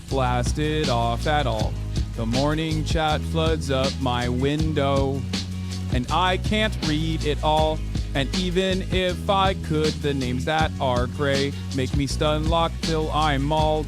blasted off at all. The morning chat floods up my window, and I can't read it all. And even if I could, the names that are gray make me stun locked till I'm mauled.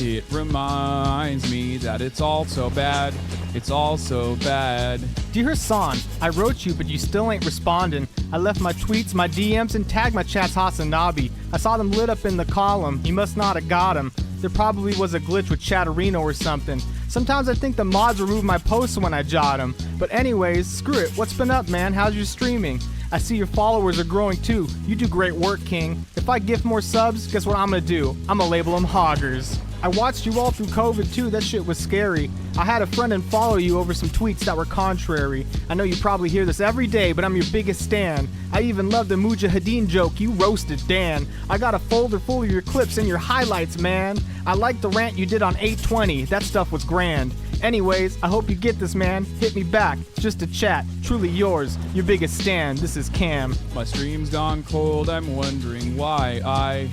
It reminds me that it's all so bad. It's all so bad. Dear Hassan, I wrote you, but you still ain't responding. I left my tweets, my DMs, and tagged my chats Hasanabi. I saw them lit up in the column. You must not have got them. There probably was a glitch with Chatterino or something. Sometimes I think the mods remove my posts when I jot them. But anyways, screw it. What's been up, man? How's your streaming? I see your followers are growing too. You do great work, King. If I gift more subs, guess what I'm gonna do? I'm gonna label them hoggers. I watched you all through COVID too. That shit was scary. I had a friend unfollow you over some tweets that were contrary. I know you probably hear this every day, but I'm your biggest stan. I even love the Mujahideen joke. You roasted Dan. I got a folder full of your clips and your highlights, man. I liked the rant you did on 820. That stuff was grand. Anyways, I hope you get this, man. Hit me back. Just a chat. Truly yours. Your biggest stan. This is Cam. My stream's gone cold. I'm wondering why I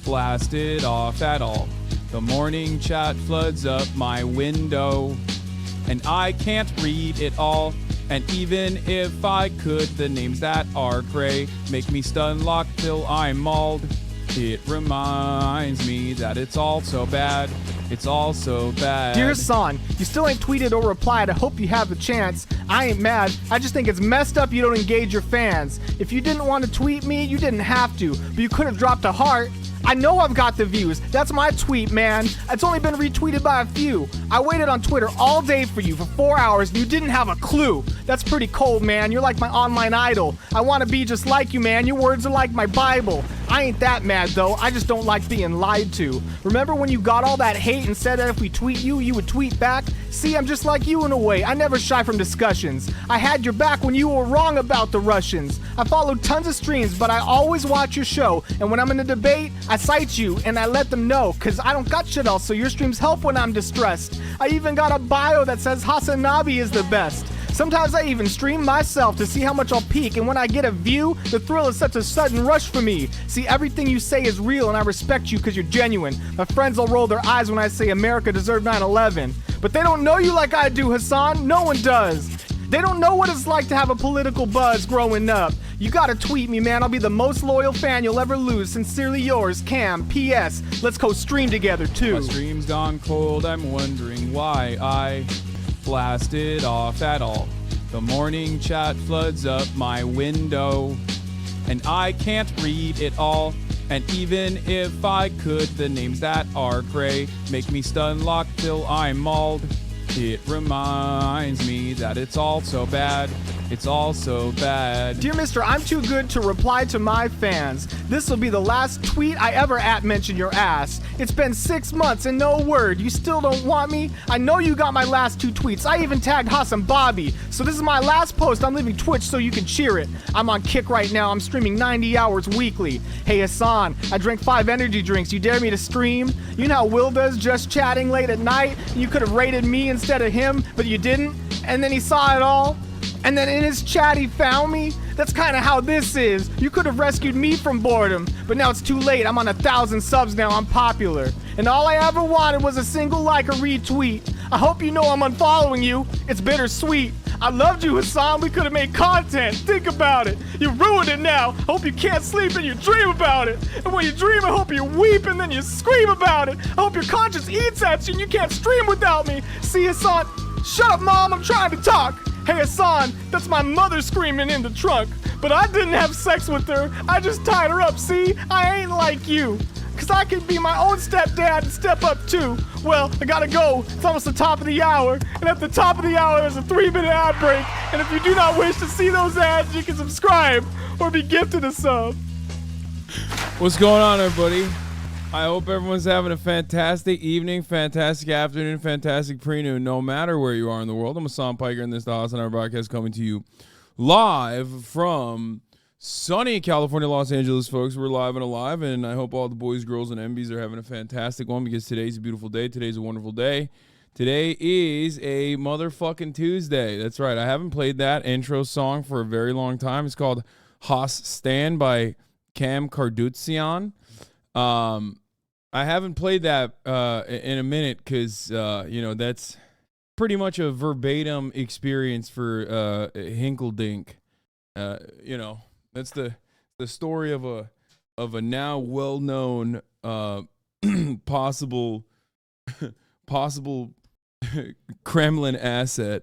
blasted off at all. The morning chat floods up my window, and I can't read it all. And even if I could, the names that are gray make me stun locked till I'm mauled. It reminds me that it's all so bad. It's all so bad. Dear Hassan, you still ain't tweeted or replied. I hope you have the chance. I ain't mad. I just think it's messed up you don't engage your fans. If you didn't want to tweet me, you didn't have to, but you could have dropped a heart. I know I've got the views. That's my tweet, man. It's only been retweeted by a few. I waited on Twitter all day for you for 4 hours and you didn't have a clue. That's pretty cold, man. You're like my online idol. I want to be just like you, man. Your words are like my Bible. I ain't that mad, though. I just don't like being lied to. Remember when you got all that hate and said that if we tweet you, you would tweet back? See, I'm just like you in a way. I never shy from discussions. I had your back when you were wrong about the Russians. I followed tons of streams, but I always watch your show. And when I'm in a debate, I cite you and I let them know, cause I don't got shit else, so your streams help when I'm distressed. I even got a bio that says Hasanabi is the best. Sometimes I even stream myself to see how much I'll peak, and when I get a view, the thrill is such a sudden rush for me. See, everything you say is real and I respect you cause you're genuine. My friends will roll their eyes when I say America deserved 9/11. But they don't know you like I do, Hassan. No one does. They don't know what it's like to have a political buzz growing up. You gotta tweet me, man. I'll be the most loyal fan you'll ever lose. Sincerely yours, Cam. P.S. Let's go stream together, too. My stream's gone cold. I'm wondering why I blasted off at all. The morning chat floods up my window, and I can't read it all. And even if I could, the names that are gray make me stun locked till I'm mauled. It reminds me that it's all so bad. It's all so bad. Dear Mr. I'm too good to reply to my fans. This will be the last tweet I ever mention your ass. It's been 6 months and no word. You still don't want me? I know you got my last 2 tweets. I even tagged Hassan Bobby. So this is my last post. I'm leaving Twitch so you can cheer it. I'm on Kick right now. I'm streaming 90 hours weekly. Hey Hassan, I drank 5 energy drinks. You dare me to stream? You know how Will does, just chatting late at night? You could have rated me instead of him, but you didn't. And then he saw it all. And then in his chat he found me? That's kind of how this is. You could have rescued me from boredom, but now it's too late. I'm on 1,000 subs now, I'm popular. And all I ever wanted was a single like or retweet. I hope you know I'm unfollowing you. It's bittersweet. I loved you, Hassan. We could have made content. Think about it. You ruined it now. Hope you can't sleep and you dream about it. And when you dream, I hope you weep and then you scream about it. I hope your conscience eats at you and you can't stream without me. See, Hassan? Shut up, Mom. I'm trying to talk. Hey Hassan, that's my mother screaming in the trunk. But I didn't have sex with her. I just tied her up, see? I ain't like you. Cause I can be my own stepdad and step up too. Well, I gotta go. It's almost the top of the hour. And at the top of the hour, there's a 3-minute ad break. And if you do not wish to see those ads, you can subscribe or be gifted a sub. What's going on, everybody? I hope everyone's having a fantastic evening, fantastic afternoon, fantastic pre-noon, no matter where you are in the world. I'm Hassan Piker, and this is the Hassan Hour broadcast coming to you live from sunny California, Los Angeles, folks. We're live and alive, and I hope all the boys, girls, and MBs are having a fantastic one because today's a beautiful day. Today's a wonderful day. Today is a motherfucking Tuesday. That's right. I haven't played that intro song for a very long time. It's called Haas Stan by Cam Kardashian. I haven't played that in a minute because that's pretty much a verbatim experience for Hinkledink. That's the story of a now well-known possible Kremlin asset.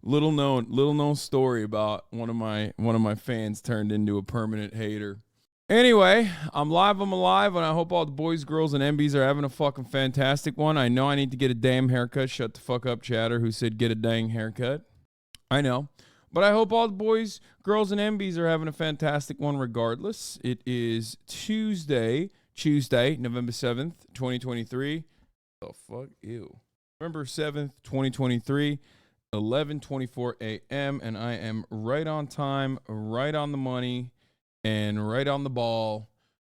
Little known story about one of my fans turned into a permanent hater. Anyway, I'm alive, and I hope all the boys, girls, and MBs are having a fucking fantastic one. I know I need to get a damn haircut. Shut the fuck up, chatter, who said get a dang haircut. I know. But I hope all the boys, girls, and MBs are having a fantastic one regardless. It is Tuesday, November 7th, 2023. The fuck? Ew. November 7th, 2023, 11:24 a.m., and I am right on time, right on the money, and right on the ball,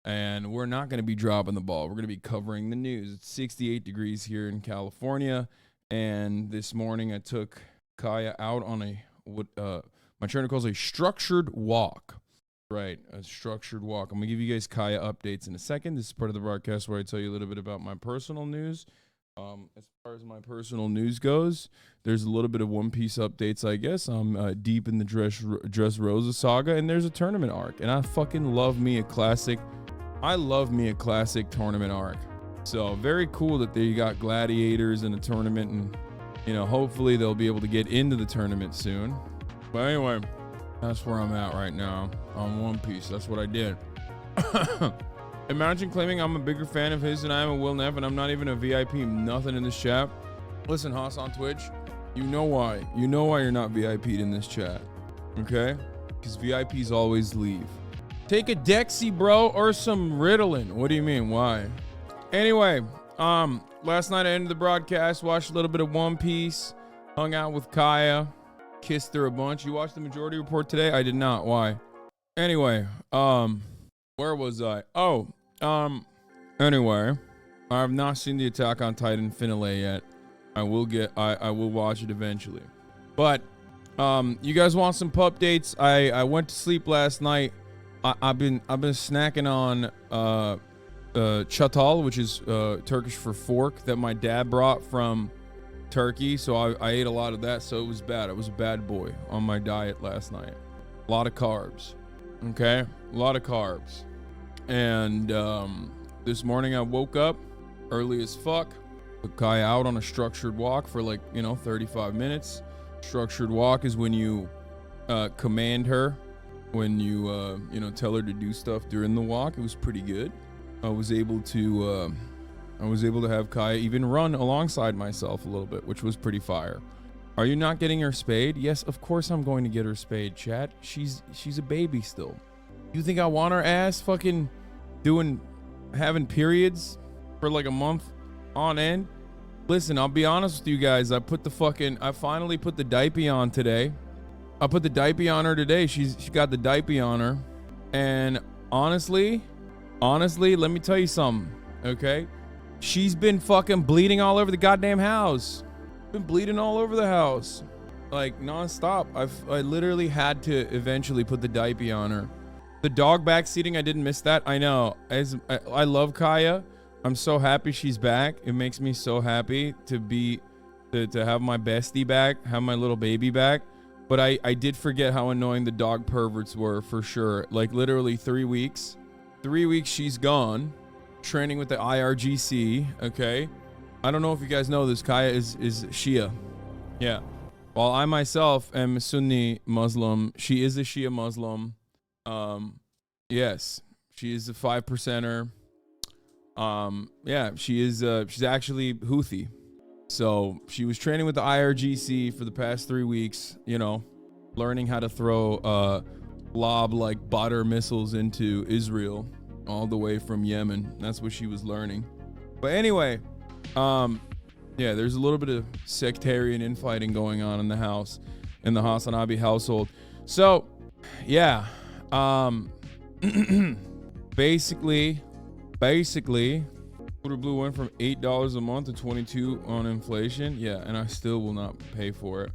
and we're not going to be dropping the ball. We're going to be covering the news. It's 68 degrees here in California, and this morning I took Kaya out on what my trainer calls a structured walk. Right, a structured walk. I'm going to give you guys Kaya updates in a second. This is part of the broadcast where I tell you a little bit about my personal news. As far as my personal news goes, there's a little bit of One Piece updates, I guess. I'm deep in the Dressrosa saga, and there's a tournament arc. And I fucking love me a classic. I love me a classic tournament arc. So very cool that they got gladiators in the tournament, and hopefully they'll be able to get into the tournament soon. But anyway, that's where I'm at right now on One Piece. That's what I did. Imagine claiming I'm a bigger fan of his than I am of Will Neff, and I'm not even a VIP, nothing in this chat. Listen, Haas on Twitch, you know why. You know why you're not VIP'd in this chat, okay? Because VIPs always leave. Take a Dexy, bro, or some Ritalin. What do you mean, why? Anyway, last night I ended the broadcast, watched a little bit of One Piece, hung out with Kaya, kissed her a bunch. You watched the Majority Report today? I did not. Why? Anyway, where was I? Anyway, I have not seen the Attack on Titan finale yet. I will watch it eventually. But you guys want some pup dates? I went to sleep last night. I've been snacking on çatal, which is Turkish for fork, that my dad brought from Turkey. So I ate a lot of that, so it was bad. I was a bad boy on my diet last night. A lot of carbs. Okay? A lot of carbs. And this morning I woke up early as fuck. Took Kaya out on a structured walk for 35 minutes. Structured walk is when you command her, when you tell her to do stuff during the walk. It was pretty good. I was able to have Kaya even run alongside myself a little bit, which was pretty fire. Are you not getting her spayed? Yes, of course I'm going to get her spayed, chat. She's a baby still. You think I want her ass fucking having periods for like a month on end? Listen, I'll be honest with you guys. I finally put the diaper on today. I put the diaper on her today. She got the diaper on her. And honestly, let me tell you something, okay? She's been fucking bleeding all over the goddamn house. Been bleeding all over the house. Like nonstop. I literally had to eventually put the diaper on her. The dog backseating, I didn't miss that. I know. I love Kaya. I'm so happy she's back. It makes me so happy to have my bestie back, have my little baby back. But I did forget how annoying the dog perverts were, for sure. Like literally 3 weeks. 3 weeks she's gone, training with the IRGC. Okay, I don't know if you guys know this. Kaya is Shia. Yeah. While I myself am a Sunni Muslim, she is a Shia Muslim. Yes, she is a 5%er. Yeah, she is. She's actually Houthi. So she was training with the IRGC for the past 3 weeks. Learning how to throw lob like butter missiles into Israel, all the way from Yemen. That's what she was learning. But anyway, yeah, there's a little bit of sectarian infighting going on in the house, in the Hasanabi household. So, yeah. Basically, Twitter Blue went from $8 a month to $22 on inflation. Yeah, and I still will not pay for it.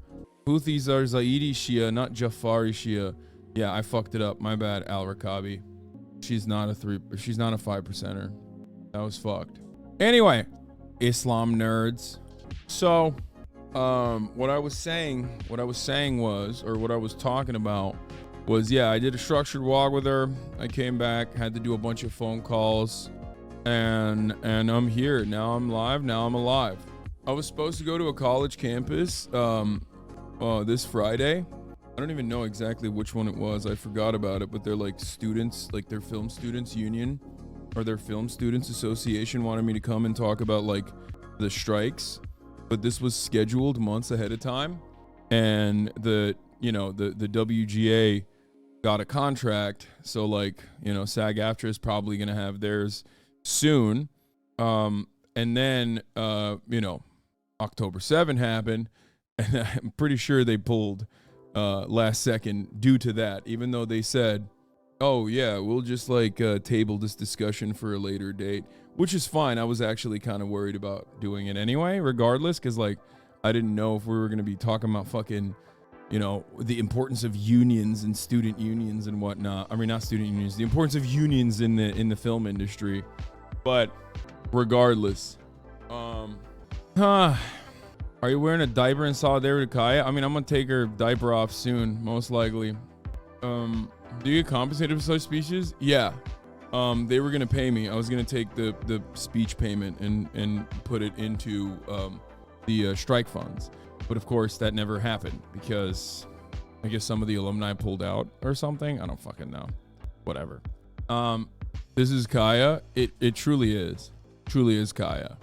Houthis are Zaidi Shia, not Jafari Shia. Yeah, I fucked it up. My bad, Al Rakabi. She's not a 5%er. That was fucked. Anyway, Islam nerds. So, what I was talking about was, yeah, I did a structured walk with her. I came back, had to do a bunch of phone calls, and I'm here. Now I'm live. Now I'm alive. I was supposed to go to a college campus this Friday. I don't even know exactly which one it was. I forgot about it, but they're like students, like their film students union or their film students association wanted me to come and talk about like the strikes, but this was scheduled months ahead of time. And the WGA got a contract. So like, SAG-AFTRA is probably going to have theirs soon. And then, October 7 happened, and I'm pretty sure they pulled last second due to that, even though they said, oh yeah, we'll just like table this discussion for a later date, which is fine. I was actually kind of worried about doing it anyway, regardless, because like I didn't know if we were going to be talking about fucking, the importance of unions and student unions and whatnot. I mean, not student unions, the importance of unions in the film industry. But regardless, are you wearing a diaper in solidarity with Kaya? I mean, I'm gonna take her diaper off soon, most likely. Do you get compensated for such speeches? Yeah. They were gonna pay me. I was gonna take the speech payment and put it into the strike funds. But of course that never happened because I guess some of the alumni pulled out or something. I don't fucking know. Whatever. This is Kaya. It truly is. Truly is Kaya.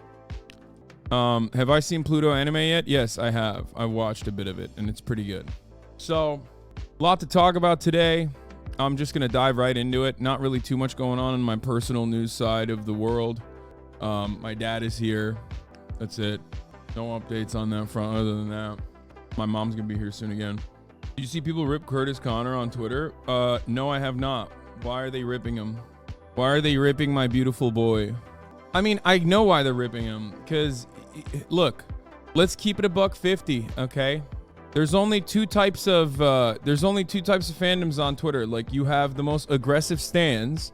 Have I seen Pluto anime yet? Yes, I have. I watched a bit of it and it's pretty good. So, a lot to talk about today. I'm just going to dive right into it. Not really too much going on in my personal news side of the world. My dad is here. That's it. No updates on that front other than that. My mom's going to be here soon again. Did you see people rip Curtis Connor on Twitter? No, I have not. Why are they ripping him? Why are they ripping my beautiful boy? I mean, I know why they're ripping him, because look, let's keep it $150, okay? There's only two types of fandoms on Twitter. Like, you have the most aggressive stans,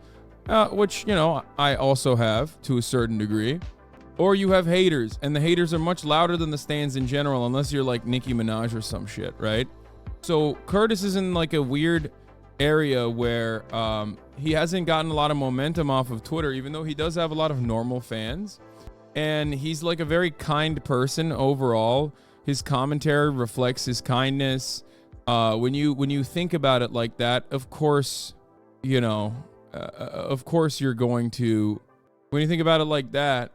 which, I also have to a certain degree, or you have haters, and the haters are much louder than the stans in general, unless you're like Nicki Minaj or some shit, right? So Curtis is in like a weird area where he hasn't gotten a lot of momentum off of Twitter, even though he does have a lot of normal fans. And he's like a very kind person overall. His commentary reflects his kindness. When you think about it like that, of course, of course you're going to, when you think about it like that,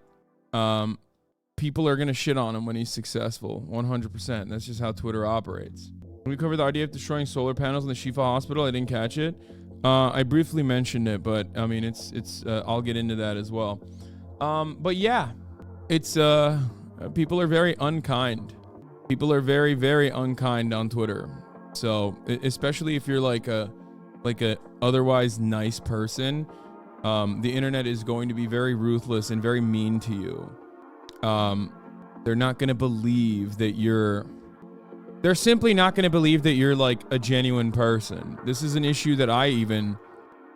people are going to shit on him when he's successful, 100%. That's just how Twitter operates. When we covered the idea of destroying solar panels in the Shifa hospital, I didn't catch it. I briefly mentioned it, but I mean, it's I'll get into that as well. But yeah, it's people are very unkind. People are very, very unkind on Twitter. So especially if you're like a otherwise nice person, the internet is going to be very ruthless and very mean to you. They're not going to believe that they're simply not going to believe that you're like a genuine person. This is an issue that I even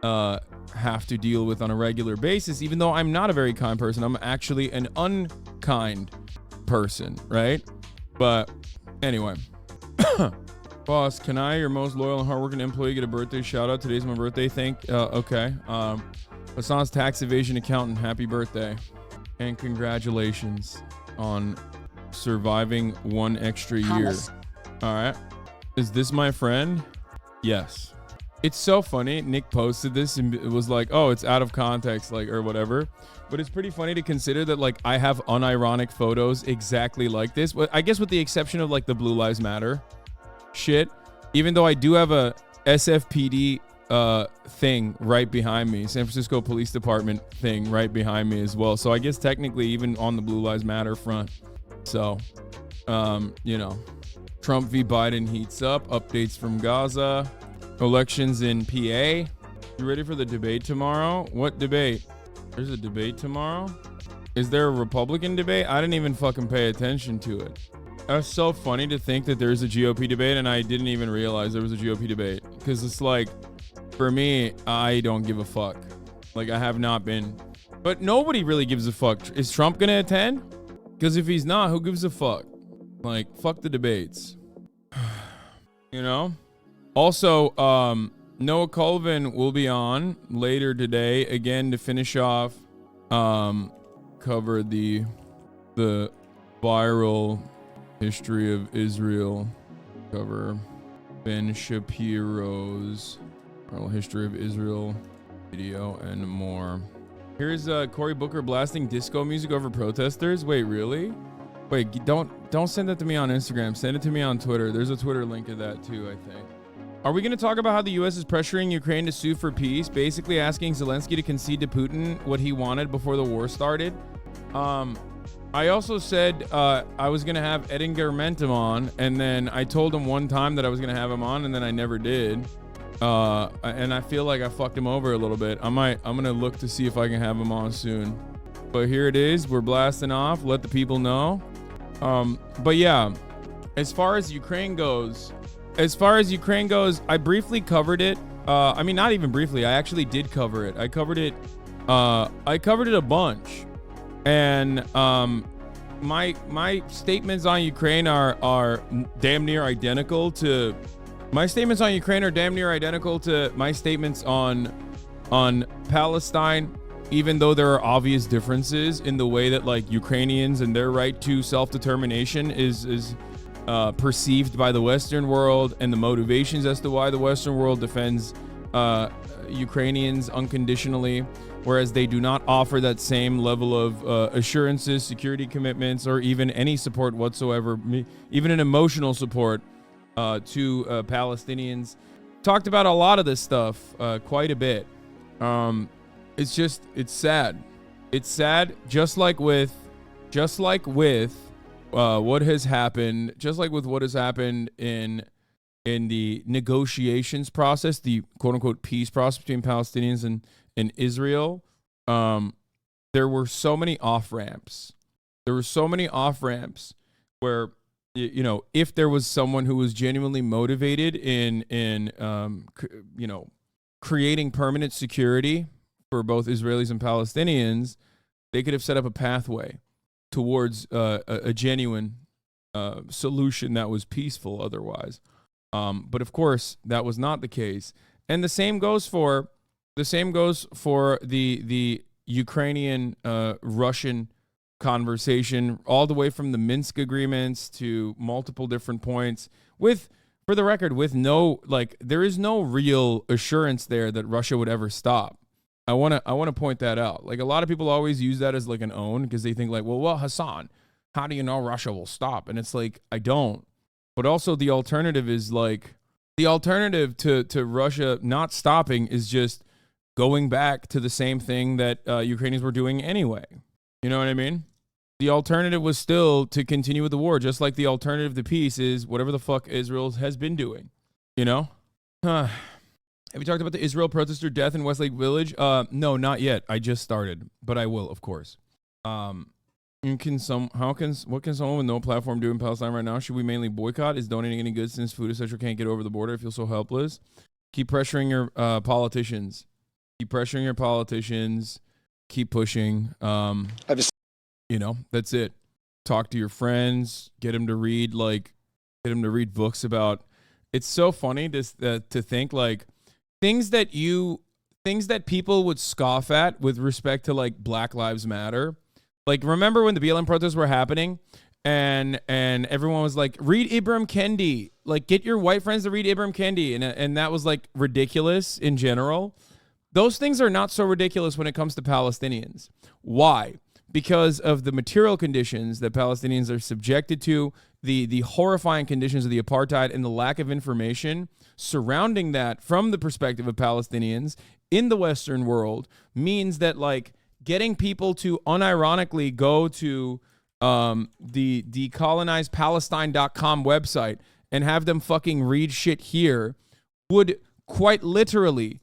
have to deal with on a regular basis, even though I'm not a very kind person. I'm actually an unkind person, right? But anyway, boss, can I, your most loyal and hardworking employee, get a birthday shout out? Today's my birthday. Okay. Hassan's tax evasion accountant, happy birthday. And congratulations on surviving one extra year. All right. Is this my friend? Yes. It's so funny. Nick posted this and it was like, oh, it's out of context, like, or whatever. But it's pretty funny to consider that, like, I have unironic photos exactly like this. But I guess with the exception of like the Blue Lives Matter shit, even though I do have a SFPD thing right behind me, San Francisco Police Department thing right behind me as well. So I guess technically even on the Blue Lives Matter front. So, Trump v. Biden heats up, updates from Gaza, elections in PA. You ready for the debate tomorrow? What debate? There's a debate tomorrow? Is there a Republican debate? I didn't even fucking pay attention to it. That's so funny to think that there's a GOP debate and I didn't even realize there was a GOP debate, because it's like, For me, I don't give a fuck. Like, I have not been. But nobody really gives a fuck. Is Trump going to attend? Because if he's not, who gives a fuck? Like, fuck the debates. You know? Also, Noah Colvin will be on later today again to finish off, cover the viral history of Israel. Cover Ben Shapiro's viral history of Israel video and more. Here's Cory Booker blasting disco music over protesters. Wait, really? Wait, don't send that to me on Instagram. Send it to me on Twitter. There's a Twitter link to that too, I think. Are we going to talk about how the U.S. is pressuring Ukraine to sue for peace, basically asking Zelensky to concede to Putin what he wanted before the war started? I also said I was going to have Edinger Mentum on, and then I told him one time that I was going to have him on, and then I never did. And I feel like I fucked him over a little bit. I'm going to look to see if I can have him on soon. But here it is. We're blasting off. Let the people know. But yeah, as far as Ukraine goes, I briefly covered it. I mean, not even briefly. I actually did cover it. I covered it a bunch. And my statements on Ukraine are damn near identical to my statements on Palestine, even though there are obvious differences in the way that like Ukrainians and their right to self-determination is perceived by the Western world, and the motivations as to why the Western world defends Ukrainians unconditionally, whereas they do not offer that same level of assurances, security commitments, or even any support whatsoever, even an emotional support to Palestinians. Talked about a lot of this stuff quite a bit. It's sad. It's sad, just like with what has happened in the negotiations process, the quote unquote peace process between Palestinians and Israel. There were so many off ramps. Where, you know, if there was someone who was genuinely motivated in creating permanent security for both Israelis and Palestinians, they could have set up a pathway towards a genuine solution that was peaceful otherwise. But of course, that was not the case. And the same goes for the Ukrainian Russian conversation, all the way from the Minsk agreements to multiple different points, for the record, with no, like, there is no real assurance there that Russia would ever stop. I want to point that out. Like, a lot of people always use that as like an own, because they think like, well, Hassan, how do you know Russia will stop? And it's like, I don't. But also the alternative is like, the alternative to Russia not stopping is just going back to the same thing that Ukrainians were doing anyway. You know what I mean? The alternative was still to continue with the war, just like the alternative to peace is whatever the fuck Israel has been doing. You know? Have you talked about the Israel protester death in Westlake Village? No, not yet. I just started, but I will, of course. What can someone with no platform do in Palestine right now? Should we mainly boycott? Is donating any goods since food etc. can't get over the border? I feel so helpless. Keep pressuring your politicians. Keep pressuring your politicians. Keep pushing. You know, that's it. Talk to your friends. Get them to read books about. It's so funny to think like things that people would scoff at with respect to like Black Lives Matter. Like, remember when the BLM protests were happening and everyone was like, read Ibram Kendi, like get your white friends to read Ibram Kendi. And that was like ridiculous in general. Those things are not so ridiculous when it comes to Palestinians. Why? Because of the material conditions that Palestinians are subjected to, the horrifying conditions of the apartheid, and the lack of information surrounding that from the perspective of Palestinians in the Western world means that like getting people to unironically go to the decolonizedpalestine.com website and have them fucking read shit here would quite literally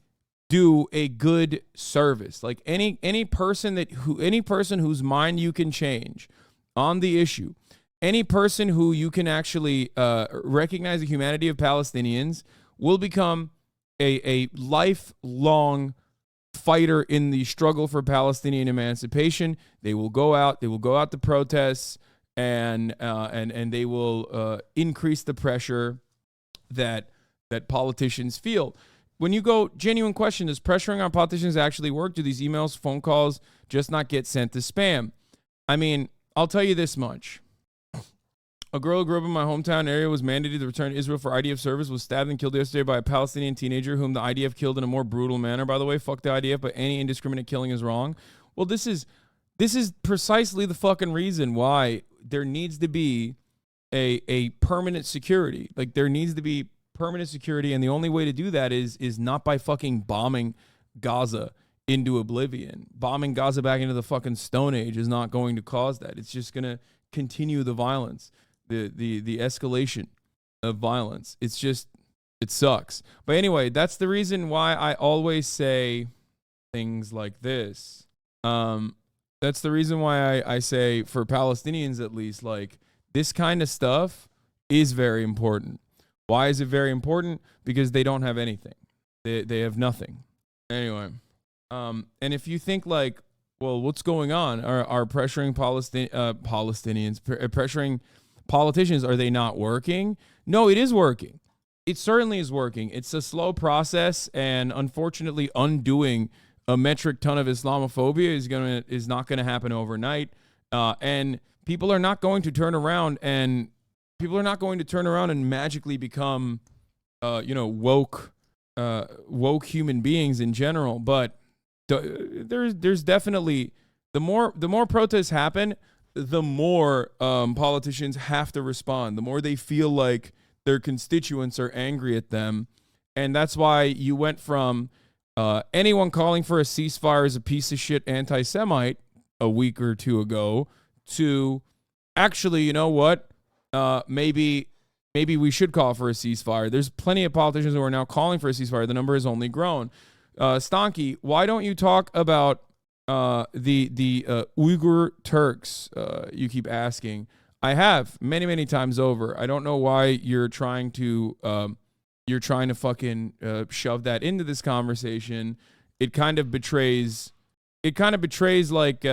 do a good service. Like any person whose mind you can change on the issue, any person who you can actually recognize the humanity of Palestinians will become a lifelong fighter in the struggle for Palestinian emancipation. They will go out to protests, and they will increase the pressure that politicians feel. When you go, genuine question, does pressuring on politicians actually work? Do these emails, phone calls just not get sent to spam? I mean, I'll tell you this much. A girl who grew up in my hometown area was mandated to return to Israel for IDF service, was stabbed and killed yesterday by a Palestinian teenager whom the IDF killed in a more brutal manner. By the way, fuck the IDF, but any indiscriminate killing is wrong. Well, this is precisely the fucking reason why there needs to be a permanent security. Like, there needs to be permanent security, and the only way to do that is not by fucking bombing Gaza into oblivion. Bombing Gaza back into the fucking Stone Age is not going to cause that. It's just going to continue the violence, the escalation of violence. It's just, it sucks. But anyway, that's the reason why I always say things like this. That's the reason why I say, for Palestinians at least, like, this kind of stuff is very important. Why is it very important? Because they don't have anything. They have nothing. Anyway, and if you think like, well, what's going on? Are pressuring Palestinians, pressuring politicians, are they not working? No, it is working. It certainly is working. It's a slow process, and unfortunately, undoing a metric ton of Islamophobia is not gonna happen overnight. And people are not going to turn around and magically become, woke human beings in general. But there's definitely, the more protests happen, the more politicians have to respond. The more they feel like their constituents are angry at them, and that's why you went from anyone calling for a ceasefire as a piece of shit anti-Semite a week or two ago to actually, you know what? Maybe we should call for a ceasefire. There's plenty of politicians who are now calling for a ceasefire. The number has only grown. Stonky, why don't you talk about the Uyghur Turks? You keep asking. I have many times over. I don't know why you're trying to fucking shove that into this conversation. It kind of betrays like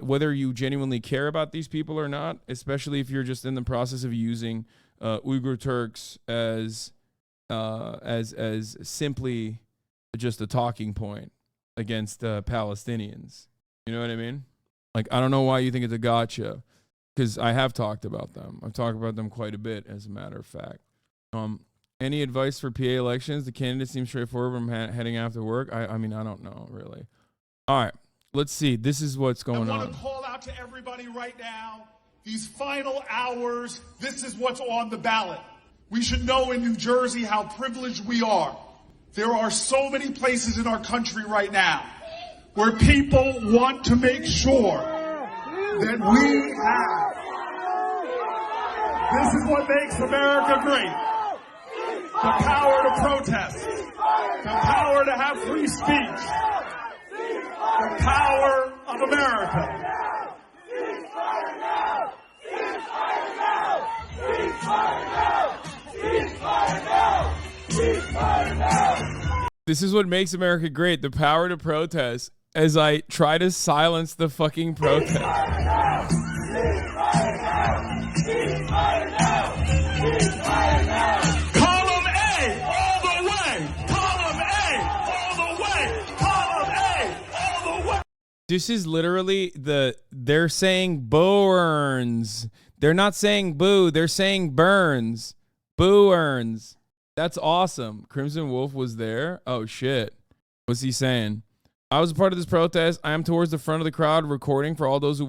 whether you genuinely care about these people or not, especially if you're just in the process of using Uyghur Turks as simply just a talking point against Palestinians. You know what I mean? Like, I don't know why you think it's a gotcha, because I have talked about them. I've talked about them quite a bit, as a matter of fact. Any advice for PA elections? The candidates seem straightforward from heading after work. I mean, I don't know, really. All right, let's see. This is what's going on. I want to call out to everybody right now. These final hours, this is what's on the ballot. We should know in New Jersey how privileged we are. There are so many places in our country right now where people want to make sure that we have. This is what makes America great. The power to protest. The power to have free speech. The power of America. This is what makes America great, the power to protest, as I try to silence the fucking protest. Column A, all the way! Column A, all the way! Column A, all the way! This is literally they're saying Burns. They're not saying boo, they're saying Burns. Boo earns. That's awesome. Crimson Wolf was there. Oh shit. What's he saying? I was a part of this protest. I am towards the front of the crowd recording for all those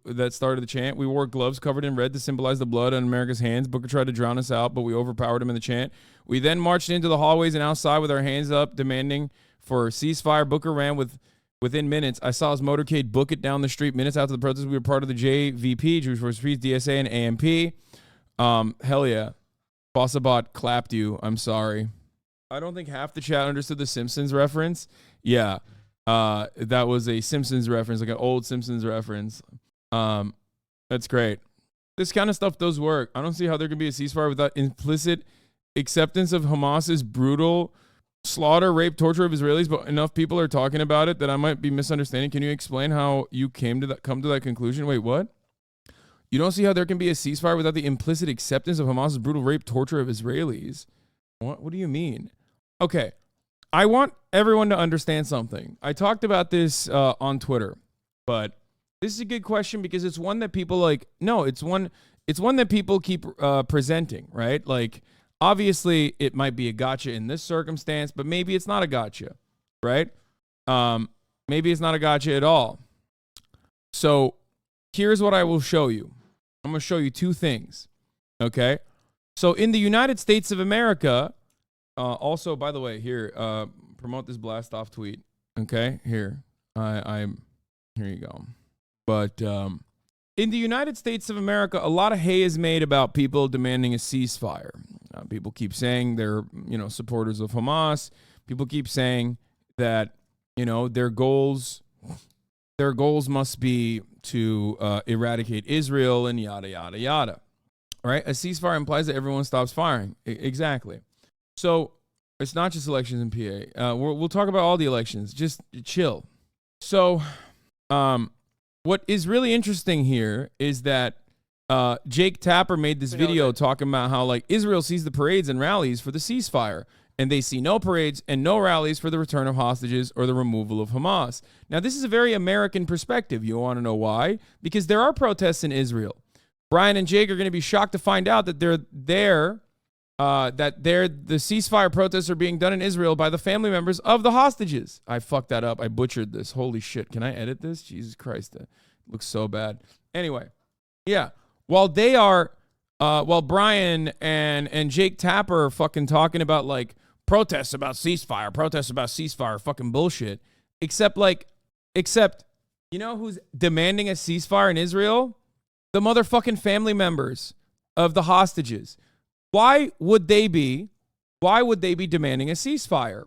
that started the chant. We wore gloves covered in red to symbolize the blood on America's hands. Booker tried to drown us out, but we overpowered him in the chant. We then marched into the hallways and outside with our hands up, demanding for a ceasefire. Booker ran within minutes. I saw his motorcade book it down the street. Minutes after the protest, we were part of the JVP, Jewish Force Peace, DSA, and AMP. Hell yeah. Bossabot clapped you. I'm sorry. I don't think half the chat understood the Simpsons reference. Yeah. That was a Simpsons reference, like an old Simpsons reference. That's great. This kind of stuff does work. I don't see how there can be a ceasefire without implicit acceptance of Hamas's brutal slaughter, rape, torture of Israelis, but enough people are talking about it that I might be misunderstanding. Can you explain how you come to that conclusion? Wait, what? You don't see how there can be a ceasefire without the implicit acceptance of Hamas's brutal rape, torture of Israelis? What do you mean? Okay, I want everyone to understand something. I talked about this on Twitter, but this is a good question because it's one that people it's one that people keep presenting, right? Like, obviously, it might be a gotcha in this circumstance, but maybe it's not a gotcha, right? Maybe it's not a gotcha at all. So here's what I will show you. I'm going to show you two things, okay? So in the United States of America, also, by the way, here, promote this blast off tweet, okay? Here, here you go. But in the United States of America, a lot of hay is made about people demanding a ceasefire. People keep saying they're, supporters of Hamas. People keep saying that, their goals must be to eradicate Israel and yada, yada, yada. Right? A ceasefire implies that everyone stops firing. Exactly. So it's not just elections in PA. We'll talk about all the elections. Just chill. So what is really interesting here is that Jake Tapper made this video talking about how Israel sees the parades and rallies for the ceasefire, and they see no parades and no rallies for the return of hostages or the removal of Hamas. Now, this is a very American perspective. You want to know why? Because there are protests in Israel. Brian and Jake are going to be shocked to find out that the ceasefire protests are being done in Israel by the family members of the hostages. I fucked that up. I butchered this. Holy shit. Can I edit this? Jesus Christ. It looks so bad. Anyway, yeah. While Brian and Jake Tapper are fucking talking about protests about ceasefire, fucking bullshit. Except you know who's demanding a ceasefire in Israel? The motherfucking family members of the hostages. Why would they be demanding a ceasefire?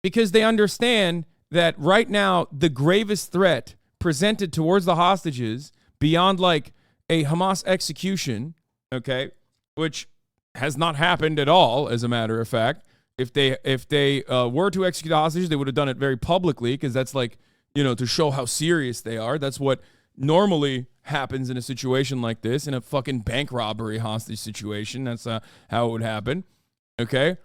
Because they understand that right now the gravest threat presented towards the hostages beyond a Hamas execution, okay, which has not happened at all, as a matter of fact. If they were to execute the hostages, they would have done it very publicly because that's to show how serious they are. That's what normally happens in a situation like this, in a fucking bank robbery hostage situation. That's how it would happen, okay?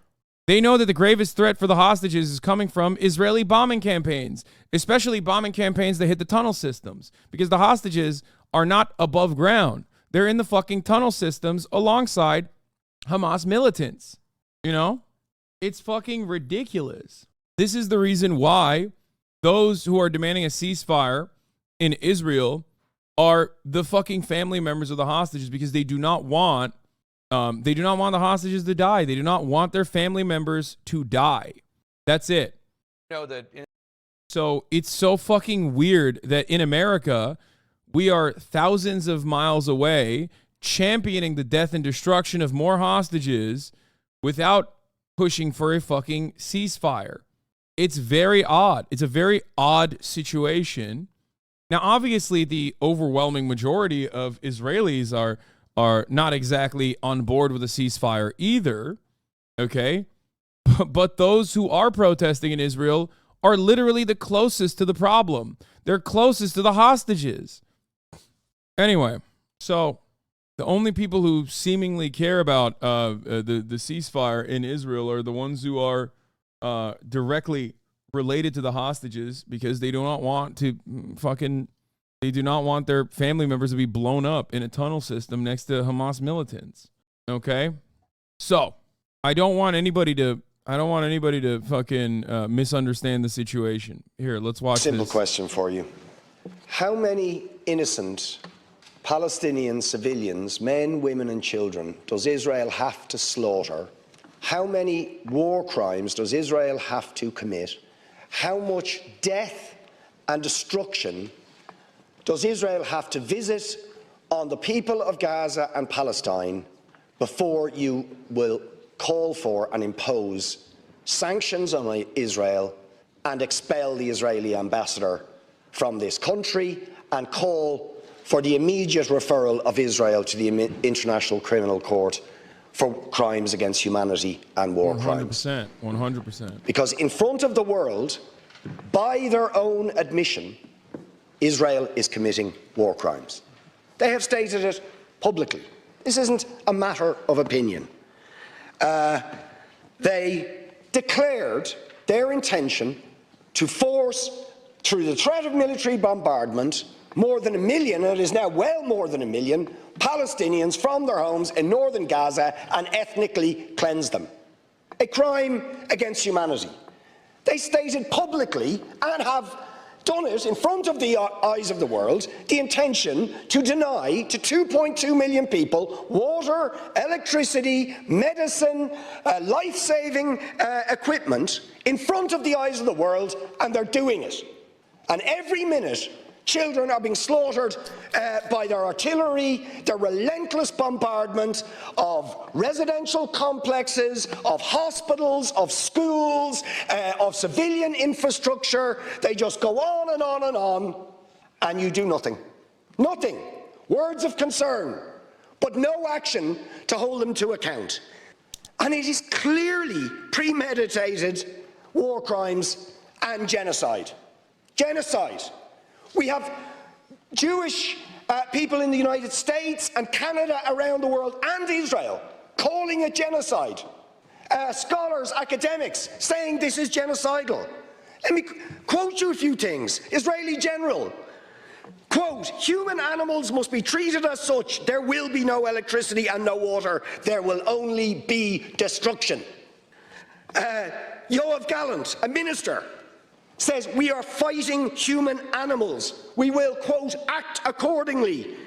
They know that the gravest threat for the hostages is coming from Israeli bombing campaigns, especially bombing campaigns that hit the tunnel systems, because the hostages are not above ground. They're in the fucking tunnel systems alongside Hamas militants. It's fucking ridiculous. This is the reason why those who are demanding a ceasefire in Israel are the fucking family members of the hostages, because they do not want the hostages to die. They do not want their family members to die. That's it. So it's so fucking weird that in America, we are thousands of miles away championing the death and destruction of more hostages without pushing for a fucking ceasefire. It's very odd. It's a very odd situation. Now, obviously, the overwhelming majority of Israelis are not exactly on board with a ceasefire either, okay? But those who are protesting in Israel are literally the closest to the problem. They're closest to the hostages. Anyway, so the only people who seemingly care about the ceasefire in Israel are the ones who are directly related to the hostages, because they do not want their family members to be blown up in a tunnel system next to Hamas militants. Okay? So, I don't want anybody to fucking misunderstand the situation. Here, let's watch Simple this. question for you. How many innocent Palestinian civilians, men, women and children, does Israel have to slaughter? How many war crimes does Israel have to commit? How much death and destruction does Israel have to visit on the people of Gaza and Palestine before you will call for and impose sanctions on Israel and expel the Israeli ambassador from this country and call for the immediate referral of Israel to the International Criminal Court for crimes against humanity and war crimes. 100%. Because in front of the world, by their own admission, Israel is committing war crimes. They have stated it publicly. This isn't a matter of opinion. They declared their intention to force, through the threat of military bombardment, more than 1 million, and it is now well more than 1 million, Palestinians from their homes in northern Gaza and ethnically cleanse them. A crime against humanity. They stated publicly, and have done it in front of the eyes of the world, the intention to deny to 2.2 million people water, electricity, medicine, life-saving equipment in front of the eyes of the world, and they're doing it. And every minute, children are being slaughtered by their artillery, their relentless bombardment of residential complexes, of hospitals, of schools, of civilian infrastructure. They just go on and on and on, and you do nothing. Nothing. Words of concern, but no action to hold them to account. And it is clearly premeditated war crimes and genocide. Genocide. We have Jewish people in the United States and Canada, around the world, and Israel calling it genocide. Scholars, academics saying this is genocidal. Let me quote you a few things. Israeli general, quote, "Human animals must be treated as such. There will be no electricity and no water. There will only be destruction." Yoav Gallant, a minister, says we are fighting human animals. We will, quote, "act accordingly.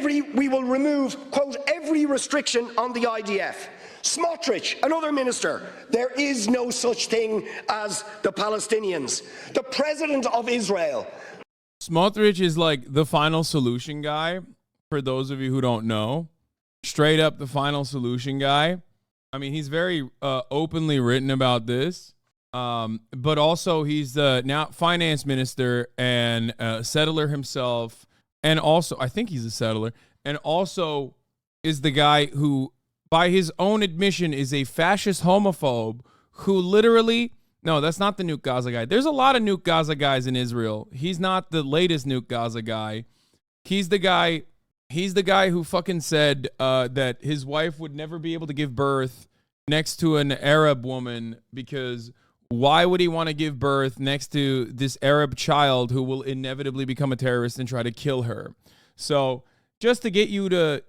We will remove, quote, every restriction on the IDF." Smotrich, another minister, there is no such thing as the Palestinians. The president of Israel. Smotrich is like the final solution guy, for those of you who don't know. Straight up the final solution guy. I mean, he's very openly written about this. But also he's the now finance minister and settler himself, and also I think he's a settler, and also is the guy who, by his own admission, is a fascist homophobe who literally, no, that's not the Nuke Gaza guy. There's a lot of Nuke Gaza guys in Israel. He's not the latest Nuke Gaza guy. He's the guy who fucking said that his wife would never be able to give birth next to an Arab woman, because why would he want to give birth next to this Arab child who will inevitably become a terrorist and try to kill her? So just to get you to,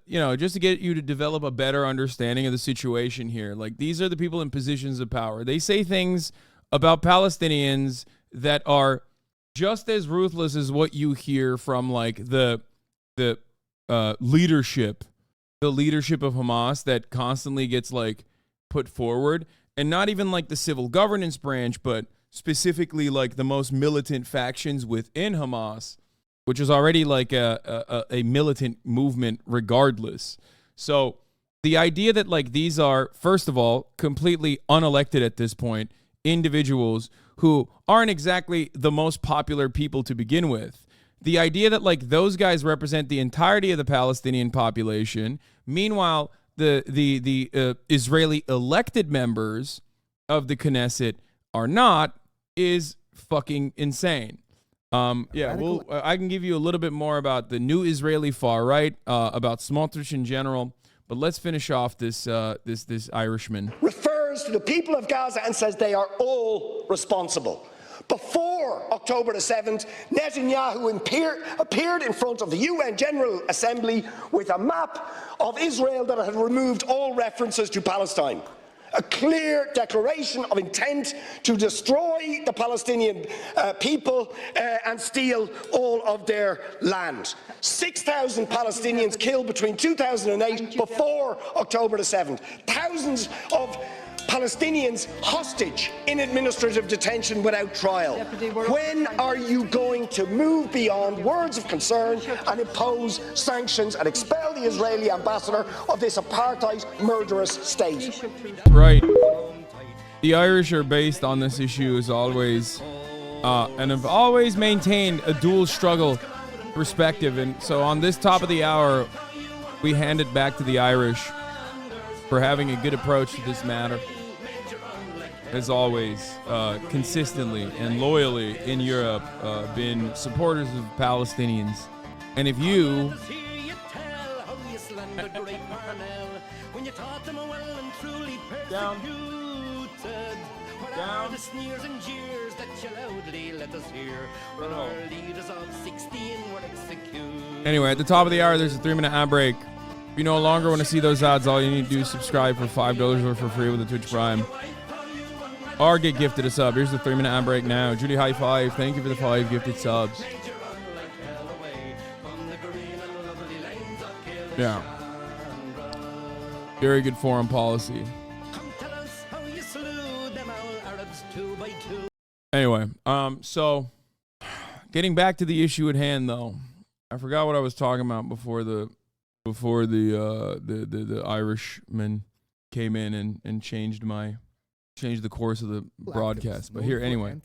develop a better understanding of the situation here, like, these are the people in positions of power. They say things about Palestinians that are just as ruthless as what you hear from like the leadership of Hamas that constantly gets like put forward. And not even like the civil governance branch, but specifically like the most militant factions within Hamas, which is already like a militant movement regardless. So the idea that like these are, first of all, completely unelected at this point, individuals who aren't exactly the most popular people to begin with. The idea that like those guys represent the entirety of the Palestinian population. Meanwhile, the Israeli elected members of the Knesset are not, is fucking insane. I can give you a little bit more about the new Israeli far right, about Smotrich in general, but let's finish off this Irishman. Refers to the people of Gaza and says they are all responsible. Before October the 7th, Netanyahu appeared in front of the UN General Assembly with a map of Israel that had removed all references to Palestine. A clear declaration of intent to destroy the Palestinian people and steal all of their land. 6,000 Palestinians killed between 2008 before October the 7th. Thousands of Palestinians hostage in administrative detention without trial. When are you going to move beyond words of concern and impose sanctions and expel the Israeli ambassador of this apartheid murderous state? Right. The Irish are based on this issue as always, and have always maintained a dual struggle perspective. And so on this top of the hour, we hand it back to the Irish. for having a good approach to this matter. As always, consistently and loyally in Europe, been supporters of Palestinians. And if you down. The sneers and jeers that you loudly let us hear. When our leaders of 16 were executed. Anyway, at the top of the hour, there's a 3-minute ad break. If you no longer want to see those ads, all you need to do is subscribe for $5 or for free with a Twitch Prime. Or get gifted a sub. Here's the 3-minute ad break now. Judy High Five, thank you for the 5 gifted subs. Yeah. Very good foreign policy. Anyway, so getting back to the issue at hand, though, I forgot what I was talking about before the Irishman came in and changed the course of the broadcast. But here, anyway,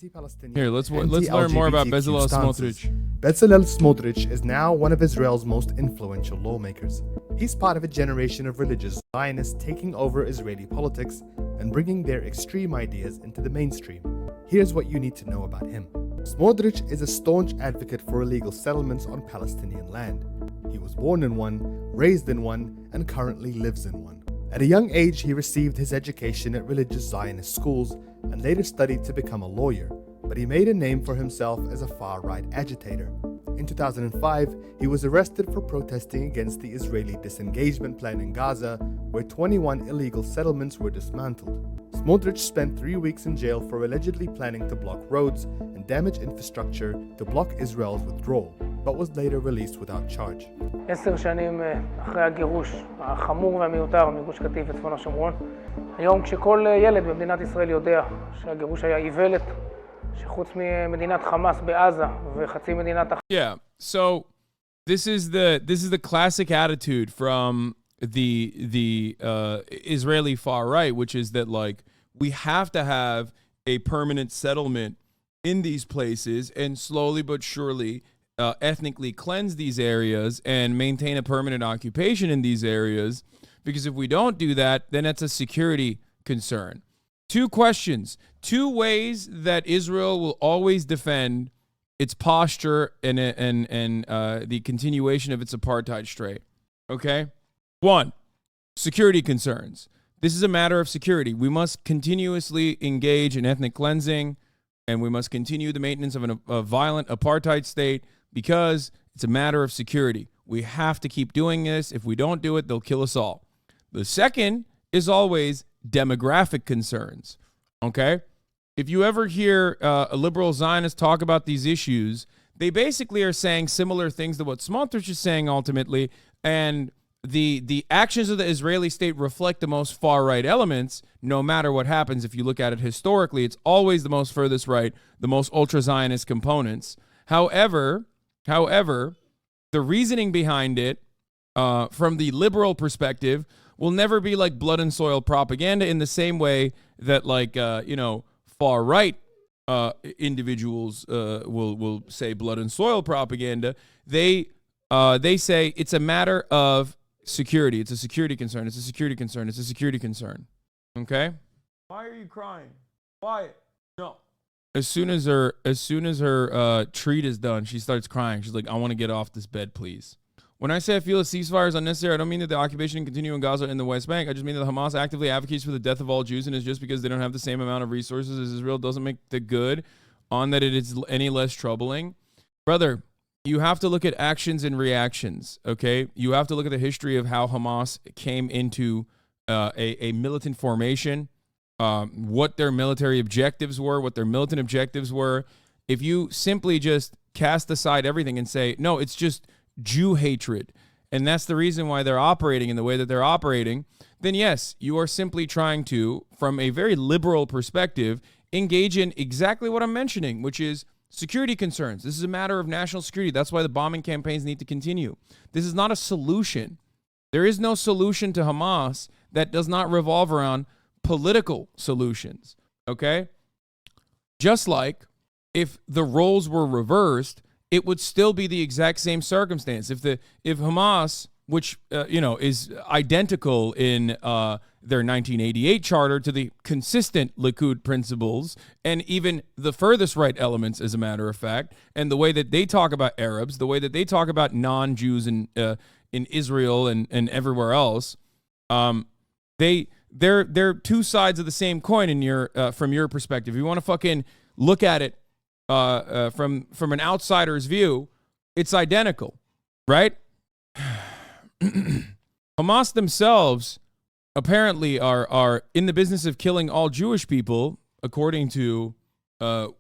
here let's learn more about Bezalel Smotrich. Bezalel Smotrich is now one of Israel's most influential lawmakers. He's part of a generation of religious Zionists taking over Israeli politics and bringing their extreme ideas into the mainstream. Here's what you need to know about him. Smotrich is a staunch advocate for illegal settlements on Palestinian land. He was born in one, raised in one, and currently lives in one. At a young age, he received his education at religious Zionist schools and later studied to become a lawyer, but he made a name for himself as a far-right agitator. In 2005, he was arrested for protesting against the Israeli disengagement plan in Gaza, where 21 illegal settlements were dismantled. Smotrich spent 3 weeks in jail for allegedly planning to block roads and damage infrastructure to block Israel's withdrawal, but was later released without charge. 10 שנים אחרי הגירוש החמור והמיותר מגוש קטיף וצפון השומרון, היום כשכל ילד במדינת ישראל יודע שהגירוש היה איוולת, שחוץ ממדינת חמאס בעזה וחצי מדינת Yeah, so this is the classic attitude from the Israeli far right, which is that like we have to have a permanent settlement in these places and slowly but surely ethnically cleanse these areas and maintain a permanent occupation in these areas, because if we don't do that, then it's a security concern. 2 questions, 2 ways that Israel will always defend its posture and the continuation of its apartheid strait. Okay? 1, security concerns. This is a matter of security. We must continuously engage in ethnic cleansing, and we must continue the maintenance of a violent apartheid state because it's a matter of security. We have to keep doing this. If we don't do it, they'll kill us all. The second is always demographic concerns. Okay? If you ever hear a liberal Zionist talk about these issues, they basically are saying similar things to what Smotrich is saying ultimately, and the actions of the Israeli state reflect the most far-right elements, no matter what happens. If you look at it historically, it's always the most furthest right, the most ultra-Zionist components. However, the reasoning behind it, from the liberal perspective, will never be like blood and soil propaganda in the same way that far-right individuals will say blood and soil propaganda. They say it's a matter of security. It's a security concern. It's a security concern. It's a security concern. Okay? Why are you crying? Why? No. As soon as her treat is done, she starts crying. She's like, I want to get off this bed, please. When I say I feel a ceasefire is unnecessary, I don't mean that the occupation can continue in Gaza and the West Bank. I just mean that Hamas actively advocates for the death of all Jews, and it's just because they don't have the same amount of resources as Israel doesn't make the good on that it is any less troubling. Brother, you have to look at actions and reactions, okay? You have to look at the history of how Hamas came into a militant formation, what their military objectives were, what their militant objectives were. If you simply just cast aside everything and say, no, it's just Jew hatred, and that's the reason why they're operating in the way that they're operating, then yes, you are simply trying to, from a very liberal perspective, engage in exactly what I'm mentioning, which is security concerns. This is a matter of national security. That's why the bombing campaigns need to continue. This is not a solution. There is no solution to Hamas that does not revolve around political solutions, okay? Just like if the roles were reversed, it would still be the exact same circumstance. If Hamas which is identical in their 1988 charter to the consistent Likud principles, and even the furthest right elements, as a matter of fact, and the way that they talk about Arabs, the way that they talk about non-Jews in Israel and everywhere else. They're two sides of the same coin in your from your perspective. If you want to fucking look at it from an outsider's view, it's identical, right? Hamas themselves apparently are in the business of killing all Jewish people, according to the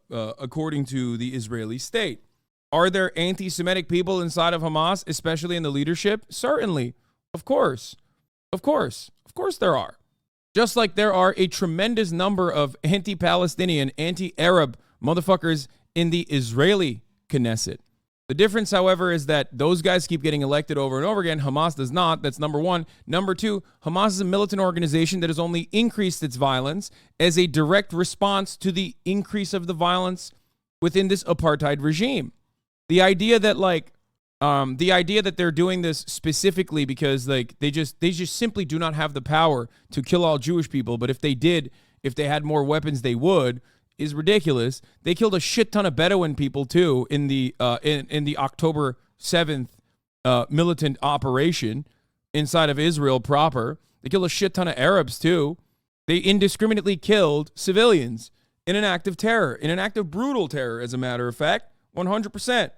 Israeli state. Are there anti-Semitic people inside of Hamas, especially in the leadership? Certainly, of course there are. Just like there are a tremendous number of anti-Palestinian, anti-Arab motherfuckers in the Israeli Knesset. The difference, however, is that those guys keep getting elected over and over again. Hamas does not. That's number one. Number two, Hamas is a militant organization that has only increased its violence as a direct response to the increase of the violence within this apartheid regime. The idea that they're doing this specifically because they just simply do not have the power to kill all Jewish people, but if they had more weapons, they would, is ridiculous. They killed a shit ton of Bedouin people too in the October 7th militant operation inside of Israel proper. They killed a shit ton of Arabs too. They indiscriminately killed civilians in an act of terror, in an act of brutal terror, as a matter of fact, 100%.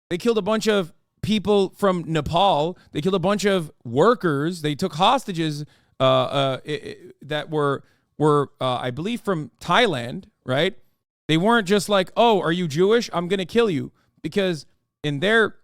They killed a bunch of people from Nepal. They killed a bunch of workers. They took hostages that were I believe from Thailand, right? They weren't just like, oh, are you Jewish? I'm going to kill you. Because in their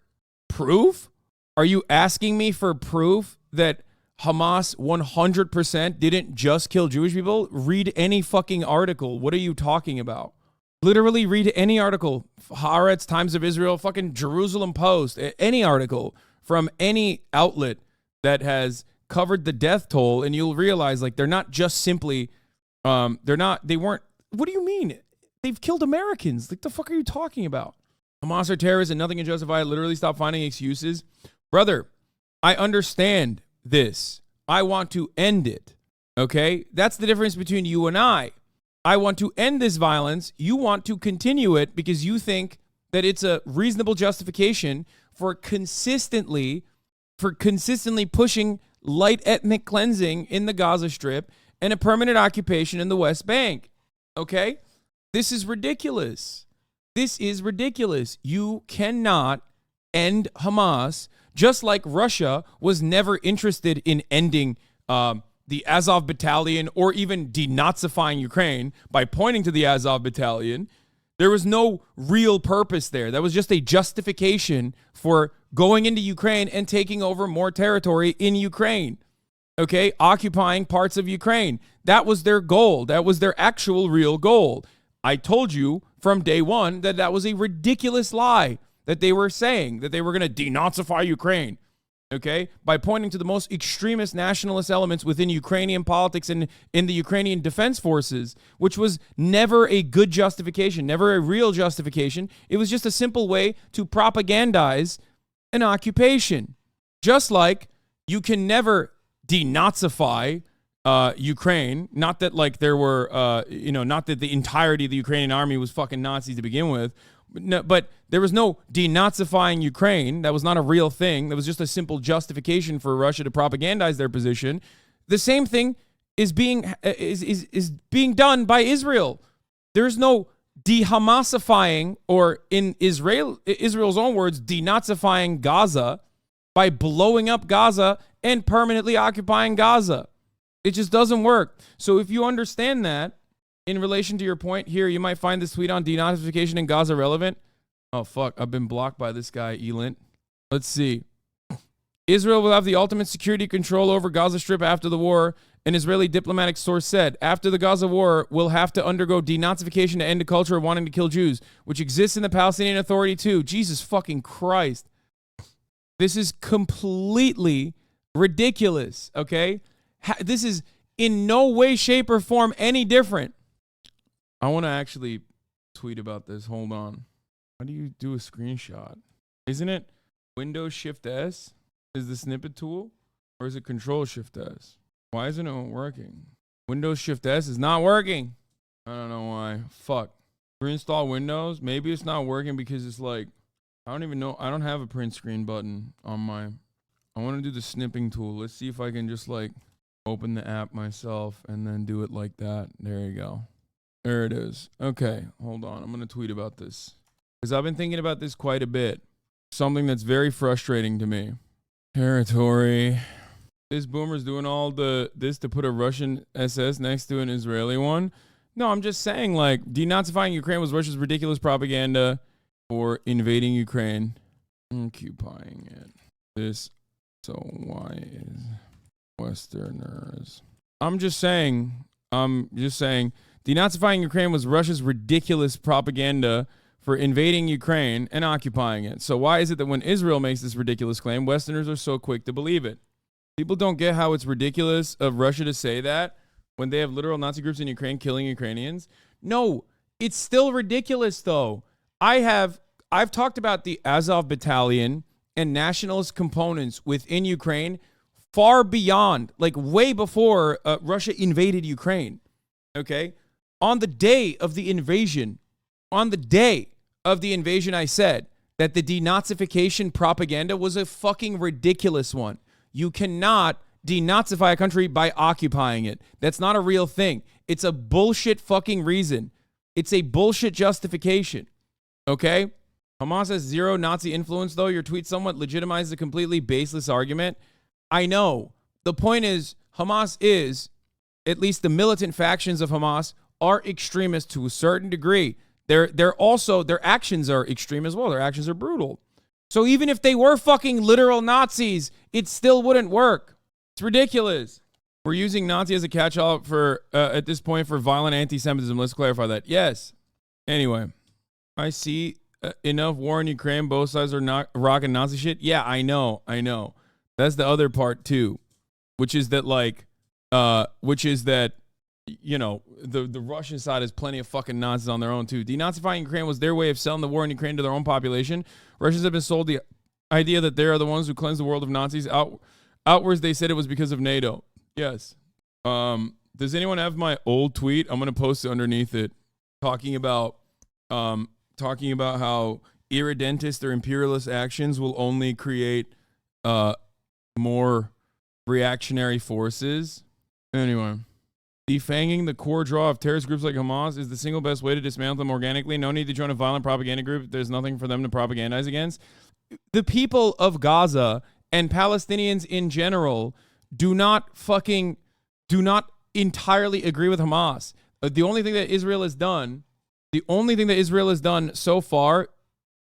proof, are you asking me for proof that Hamas 100% didn't just kill Jewish people? Read any fucking article. What are you talking about? Literally read any article. Haaretz, Times of Israel, fucking Jerusalem Post, any article from any outlet that has covered the death toll, and you'll realize they're not just simply what do you mean? They've killed Americans. The fuck are you talking about? Hamas are terrorists and nothing can justify it. Literally stop finding excuses. Brother, I understand this. I want to end it. Okay? That's the difference between you and I. I want to end this violence. You want to continue it because you think that it's a reasonable justification for consistently pushing light ethnic cleansing in the Gaza Strip and a permanent occupation in the West Bank. Okay? This is ridiculous. This is ridiculous. You cannot end Hamas, just like Russia was never interested in ending the Azov Battalion or even denazifying Ukraine by pointing to the Azov Battalion. There was no real purpose there. That was just a justification for going into Ukraine and taking over more territory in Ukraine. Okay, occupying parts of Ukraine. That was their goal. That was their actual real goal. I told you from day one that was a ridiculous lie that they were saying, that they were going to denazify Ukraine. Okay, by pointing to the most extremist nationalist elements within Ukrainian politics and in the Ukrainian defense forces, which was never a good justification, never a real justification. It was just a simple way to propagandize an occupation. Just like you can never denazify Ukraine, not that there were, not that the entirety of the Ukrainian army was fucking Nazis to begin with, but there was no denazifying Ukraine. That was not a real thing. That was just a simple justification for Russia to propagandize their position. The same thing is being done by Israel. There's no de-Hamasifying, or in Israel's own words, denazifying Gaza by blowing up Gaza and permanently occupying Gaza. It just doesn't work. So if you understand that, in relation to your point here, you might find this tweet on denazification in Gaza relevant. Oh, fuck. I've been blocked by this guy, Elint. Let's see. Israel will have the ultimate security control over Gaza Strip after the war. An Israeli diplomatic source said, after the Gaza war, we'll have to undergo denazification to end a culture of wanting to kill Jews, which exists in the Palestinian Authority too. Jesus fucking Christ. This is completely ridiculous, okay? This is in no way, shape, or form any different. I want to actually tweet about this. Hold on. How do you do a screenshot? Isn't it Windows Shift S? is the snippet tool, or is it Control Shift S? Why isn't it working? Windows Shift S is not working. I don't know why. Fuck. Reinstall Windows. Maybe it's not working because it's like, I don't even know. I don't have a print screen button on my. I want to do the snipping tool. Let's see if I can just like open the app myself and then do it like that. There you go. There it is. Okay, hold on. I'm going to tweet about this because I've been thinking about this quite a bit. Something that's very frustrating to me. Territory. This boomer's doing all this to put a Russian SS next to an Israeli one. No, I'm just saying, like, denazifying Ukraine was Russia's ridiculous propaganda for invading Ukraine, occupying it. This, so why is Westerners? I'm just saying, denazifying Ukraine was Russia's ridiculous propaganda for invading Ukraine and occupying it. So why is it that when Israel makes this ridiculous claim, Westerners are so quick to believe it? People don't get how it's ridiculous of Russia to say that when they have literal Nazi groups in Ukraine killing Ukrainians. No, it's still ridiculous though. I've talked about the Azov battalion and nationalist components within Ukraine far beyond, like way before Russia invaded Ukraine. Okay? On the day of the invasion, I said that the denazification propaganda was a fucking ridiculous one. You cannot denazify a country by occupying it. That's not a real thing. It's a bullshit fucking reason. It's a bullshit justification. Okay? Hamas has zero Nazi influence, though. Your tweet somewhat legitimizes a completely baseless argument. I know. The point is, Hamas is, at least the militant factions of Hamas, are extremists to a certain degree. They're also, their actions are extreme as well. Their actions are brutal. So even if they were fucking literal Nazis, it still wouldn't work. It's ridiculous. We're using Nazi as a catch-all for at this point for violent anti-Semitism. Let's clarify that. Yes. Anyway, I see enough war in Ukraine. Both sides are not rocking Nazi shit. Yeah, I know. That's the other part too, which is that you know, the Russian side has plenty of fucking Nazis on their own too. Denazifying Ukraine was their way of selling the war in Ukraine to their own population. Russians have been sold the idea that they are the ones who cleanse the world of Nazis. Outwards, they said it was because of NATO. Yes. Does anyone have my old tweet? I'm gonna post it underneath it, talking about how irredentist or imperialist actions will only create more reactionary forces. Anyway. Defanging the core draw of terrorist groups like Hamas is the single best way to dismantle them organically. No need to join a violent propaganda group. There's nothing for them to propagandize against. The people of Gaza and Palestinians in general do not entirely agree with Hamas. The only thing that Israel has done so far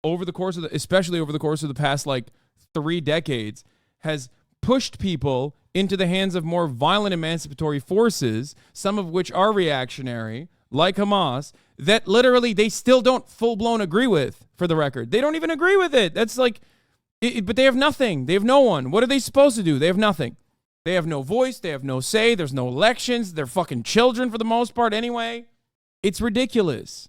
especially over the course of the past like 3 decades, has pushed people into the hands of more violent emancipatory forces, some of which are reactionary, like Hamas, that literally they still don't full-blown agree with, for the record. They don't even agree with it. That's like, but they have nothing. They have no one. What are they supposed to do? They have nothing. They have no voice. They have no say. There's no elections. They're fucking children for the most part anyway. It's ridiculous.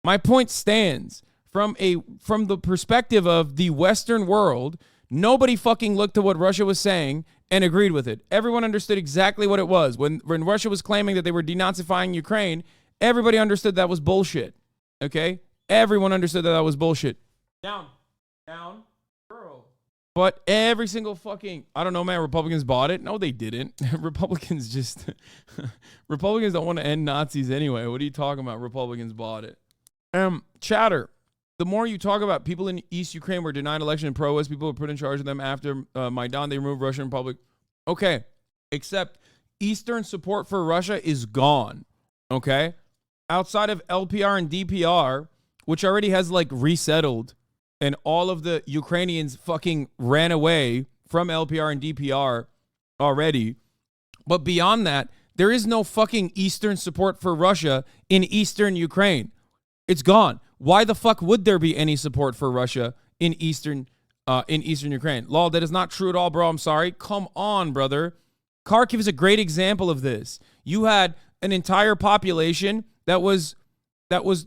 My point stands. From the perspective of the Western world, nobody fucking looked to what Russia was saying and agreed with it. Everyone understood exactly what it was. When Russia was claiming that they were denazifying Ukraine, everybody understood that was bullshit. Okay? Everyone understood that was bullshit. Down, girl. But every single fucking, I don't know, man, Republicans bought it. No, they didn't. Republicans don't want to end Nazis anyway. What are you talking about? Republicans bought it. Chatter. The more you talk about people in East Ukraine were denied election and pro-West, people were put in charge of them after Maidan, they removed Russian Republic. Okay, except Eastern support for Russia is gone, okay? Outside of LPR and DPR, which already has like resettled, and all of the Ukrainians fucking ran away from LPR and DPR already. But beyond that, there is no fucking Eastern support for Russia in Eastern Ukraine. It's gone. Why the fuck would there be any support for Russia in Eastern Ukraine? Lol, that is not true at all, bro. I'm sorry. Come on, brother. Kharkiv is a great example of this. You had an entire population that was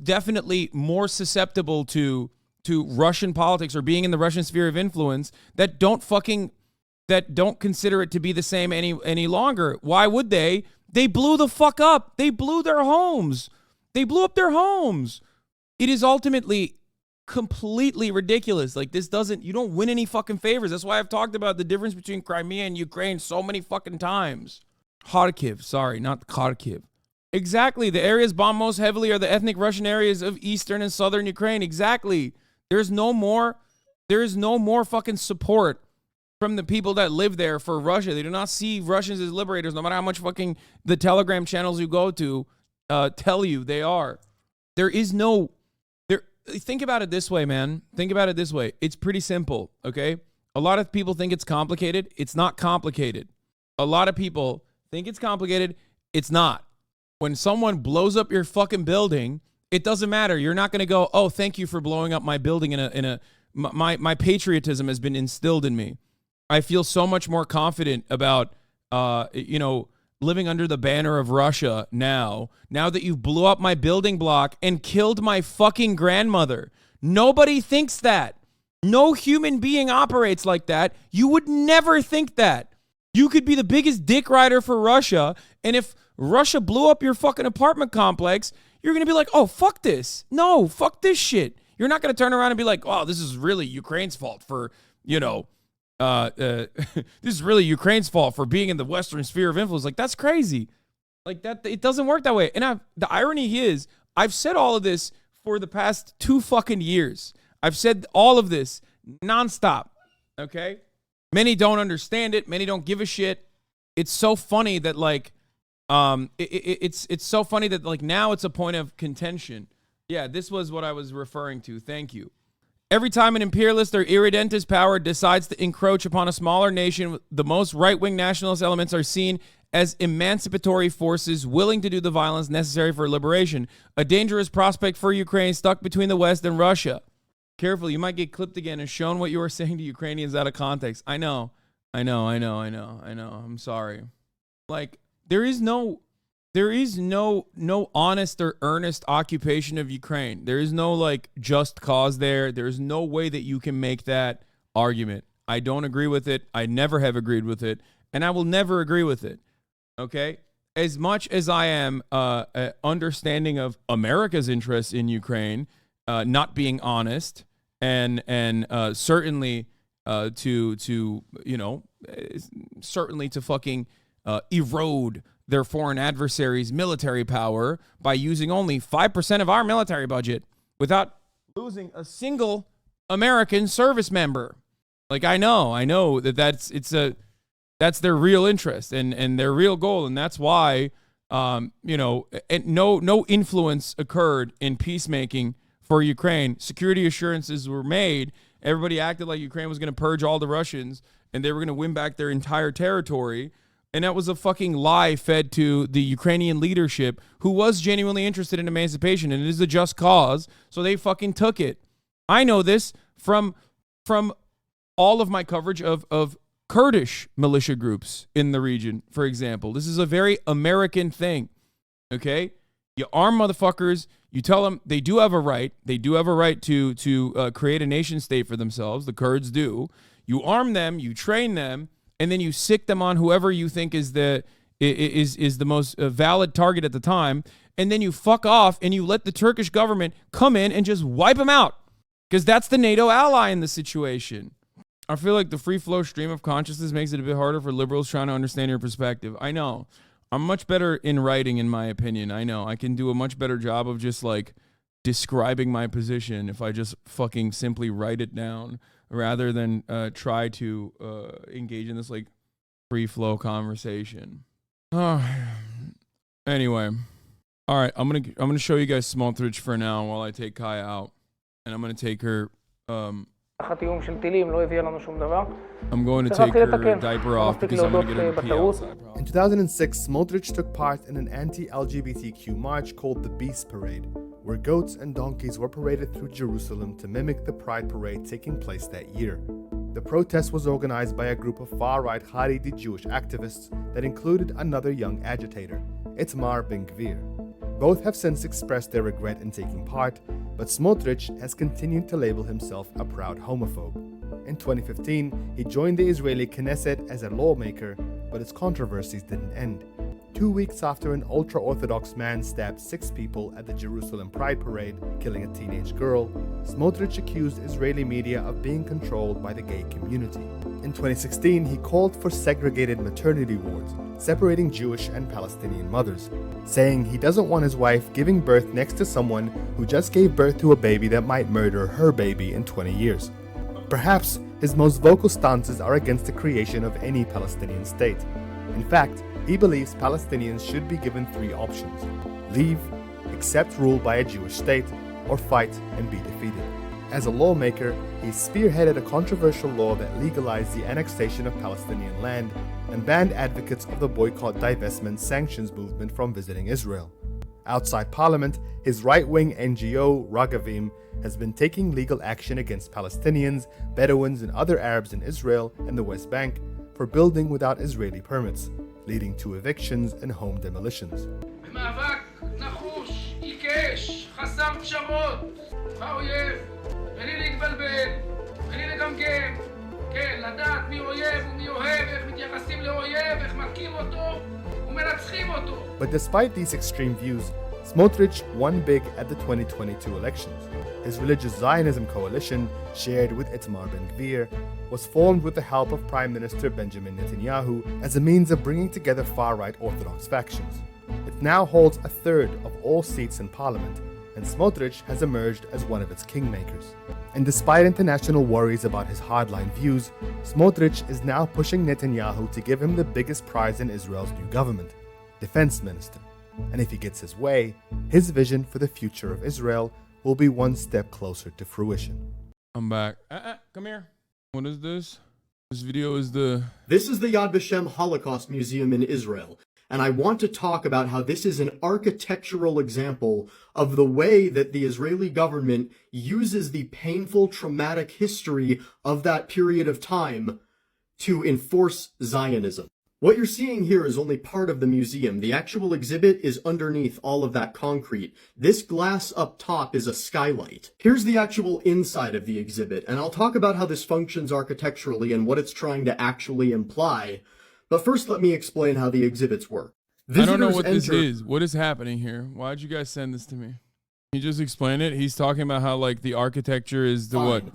definitely more susceptible to Russian politics or being in the Russian sphere of influence that don't that don't consider it to be the same any longer. Why would they? They blew the fuck up. They blew their homes. They blew up their homes. It is ultimately completely ridiculous. Like, this doesn't, you don't win any fucking favors. That's why I've talked about the difference between Crimea and Ukraine so many fucking times. Kharkiv, sorry, not Kharkiv. Exactly. The areas bombed most heavily are the ethnic Russian areas of eastern and southern Ukraine. Exactly. There is no more fucking support from the people that live there for Russia. They do not see Russians as liberators, no matter how much fucking the Telegram channels you go to tell you they are. There is no, think about it this way, man. Think about it this way. It's pretty simple, okay? A lot of people think it's complicated. It's not complicated. A lot of people think it's complicated. It's not. When someone blows up your fucking building, it doesn't matter. You're not going to go, oh, thank you for blowing up my building my patriotism has been instilled in me. I feel so much more confident about, living under the banner of Russia now that you blew up my building block and killed my fucking grandmother. Nobody thinks that. No human being operates like that. You would never think that. You could be the biggest dick rider for Russia, and if Russia blew up your fucking apartment complex, you're going to be like, oh, fuck this. No, fuck this shit. You're not going to turn around and be like, oh, this is really Ukraine's fault for, this is really Ukraine's fault for being in the Western sphere of influence. Like, that's crazy. Like, that, it doesn't work that way. And the irony is, I've said all of this for the past 2 fucking years. I've said all of this nonstop. Okay? Many don't understand it. Many don't give a shit. It's so funny that, like, it's so funny that, like, now it's a point of contention. Yeah, this was what I was referring to. Thank you. Every time an imperialist or irredentist power decides to encroach upon a smaller nation, the most right-wing nationalist elements are seen as emancipatory forces willing to do the violence necessary for liberation. A dangerous prospect for Ukraine stuck between the West and Russia. Careful, you might get clipped again and shown what you were saying to Ukrainians out of context. I know. I'm sorry. Like, there is no honest or earnest occupation of Ukraine. There is no, like, just cause there. There's no way that you can make that argument. I don't agree with it. I never have agreed with it, and I will never agree with it. Okay? As much as I am understanding of America's interest in Ukraine not being honest and certainly certainly to fucking erode their foreign adversaries' military power by using only 5% of our military budget without losing a single American service member. Like, I know that's their real interest and their real goal, and that's why and no influence occurred in peacemaking for Ukraine. Security assurances were made. Everybody acted like Ukraine was going to purge all the Russians and they were going to win back their entire territory. And that was a fucking lie fed to the Ukrainian leadership, who was genuinely interested in emancipation, and it is a just cause, so they fucking took it. I know this from all of my coverage of Kurdish militia groups in the region, for example. This is a very American thing, okay? You arm motherfuckers, you tell them they do have a right. They do have a right to create a nation state for themselves. The Kurds do. You arm them, you train them, and then you sick them on whoever you think is the most valid target at the time, and then you fuck off and you let the Turkish government come in and just wipe them out, because that's the NATO ally in the situation. I feel like the free flow stream of consciousness makes it a bit harder for liberals trying to understand your perspective. I know. I'm much better in writing, in my opinion. I know. I can do a much better job of just, like, describing my position if I just fucking simply write it down, rather than try to engage in this, like, free flow conversation. Anyway, all right. I'm gonna show you guys Smotrich for now while I take Kaya out, and I'm gonna take her. I'm going to take her diaper off because I'm going to get her to pee outside. In 2006, Smotrich took part in an anti-LGBTQ march called the Beast Parade, where goats and donkeys were paraded through Jerusalem to mimic the Pride Parade taking place that year. The protest was organized by a group of far-right Haredi Jewish activists that included another young agitator, Itamar Ben-Gvir. Both have since expressed their regret in taking part, but Smotrich has continued to label himself a proud homophobe. In 2015, he joined the Israeli Knesset as a lawmaker, but his controversies didn't end. 2 weeks after an ultra-Orthodox man stabbed 6 people at the Jerusalem Pride Parade, killing a teenage girl, Smotrich accused Israeli media of being controlled by the gay community. In 2016, he called for segregated maternity wards, separating Jewish and Palestinian mothers, saying he doesn't want his wife giving birth next to someone who just gave birth to a baby that might murder her baby in 20 years. Perhaps his most vocal stances are against the creation of any Palestinian state. In fact, he believes Palestinians should be given 3 options: leave, accept rule by a Jewish state, or fight and be defeated. As a lawmaker, he spearheaded a controversial law that legalized the annexation of Palestinian land and banned advocates of the boycott, divestment, sanctions movement from visiting Israel. Outside parliament, his right-wing NGO, Ragavim, has been taking legal action against Palestinians, Bedouins, and other Arabs in Israel and the West Bank for building without Israeli permits, leading to evictions and home demolitions. במאבק נחוש, עיקש, חסר פשרות, באויב, בלי להתבלבל, בלי לגמגם, כן, לדעת מי אויב ומי אוהב, איך מתייחסים לאויב, איך מכים אותו ומנצחים אותו. But despite these extreme views, Smotrich won big at the 2022 elections. His religious Zionism coalition, shared with Itamar Ben-Gvir, was formed with the help of Prime Minister Benjamin Netanyahu as a means of bringing together far-right Orthodox factions. It now holds a third of all seats in parliament, and Smotrich has emerged as one of its kingmakers. And despite international worries about his hardline views, Smotrich is now pushing Netanyahu to give him the biggest prize in Israel's new government, defense minister. And if he gets his way, his vision for the future of Israel will be one step closer to fruition. I'm back. Come here. What is this? This video is This is the Yad Vashem Holocaust Museum in Israel, and I want to talk about how this is an architectural example of the way that the Israeli government uses the painful, traumatic history of that period of time to enforce Zionism. What you're seeing here is only part of the museum. The actual exhibit is underneath all of that concrete. This glass up top is a skylight. Here's the actual inside of the exhibit, and I'll talk about how this functions architecturally and what it's trying to actually imply. But first, let me explain how the exhibits work. I don't know what this is. What is happening here? Why'd you guys send this to me? Can you just explain it? He's talking about how, like, the architecture is the what?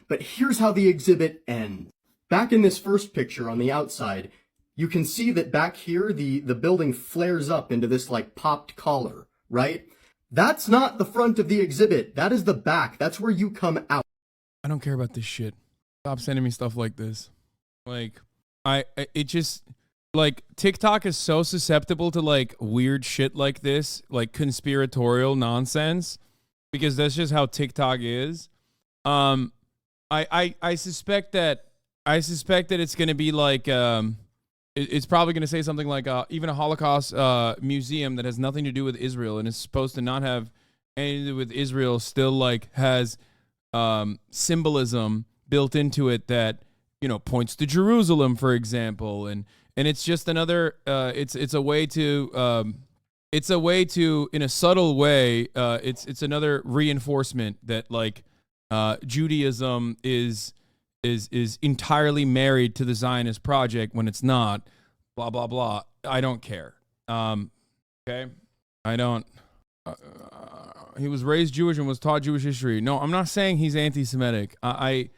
But here's how the exhibit ends. Back in this first picture on the outside, you can see that back here, the building flares up into this like popped collar, right? That's not the front of the exhibit. That is the back. That's where you come out. I don't care about this shit. Stop sending me stuff like this. Like, it just, like, TikTok is so susceptible to like weird shit like this, like conspiratorial nonsense, because that's just how TikTok is. I suspect that it's gonna be like it's probably going to say something like even a Holocaust museum that has nothing to do with Israel and is supposed to not have anything to do with Israel still like has symbolism built into it that, you know, points to Jerusalem, for example, and it's just another it's a way to in a subtle way it's another reinforcement that like Judaism is entirely married to the Zionist project when it's not, blah, blah, blah. I don't care. Okay? I don't. He was raised Jewish and was taught Jewish history. No, I'm not saying he's anti-Semitic. I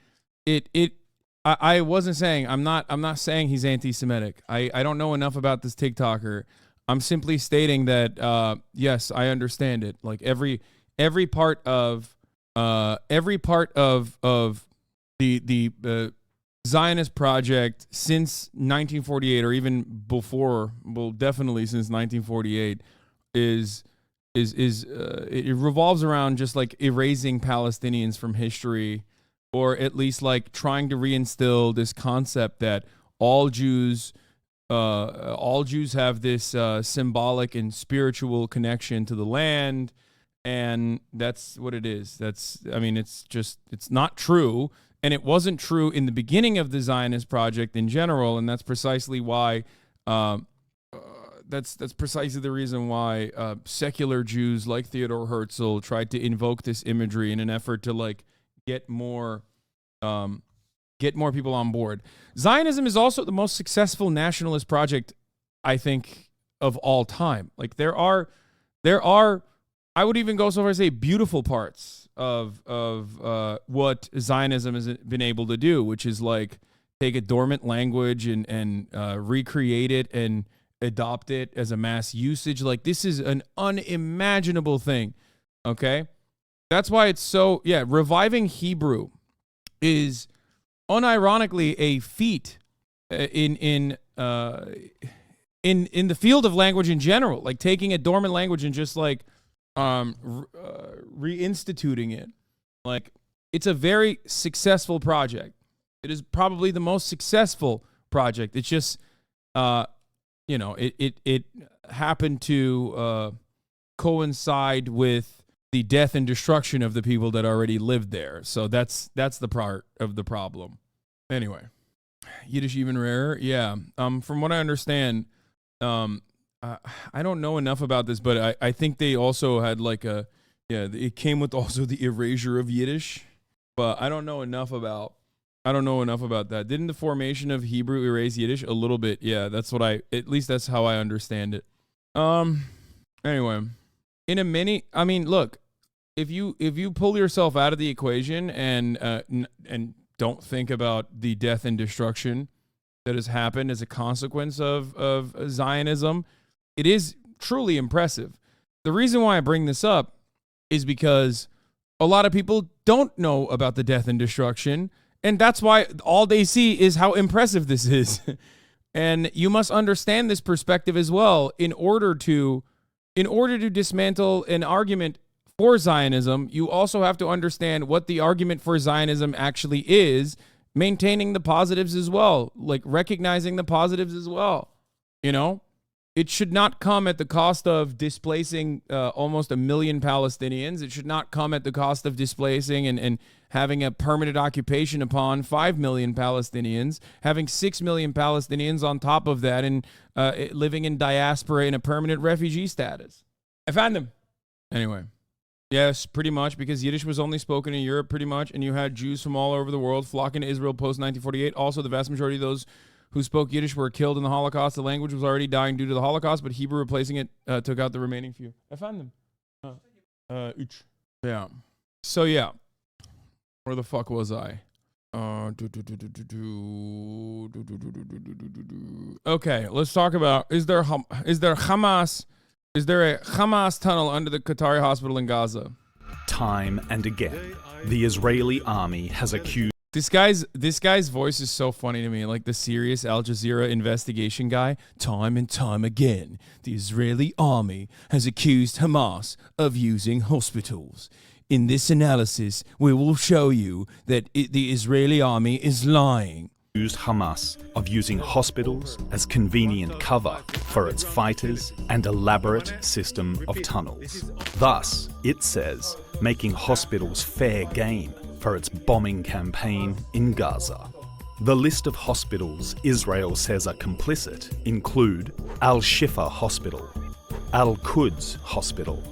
wasn't saying, I'm not saying he's anti-Semitic. I don't know enough about this TikToker. I'm simply stating that, yes, I understand it. Like every part of the Zionist project since 1948, or even before, well, definitely since 1948, it revolves around just like erasing Palestinians from history, or at least like trying to reinstill this concept that all Jews have this symbolic and spiritual connection to the land, and that's what it is. It's not true. And it wasn't true in the beginning of the Zionist project in general, and that's precisely why. That's precisely the reason why secular Jews like Theodor Herzl tried to invoke this imagery in an effort to like get more get more people on board. Zionism is also the most successful nationalist project, I think, of all time. Like there are, I would even go so far as to say beautiful parts of what Zionism has been able to do, which is like take a dormant language and recreate it and adopt it as a mass usage. Like this is an unimaginable thing. Okay. That's why it's so, reviving Hebrew is unironically a feat in the field of language in general, like taking a dormant language and just like reinstituting it. Like it's a very successful project. It is probably the most successful project. It's just, it happened to coincide with the death and destruction of the people that already lived there. So that's the part of the problem. Anyway, Yiddish even rarer. Yeah. From what I understand, I don't know enough about this, but I think they also had like it came with also the erasure of Yiddish, but I don't know enough about that. Didn't the formation of Hebrew erase Yiddish a little bit? Yeah, that's at least that's how I understand it. Anyway, look, if you pull yourself out of the equation and don't think about the death and destruction that has happened as a consequence of Zionism, it is truly impressive. The reason why I bring this up is because a lot of people don't know about the death and destruction, and that's why all they see is how impressive this is. And you must understand this perspective as well in order to dismantle an argument for Zionism. You also have to understand what the argument for Zionism actually is, maintaining the positives as well, like recognizing the positives as well. It should not come at the cost of displacing almost 1 million Palestinians. It should not come at the cost of displacing and having a permanent occupation upon 5 million Palestinians, having 6 million Palestinians on top of that, and living in diaspora in a permanent refugee status. I found them. Anyway, yes, pretty much, because Yiddish was only spoken in Europe pretty much, and you had Jews from all over the world flocking to Israel post-1948. Also, the vast majority of those who spoke Yiddish were killed in the Holocaust. The language was already dying due to the Holocaust, but Hebrew replacing it took out the remaining few. I found them. Yeah. So, yeah. Where the fuck was I? Okay, let's talk about, is there a Hamas tunnel under the Qatari hospital in Gaza? Time and again, the Israeli army has accused This guy's voice is so funny to me, like the serious Al Jazeera investigation guy. Time and time again, the Israeli army has accused Hamas of using hospitals. In this analysis, we will show you that the Israeli army is lying. Accused Hamas of using hospitals as convenient cover for its fighters and elaborate system of tunnels. Thus, it says, making hospitals fair game for its bombing campaign in Gaza. The list of hospitals Israel says are complicit include Al-Shifa Hospital, Al-Quds Hospital,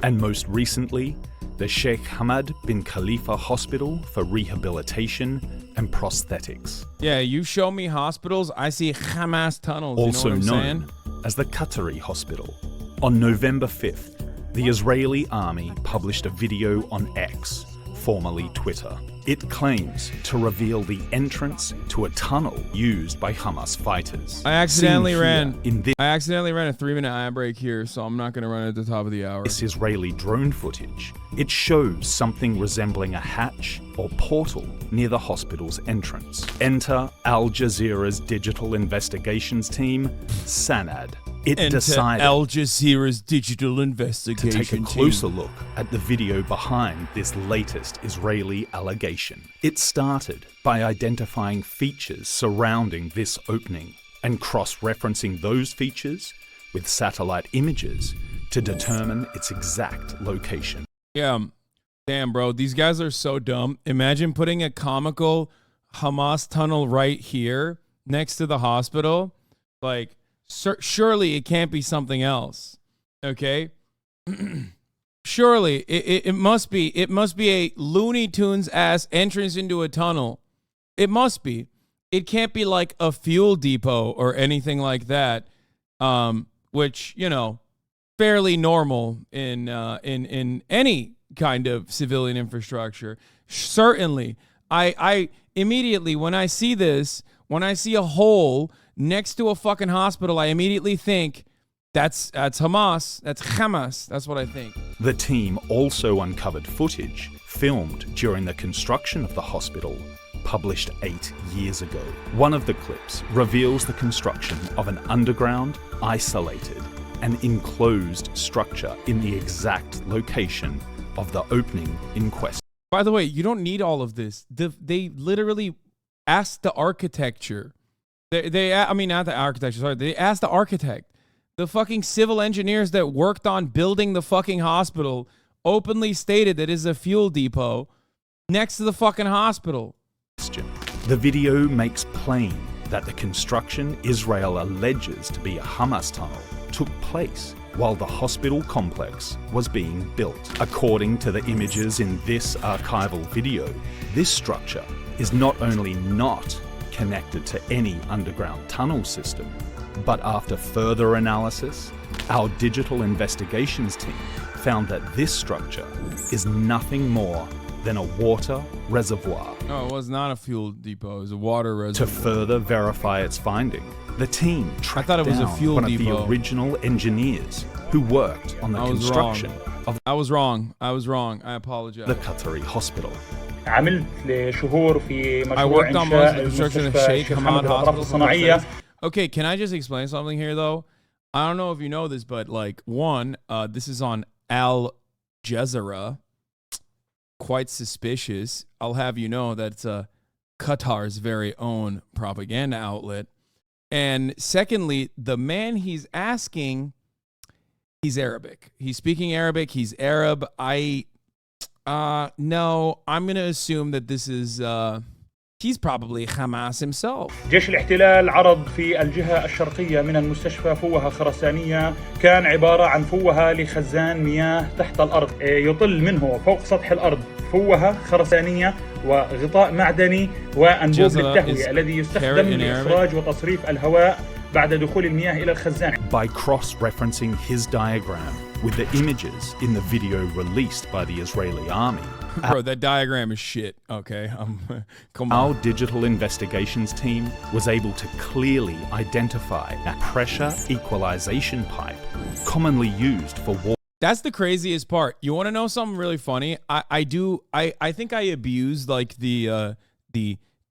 and most recently, the Sheikh Hamad bin Khalifa Hospital for rehabilitation and prosthetics. Yeah, you show me hospitals, I see Hamas tunnels. Also you know what I'm known saying? as the Qatari Hospital. On November 5th, the Israeli army published a video on X, formerly Twitter. It claims to reveal the entrance to a tunnel used by Hamas fighters. I accidentally Seen ran here in this a 3-minute ad break here, so I'm not going to run at the top of the hour. Israeli drone footage. It shows something resembling a hatch or portal near the hospital's entrance. Enter Al Jazeera's digital investigations team, Sanad. It decided Al Jazeera's digital investigation to take a closer look at the video behind this latest Israeli allegation. It started by identifying features surrounding this opening and cross-referencing those features with satellite images to determine its exact location. Yeah, damn, bro, these guys are so dumb. Imagine putting a comical Hamas tunnel right here next to the hospital. Like, surely it can't be something else. Okay? Surely it must be a Looney Tunes ass entrance into a tunnel It must be. It can't be like a fuel depot or anything like that, which, you know, fairly normal in any kind of civilian infrastructure. Certainly, I immediately, when I see this, when I see a hole next to a fucking hospital, I immediately think that's Hamas. That's Hamas. That's what I think. The team also uncovered footage filmed during the construction of the hospital, published 8 years ago. One of the clips reveals the construction of an underground, isolated, and enclosed structure in the exact location of the opening in question. By the way, you don't need all of this. They literally asked the architecture. I mean, not the architecture, sorry. They asked the architect. The fucking civil engineers that worked on building the fucking hospital openly stated that it is a fuel depot next to the fucking hospital. The video makes plain that the construction Israel alleges to be a Hamas tunnel took place while the hospital complex was being built. According to the images in this archival video, this structure is not only not connected to any underground tunnel system, but after further analysis, our digital investigations team found that this structure is nothing more than a water reservoir. No, it was not a fuel depot. It was a water reservoir. To further verify its finding, the team tracked I thought it was a down fuel one depot. of the original engineers who worked on the construction of I was wrong. I apologize. the Qatari hospital. عملت لشهور في I مشروع worked on most of إنشاء the construction of المستشفى Sheikh الشيخ Hamad حمد للأطراف Hospital. الصناعية. Okay, can I just explain something here, though? I don't know if you know this, but, like, one, this is on Al Jazeera. Quite suspicious. I'll have you know that it's Qatar's very own propaganda outlet. And secondly, the man he's asking, he's Arabic. He's speaking Arabic. He's Arab. No, I'm going to assume that this is, he's probably Hamas himself. جيش الاحتلال عرض في الجهة الشرقية من المستشفى فوهة خرسانية كان عبارة عن فوهة لخزان مياه تحت الأرض يطل منه فوق سطح الأرض فوهة خرسانية وغطاء معدني وأنبوب للتهوية الذي يستخدم لإخراج وتصريف الهواء بعد دخول المياه إلى الخزان. By cross-referencing his diagram with the images in the video released by the Israeli army, Bro, that diagram is shit. Okay, come on. our digital investigations team was able to clearly identify a pressure equalization pipe commonly used for water. That's the craziest part. You want to know something really funny? I think I abused like the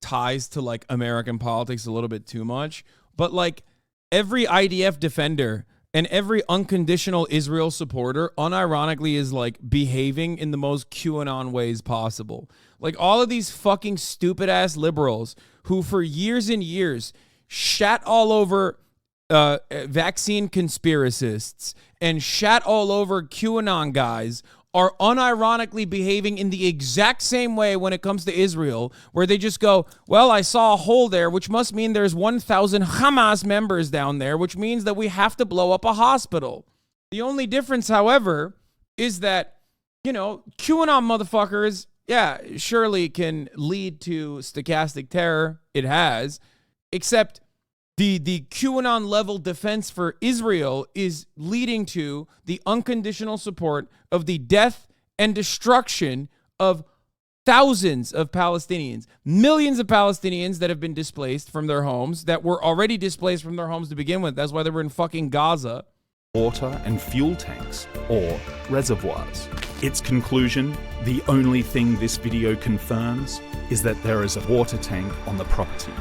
ties to like American politics a little bit too much. But like every IDF defender and every unconditional Israel supporter unironically is like behaving in the most QAnon ways possible. Like all of these fucking stupid ass liberals who for years and years shat all over vaccine conspiracists and shat all over QAnon guys are unironically behaving in the exact same way when it comes to Israel, where they just go, well, I saw a hole there, which must mean there's 1,000 Hamas members down there, which means that we have to blow up a hospital. The only difference, however, is that, you know, QAnon motherfuckers, yeah, surely can lead to stochastic terror. It has, except the QAnon level defense for Israel is leading to the unconditional support of the death and destruction of thousands of Palestinians, millions of Palestinians that have been displaced from their homes, that were already displaced from their homes to begin with. That's why they were in fucking Gaza. Water and fuel tanks, or reservoirs. Its conclusion, the only thing this video confirms, is that there is a water tank on the property,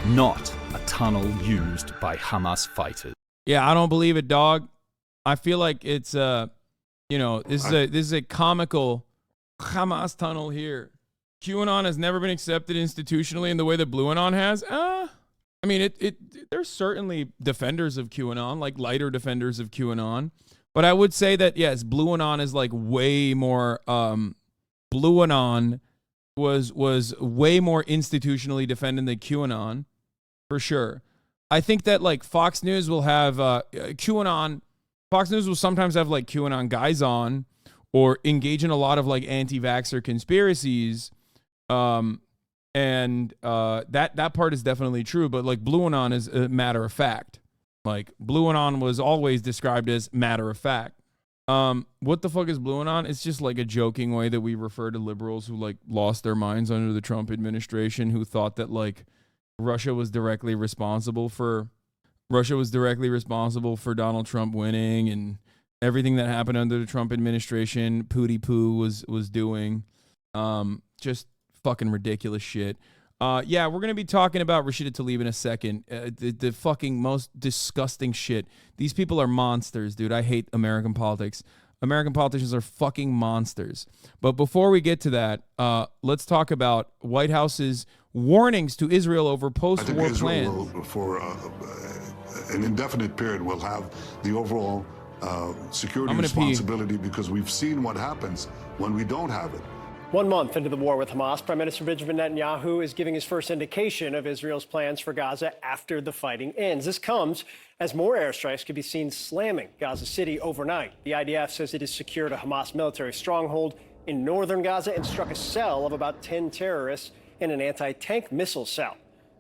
not a tunnel used by Hamas fighters. Yeah, I don't believe it, dog. I feel like it's this is a comical Hamas tunnel here. QAnon has never been accepted institutionally in the way that BlueAnon has. I mean, there's certainly defenders of QAnon, like lighter defenders of QAnon, but I would say that yes, BlueAnon is like way more. BlueAnon was way more institutionally defending than QAnon. For sure. I think that like Fox News will have QAnon. Fox News will sometimes have like QAnon guys on or engage in a lot of like anti-vaxxer conspiracies. And that part is definitely true. But like Blue Anon is a matter of fact. Like Blue Anon was always described as matter of fact. What the fuck is Blue Anon? It's just like a joking way that we refer to liberals who like lost their minds under the Trump administration, who thought that like Russia was directly responsible for Donald Trump winning and everything that happened under the Trump administration. Pootie Poo was doing just fucking ridiculous shit. Yeah, we're going to be talking about Rashida Tlaib in a second. The fucking most disgusting shit. These people are monsters, dude. I hate American politics. American politicians are fucking monsters. But before we get to that, let's talk about White House's warnings to Israel over post-war plans. Will, for an indefinite period, will have the overall security responsibility because we've seen what happens when we don't have it. 1 month into the war with Hamas, Prime Minister Benjamin Netanyahu is giving his first indication of Israel's plans for Gaza after the fighting ends. This comes as more airstrikes could be seen slamming Gaza City overnight. The IDF says it has secured a Hamas military stronghold in northern Gaza and struck a cell of about 10 terrorists in an anti-tank missile cell.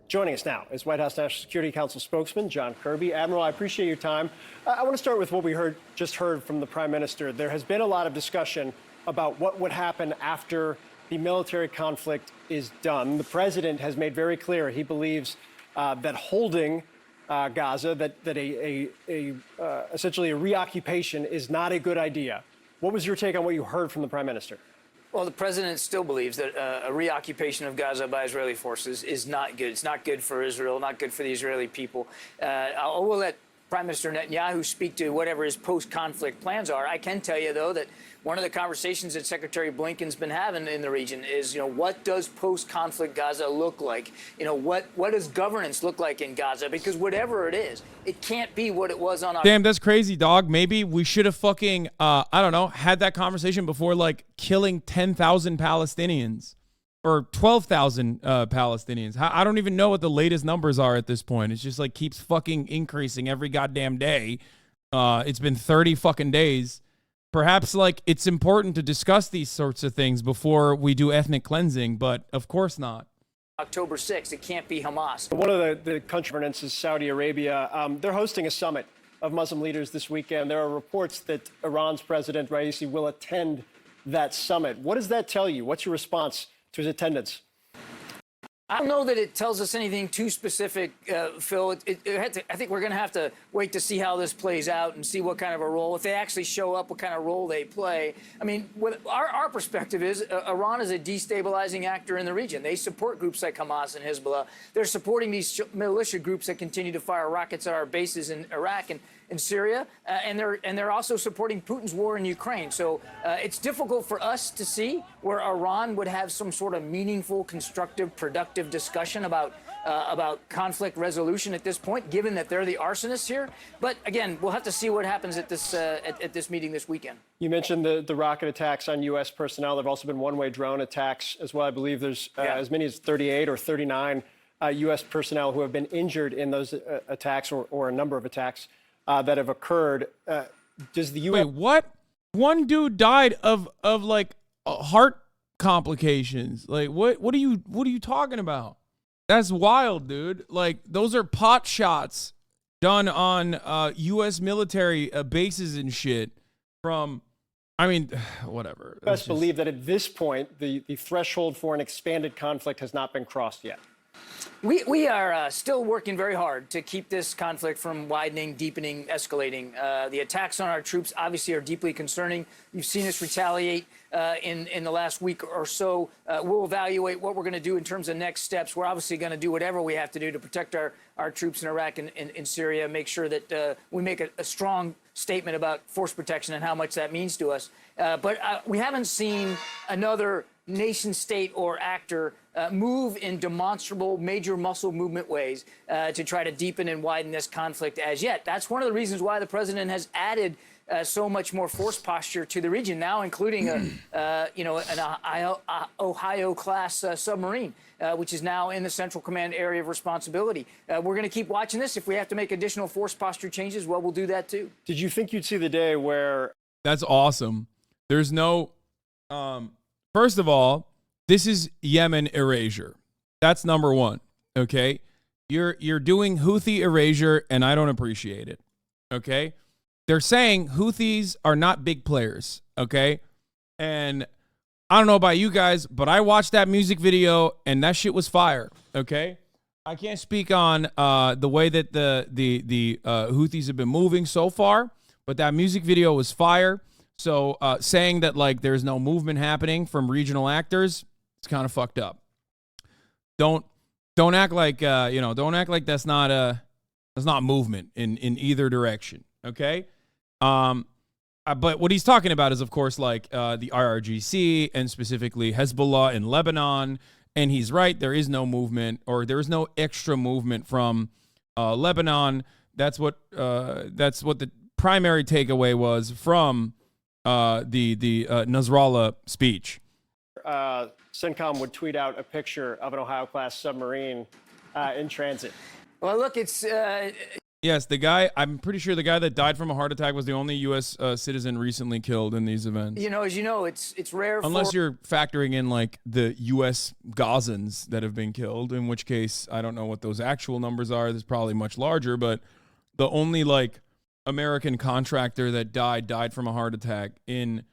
Joining us now is White House National Security Council spokesman John Kirby. Admiral, I appreciate your time. I want to start with what we just heard from the Prime Minister. There has been a lot of discussion about what would happen after the military conflict is done. The president has made very clear he believes that holding Gaza, that essentially a reoccupation is not a good idea. What was your take on what you heard from the Prime Minister? Well, the president still believes that a reoccupation of Gaza by Israeli forces is not good. It's not good for Israel, not good for the Israeli people. I will let Prime Minister Netanyahu speak to whatever his post-conflict plans are. I can tell you, though, that one of the conversations that Secretary Blinken's been having in the region is, what does post-conflict Gaza look like? What does governance look like in Gaza? Because whatever it is, it can't be what it was on. Damn, that's crazy, dog. Maybe we should have fucking, I don't know, had that conversation before, like killing 10,000 Palestinians or 12,000 Palestinians. I don't even know what the latest numbers are at this point. It's just like keeps fucking increasing every goddamn day. It's been 30 fucking days. Perhaps like it's important to discuss these sorts of things before we do ethnic cleansing, but of course not. October 6th, it can't be Hamas. One of the country is Saudi Arabia. They're hosting a summit of Muslim leaders this weekend. There are reports that Iran's President Raisi will attend that summit. What does that tell you? What's your response to his attendance? I don't know that it tells us anything too specific, Phil. I think we're going to have to wait to see how this plays out and see what kind of a role, if they actually show up, what kind of role they play. I mean, what our perspective is, Iran is a destabilizing actor in the region. They support groups like Hamas and Hezbollah. They're supporting these militia groups that continue to fire rockets at our bases in Iraq and in Syria, and they're also supporting Putin's war in Ukraine. So it's difficult for us to see where Iran would have some sort of meaningful, constructive, productive discussion about conflict resolution at this point, given that they're the arsonists here. But again, we'll have to see what happens at this meeting this weekend. You mentioned the rocket attacks on U.S. personnel. There have also been one-way drone attacks as well. I believe there's as many as 38 or 39 U.S. personnel who have been injured in those attacks or a number of attacks that have occurred. Does the U.S. Wait, what? One dude died of like heart complications. Like what are you talking about? That's wild, dude. Like those are pot shots done on U.S. military bases and shit. Whatever. Best believe that at this point the threshold for an expanded conflict has not been crossed yet. We are still working very hard to keep this conflict from widening, deepening, escalating. The attacks on our troops obviously are deeply concerning. You've seen us retaliate in the last week or so. We'll evaluate what we're going to do in terms of next steps. We're obviously going to do whatever we have to do to protect our troops in Iraq and in Syria, make sure that we make a strong statement about force protection and how much that means to us. But we haven't seen another nation state or actor move in demonstrable major muscle movement ways to try to deepen and widen this conflict as yet. That's one of the reasons why the president has added so much more force posture to the region now, including an Ohio-class submarine, which is now in the Central Command area of responsibility. We're going to keep watching this. If we have to make additional force posture changes, well, we'll do that too. Did you think you'd see the day where... That's awesome. There's no... First of all, this is Yemen erasure. That's number one. Okay, you're doing Houthi erasure, and I don't appreciate it. Okay, they're saying Houthis are not big players. Okay, and I don't know about you guys, but I watched that music video, and that shit was fire. Okay, I can't speak on the way that the Houthis have been moving so far, but that music video was fire. So saying that like there's no movement happening from regional actors, it's kind of fucked up. Don't act like don't act like that's not movement in either direction. Okay. But what he's talking about is, of course, like the IRGC and specifically Hezbollah in Lebanon. And he's right. There is no movement, or there is no extra movement from Lebanon. That's what the primary takeaway was from the Nasrallah speech. CENTCOM would tweet out a picture of an Ohio-class submarine in transit. Well, look, it's... Yes, I'm pretty sure the guy that died from a heart attack was the only U.S. Citizen recently killed in these events. As you know, it's rare. Unless you're factoring in like the U.S. Gazans that have been killed, in which case I don't know what those actual numbers are. There's probably much larger, but the only like American contractor that died from a heart attack in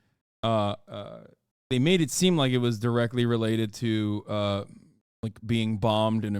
they made it seem like it was directly related to like being bombed in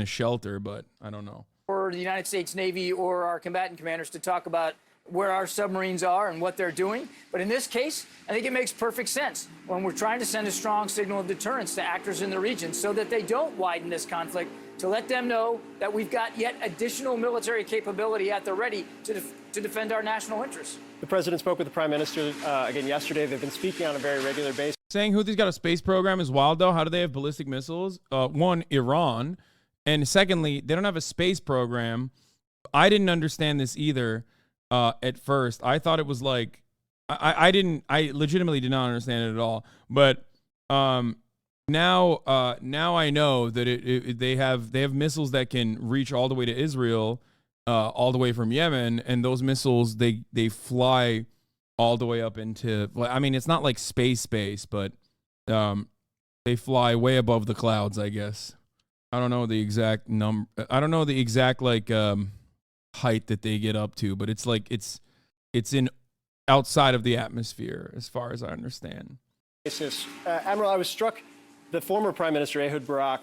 a shelter, but I don't know. For the United States Navy or our combatant commanders to talk about where our submarines are and what they're doing. But in this case, I think it makes perfect sense when we're trying to send a strong signal of deterrence to actors in the region so that they don't widen this conflict, to let them know that we've got yet additional military capability at the ready to defend our national interests. The president spoke with the prime minister again yesterday. They've been speaking on a very regular basis. Saying Houthis got a space program is wild, though. How do they have ballistic missiles? One, Iran. And secondly, they don't have a space program. I didn't understand this either at first. I thought it was like, I legitimately did not understand it at all. But now I know that they have missiles that can reach all the way to Israel, all the way from Yemen, and those missiles they fly all the way up into. Well, I mean, it's not like space, but they fly way above the clouds, I guess. I don't know the exact number. I don't know the exact like height that they get up to, but it's like it's in outside of the atmosphere, as far as I understand. Admiral, I was struck. The former Prime Minister Ehud Barak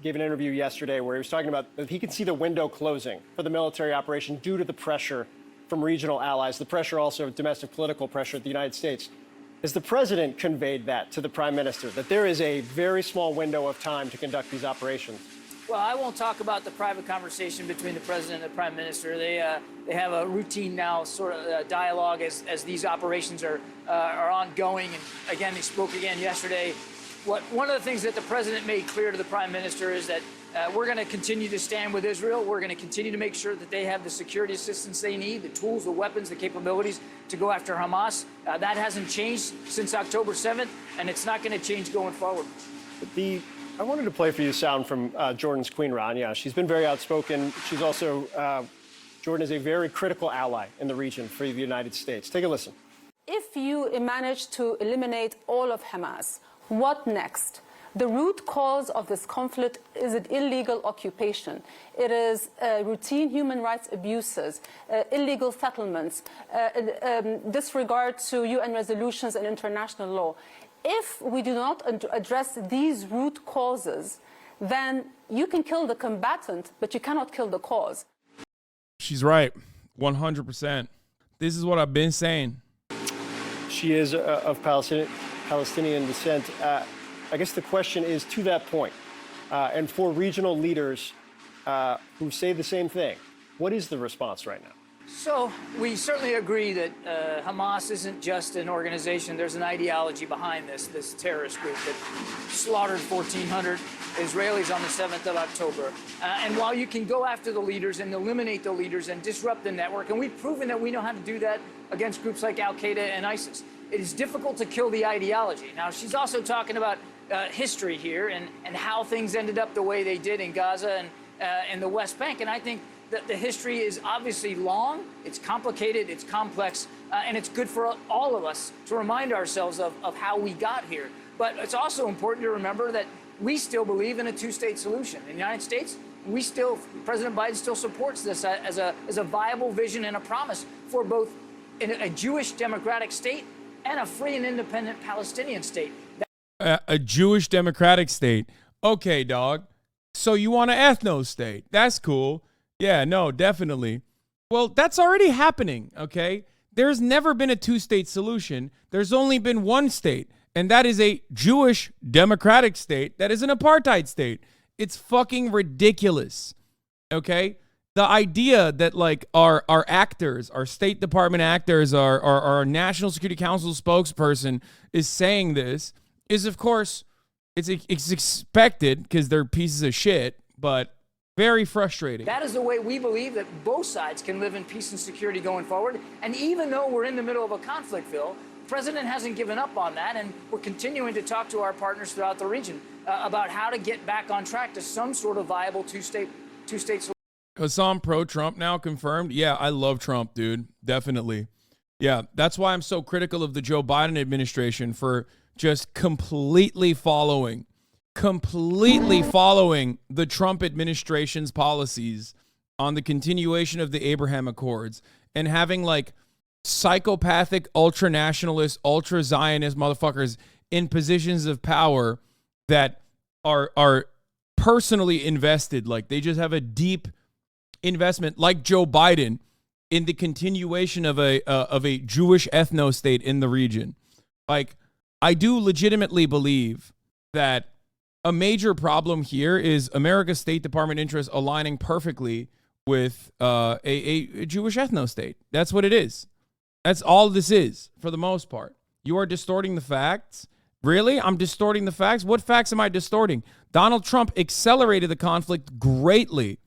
gave an interview yesterday where he was talking about that he could see the window closing for the military operation due to the pressure from regional allies, the pressure also of domestic political pressure at the United States. Has the president conveyed that to the prime minister, that there is a very small window of time to conduct these operations? Well, I won't talk about the private conversation between the president and the prime minister. They have a routine now sort of dialogue as these operations are ongoing. And again, they spoke again yesterday. One of the things that the president made clear to the prime minister is that we're going to continue to stand with Israel. We're going to continue to make sure that they have the security assistance they need, the tools, the weapons, the capabilities to go after Hamas. That hasn't changed since October 7th, and it's not going to change going forward. I wanted to play for you sound from Jordan's Queen Rania. She's been very outspoken. She's also, Jordan is a very critical ally in the region for the United States. Take a listen. If you manage to eliminate all of Hamas, what next? The root cause of this conflict is an illegal occupation. It is routine human rights abuses, illegal settlements, disregard to UN resolutions and international law. If we do not address these root causes, then you can kill the combatant, but you cannot kill the cause. She's right, 100%. This is what I've been saying. She is of Palestinian descent. I guess the question is, to that point, and for regional leaders who say the same thing, what is the response right now? So we certainly agree that Hamas isn't just an organization. There's an ideology behind this terrorist group that slaughtered 1,400 Israelis on the 7th of October. And while you can go after the leaders and eliminate the leaders and disrupt the network, and we've proven that we know how to do that against groups like Al-Qaeda and ISIS, it is difficult to kill the ideology. Now, she's also talking about history here and how things ended up the way they did in Gaza and the West Bank. And I think that the history is obviously long, it's complicated, it's complex, and it's good for all of us to remind ourselves of how we got here. But it's also important to remember that we still believe in a two-state solution. In the United States, President Biden still supports this as a viable vision and a promise for both a Jewish democratic state and a free and independent Palestinian state. A Jewish democratic state. Okay, dog. So you want an ethno state. That's cool. Yeah, no, definitely. Well, that's already happening, okay? There's never been a two-state solution. There's only been one state, and that is a Jewish democratic state that is an apartheid state. It's fucking ridiculous, okay? The idea that, like, our actors, our State Department actors, our National Security Council spokesperson is saying this is, of course, it's expected because they're pieces of shit, but very frustrating. That is the way we believe that both sides can live in peace and security going forward. And even though we're in the middle of a conflict, Phil, the president hasn't given up on that, and we're continuing to talk to our partners throughout the region about how to get back on track to some sort of viable two-state solution. Hassan pro-Trump now confirmed. Yeah, I love Trump, dude. Definitely. Yeah, that's why I'm so critical of the Joe Biden administration for just completely following the Trump administration's policies on the continuation of the Abraham Accords and having like psychopathic, ultra-nationalist, ultra-Zionist motherfuckers in positions of power that are personally invested. Like they just have a deep investment, like Joe Biden, in the continuation of a Jewish ethno state in the region. Like, I do legitimately believe that a major problem here is America's State Department interests aligning perfectly with a Jewish ethno state. That's what it is. That's all this is, for the most part. You are distorting the facts. Really? I'm distorting the facts? What facts am I distorting? Donald Trump accelerated the conflict greatly,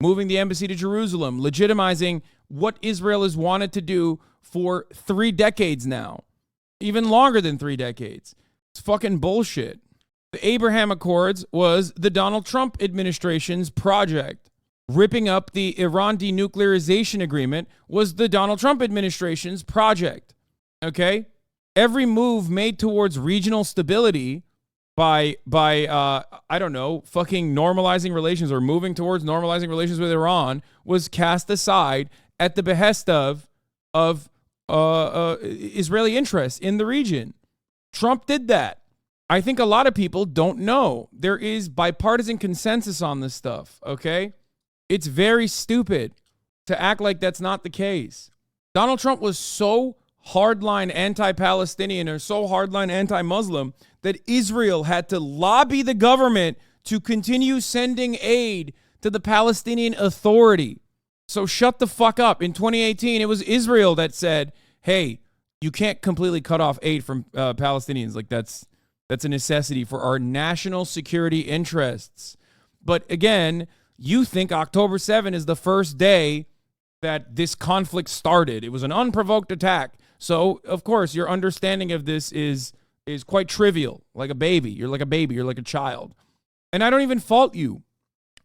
moving the embassy to Jerusalem, legitimizing what Israel has wanted to do for 3 decades now. Even longer than 3 decades. It's fucking bullshit. The Abraham Accords was the Donald Trump administration's project. Ripping up the Iran denuclearization agreement was the Donald Trump administration's project. Okay? Every move made towards regional stability by I don't know, fucking normalizing relations or moving towards normalizing relations with Iran was cast aside at the behest of Israeli interests in the region. Trump did that. I think a lot of people don't know. There is bipartisan consensus on this stuff, okay? It's very stupid to act like that's not the case. Donald Trump was so hardline anti-Palestinian or so hardline anti-Muslim that Israel had to lobby the government to continue sending aid to the Palestinian Authority. So shut the fuck up. In 2018, it was Israel that said, hey, you can't completely cut off aid from Palestinians. Like that's a necessity for our national security interests. But again, you think October 7 is the first day that this conflict started. It was an unprovoked attack. So, of course, your understanding of this is quite trivial, like a baby. You're like a baby. You're like a child. And I don't even fault you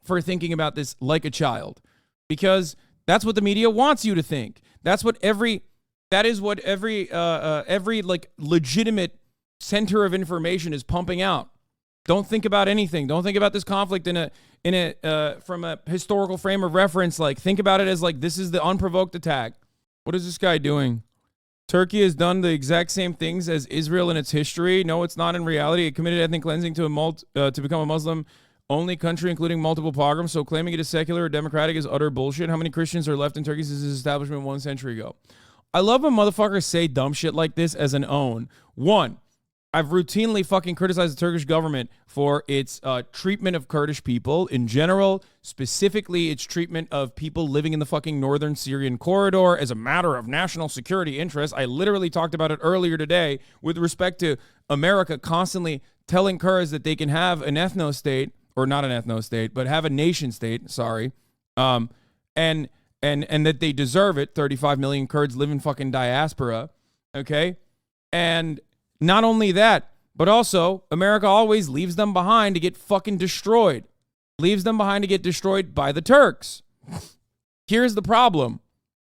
for thinking about this like a child, because that's what the media wants you to think. That is what every like legitimate center of information is pumping out. Don't think about anything. Don't think about this conflict from a historical frame of reference. Like, think about it as like, this is the unprovoked attack. What is this guy doing? Turkey has done the exact same things as Israel in its history. No, it's not in reality. It committed ethnic cleansing to become a Muslim-only country, including multiple pogroms. So claiming it is secular or democratic is utter bullshit. How many Christians are left in Turkey since its establishment 1 century ago? I love when motherfuckers say dumb shit like this as an own. One, I've routinely fucking criticized the Turkish government for its treatment of Kurdish people in general, specifically its treatment of people living in the fucking northern Syrian corridor as a matter of national security interest. I literally talked about it earlier today with respect to America constantly telling Kurds that they can have an ethno state, or not an ethno state, but have a nation state, sorry, and that they deserve it. 35 million Kurds live in fucking diaspora, okay? And not only that, but also America always leaves them behind to get fucking destroyed. Leaves them behind to get destroyed by the Turks. Here's the problem.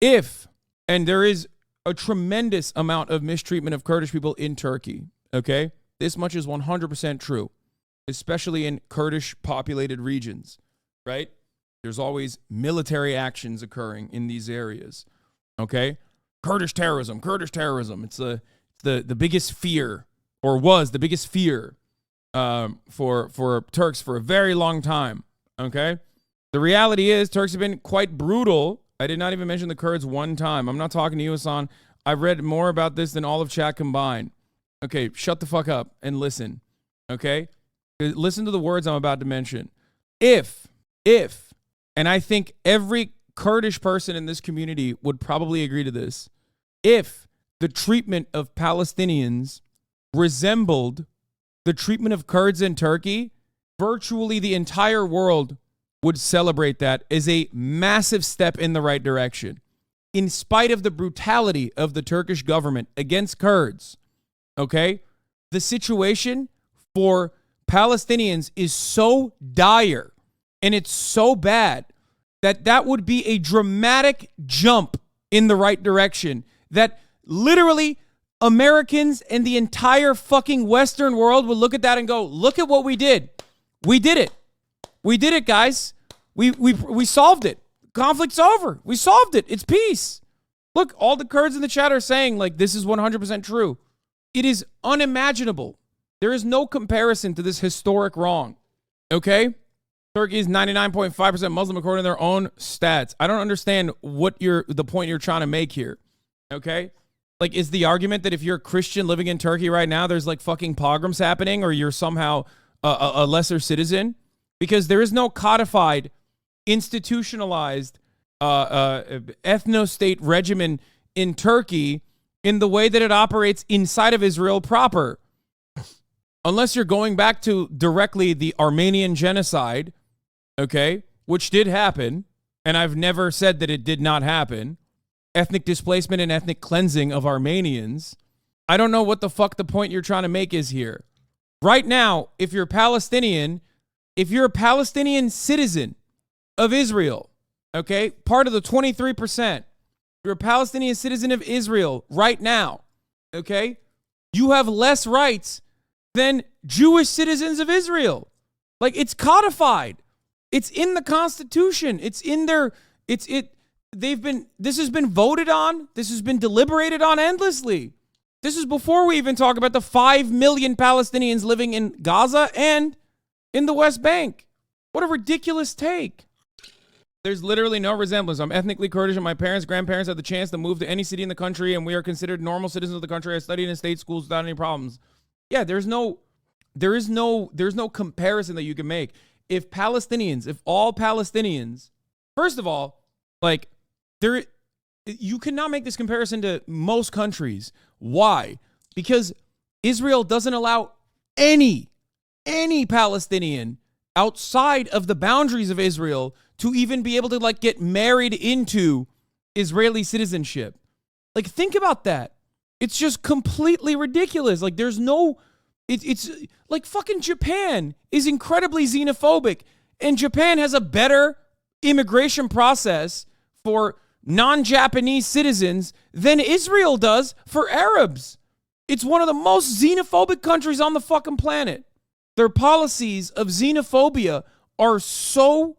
If, and there is a tremendous amount of mistreatment of Kurdish people in Turkey, okay? This much is 100% true, especially in Kurdish populated regions, right? There's always military actions occurring in these areas, okay? Kurdish terrorism. It's the biggest fear, or was the biggest fear for Turks for a very long time, okay? The reality is Turks have been quite brutal. I did not even mention the Kurds one time. I'm not talking to you, Hassan. I've read more about this than all of chat combined. Okay, shut the fuck up and listen, okay? Listen to the words I'm about to mention. If, and I think every Kurdish person in this community would probably agree to this, if the treatment of Palestinians resembled the treatment of Kurds in Turkey, virtually the entire world would celebrate that as a massive step in the right direction. In spite of the brutality of the Turkish government against Kurds, okay, the situation for Palestinians is so dire and it's so bad that would be a dramatic jump in the right direction that literally Americans and the entire fucking Western world would look at that and go, look at what we did. We did it. We did it, guys. We solved it. Conflict's over. We solved it. It's peace. Look, all the Kurds in the chat are saying, like, this is 100% true. It is unimaginable. There is no comparison to this historic wrong. Okay? Turkey is 99.5% Muslim according to their own stats. I don't understand what the point you're trying to make here. Okay? Like, is the argument that if you're a Christian living in Turkey right now, there's like fucking pogroms happening, or you're somehow a lesser citizen? Because there is no codified, institutionalized ethno-state regimen in Turkey in the way that it operates inside of Israel proper. Unless you're going back to directly the Armenian genocide, okay, which did happen, and I've never said that it did not happen. Ethnic displacement and ethnic cleansing of Armenians. I don't know what the fuck the point you're trying to make is here. Right now, if you're Palestinian, if you're a Palestinian citizen of Israel, okay, part of the 23%, you're a Palestinian citizen of Israel right now, okay, you have less rights than Jewish citizens of Israel. Like, it's codified. It's in the Constitution. It's in their, this has been voted on. This has been deliberated on endlessly. This is before we even talk about the 5 million Palestinians living in Gaza and in the West Bank. What a ridiculous take. There's literally no resemblance. I'm ethnically Kurdish and my parents, grandparents had the chance to move to any city in the country and we are considered normal citizens of the country. I studied in state schools without any problems. Yeah, there's no comparison that you can make. If all Palestinians, first of all, like, you cannot make this comparison to most countries. Why? Because Israel doesn't allow any Palestinian outside of the boundaries of Israel to even be able to, like, get married into Israeli citizenship. Like, think about that. It's just completely ridiculous. Like, there's no, it's like fucking Japan is incredibly xenophobic, and Japan has a better immigration process for non-Japanese citizens than Israel does for Arabs. It's one of the most xenophobic countries on the fucking planet. Their policies of xenophobia are so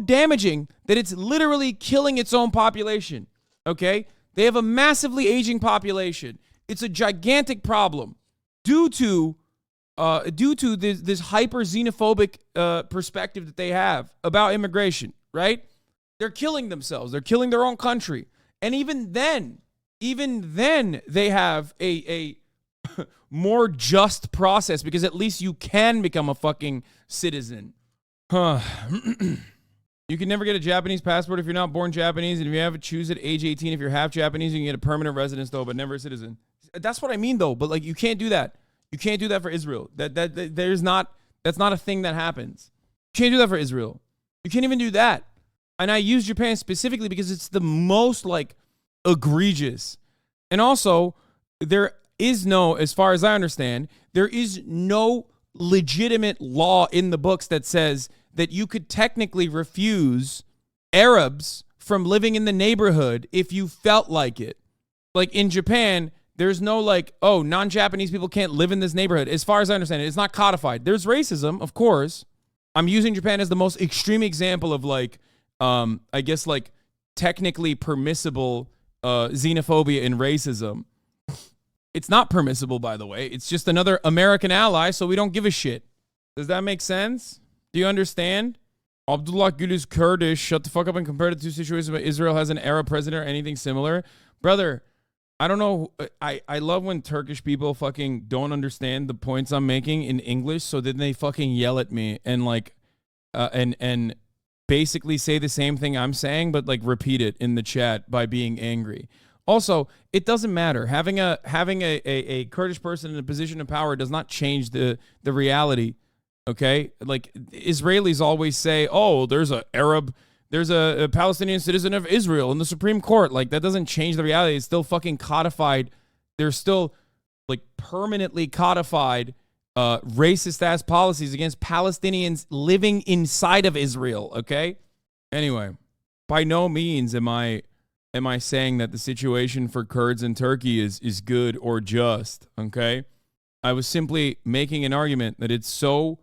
damaging that it's literally killing its own population. Okay? They have a massively aging population. It's a gigantic problem due to this hyper xenophobic perspective that they have about immigration, right? They're killing themselves. They're killing their own country. And even then they have a more just process, because at least you can become a fucking citizen. You can never get a Japanese passport if you're not born Japanese, and if you have to choose at age 18, if you're half Japanese, you can get a permanent residence though, but never a citizen. That's what I mean though, but like, you can't do that. You can't do that for Israel. That's not a thing that happens. You can't do that for Israel. You can't even do that. And I use Japan specifically because it's the most, like, egregious. And also, there is no, as far as I understand, there is no legitimate law in the books that says that you could technically refuse Arabs from living in the neighborhood if you felt like it. Like in Japan, there's no like, oh, non-Japanese people can't live in this neighborhood. As far as I understand it, it's not codified. There's racism, of course. I'm using Japan as the most extreme example of like, I guess like technically permissible xenophobia and racism. It's not permissible, by the way. It's just another American ally, so we don't give a shit. Does that make sense? Do you understand? Abdullah Gül is Kurdish. Shut the fuck up and compare the two situations where Israel has an Arab president or anything similar. Brother, I don't know. I love when Turkish people fucking don't understand the points I'm making in English, so then they fucking yell at me and like, and basically say the same thing I'm saying, but like repeat it in the chat by being angry. Also, it doesn't matter. Having a Kurdish person in a position of power does not change the reality. Okay, like Israelis always say, "Oh, there's a Palestinian citizen of Israel in the Supreme Court." Like that doesn't change the reality. It's still fucking codified. There's still like permanently codified racist ass policies against Palestinians living inside of Israel. Okay. Anyway, by no means am I saying that the situation for Kurds in Turkey is good or just, okay? I was simply making an argument that it's so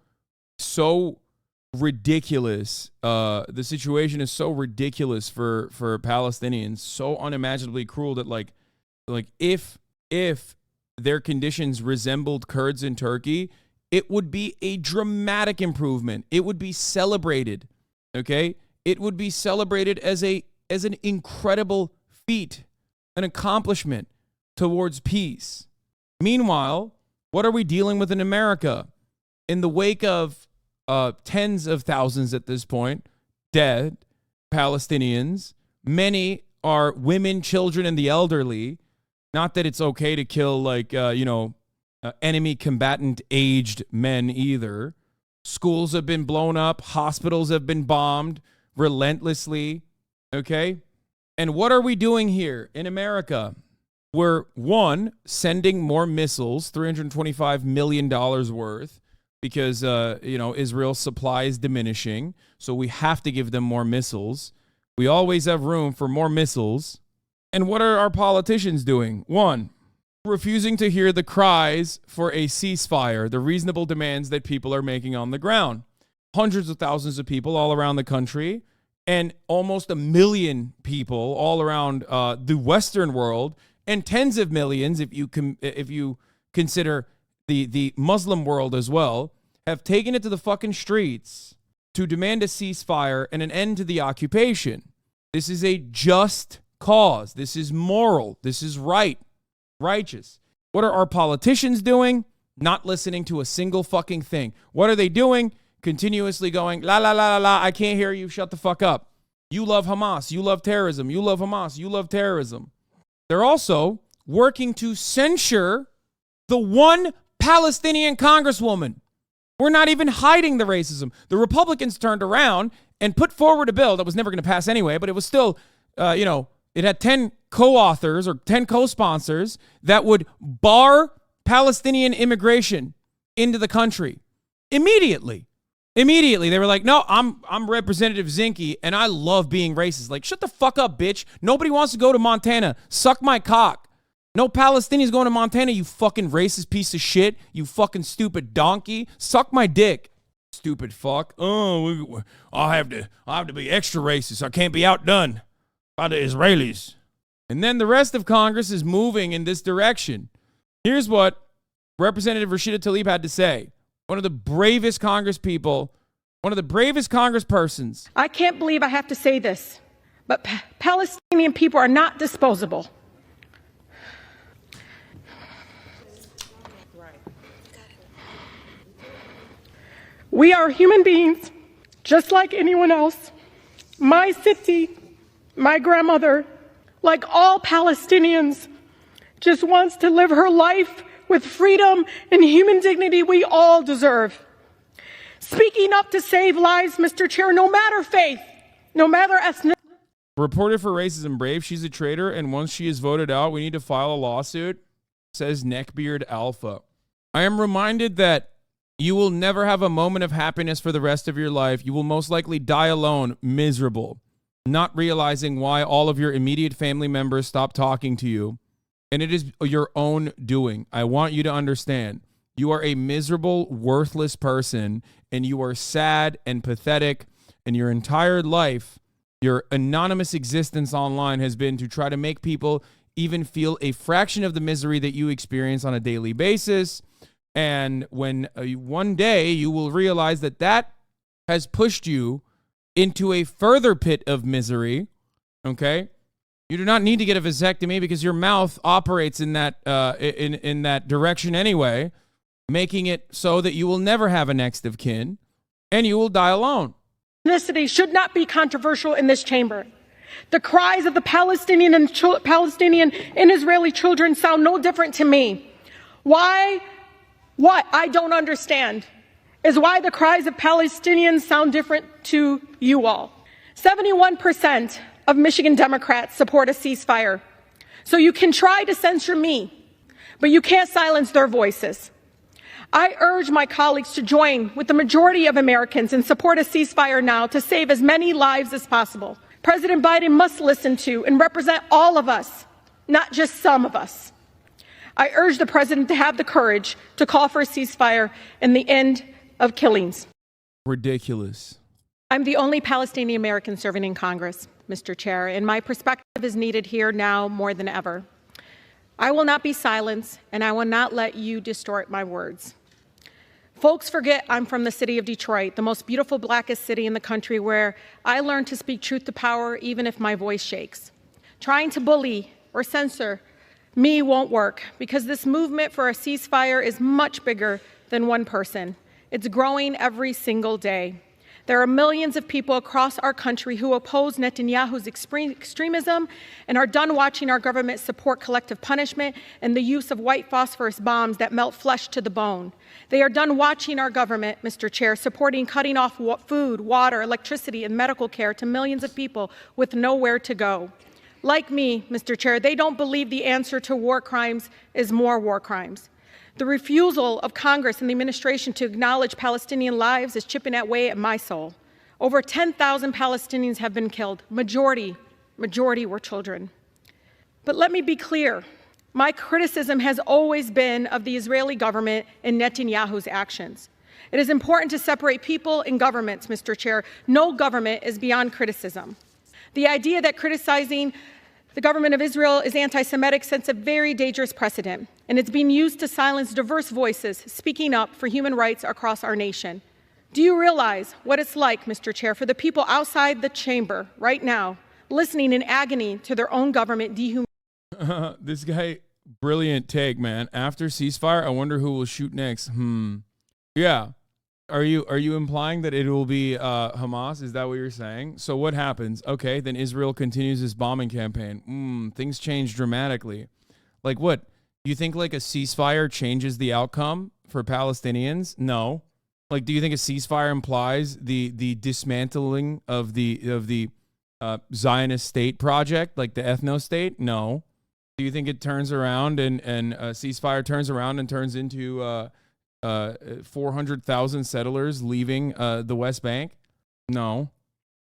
ridiculous. The situation is so ridiculous for Palestinians, so unimaginably cruel that like if their conditions resembled Kurds in Turkey, it would be a dramatic improvement. It would be celebrated, okay? It would be celebrated as an incredible feat, an accomplishment towards peace. Meanwhile, what are we dealing with in America? In the wake of tens of thousands at this point, dead Palestinians, many are women, children, and the elderly. Not that it's okay to kill like, enemy combatant aged men either. Schools have been blown up. Hospitals have been bombed relentlessly. Okay? And what are we doing here in America? We're, one, sending more missiles, $325 million worth, because, Israel's supply is diminishing. So we have to give them more missiles. We always have room for more missiles. And what are our politicians doing? One, refusing to hear the cries for a ceasefire, the reasonable demands that people are making on the ground. Hundreds of thousands of people all around the country and almost 1 million people all around the Western world, and tens of millions, if you consider the Muslim world as well, have taken it to the fucking streets to demand a ceasefire and an end to the occupation. This is a just cause. This is moral. This is right. Righteous. What are our politicians doing? Not listening to a single fucking thing. What are they doing? Continuously going, la, la, la, la, la, I can't hear you, shut the fuck up. You love Hamas, you love terrorism, you love Hamas, you love terrorism. They're also working to censure the one Palestinian congresswoman. We're not even hiding the racism. The Republicans turned around and put forward a bill that was never going to pass anyway, but it was still, it had 10 co-authors or 10 co-sponsors that would bar Palestinian immigration into the country immediately. Immediately, they were like, no, I'm Representative Zinke, and I love being racist. Like, shut the fuck up, bitch. Nobody wants to go to Montana. Suck my cock. No Palestinians going to Montana, you fucking racist piece of shit. You fucking stupid donkey. Suck my dick. Stupid fuck. Oh, I have to be extra racist. I can't be outdone by the Israelis. And then the rest of Congress is moving in this direction. Here's what Representative Rashida Tlaib had to say. One of the bravest congresspeople, one of the bravest congresspersons. I can't believe I have to say this, but Palestinian people are not disposable. We are human beings, just like anyone else. My city, my grandmother, like all Palestinians, just wants to live her life with freedom and human dignity we all deserve. Speaking up to save lives, Mr. Chair, no matter faith, no matter ethnicity. Reported for Racism Brave, she's a traitor, and once she is voted out, we need to file a lawsuit, says Neckbeard Alpha. I am reminded that you will never have a moment of happiness for the rest of your life. You will most likely die alone, miserable. not realizing why all of your immediate family members stopped talking to you. And it is your own doing. I want you to understand, you are a miserable, worthless person, and you are sad and pathetic, and your entire life, your anonymous existence online has been to try to make people even feel a fraction of the misery that you experience on a daily basis. And when one day you will realize that that has pushed you into a further pit of misery, okay? You do not need to get a vasectomy because your mouth operates in that in that direction anyway, making it so that you will never have a next of kin and you will die alone. Ethnicity should not be controversial in this chamber. The cries of the Palestinian and Israeli children sound no different to me. Why? What I don't understand is why the cries of Palestinians sound different to you all. 71% of Michigan Democrats support a ceasefire. So you can try to censor me, but you can't silence their voices. I urge my colleagues to join with the majority of Americans and support a ceasefire now to save as many lives as possible. President Biden must listen to and represent all of us, not just some of us. I urge the president to have the courage to call for a ceasefire and the end of killings. Ridiculous. I'm the only Palestinian American serving in Congress, Mr. Chair, and my perspective is needed here now more than ever. I will not be silenced, and I will not let you distort my words. Folks forget I'm from the city of Detroit, the most beautiful, blackest city in the country, where I learned to speak truth to power even if my voice shakes. Trying to bully or censor me won't work, because this movement for a ceasefire is much bigger than one person. It's growing every single day. There are millions of people across our country who oppose Netanyahu's extremism and are done watching our government support collective punishment and the use of white phosphorus bombs that melt flesh to the bone. They are done watching our government, Mr. Chair, supporting cutting off food, water, electricity, and medical care to millions of people with nowhere to go. Like me, Mr. Chair, they don't believe the answer to war crimes is more war crimes. The refusal of Congress and the administration to acknowledge Palestinian lives is chipping away at my soul. Over 10,000 Palestinians have been killed. Majority were children. But let me be clear. My criticism has always been of the Israeli government and Netanyahu's actions. It is important to separate people and governments, Mr. Chair. No government is beyond criticism. The idea that criticizing the government of Israel is anti-Semitic sets a very dangerous precedent, and it's being used to silence diverse voices speaking up for human rights across our nation. Do you realize what it's like, Mr. Chair, for the people outside the chamber right now, listening in agony to their own government dehumanizing? This guy, brilliant take, man. After ceasefire, I wonder who will shoot next. Yeah. Are you implying that it will be Hamas? Is that what you're saying? So what happens? Okay, then Israel continues this bombing campaign. Things change dramatically. Like what? You think like a ceasefire changes the outcome for Palestinians? No. Like, do you think a ceasefire implies the dismantling of the Zionist state project, like the ethno-state? No. Do you think it turns around and a ceasefire turns around and turns into 400,000 settlers leaving the West Bank? No.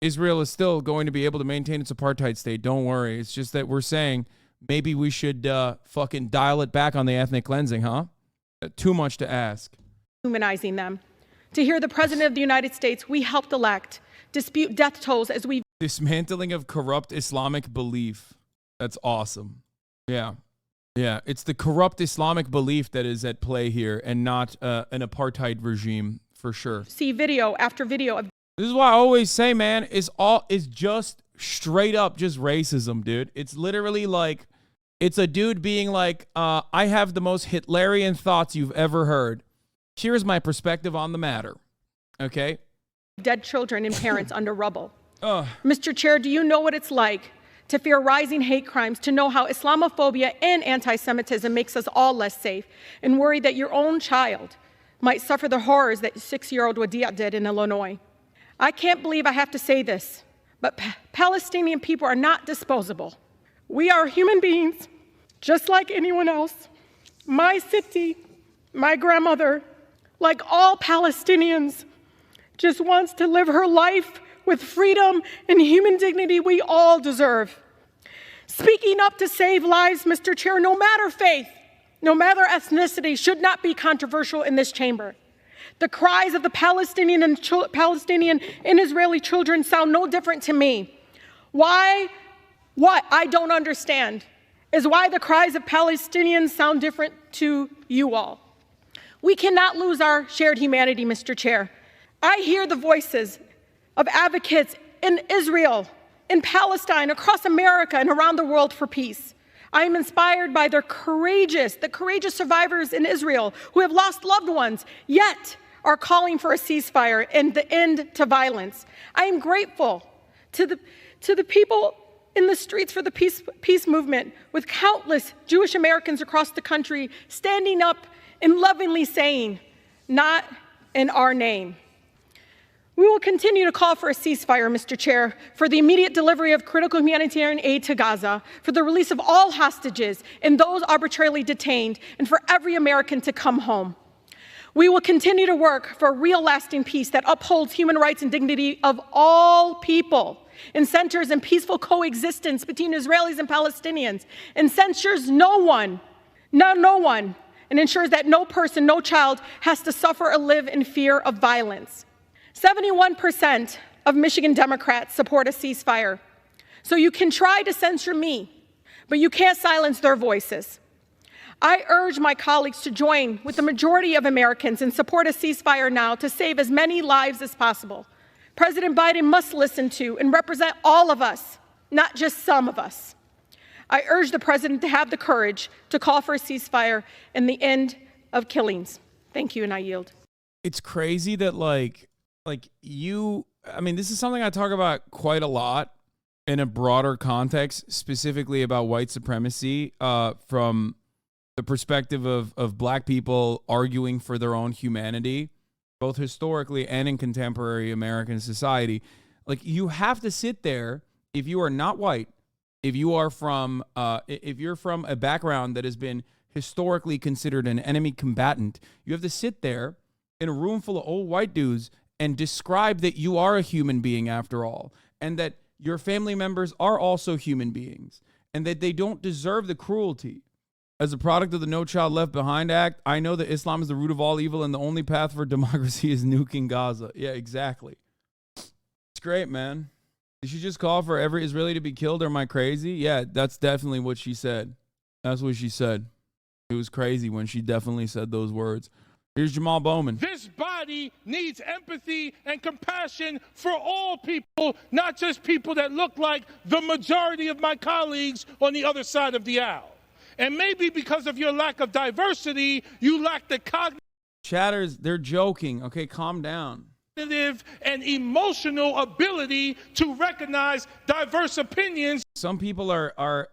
Israel is still going to be able to maintain its apartheid state. Don't worry. It's just that we're saying maybe we should fucking dial it back on the ethnic cleansing, huh? Too much to ask. Humanizing them. To hear the President of the United States, we helped elect, dispute death tolls as we... Dismantling of corrupt Islamic belief. That's awesome. Yeah. Yeah, it's the corrupt Islamic belief that is at play here and not an apartheid regime, for sure. See video after video of... This is why I always say, man, it's just straight up just racism, dude. It's literally like, it's a dude being like, I have the most Hitlerian thoughts you've ever heard. Here's my perspective on the matter. Okay? Dead children and parents under rubble. Mr. Chair, do you know what it's like to fear rising hate crimes, to know how Islamophobia and anti-Semitism makes us all less safe, and worry that your own child might suffer the horrors that 6-year-old Wadia did in Illinois? I can't believe I have to say this, but Palestinian people are not disposable. We are human beings, just like anyone else. My city, my grandmother, like all Palestinians, just wants to live her life with freedom and human dignity we all deserve. Speaking up to save lives, Mr. Chair, no matter faith, no matter ethnicity, should not be controversial in this chamber. The cries of the Palestinian and Israeli children sound no different to me. What I don't understand is why the cries of Palestinians sound different to you all. We cannot lose our shared humanity, Mr. Chair. I hear the voices of advocates in Israel, in Palestine, across America, and around the world for peace. I am inspired by the courageous survivors in Israel who have lost loved ones, yet are calling for a ceasefire and the end to violence. I am grateful to the people in the streets for the peace movement, with countless Jewish Americans across the country standing up and lovingly saying, "Not in our name." We will continue to call for a ceasefire, Mr. Chair, for the immediate delivery of critical humanitarian aid to Gaza, for the release of all hostages and those arbitrarily detained, and for every American to come home. We will continue to work for a real lasting peace that upholds human rights and dignity of all people and centers in peaceful coexistence between Israelis and Palestinians, and censures no one, and ensures that no person, no child has to suffer or live in fear of violence. 71% of Michigan Democrats support a ceasefire. So you can try to censure me, but you can't silence their voices. I urge my colleagues to join with the majority of Americans and support a ceasefire now to save as many lives as possible. President Biden must listen to and represent all of us, not just some of us. I urge the president to have the courage to call for a ceasefire and the end of killings. Thank you, and I yield. It's crazy that this is something I talk about quite a lot in a broader context, specifically about white supremacy, from the perspective of black people arguing for their own humanity, both historically and in contemporary American society. Like, you have to sit there, if you are not white, if you're from a background that has been historically considered an enemy combatant, you have to sit there in a room full of old white dudes and describe that you are a human being after all, and that your family members are also human beings, and that they don't deserve the cruelty. As a product of the No Child Left Behind Act, I know that Islam is the root of all evil and the only path for democracy is nuking Gaza. Yeah, exactly. It's great, man. Did she just call for every Israeli to be killed, or am I crazy? Yeah, that's definitely what she said. That's what she said. It was crazy when she definitely said those words. Here's Jamal Bowman. This body needs empathy and compassion for all people, not just people that look like the majority of my colleagues on the other side of the aisle. And maybe because of your lack of diversity, you lack the Chatters, they're joking. Okay, calm down. Cognitive and emotional ability to recognize diverse opinions. Some people are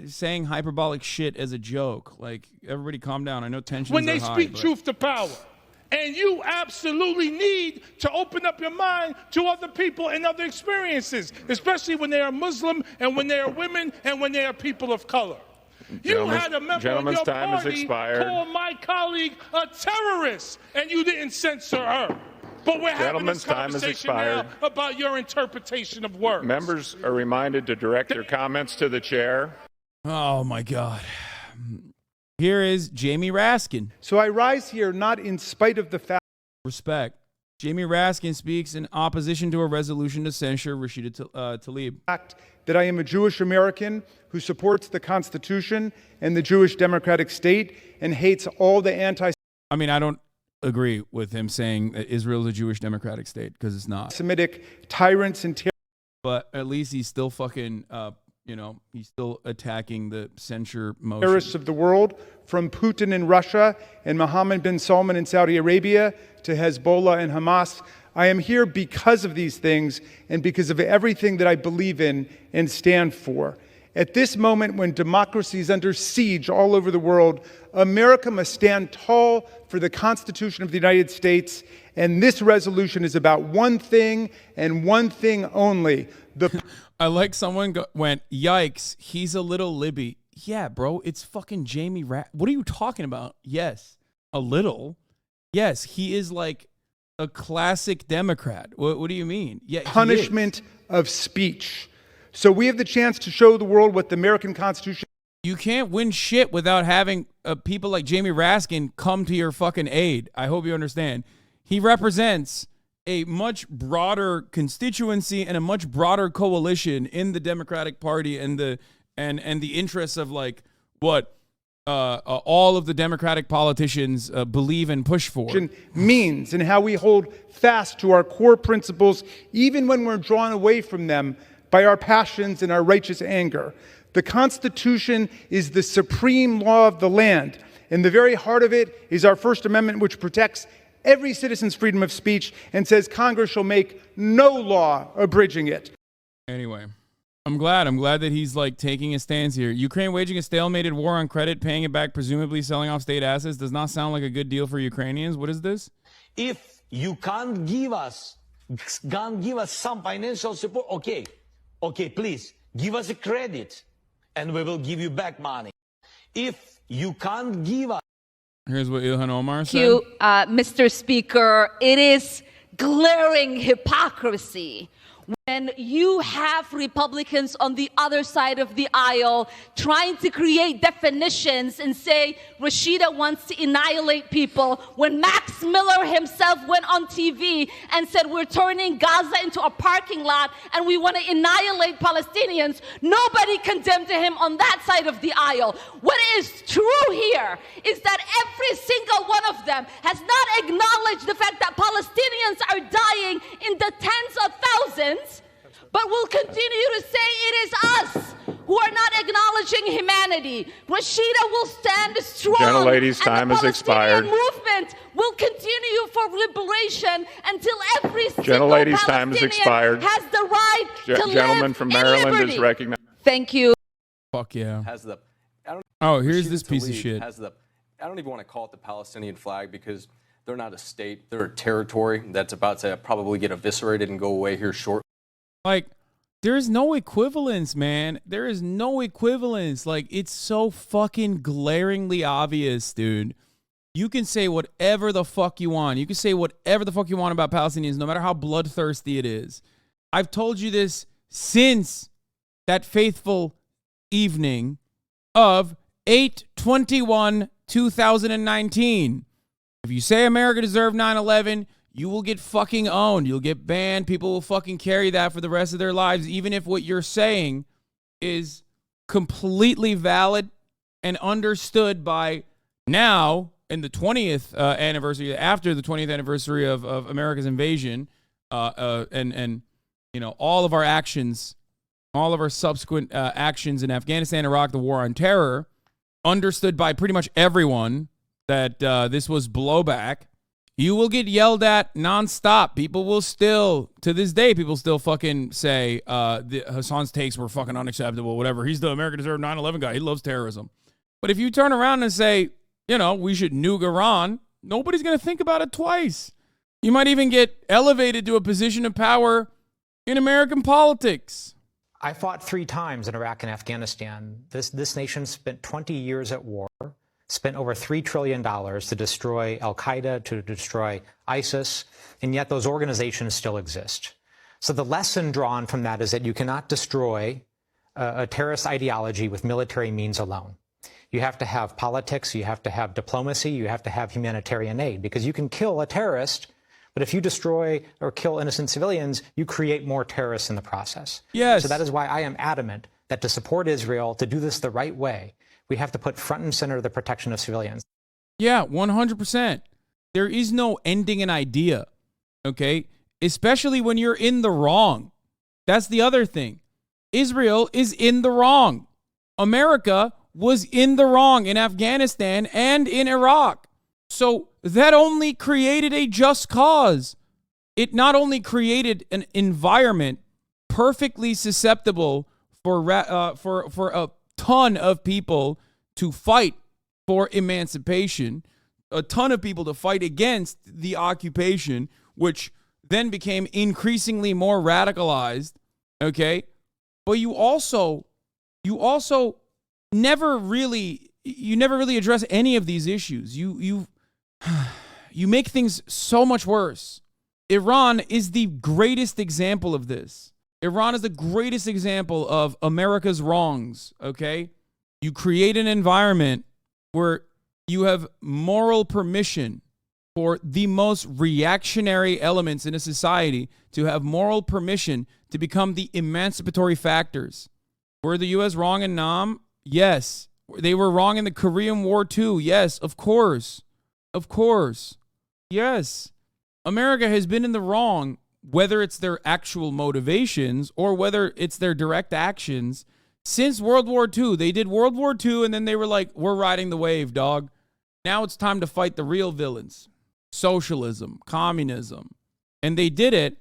saying hyperbolic shit as a joke. Like, everybody calm down. I know tensions when are they high, speak truth to power. And you absolutely need to open up your mind to other people and other experiences, especially when they are Muslim and when they are women and when they are people of color. You had a member of your party call my colleague a terrorist, and you didn't censor her. But we're having this conversation now about your interpretation of words. Members are reminded to direct their comments to the chair. Oh, my God. Here is Jamie Raskin. So I rise here not in spite of the fact. Respect. Jamie Raskin speaks in opposition to a resolution to censure Rashida Tlaib. That I am a Jewish American who supports the Constitution and the Jewish democratic state and hates all the I mean, I don't agree with him saying that Israel is a Jewish democratic state, because it's not. Semitic tyrants and but at least he's still fucking, he's still attacking the censure motion. Terrorists of the world, from Putin in Russia and Mohammed bin Salman in Saudi Arabia to Hezbollah and Hamas. I am here because of these things and because of everything that I believe in and stand for. At this moment when democracy is under siege all over the world, America must stand tall for the Constitution of the United States, and this resolution is about one thing and one thing only. I like someone went, yikes, he's a little Libby. Yeah, bro, it's fucking Jamie What are you talking about? Yes, a little. Yes, he is like a classic Democrat. What do you mean? Yeah, punishment of speech. So we have the chance to show the world what the American Constitution. You can't win shit without having people like Jamie Raskin come to your fucking aid. I hope you understand. He represents a much broader constituency and a much broader coalition in the Democratic Party and the interests of like what all of the Democratic politicians believe and push for. Means and how we hold fast to our core principles even when we're drawn away from them by our passions and our righteous anger. The Constitution is the supreme law of the land. In the very heart of it is our First Amendment, which protects every citizen's freedom of speech and says Congress shall make no law abridging it. Anyway, I'm glad that he's like taking a stance here. Ukraine waging a stalemated war on credit, paying it back, presumably selling off state assets, does not sound like a good deal for Ukrainians. What is this? If you can't give us some financial support, okay, please give us a credit and we will give you back money. If you can't give us. Here's what Ilhan Omar said. Thank you, Mr. Speaker. It is glaring hypocrisy when you have Republicans on the other side of the aisle trying to create definitions and say Rashida wants to annihilate people, when Max Miller himself went on TV and said we're turning Gaza into a parking lot and we want to annihilate Palestinians. Nobody condemned him on that side of the aisle. What is true here is that every single one of them has not acknowledged the fact that Palestinians are dying in the tens of thousands, but will continue to say it is us who are not acknowledging humanity. Rashida will stand strong. Gentlelady's time has expired. The movement will continue for liberation until every single Gentlelady's time has expired. Has the right to Gentleman live from in Maryland liberty. is recognized. Thank you. Fuck yeah. Has the, here's this piece of shit. I don't even want to call it the Palestinian flag because they're not a state. They're a territory that's about to probably get eviscerated and go away here shortly. Like, there's no equivalence, man. There is no equivalence. Like, it's so fucking glaringly obvious, dude. You can say whatever the fuck you want. You can say whatever the fuck you want about Palestinians, no matter how bloodthirsty it is. I've told you this since that faithful evening of 8/21/2019. If you say America deserved 9/11, you will get fucking owned. You'll get banned. People will fucking carry that for the rest of their lives, even if what you're saying is completely valid and understood by now in the 20th anniversary, after the 20th anniversary of America's invasion, and you know, all of our actions, all of our subsequent actions in Afghanistan, Iraq, the war on terror, understood by pretty much everyone that this was blowback. You will get yelled at nonstop. People will still, to this day, people still fucking say Hassan's takes were fucking unacceptable, whatever. He's the America deserved 9/11 guy. He loves terrorism. But if you turn around and say, you know, we should nuke Iran, nobody's going to think about it twice. You might even get elevated to a position of power in American politics. I fought 3 times in Iraq and Afghanistan. This nation spent 20 years at war, spent over $3 trillion to destroy al-Qaeda, to destroy ISIS, and yet those organizations still exist. So the lesson drawn from that is that you cannot destroy a terrorist ideology with military means alone. You have to have politics, you have to have diplomacy, you have to have humanitarian aid, because you can kill a terrorist, but if you destroy or kill innocent civilians, you create more terrorists in the process. Yes. So that is why I am adamant that to support Israel, to do this the right way, we have to put front and center the protection of civilians. Yeah, 100%. There is no ending an idea, okay? Especially when you're in the wrong. That's the other thing. Israel is in the wrong. America was in the wrong in Afghanistan and in Iraq. So that only created a just cause. It not only created an environment perfectly susceptible for a ton of people to fight for emancipation, a ton of people to fight against the occupation, which then became increasingly more radicalized, okay? But you also never really address any of these issues. you make things so much worse. Iran is the greatest example of this. Iran is the greatest example of America's wrongs, okay? You create an environment where you have moral permission for the most reactionary elements in a society to have moral permission to become the emancipatory factors. Were the U.S. wrong in Nam? Yes. They were wrong in the Korean War too. Yes, of course. Of course. Yes. America has been in the wrong, whether it's their actual motivations or whether it's their direct actions, since World War II. They did World War II and then they were like, we're riding the wave, dog. Now it's time to fight the real villains. Socialism, communism. And they did it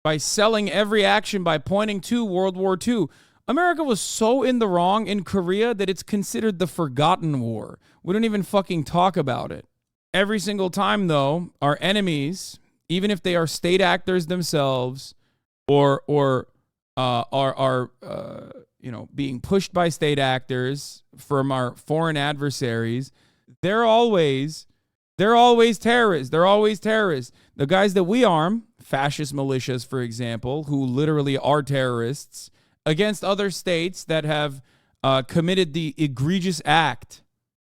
by selling every action by pointing to World War II. America was so in the wrong in Korea that it's considered the forgotten war. We don't even fucking talk about it. Every single time, though, our enemies, even if they are state actors themselves or are being pushed by state actors from our foreign adversaries, they're always terrorists. They're always terrorists. The guys that we arm, fascist militias, for example, who literally are terrorists, against other states that have committed the egregious act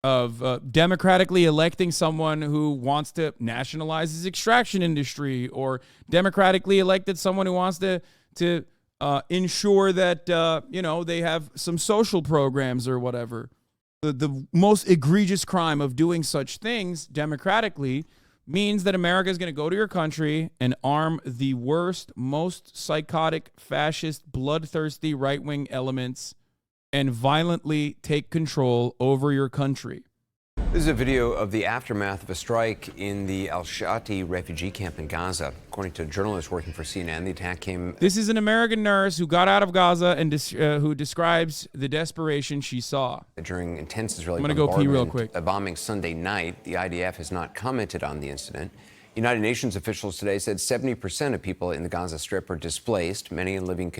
of democratically electing someone who wants to nationalize his extraction industry, or democratically elected someone who wants to ensure that they have some social programs or whatever. The most egregious crime of doing such things democratically means that America is going to go to your country and arm the worst, most psychotic, fascist, bloodthirsty right-wing elements and violently take control over your country. This is a video of the aftermath of a strike in the Al-Shati refugee camp in Gaza. According to journalists working for CNN, the attack came... This is an American nurse who got out of Gaza and who describes the desperation she saw. During intense Israeli I'm going to go pee real quick. A bombing Sunday night, the IDF has not commented on the incident. United Nations officials today said 70% of people in the Gaza Strip are displaced, many living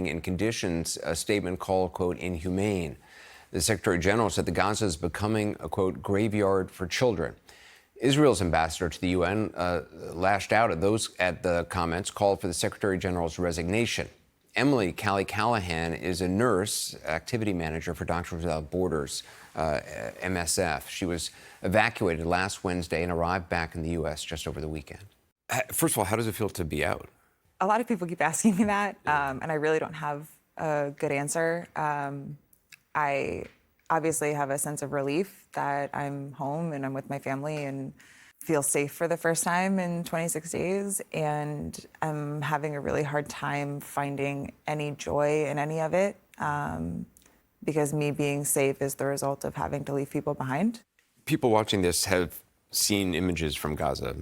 in conditions a statement called, quote, inhumane. The Secretary General said that Gaza is becoming a, quote, graveyard for children. Israel's ambassador to the UN lashed out at the comments, called for the Secretary General's resignation. Emily Callahan is a nurse, activity manager for Doctors Without Borders, MSF. She was evacuated last Wednesday and arrived back in the U.S. just over the weekend. First of all, how does it feel to be out? A lot of people keep asking me that, and I really don't have a good answer. I obviously have a sense of relief that I'm home and I'm with my family and feel safe for the first time in 26 days. And I'm having a really hard time finding any joy in any of it, because me being safe is the result of having to leave people behind. People watching this have seen images from Gaza.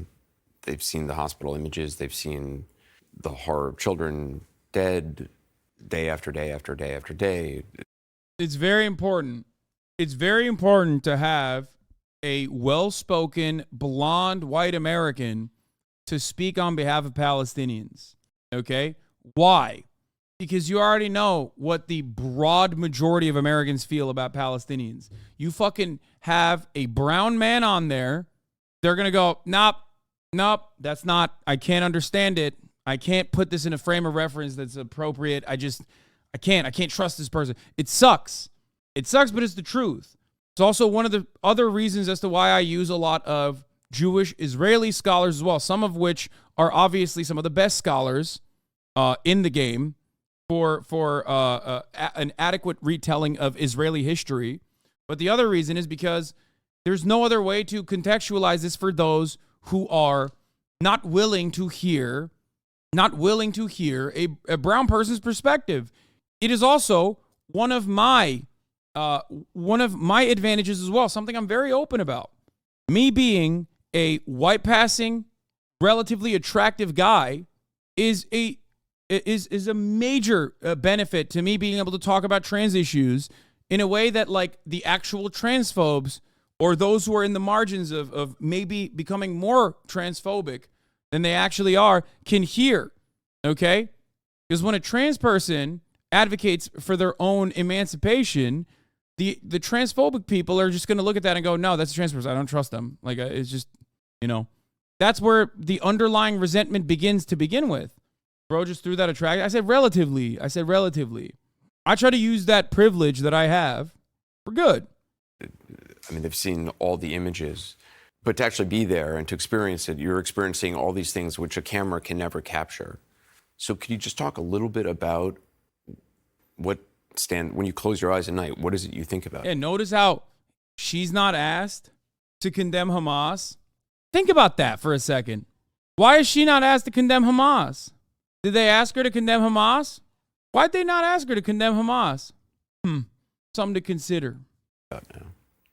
They've seen the hospital images. They've seen the horror of children dead day after day after day after day. It's very important. It's very important to have a well-spoken, blonde, white American to speak on behalf of Palestinians. Okay? Why? Because you already know what the broad majority of Americans feel about Palestinians. You fucking have a brown man on there. They're going to go, nope, that's not, I can't understand it. I can't put this in a frame of reference that's appropriate. I can't trust this person. It sucks. It sucks, but it's the truth. It's also one of the other reasons as to why I use a lot of Jewish Israeli scholars as well, some of which are obviously some of the best scholars in the game for an adequate retelling of Israeli history. But the other reason is because there's no other way to contextualize this for those who are not willing to hear a brown person's perspective. It is also one of my advantages as well, something I'm very open about. Me being a white passing, relatively attractive guy is a major benefit to me being able to talk about trans issues in a way that, like, the actual transphobes or those who are in the margins of maybe becoming more transphobic than they actually are can hear, okay? Because when a trans person advocates for their own emancipation, the transphobic people are just going to look at that and go, no, that's a trans person. I don't trust them. Like, it's just, You know, that's where the underlying resentment begins to begin with. Bro just threw that attraction. I said relatively. I try to use that privilege that I have for good. I mean, they've seen all the images, but to actually be there and to experience it, you're experiencing all these things which a camera can never capture. So could you just talk a little bit about when you close your eyes at night, what is it you think about? Yeah, notice how she's not asked to condemn Hamas. Think about that for a second. Why is she not asked to condemn Hamas? Did they ask her to condemn Hamas? Why'd they not ask her to condemn Hamas? Something to consider.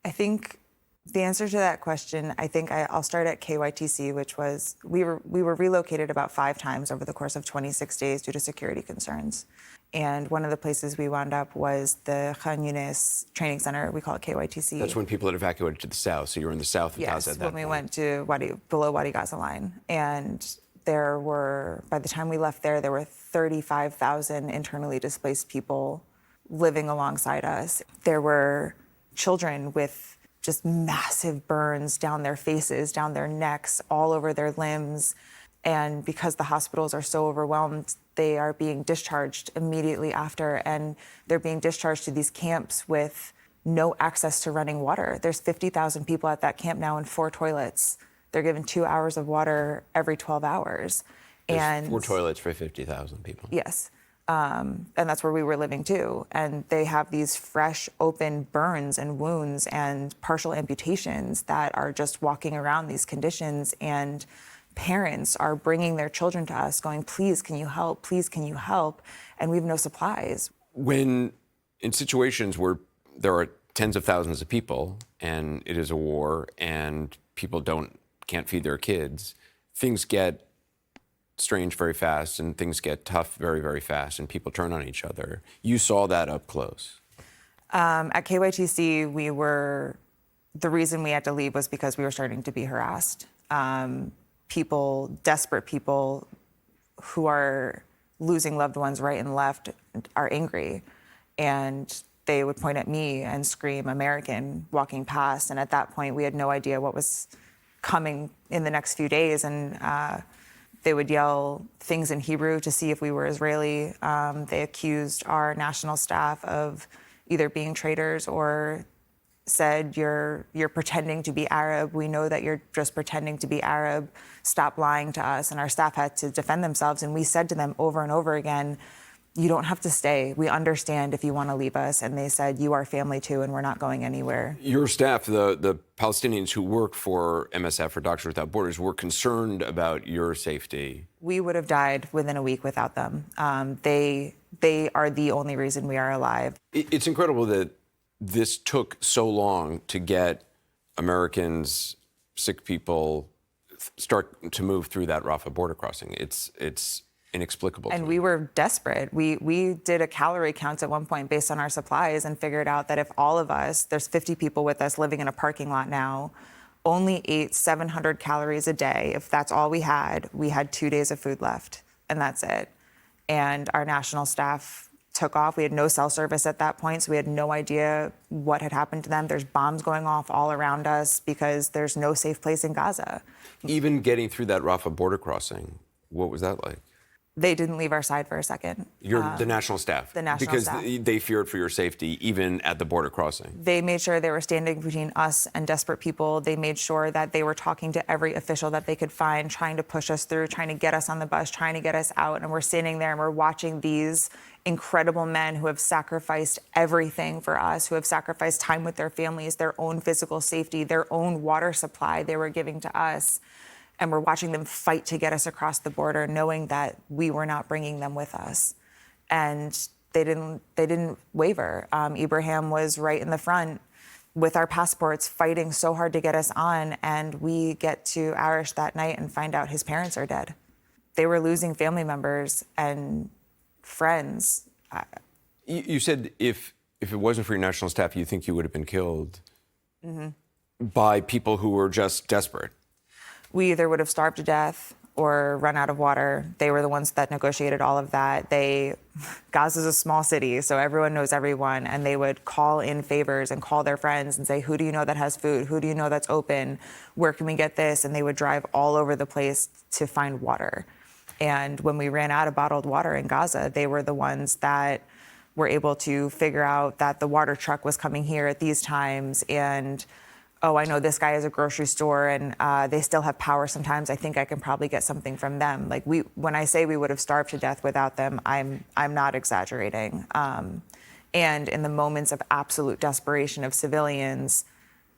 I think the answer to that question, I'll start at KYTC, which was we were relocated about 5 times over the course of 26 days due to security concerns. And one of the places we wound up was the Khan Yunis training center. We call it KYTC. That's when people had evacuated to the south. So you were in the south of Gaza at that point. Yes, when we went to below Wadi Gaza line. And there were, by the time we left there were 35,000 internally displaced people living alongside us. There were children with just massive burns down their faces, down their necks, all over their limbs. And because the hospitals are so overwhelmed, they are being discharged immediately after, and they're being discharged to these camps with no access to running water. There's 50,000 people at that camp now in 4 toilets. They're given 2 hours of water every 12 hours. There's 4 toilets for 50,000 people. Yes. And that's where we were living too. And they have these fresh, open burns and wounds and partial amputations that are just walking around these conditions. And parents are bringing their children to us going, please, can you help? Please, can you help? And we have no supplies. When in situations where there are tens of thousands of people and it is a war and people can't feed their kids, things get strange very fast and things get tough very, very fast and people turn on each other. You saw that up close. At KYTC, the reason we had to leave was because we were starting to be harassed. Desperate people who are losing loved ones right and left are angry. And they would point at me and scream American walking past. And at that point, we had no idea what was coming in the next few days. And they would yell things in Hebrew to see if we were Israeli. They accused our national staff of either being traitors or said, you're pretending to be Arab. We know that you're just pretending to be Arab. Stop lying to us. And our staff had to defend themselves. And we said to them over and over again, you don't have to stay. We understand if you want to leave us. And they said, you are family too, and we're not going anywhere. Your staff, the Palestinians who work for MSF or Doctors Without Borders, were concerned about your safety. We would have died within a week without them. They are the only reason we are alive. It's incredible that this took so long to get Americans, sick people, start to move through that Rafah border crossing. It's inexplicable. And we were desperate. We did a calorie count at one point based on our supplies and figured out that if all of us, there's 50 people with us living in a parking lot now, only ate 700 calories a day. If that's all we had 2 days of food left, and that's it. And our national staff took off. We had no cell service at that point, so we had no idea what had happened to them. There's bombs going off all around us because there's no safe place in Gaza. Even getting through that Rafah border crossing, what was that like? They didn't leave our side for a second. The national staff? The national because staff. Because they feared for your safety, even at the border crossing. They made sure they were standing between us and desperate people. They made sure that they were talking to every official that they could find, trying to push us through, trying to get us on the bus, trying to get us out. And we're standing there and we're watching these incredible men who have sacrificed everything for us, who have sacrificed time with their families, their own physical safety, their own water supply they were giving to us. And we're watching them fight to get us across the border, knowing that we were not bringing them with us. And they didn't waver. Ibrahim was right in the front with our passports, fighting so hard to get us on. And we get to Arish that night and find out his parents are dead. They were losing family members and friends. You said if it wasn't for your national staff, you think you would have been killed by people who were just desperate. We either would have starved to death or run out of water. They were the ones that negotiated all of that. Gaza's a small city, so everyone knows everyone, and they would call in favors and call their friends and say, who do you know that has food? Who do you know that's open? Where can we get this? And they would drive all over the place to find water. And when we ran out of bottled water in Gaza, they were the ones that were able to figure out that the water truck was coming here at these times, and oh, I know this guy has a grocery store and they still have power sometimes. I think I can probably get something from them. Like when I say we would have starved to death without them, I'm not exaggerating. And in the moments of absolute desperation of civilians,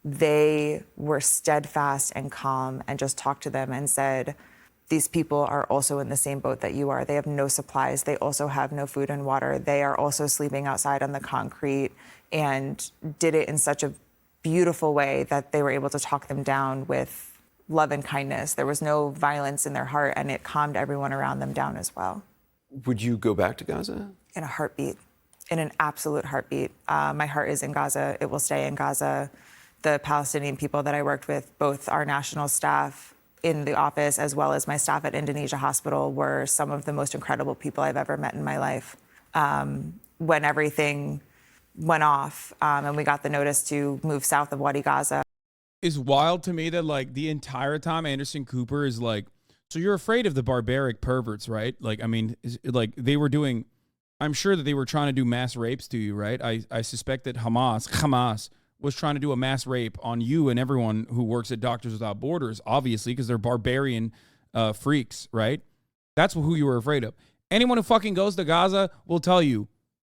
they were steadfast and calm and just talked to them and said, these people are also in the same boat that you are. They have no supplies. They also have no food and water. They are also sleeping outside on the concrete, and did it in such a beautiful way that they were able to talk them down with love and kindness. There was no violence in their heart, and it calmed everyone around them down as well. Would you go back to Gaza? In a heartbeat, in an absolute heartbeat. My heart is in Gaza. It will stay in Gaza. The Palestinian people that I worked with, both our national staff in the office as well as my staff at Indonesia Hospital, were some of the most incredible people I've ever met in my life. When everything went off and we got the notice to move south of Wadi Gaza. It's wild to me that like the entire time Anderson Cooper is like, so you're afraid of the barbaric perverts, right? Like, I mean, like they were doing, I'm sure that they were trying to do mass rapes to you, right? I suspect that Hamas was trying to do a mass rape on you and everyone who works at Doctors Without Borders, obviously, because they're barbarian freaks, right? That's who you were afraid of. Anyone who fucking goes to Gaza will tell you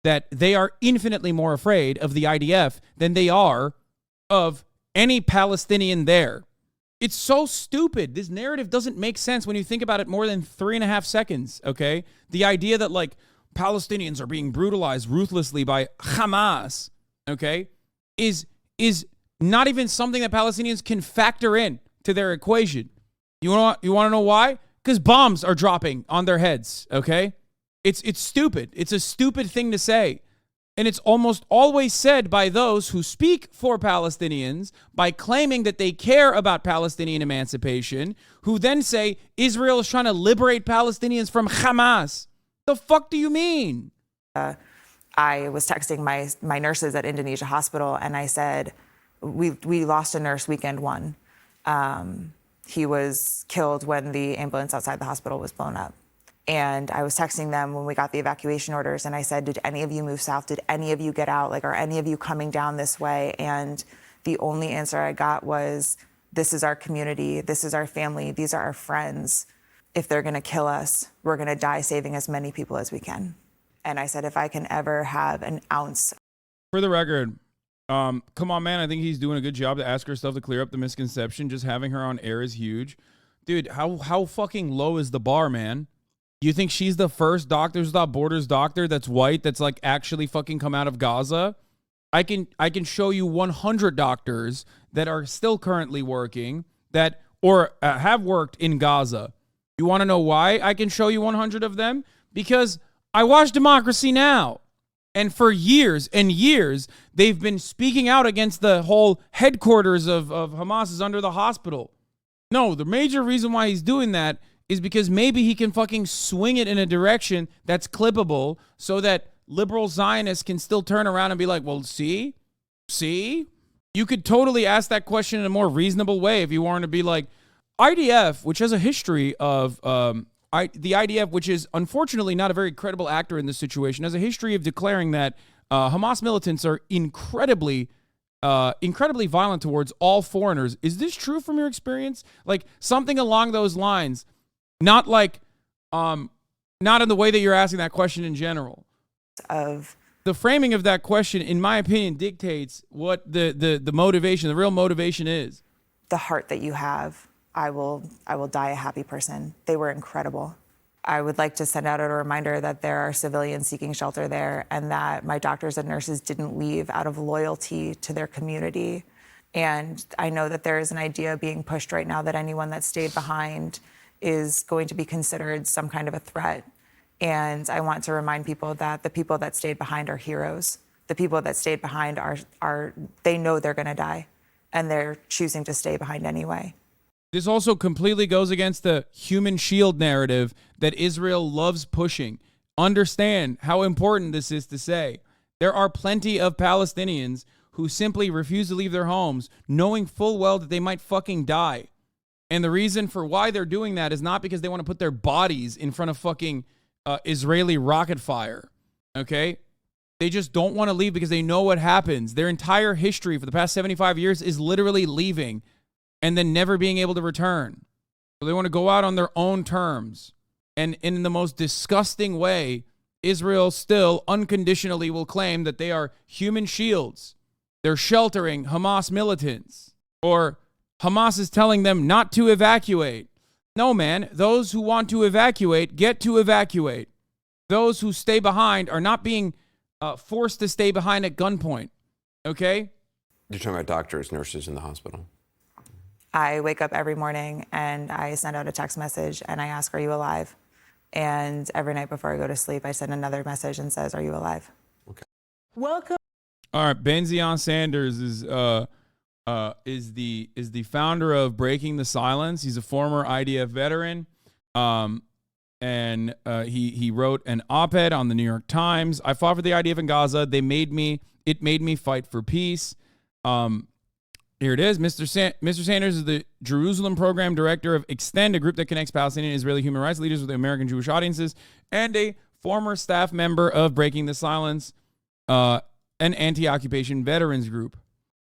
that they are infinitely more afraid of the IDF than they are of any Palestinian there. It's so stupid. This narrative doesn't make sense when you think about it more than 3.5 seconds, okay? The idea that, like, Palestinians are being brutalized ruthlessly by Hamas, okay, is not even something that Palestinians can factor in to their equation. You want to know why? Because bombs are dropping on their heads, okay? It's stupid. It's a stupid thing to say. And it's almost always said by those who speak for Palestinians by claiming that they care about Palestinian emancipation, who then say Israel is trying to liberate Palestinians from Hamas. The fuck do you mean? I was texting my nurses at Indonesia Hospital, and I said, we lost a nurse weekend one. He was killed when the ambulance outside the hospital was blown up. And I was texting them when we got the evacuation orders, and I said, did any of you move south? Did any of you get out? Like, are any of you coming down this way? And the only answer I got was, this is our community. This is our family. These are our friends. If they're going to kill us, we're going to die saving as many people as we can. And I said, if I can ever have an ounce. For the record, come on, man. I think he's doing a good job to ask her stuff to clear up the misconception. Just having her on air is huge. Dude, how fucking low is the bar, man? You think she's the first Doctors Without Borders doctor that's white that's like actually fucking come out of Gaza? I can show you 100 doctors that are still currently working that or have worked in Gaza. You want to know why I can show you 100 of them? Because I watch Democracy Now! And for years and years, they've been speaking out against the whole headquarters of Hamas is under the hospital. No, the major reason why he's doing that is because maybe he can fucking swing it in a direction that's clippable so that liberal Zionists can still turn around and be like, well, see? You could totally ask that question in a more reasonable way if you wanted to be like, IDF, which has a history of, the IDF, which is unfortunately not a very credible actor in this situation, has a history of declaring that Hamas militants are incredibly violent towards all foreigners. Is this true from your experience? Like something along those lines. Not like, not in the way that you're asking that question in general. Of the framing of that question, in my opinion, dictates what the motivation, the real motivation is. The heart that you have, I will die a happy person. They were incredible. I would like to send out a reminder that there are civilians seeking shelter there, and that my doctors and nurses didn't leave out of loyalty to their community. And I know that there is an idea being pushed right now that anyone that stayed behind is going to be considered some kind of a threat. And I want to remind people that the people that stayed behind are heroes. The people that stayed behind are they know they're going to die, and they're choosing to stay behind anyway. This also completely goes against the human shield narrative that Israel loves pushing. Understand how important this is to say. There are plenty of Palestinians who simply refuse to leave their homes, knowing full well that they might fucking die. And the reason for why they're doing that is not because they want to put their bodies in front of fucking Israeli rocket fire. Okay? They just don't want to leave because they know what happens. Their entire history for the past 75 years is literally leaving and then never being able to return. So they want to go out on their own terms. And in the most disgusting way, Israel still unconditionally will claim that they are human shields. They're sheltering Hamas militants. Or Hamas is telling them not to evacuate. No, man. Those who want to evacuate get to evacuate. Those who stay behind are not being forced to stay behind at gunpoint. Okay? You're talking about doctors, nurses in the hospital. I wake up every morning and I send out a text message and I ask, are you alive? And every night before I go to sleep, I send another message and says, are you alive? Okay. Welcome. All right, Benzion Sanders is the founder of Breaking the Silence. He's a former IDF veteran, and he wrote an op-ed on the New York Times. I fought for the IDF in Gaza. It made me fight for peace. Here it is. Mr. Sanders is the Jerusalem Program Director of Extend, a group that connects Palestinian and Israeli human rights leaders with American Jewish audiences, and a former staff member of Breaking the Silence, an anti-occupation veterans group.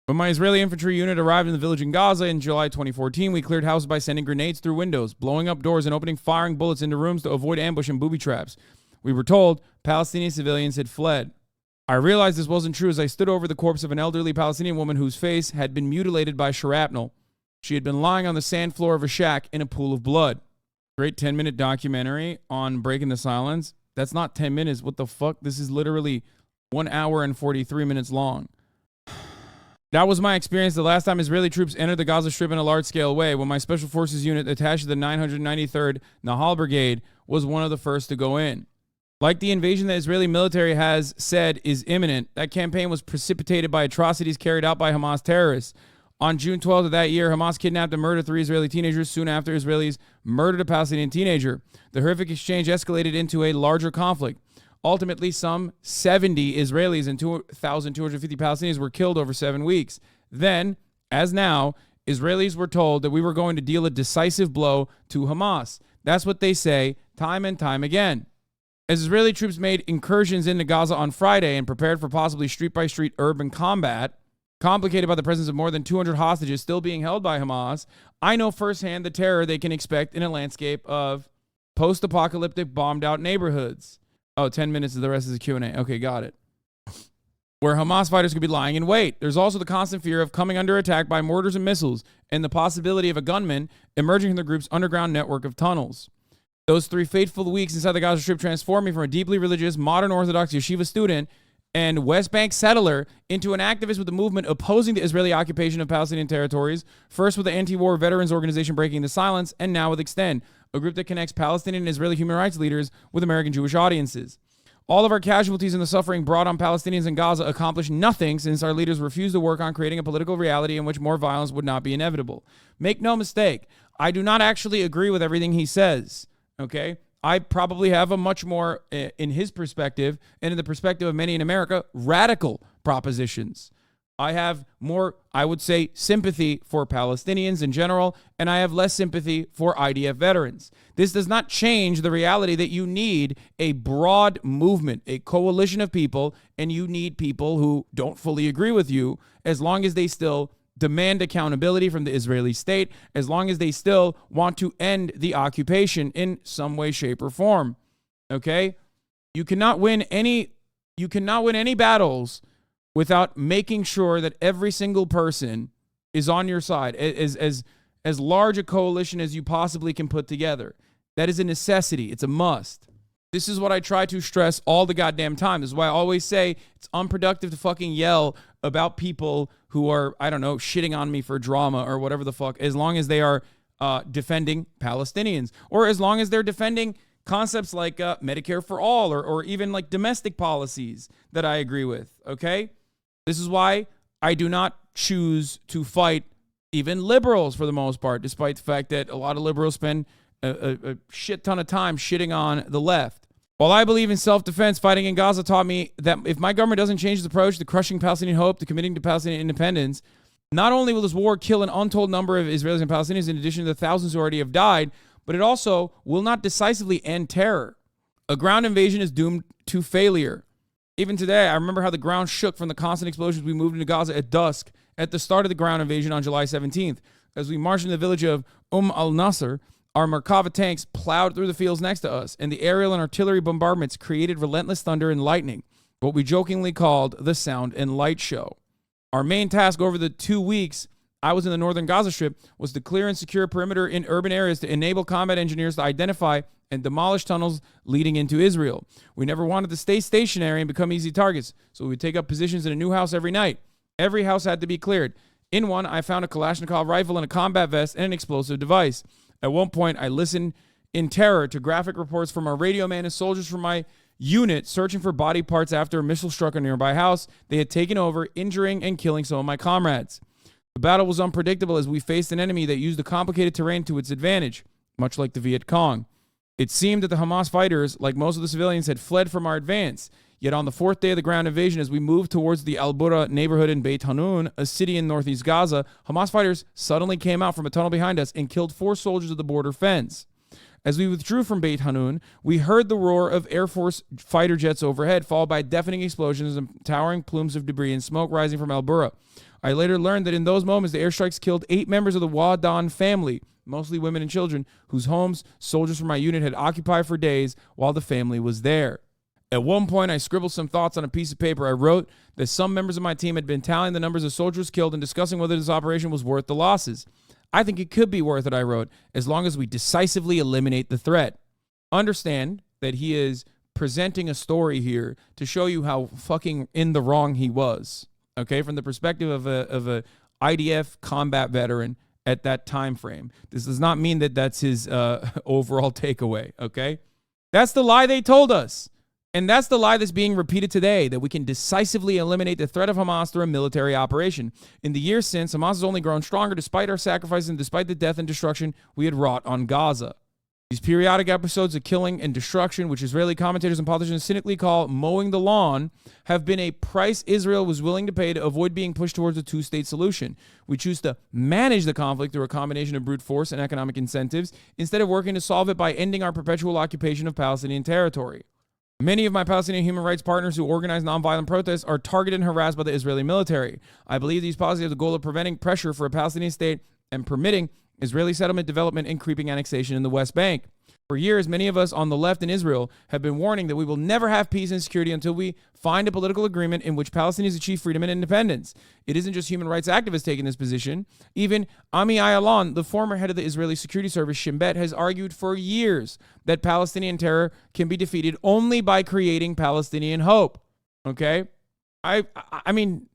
When my Israeli infantry unit arrived in the village in Gaza in July 2014, we cleared houses by sending grenades through windows, blowing up doors, and opening firing bullets into rooms to avoid ambush and booby traps. We were told Palestinian civilians had fled. I realized this wasn't true as I stood over the corpse of an elderly Palestinian woman whose face had been mutilated by shrapnel. She had been lying on the sand floor of a shack in a pool of blood. Great 10-minute documentary on Breaking the Silence. That's not 10 minutes. What the fuck? This is literally 1 hour and 43 minutes long. That was my experience the last time Israeli troops entered the Gaza Strip in a large-scale way, when my Special Forces unit attached to the 993rd Nahal Brigade was one of the first to go in. Like the invasion the Israeli military has said is imminent, that campaign was precipitated by atrocities carried out by Hamas terrorists. On June 12th of that year, Hamas kidnapped and murdered 3 Israeli teenagers soon after Israelis murdered a Palestinian teenager. The horrific exchange escalated into a larger conflict. Ultimately, some 70 Israelis and 2,250 Palestinians were killed over 7 weeks. Then, as now, Israelis were told that we were going to deal a decisive blow to Hamas. That's what they say time and time again. As Israeli troops made incursions into Gaza on Friday and prepared for possibly street-by-street urban combat, complicated by the presence of more than 200 hostages still being held by Hamas, I know firsthand the terror they can expect in a landscape of post-apocalyptic bombed-out neighborhoods. Oh, 10 minutes, the rest is a Q&A. Okay, got it. Where Hamas fighters could be lying in wait. There's also the constant fear of coming under attack by mortars and missiles and the possibility of a gunman emerging from the group's underground network of tunnels. Those 3 fateful weeks inside the Gaza Strip transformed me from a deeply religious, modern Orthodox yeshiva student and West Bank settler into an activist with the movement opposing the Israeli occupation of Palestinian territories, first with the anti-war veterans organization Breaking the Silence, and now with Extend, a group that connects Palestinian and Israeli human rights leaders with American Jewish audiences. All of our casualties and the suffering brought on Palestinians in Gaza accomplished nothing since our leaders refused to work on creating a political reality in which more violence would not be inevitable. Make no mistake, I do not actually agree with everything he says. Okay, I probably have a much more, in his perspective, and in the perspective of many in America, radical propositions. I have more, I would say, sympathy for Palestinians in general, and I have less sympathy for IDF veterans. This does not change the reality that you need a broad movement, a coalition of people, and you need people who don't fully agree with you, as long as they still demand accountability from the Israeli state, as long as they still want to end the occupation in some way, shape, or form. Okay? You cannot win any battles without making sure that every single person is on your side, as large a coalition as you possibly can put together. That is a necessity. It's a must. This is what I try to stress all the goddamn time. This is why I always say it's unproductive to fucking yell about people who are, I don't know, shitting on me for drama or whatever the fuck, as long as they are defending Palestinians, or as long as they're defending concepts like Medicare for all, or even like domestic policies that I agree with, okay? This is why I do not choose to fight even liberals for the most part, despite the fact that a lot of liberals spend a shit ton of time shitting on the left. While I believe in self-defense, fighting in Gaza taught me that if my government doesn't change its approach to crushing Palestinian hope, to committing to Palestinian independence, not only will this war kill an untold number of Israelis and Palestinians in addition to the thousands who already have died, but it also will not decisively end terror. A ground invasion is doomed to failure. Even today, I remember how the ground shook from the constant explosions we moved into Gaza at dusk at the start of the ground invasion on July 17th. As we marched into the village of al-Nasr, our Merkava tanks plowed through the fields next to us, and the aerial and artillery bombardments created relentless thunder and lightning, what we jokingly called the sound and light show. Our main task over the 2 weeks I was in the northern Gaza Strip was to clear and secure perimeter in urban areas to enable combat engineers to identify and demolish tunnels leading into Israel. We never wanted to stay stationary and become easy targets, so we would take up positions in a new house every night. Every house had to be cleared. In one, I found a Kalashnikov rifle and a combat vest and an explosive device. At one point, I listened in terror to graphic reports from our radio man and soldiers from my unit searching for body parts after a missile struck a nearby house they had taken over, injuring and killing some of my comrades. The battle was unpredictable as we faced an enemy that used the complicated terrain to its advantage, much like the Viet Cong. It seemed that the Hamas fighters, like most of the civilians, had fled from our advance. Yet on the fourth day of the ground invasion, as we moved towards the Al-Bura neighborhood in Beit Hanun, a city in northeast Gaza, Hamas fighters suddenly came out from a tunnel behind us and killed 4 soldiers of the border fence. As we withdrew from Beit Hanun, we heard the roar of Air Force fighter jets overhead, followed by deafening explosions and towering plumes of debris and smoke rising from Al-Bura. I later learned that in those moments, the airstrikes killed 8 members of the Wadan family, mostly women and children, whose homes soldiers from my unit had occupied for days while the family was there. At one point, I scribbled some thoughts on a piece of paper. I wrote that some members of my team had been tallying the numbers of soldiers killed and discussing whether this operation was worth the losses. I think it could be worth it, I wrote, as long as we decisively eliminate the threat. Understand that he is presenting a story here to show you how fucking in the wrong he was, okay, from the perspective of a IDF combat veteran at that time frame. This does not mean that that's his overall takeaway, okay? That's the lie they told us. And that's the lie that's being repeated today, that we can decisively eliminate the threat of Hamas through a military operation. In the years since, Hamas has only grown stronger despite our sacrifices and despite the death and destruction we had wrought on Gaza. These periodic episodes of killing and destruction, which Israeli commentators and politicians cynically call mowing the lawn, have been a price Israel was willing to pay to avoid being pushed towards a two-state solution. We choose to manage the conflict through a combination of brute force and economic incentives, instead of working to solve it by ending our perpetual occupation of Palestinian territory. Many of my Palestinian human rights partners who organize nonviolent protests are targeted and harassed by the Israeli military. I believe these policies have the goal of preventing pressure for a Palestinian state and permitting Israeli settlement development and creeping annexation in the West Bank. For years, many of us on the left in Israel have been warning that we will never have peace and security until we find a political agreement in which Palestinians achieve freedom and independence. It isn't just human rights activists taking this position. Even Ami Ayalon, the former head of the Israeli security service, Shin Bet, has argued for years that Palestinian terror can be defeated only by creating Palestinian hope. Okay? I mean,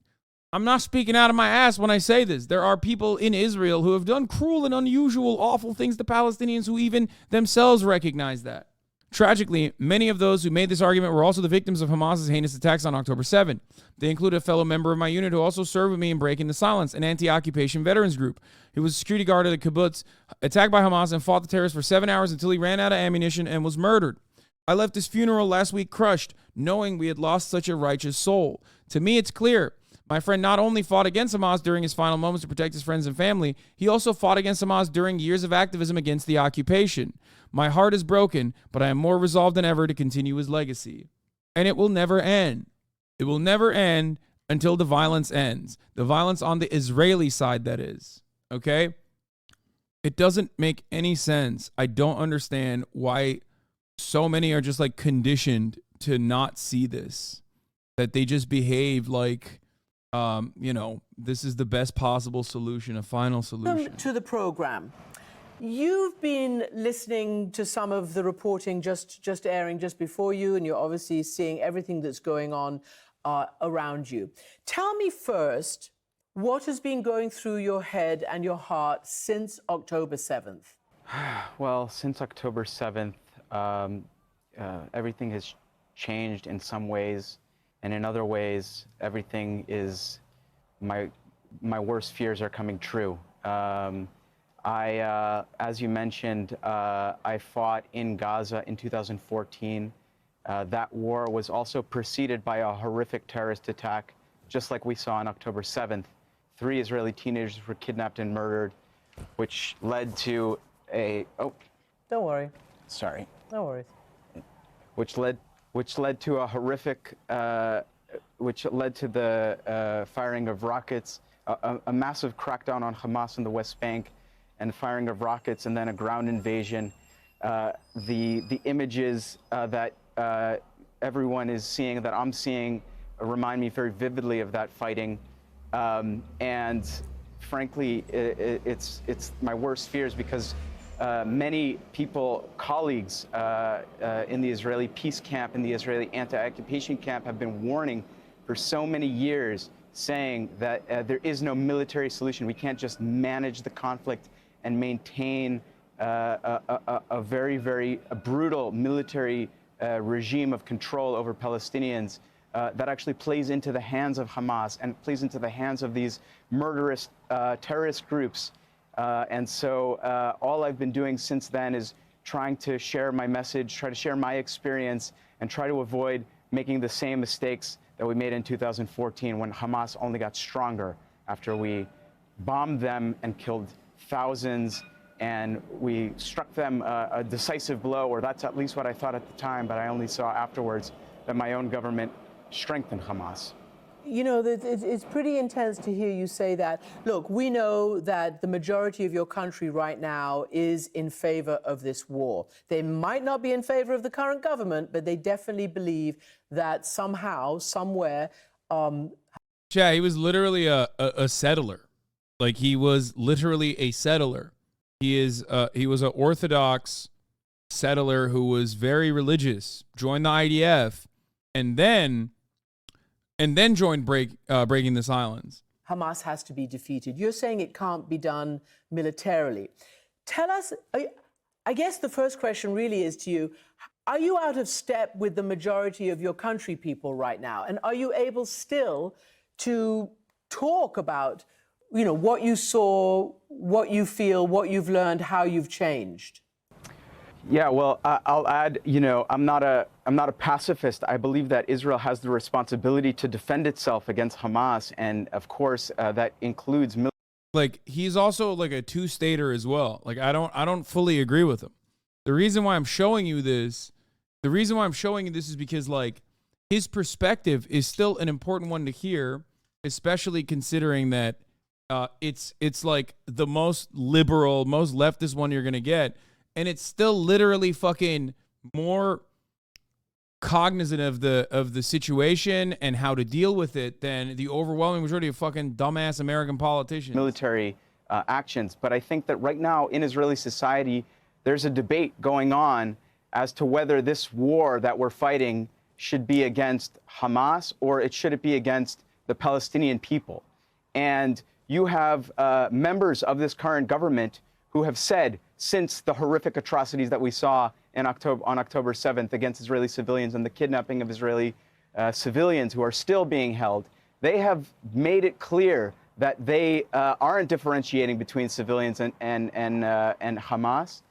I'm not speaking out of my ass when I say this. There are people in Israel who have done cruel and unusual, awful things to Palestinians who even themselves recognize that. Tragically, many of those who made this argument were also the victims of Hamas's heinous attacks on October 7. They include a fellow member of my unit who also served with me in Breaking the Silence, an anti-occupation veterans group. He was a security guard at the kibbutz, attacked by Hamas, and fought the terrorists for 7 hours until he ran out of ammunition and was murdered. I left his funeral last week crushed, knowing we had lost such a righteous soul. To me, it's clear. My friend not only fought against Hamas during his final moments to protect his friends and family, he also fought against Hamas during years of activism against the occupation. My heart is broken, but I am more resolved than ever to continue his legacy. And it will never end. It will never end until the violence ends. The violence on the Israeli side, that is. Okay? It doesn't make any sense. I don't understand why so many are just like conditioned to not see this. That they just behave like, this is the best possible solution, a final solution. Welcome to the program. You've been listening to some of the reporting just airing just before you, and you're obviously seeing everything that's going on around you. Tell me first, what has been going through your head and your heart since October 7th? Well, since October 7th, everything has changed in some ways. And in other ways, everything is, my worst fears are coming true. As you mentioned, I fought in Gaza in 2014. That war was also preceded by a horrific terrorist attack, just like we saw on October 7th. 3 Israeli teenagers were kidnapped and murdered, which led to a... Oh. Don't worry. Sorry. No worries. Which led to a horrific... which led to the firing of rockets, a massive crackdown on Hamas in the West Bank, and firing of rockets, and then a ground invasion. The images that everyone is seeing, that I'm seeing, remind me very vividly of that fighting. And frankly, it's my worst fears, because many people, colleagues in the Israeli peace camp, in the Israeli anti-occupation camp, have been warning for so many years, saying that there is no military solution. We can't just manage the conflict and maintain a very, very brutal military regime of control over Palestinians that actually plays into the hands of Hamas and plays into the hands of these murderous terrorist groups. And so all I've been doing since then is trying to share my message, try to share my experience, and try to avoid making the same mistakes that we made in 2014, when Hamas only got stronger after we bombed them and killed thousands, and we struck them a decisive blow, or that's at least what I thought at the time, but I only saw afterwards that my own government strengthened Hamas. You know, it's pretty intense to hear you say that. Look, we know that the majority of your country right now is in favor of this war. They might not be in favor of the current government, but they definitely believe that somehow, somewhere... Yeah, he was literally a settler. Like, he was literally a settler. He was an Orthodox settler who was very religious, joined the IDF, and then joined Breaking the Silence. Hamas has to be defeated. You're saying it can't be done militarily. Tell us, I guess the first question really is to you, are you out of step with the majority of your country people right now? And are you able still to talk about, you know, what you saw, what you feel, what you've learned, how you've changed? Yeah, well, I'll add, you know, I'm not a pacifist. I believe that Israel has the responsibility to defend itself against Hamas, and of course, that includes military. Like, he's also like a two-stater as well. Like, I don't fully agree with him. The reason why I'm showing you this is because, like, his perspective is still an important one to hear, especially considering that it's like the most liberal, most leftist one you're gonna get. And it's still literally fucking more cognizant of the situation and how to deal with it than the overwhelming majority of fucking dumbass American politicians. Military actions. But I think that right now in Israeli society, there's a debate going on as to whether this war that we're fighting should be against Hamas or should it be against the Palestinian people. And you have members of this current government who have said, since the horrific atrocities that we saw on October 7th against Israeli civilians and the kidnapping of Israeli civilians who are still being held, they have made it clear that they aren't differentiating between civilians and Hamas.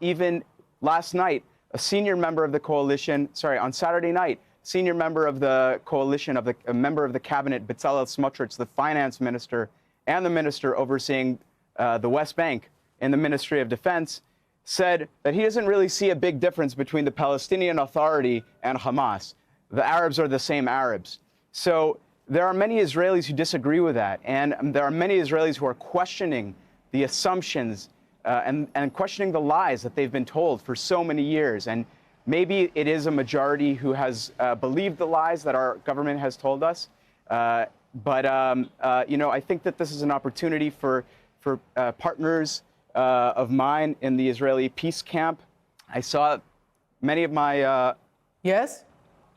Even last night, a senior member of the coalition, on Saturday night, senior member of the coalition, a member of the cabinet, Bezalel Smotrich, the finance minister, and the minister overseeing the West Bank in the Ministry of Defense, said that he doesn't really see a big difference between the Palestinian Authority and Hamas. The Arabs are the same Arabs. So there are many Israelis who disagree with that, and there are many Israelis who are questioning the assumptions and questioning the lies that they've been told for so many years. And maybe it is a majority who has believed the lies that our government has told us. But you know, I think that this is an opportunity for partners of mine in the Israeli peace camp. I saw many of my... Yes?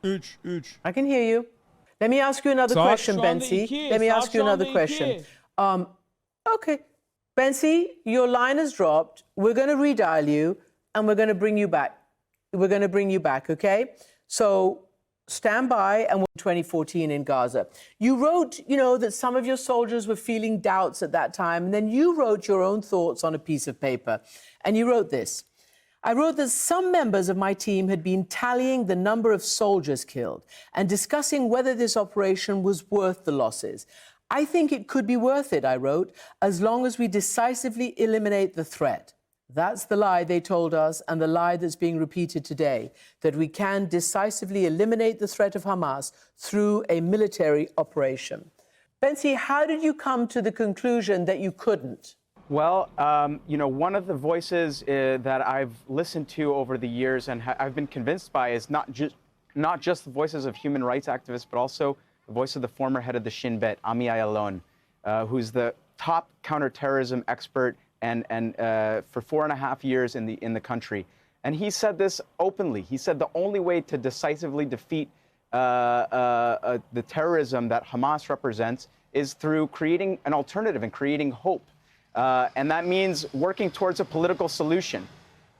I can hear you. Let me ask you another question, Bensi. Let me ask you another question. Okay. Bensi, your line has dropped. We're going to redial you, and we're going to bring you back. We're going to bring you back, okay? So stand by and 2014 in Gaza. You wrote, that some of your soldiers were feeling doubts at that time, and then you wrote your own thoughts on a piece of paper. And you wrote this: I wrote that some members of my team had been tallying the number of soldiers killed and discussing whether this operation was worth the losses. I think it could be worth it, I wrote, as long as we decisively eliminate the threat. That's the lie they told us, and the lie that's being repeated today, that we can decisively eliminate the threat of Hamas through a military operation. Bentzi, how did you come to the conclusion that you couldn't? Well, one of the voices that I've listened to over the years and I've been convinced by is not just the voices of human rights activists, but also the voice of the former head of the Shin Bet, Ami Ayalon, who's the top counterterrorism expert and for 4.5 years in the country. And he said this openly. He said the only way to decisively defeat the terrorism that Hamas represents is through creating an alternative and creating hope. And that means working towards a political solution.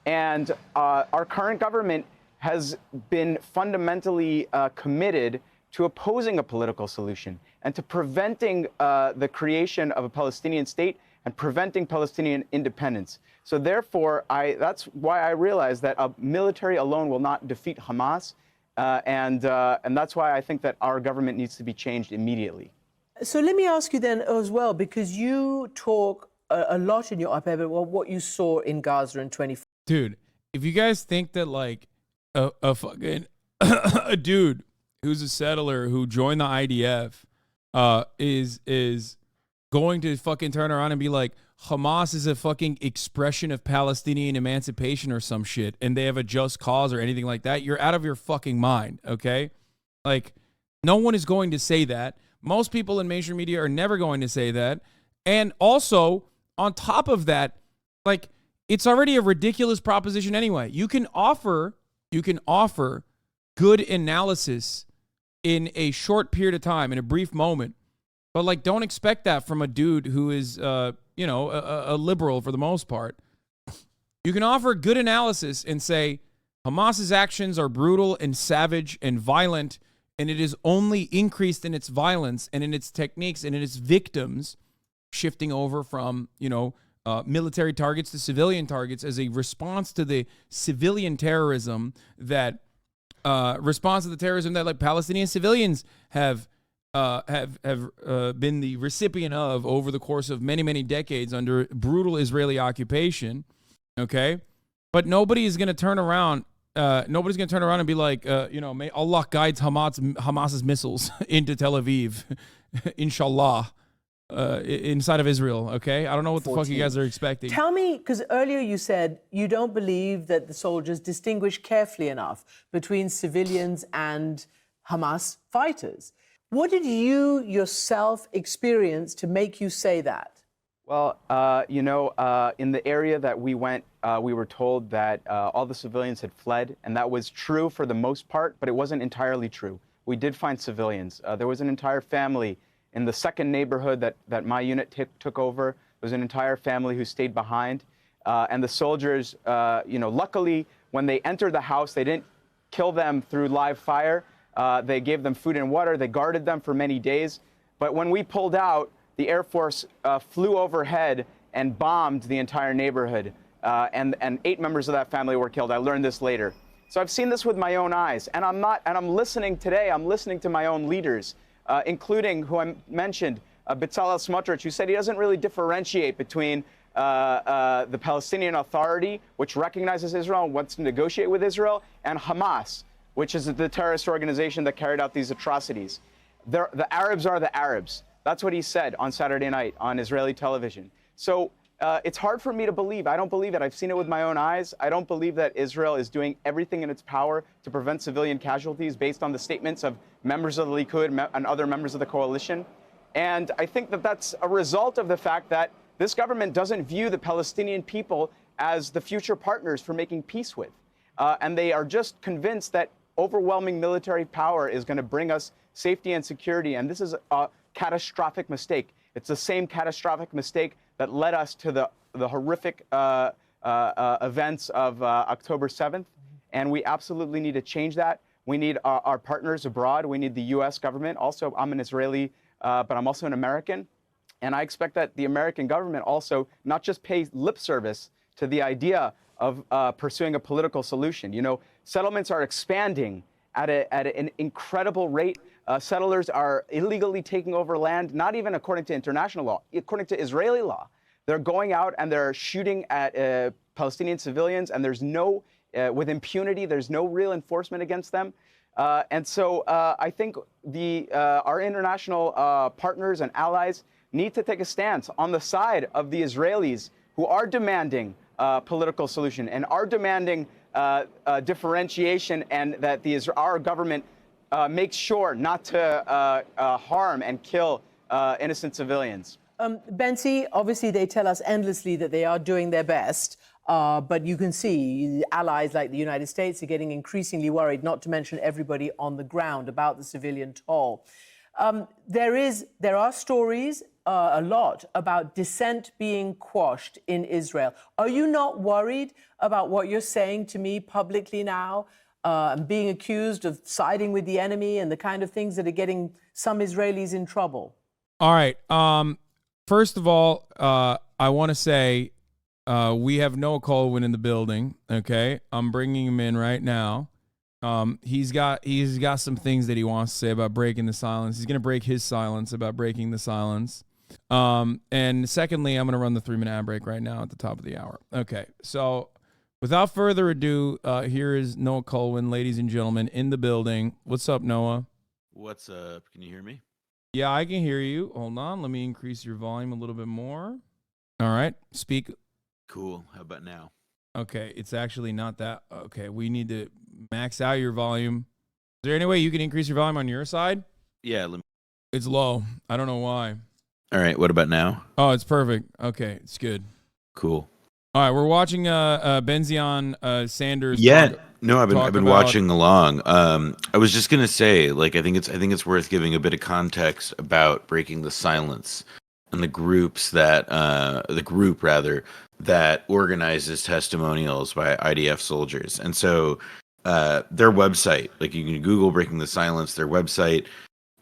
And our current government has been fundamentally committed to opposing a political solution and to preventing the creation of a Palestinian state and preventing Palestinian independence. So therefore, that's why I realized that a military alone will not defeat Hamas. And that's why I think that our government needs to be changed immediately. So let me ask you then as well, because you talk a lot in your op-ed about what you saw in Gaza in 2014. Dude, if you guys think that like a fucking a dude who's a settler who joined the IDF is going to fucking turn around and be like, Hamas is a fucking expression of Palestinian emancipation or some shit, and they have a just cause or anything like that, you're out of your fucking mind, okay? Like, no one is going to say that. Most people in mainstream media are never going to say that. And also, on top of that, like, it's already a ridiculous proposition anyway. You can offer good analysis in a short period of time, in a brief moment. But, like, don't expect that from a dude who is, a liberal for the most part. You can offer good analysis and say Hamas's actions are brutal and savage and violent, and it is only increased in its violence and in its techniques and in its victims, shifting over from, military targets to civilian targets as a response to the civilian terrorism that, like Palestinian civilians have been the recipient of over the course of many, many decades under brutal Israeli occupation. Okay. But nobody is going to turn around. Nobody's going to turn around and be like, may Allah guides Hamas's missiles into Tel Aviv, inshallah, inside of Israel. Okay. I don't know what the fuck you guys are expecting. Tell me, because earlier you said you don't believe that the soldiers distinguish carefully enough between civilians and Hamas fighters. What did you yourself experience to make you say that? Well, in the area that we went, we were told that all the civilians had fled, and that was true for the most part, but it wasn't entirely true. We did find civilians. There was an entire family in the second neighborhood that my unit took over. There was an entire family who stayed behind, and the soldiers, luckily, when they entered the house, they didn't kill them through live fire. They gave them food and water. They guarded them for many days. But when we pulled out, the Air Force flew overhead and bombed the entire neighborhood. And 8 members of that family were killed. I learned this later. So I've seen this with my own eyes. And I'm listening today. I'm listening to my own leaders, including who I mentioned, Bezalel Smotrich, who said he doesn't really differentiate between the Palestinian Authority, which recognizes Israel and wants to negotiate with Israel, and Hamas, which is the terrorist organization that carried out these atrocities. The Arabs are the Arabs. That's what he said on Saturday night on Israeli television. So it's hard for me to believe. I don't believe it. I've seen it with my own eyes. I don't believe that Israel is doing everything in its power to prevent civilian casualties based on the statements of members of the Likud and other members of the coalition. And I think that that's a result of the fact that this government doesn't view the Palestinian people as the future partners for making peace with. And they are just convinced that overwhelming military power is going to bring us safety and security. And this is a catastrophic mistake. It's the same catastrophic mistake that led us to the horrific events of October 7th. And we absolutely need to change that. We need our partners abroad. We need the U.S. government. Also, I'm an Israeli, but I'm also an American. And I expect that the American government also not just pays lip service to the idea of pursuing a political solution. You know, settlements are expanding at an incredible rate. Settlers are illegally taking over land, not even according to international law, according to Israeli law. They're going out and they're shooting at Palestinian civilians, and there's no, with impunity, there's no real enforcement against them. And so I think our international partners and allies need to take a stance on the side of the Israelis who are demanding political solution and are demanding differentiation, and that our government makes sure not to harm and kill innocent civilians. Bentzi, obviously they tell us endlessly that they are doing their best, but you can see allies like the United States are getting increasingly worried, not to mention everybody on the ground, about the civilian toll. There are stories, a lot, about dissent being quashed in Israel. Are you not worried about what you're saying to me publicly now, and being accused of siding with the enemy and the kind of things that are getting some Israelis in trouble? All right. First of all, I want to say we have Noah Colwyn in the building. Okay, I'm bringing him in right now. He's got some things that he wants to say about breaking the silence. He's going to break his silence about breaking the silence. And secondly, I'm going to run the 3-minute ad break right now at the top of the hour. Okay, so without further ado, here is Noah Colwyn, ladies and gentlemen, in the building. What's up, Noah? What's up? Can you hear me? Yeah, I can hear you. Hold on. Let me increase your volume a little bit more. All right. Speak. Cool. How about now? Okay. It's actually not that. Okay. We need to max out your volume. Is there any way you can increase your volume on your side? Yeah. It's low. I don't know why. All right. What about now? Oh, it's perfect. Okay. It's good. Cool. All right. We're watching Benzion Sanders. Yeah. No, I've been watching along. I was just gonna say, like, I think it's worth giving a bit of context about breaking the silence and the group that organizes testimonials by IDF soldiers. And so their website, like, you can Google breaking the silence. Their website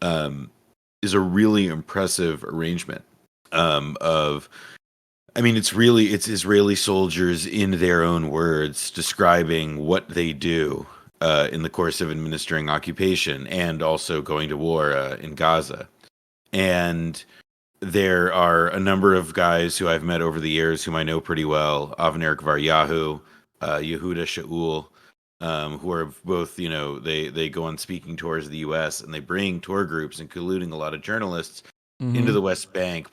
is a really impressive arrangement of. I mean, it's Israeli soldiers in their own words describing what they do in the course of administering occupation and also going to war in Gaza. And there are a number of guys who I've met over the years whom I know pretty well, Avner Gvaryahu, Yehuda Shaul, who are both, you know, they go on speaking tours of the U.S. and they bring tour groups, including a lot of journalists, into the West Bank,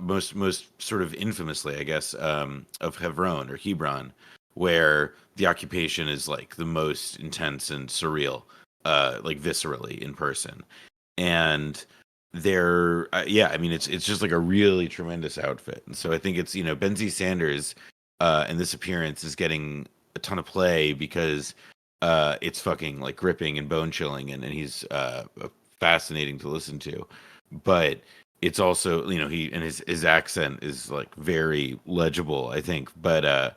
most sort of infamously, I guess, of Hebron, where the occupation is like the most intense and surreal, like viscerally in person. And they're, I mean, it's just like a really tremendous outfit. And so I think it's, you know, Benzi Sanders and this appearance is getting a ton of play because it's fucking like gripping and bone chilling, and he's fascinating to listen to. But it's also, you know, his accent is like very legible, I think. But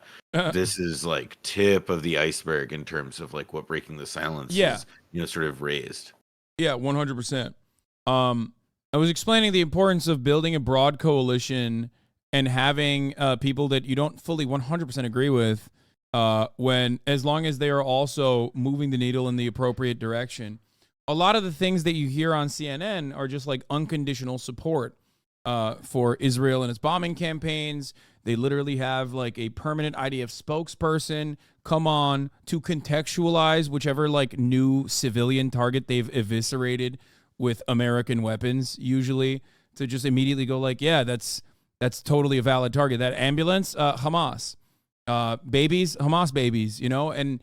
this is like tip of the iceberg in terms of like what breaking the silence is, you know, sort of raised. Yeah, 100%. I was explaining the importance of building a broad coalition and having people that you don't fully 100% agree with, as long as they are also moving the needle in the appropriate direction. A lot of the things that you hear on CNN are just like unconditional support for Israel and its bombing campaigns. They literally have like a permanent IDF spokesperson come on to contextualize whichever like new civilian target they've eviscerated with American weapons, usually, to just immediately go like, yeah, that's totally a valid target. That ambulance, Hamas. Babies, Hamas babies, you know, and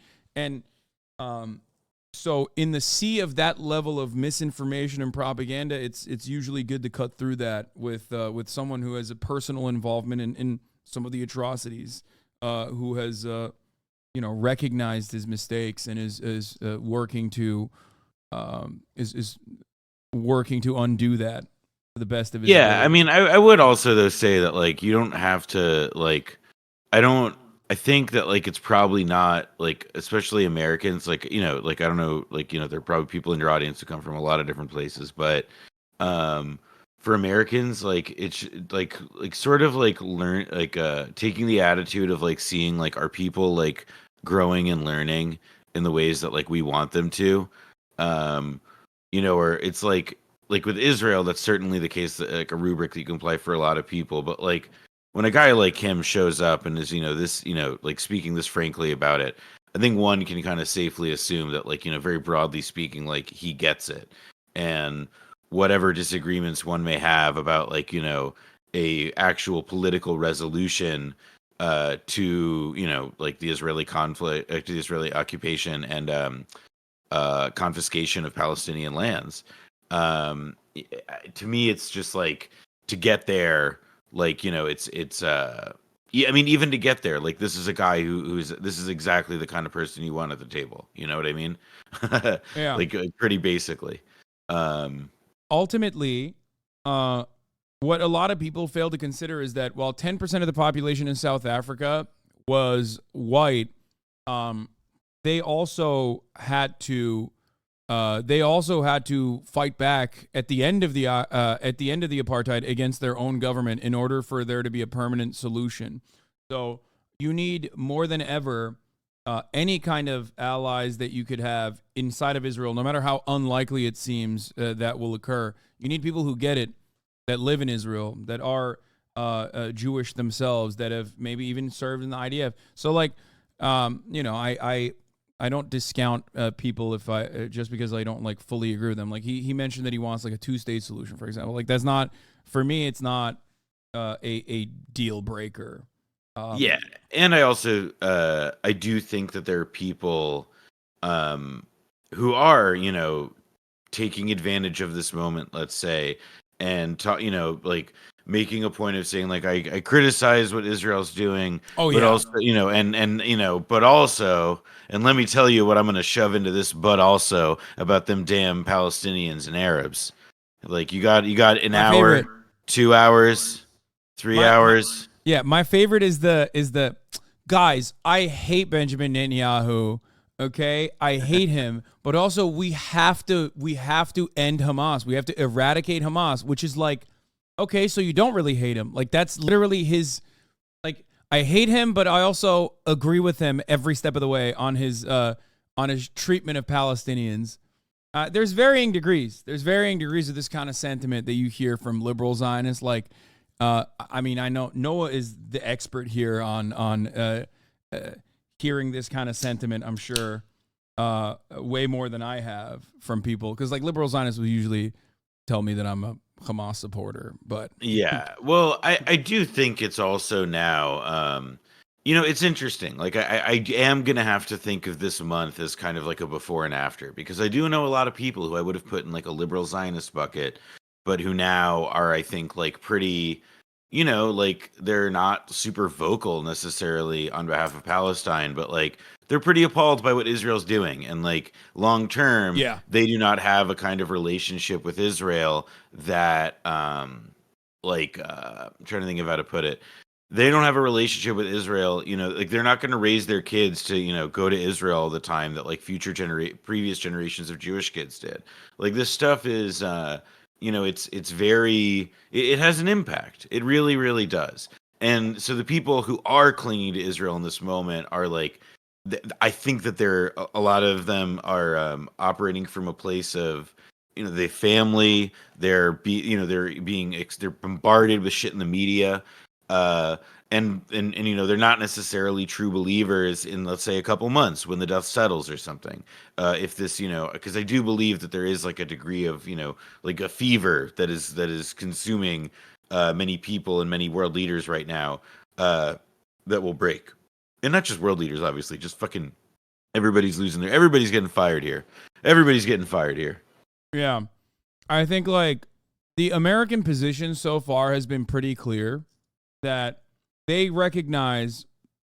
so in the sea of that level of misinformation and propaganda, it's usually good to cut through that with someone who has a personal involvement in some of the atrocities, who has recognized his mistakes and is working to undo that to the best of his ability. I mean, I would also though say that like you don't have to like, I don't I think that like it's probably not like, especially Americans, like, you know, like I don't know, like, you know, there are probably people in your audience who come from a lot of different places, but for Americans, like it's like sort of like learn like taking the attitude of like seeing like our people like growing and learning in the ways that like we want them to. You know, or it's like with Israel, that's certainly the case, that like a rubric that you can apply for a lot of people, but like when a guy like him shows up and is, you know, this, you know, like speaking this frankly about it, I think one can kind of safely assume that, like, you know, very broadly speaking, like he gets it. And whatever disagreements one may have about, like, you know, a actual political resolution to, you know, like the Israeli conflict, to the Israeli occupation and confiscation of Palestinian lands. To me, it's just like, to get there, like, you know, it's yeah, I mean, even to get there, like, this is a guy this is exactly the kind of person you want at the table. You know what I mean? Yeah. Like, pretty basically. Ultimately, what a lot of people fail to consider is that while 10% of the population in South Africa was white, they also had to fight back at the end of the apartheid against their own government in order for there to be a permanent solution. So you need more than ever any kind of allies that you could have inside of Israel, no matter how unlikely it seems that will occur. You need people who get it, that live in Israel, that are Jewish themselves, that have maybe even served in the IDF. So, like, you know, I don't discount people if I just because I don't like fully agree with them. Like he mentioned that he wants like a 2-state solution, for example. Like that's not, for me, it's not a deal breaker. Yeah, and I also I do think that there are people who are, you know, taking advantage of this moment, let's say, and you know, like making a point of saying, like, I criticize what Israel's doing, but also, you know, and you know, but also, and let me tell you what I'm going to shove into this, but also about them damn Palestinians and Arabs. Like, you got an hour, favorite. 2 hours, 3 hours. Yeah, my favorite is the guys, I hate Benjamin Netanyahu. Okay, I hate him, but also we have to end Hamas. We have to eradicate Hamas, which is like, okay, so you don't really hate him. Like, that's literally his, like, I hate him, but I also agree with him every step of the way on his treatment of Palestinians. There's varying degrees. There's varying degrees of this kind of sentiment that you hear from liberal Zionists. Like, I mean, I know Noah is the expert here on hearing this kind of sentiment, I'm sure, way more than I have from people. Because, like, liberal Zionists will usually tell me that I'm a Hamas supporter, but yeah, well, I do think it's also now, you know, it's interesting. Like, I am gonna have to think of this month as kind of like a before and after, because I do know a lot of people who I would have put in like a liberal Zionist bucket, but who now are, I think, like pretty, you know, like they're not super vocal necessarily on behalf of Palestine, but like they're pretty appalled by what Israel's doing. And like long term, they do not have a kind of relationship with Israel that, like, I'm trying to think of how to put it. They don't have a relationship with Israel, you know, like they're not going to raise their kids to, you know, go to Israel all the time that like previous generations of Jewish kids did. Like, this stuff is, you know, it's very, it has an impact. It really, really does. And so the people who are clinging to Israel in this moment are like, I think that a lot of them are operating from a place of, you know, the family, they're bombarded with shit in the media. And you know, they're not necessarily true believers in, let's say, a couple months when the dust settles or something. If this, you know, because I do believe that there is like a degree of, you know, like a fever that is consuming many people and many world leaders right now, that will break. And not just world leaders, obviously, just fucking everybody's getting fired here. Everybody's getting fired here. Yeah. I think like the American position so far has been pretty clear that they recognize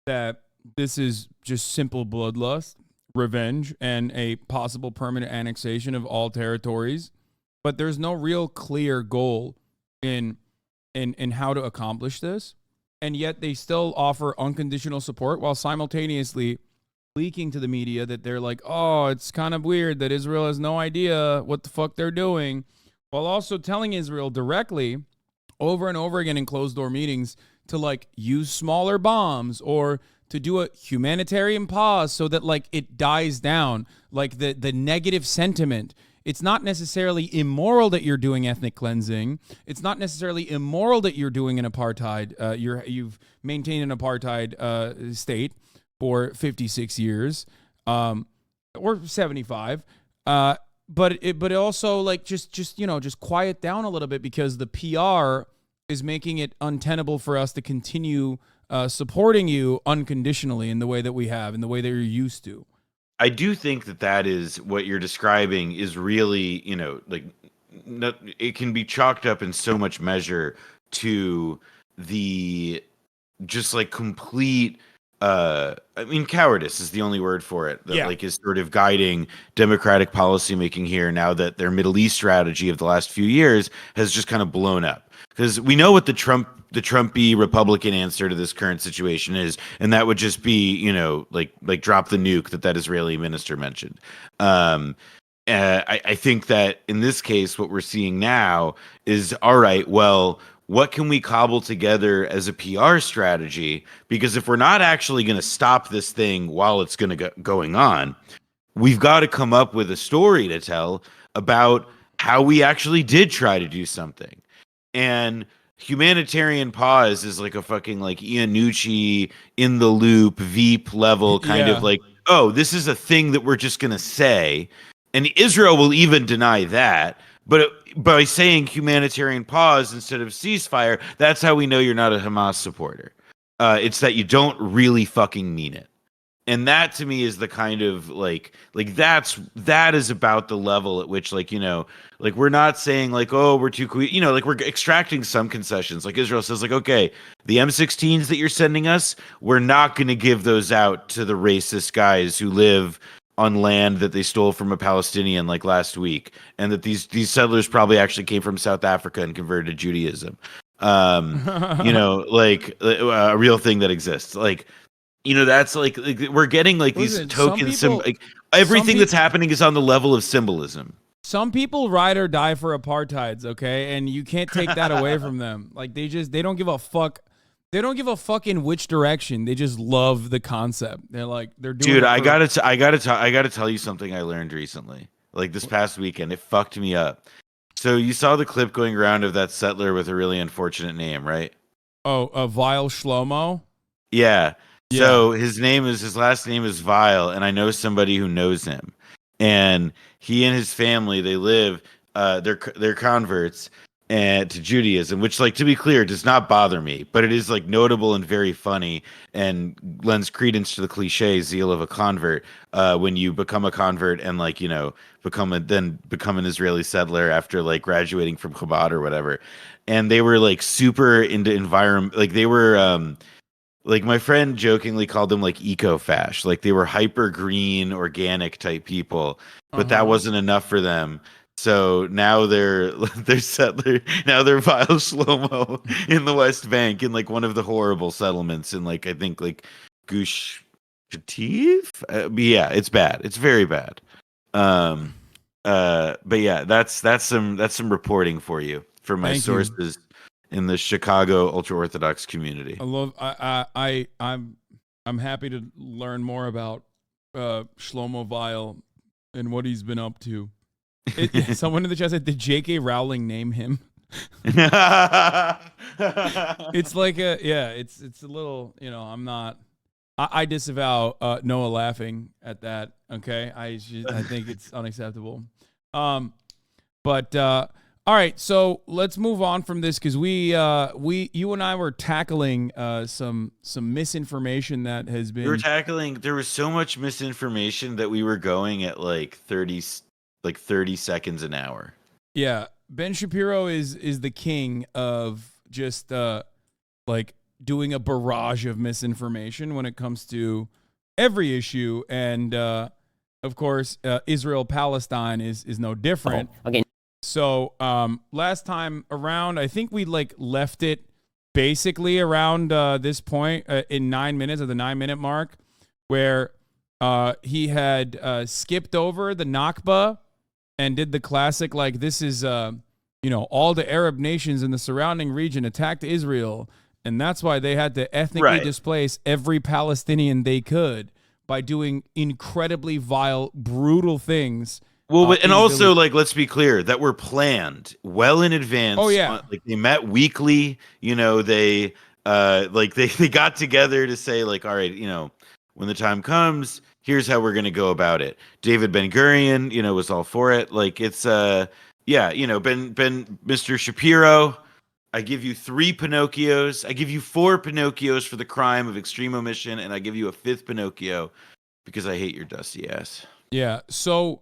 that this is just simple bloodlust, revenge, and a possible permanent annexation of all territories. But there's no real clear goal in how to accomplish this. and yet they still offer unconditional support while simultaneously leaking to the media that they're like, oh, it's kind of weird that Israel has no idea what the fuck they're doing, while also telling Israel directly over and over again in closed-door meetings to, like, use smaller bombs or to do a humanitarian pause so that, like, it dies down, like the negative sentiment. It's not necessarily immoral that you're doing ethnic cleansing. It's not necessarily immoral that you're doing an apartheid. You've maintained an apartheid state for 56 years, or 75. But it also, like, just you know, just quiet down a little bit, because the PR is making it untenable for us to continue supporting you unconditionally in the way that we have, in the way that you're used to. I do think that is what you're describing is really, you know, like, it can be chalked up in so much measure to the just like complete, I mean, cowardice is the only word for it, that like is sort of guiding democratic policymaking here now that their Middle East strategy of the last few years has just kind of blown up. Because we know what the Trumpy Republican answer to this current situation is, and that would just be, you know, like drop the nuke that Israeli minister mentioned. I think that in this case, what we're seeing now is, all right, well, what can we cobble together as a PR strategy? Because if we're not actually going to stop this thing while it's going to going on, we've got to come up with a story to tell about how we actually did try to do something. And humanitarian pause is like a fucking like Iannucci in the loop Veep level kind of like, oh, this is a thing that we're just going to say. And Israel will even deny that. But by saying humanitarian pause instead of ceasefire, that's how we know you're not a Hamas supporter. It's that you don't really fucking mean it. And that to me is the kind of like that is about the level at which, like, you know, like we're not saying like, oh, we're too, you know, like we're extracting some concessions. Like Israel says like, okay, the M16s that you're sending us, we're not going to give those out to the racist guys who live on land that they stole from a Palestinian like last week. And that these settlers probably actually came from South Africa and converted to Judaism. You know, like a real thing that exists. Like, you know, that's like we're getting like these tokens. Like everything that's happening is on the level of symbolism. Some people ride or die for apartheids, okay, and you can't take that away from them. Like they don't give a fuck. They don't give a fuck in which direction. They just love the concept. They're like they're doing. Dude, I gotta tell you something I learned recently. Like this past weekend, it fucked me up. So you saw the clip going around of that settler with a really unfortunate name, right? Oh, Vile Shlomo. Yeah. So his last name is Vile, and I know somebody who knows him. And he and his family, they live, they're converts to Judaism, which, like, to be clear, does not bother me, but it is like notable and very funny and lends credence to the cliche zeal of a convert when you become a convert and, like, you know, become an Israeli settler after like graduating from Chabad or whatever. And they were like super into environment, like they were like my friend jokingly called them like eco-fash, like they were hyper green, organic type people, but that wasn't enough for them. So now they're settler. Now they're Vile Shlomo in the West Bank in like one of the horrible settlements in like I think like Gush Katif. Yeah, it's bad. It's very bad. But yeah, that's some reporting for you from my sources in the Chicago ultra-Orthodox community. I'm happy to learn more about Shlomo Vile and what he's been up to. Someone in the chat said, did J.K. Rowling name him? It's like it's a little, you know, I disavow Noah laughing at that. Okay. I think it's unacceptable. All right, so let's move on from this because you and I were tackling some misinformation that has been. There was so much misinformation that we were going at like 30 seconds an hour. Yeah, Ben Shapiro is the king of just like doing a barrage of misinformation when it comes to every issue, and of course, Israel-Palestine is no different. Oh, okay. So last time around, I think we like left it basically around this point in 9 minutes, at the 9-minute mark, where he had skipped over the Nakba and did the classic, like, this is, all the Arab nations in the surrounding region attacked Israel, and that's why they had to ethnically displace every Palestinian they could by doing incredibly vile, brutal things. Well, and also, like, let's be clear, that were planned well in advance. Oh, yeah. Like, they met weekly, they they got together to say, like, all right, when the time comes, here's how we're going to go about it. David Ben-Gurion, was all for it. Like, it's, Mr. Shapiro, I give you 3 Pinocchios. I give you 4 Pinocchios for the crime of extreme omission, and I give you a 5th Pinocchio because I hate your dusty ass. Yeah, so...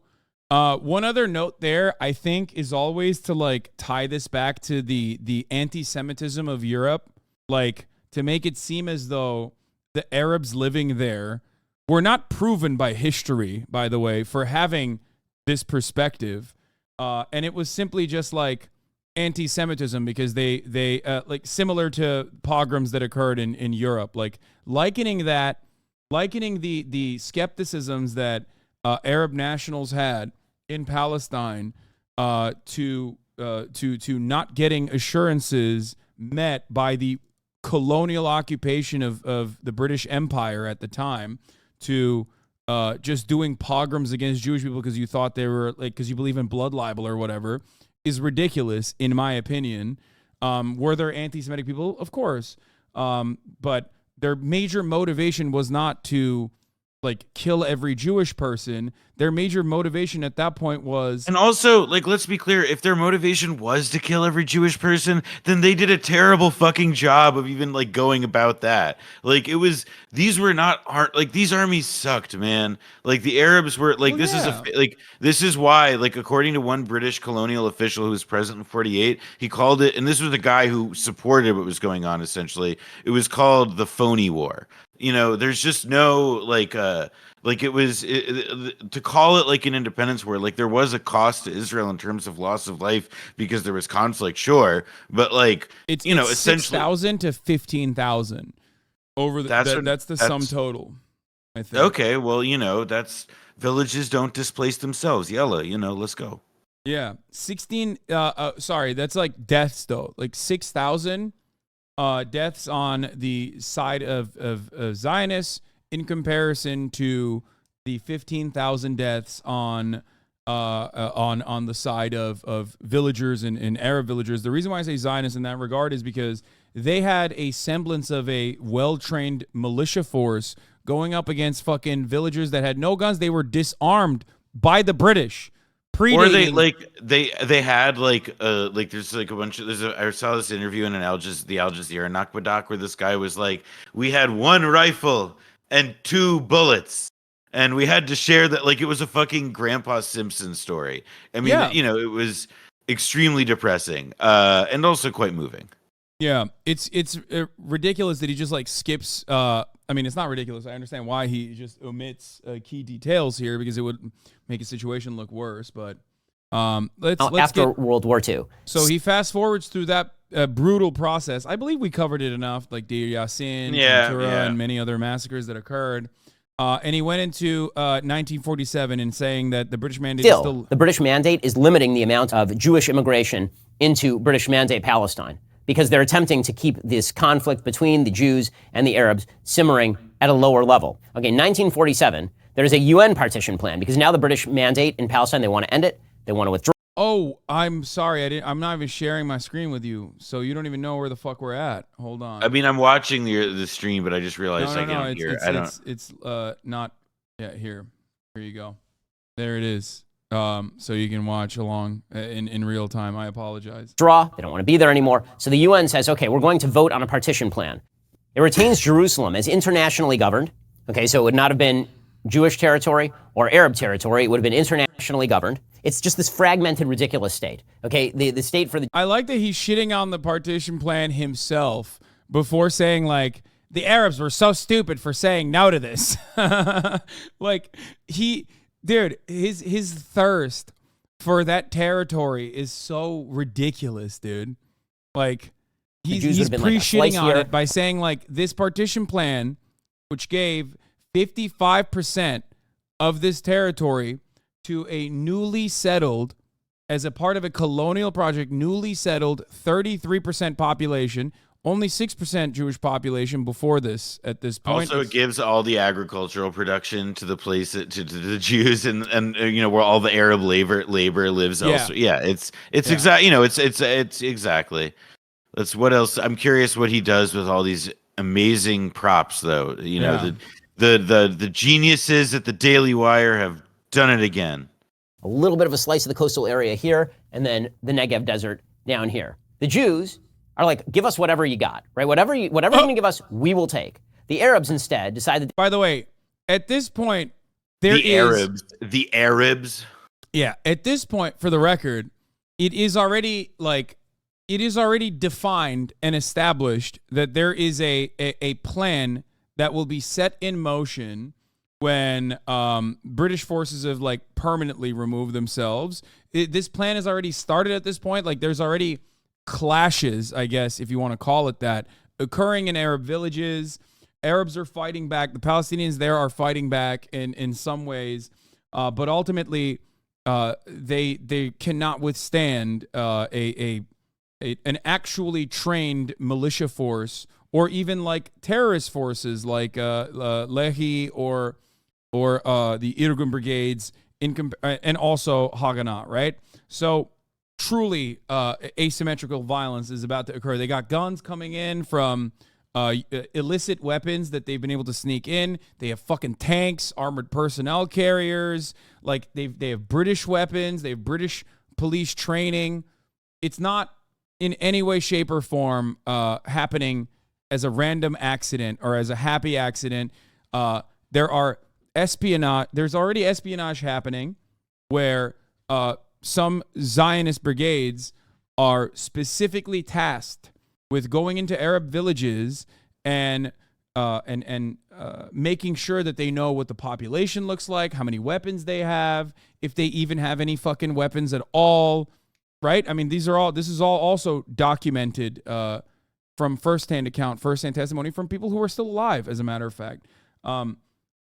one other note there, I think, is always to, like, tie this back to the anti-Semitism of Europe, like, to make it seem as though the Arabs living there were not proven by history, by the way, for having this perspective. And it was simply just, like, anti-Semitism because they like, similar to pogroms that occurred in Europe, like, likening the skepticisms that Arab nationals had in Palestine to not getting assurances met by the colonial occupation of the British Empire at the time, to just doing pogroms against Jewish people because you thought they were, like, because you believe in blood libel or whatever, is ridiculous, in my opinion. Were there anti-Semitic people? Of course. But their major motivation was not to, like, kill every Jewish person. Their major motivation at that point was... And also, like, let's be clear, if their motivation was to kill every Jewish person, then they did a terrible fucking job of even, like, going about that. Like, it was... These were not... Like, these armies sucked, man. Like, the Arabs were... Like, this is why, like, according to one British colonial official who was present in 48, he called it... And this was the guy who supported what was going on, essentially. It was called the phony war. There's just no, like, it was to call it, like, an independence war. Like, there was a cost to Israel in terms of loss of life because there was conflict, sure, but, like, it's essentially 6,000 to 15,000 over the. That's the sum total, I think. Okay, well, that's villages don't displace themselves. Yella, let's go. Yeah, 16. Sorry, that's like deaths though. Like 6,000. Deaths on the side of Zionists in comparison to the 15,000 deaths on the side of villagers and Arab villagers. The reason why I say Zionists in that regard is because they had a semblance of a well-trained militia force going up against fucking villagers that had no guns. They were disarmed by the British. Or they had there's like a bunch of I saw this interview in the Al Jazeera Nakba doc where this guy was like, we had 1 rifle and 2 bullets and we had to share that. Like, it was a fucking Grandpa Simpson story. I mean, it was extremely depressing and also quite moving. Yeah, it's ridiculous that he just, like, skips. I mean, it's not ridiculous. I understand why he just omits key details here because it would make a situation look worse. But let's after World War II. So he fast forwards through that brutal process. I believe we covered it enough, like Deir Yassin, Ventura, and many other massacres that occurred. And he went into 1947 in saying that the British mandate is still... The British mandate is limiting the amount of Jewish immigration into British Mandate Palestine, because they're attempting to keep this conflict between the Jews and the Arabs simmering at a lower level. Okay, 1947, there's a UN partition plan, because now the British mandate in Palestine, they want to end it, they want to withdraw. Oh, I'm sorry, I'm not even sharing my screen with you, so you don't even know where the fuck we're at. Hold on. I mean, I'm watching the stream, but I just realized I can't hear. It's not... Yeah, here you go. There it is. So you can watch along in real time. I apologize. They don't want to be there anymore. So the UN says, okay, we're going to vote on a partition plan. It retains Jerusalem as internationally governed. Okay, so it would not have been Jewish territory or Arab territory. It would have been internationally governed. It's just this fragmented, ridiculous state. Okay, the state for the... I like that he's shitting on the partition plan himself before saying, like, the Arabs were so stupid for saying no to this. Like, dude, his thirst for that territory is so ridiculous, dude. Like, He's pre-shitting on it by saying, like, this partition plan, which gave 55% of this territory to a newly settled, as a part of a colonial project, newly settled 33% population, only 6% Jewish population before this at this point. Also, it gives all the agricultural production to the place to the Jews and where all the Arab labor lives. Yeah. Also, yeah, it's exactly it's exactly. That's what else. I'm curious what he does with all these amazing props, though. The geniuses at the Daily Wire have done it again. A little bit of a slice of the coastal area here, and then the Negev desert down here. The Jews are like, give us whatever you got, right? Whatever you're going to give us, we will take. The Arabs instead decided. By the way, at this point, The Arabs. Yeah, at this point, for the record, it is already defined and established that there is a plan that will be set in motion when British forces have like permanently removed themselves. This plan has already started at this point. Like, there's already clashes, I guess, if you want to call it that, occurring in Arab villages. Arabs are fighting back. The Palestinians there are fighting back in some ways, but ultimately they cannot withstand an actually trained militia force, or even like terrorist forces like Lehi or the Irgun brigades and also Haganah, right? So truly asymmetrical violence is about to occur. They got guns coming in from illicit weapons that they've been able to sneak in. They have fucking tanks, armored personnel carriers. Like, they have British weapons. They have British police training. It's not in any way, shape, or form happening as a random accident or as a happy accident. There are espionage. There's already espionage happening where some Zionist brigades are specifically tasked with going into Arab villages and making sure that they know what the population looks like, how many weapons they have, if they even have any fucking weapons at all, right? I mean, this is all also documented from firsthand testimony from people who are still alive, as a matter of fact.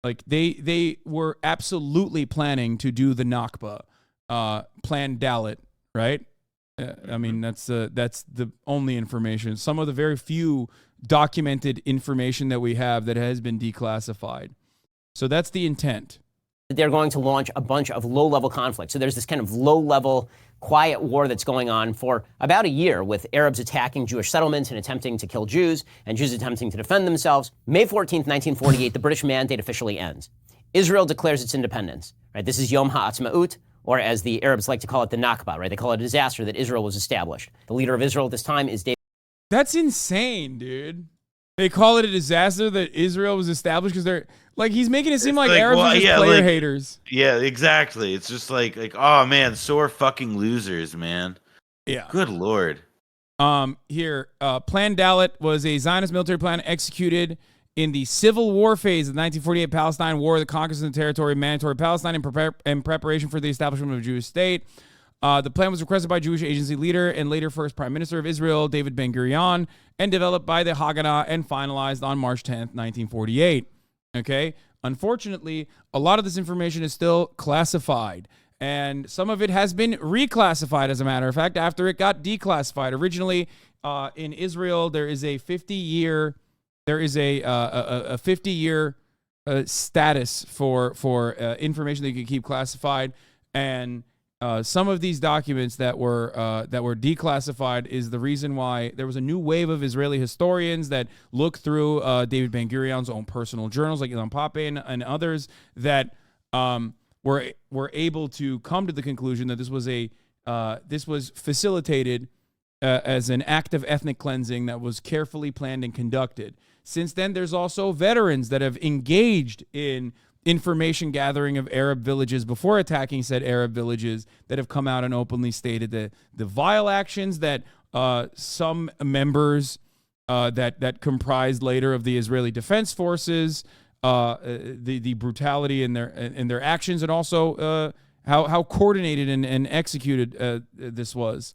Like, they were absolutely planning to do the Nakba, Plan Dalit, right? I mean, that's the only information. Some of the very few documented information that we have that has been declassified. So that's the intent. They're going to launch a bunch of low-level conflicts. So there's this kind of low-level, quiet war that's going on for about a year, with Arabs attacking Jewish settlements and attempting to kill Jews, and Jews attempting to defend themselves. May 14th, 1948, the British Mandate officially ends. Israel declares its independence. Right? This is Yom HaAtzmaut, or as the Arabs like to call it, the Nakba. Right? They call it a disaster that Israel was established. The leader of Israel at this time is David. That's insane, dude. They call it a disaster that Israel was established because they're like, he's making it seem like Arabs are just player haters. Yeah, exactly. It's just like, oh man, sore fucking losers, man. Yeah. Good Lord. Plan Dalit was a Zionist military plan executed in the civil war phase of the 1948 Palestine War, the conquest of the territory of Mandatory Palestine in preparation for the establishment of a Jewish state. The plan was requested by Jewish agency leader and later first Prime Minister of Israel, David Ben-Gurion, and developed by the Haganah and finalized on March 10th, 1948. Okay? Unfortunately, a lot of this information is still classified, and some of it has been reclassified, as a matter of fact, after it got declassified. Originally, in Israel, there is a 50-year status for information that you can keep classified, and some of these documents that were declassified is the reason why there was a new wave of Israeli historians that looked through David Ben-Gurion's own personal journals, like Ilan Pape and others, that were able to come to the conclusion that this was facilitated as an act of ethnic cleansing that was carefully planned and conducted. Since then, there's also veterans that have engaged in information gathering of Arab villages before attacking said Arab villages that have come out and openly stated the vile actions that some members that comprised later of the Israeli Defense Forces, the brutality in their actions, and also how coordinated and executed this was.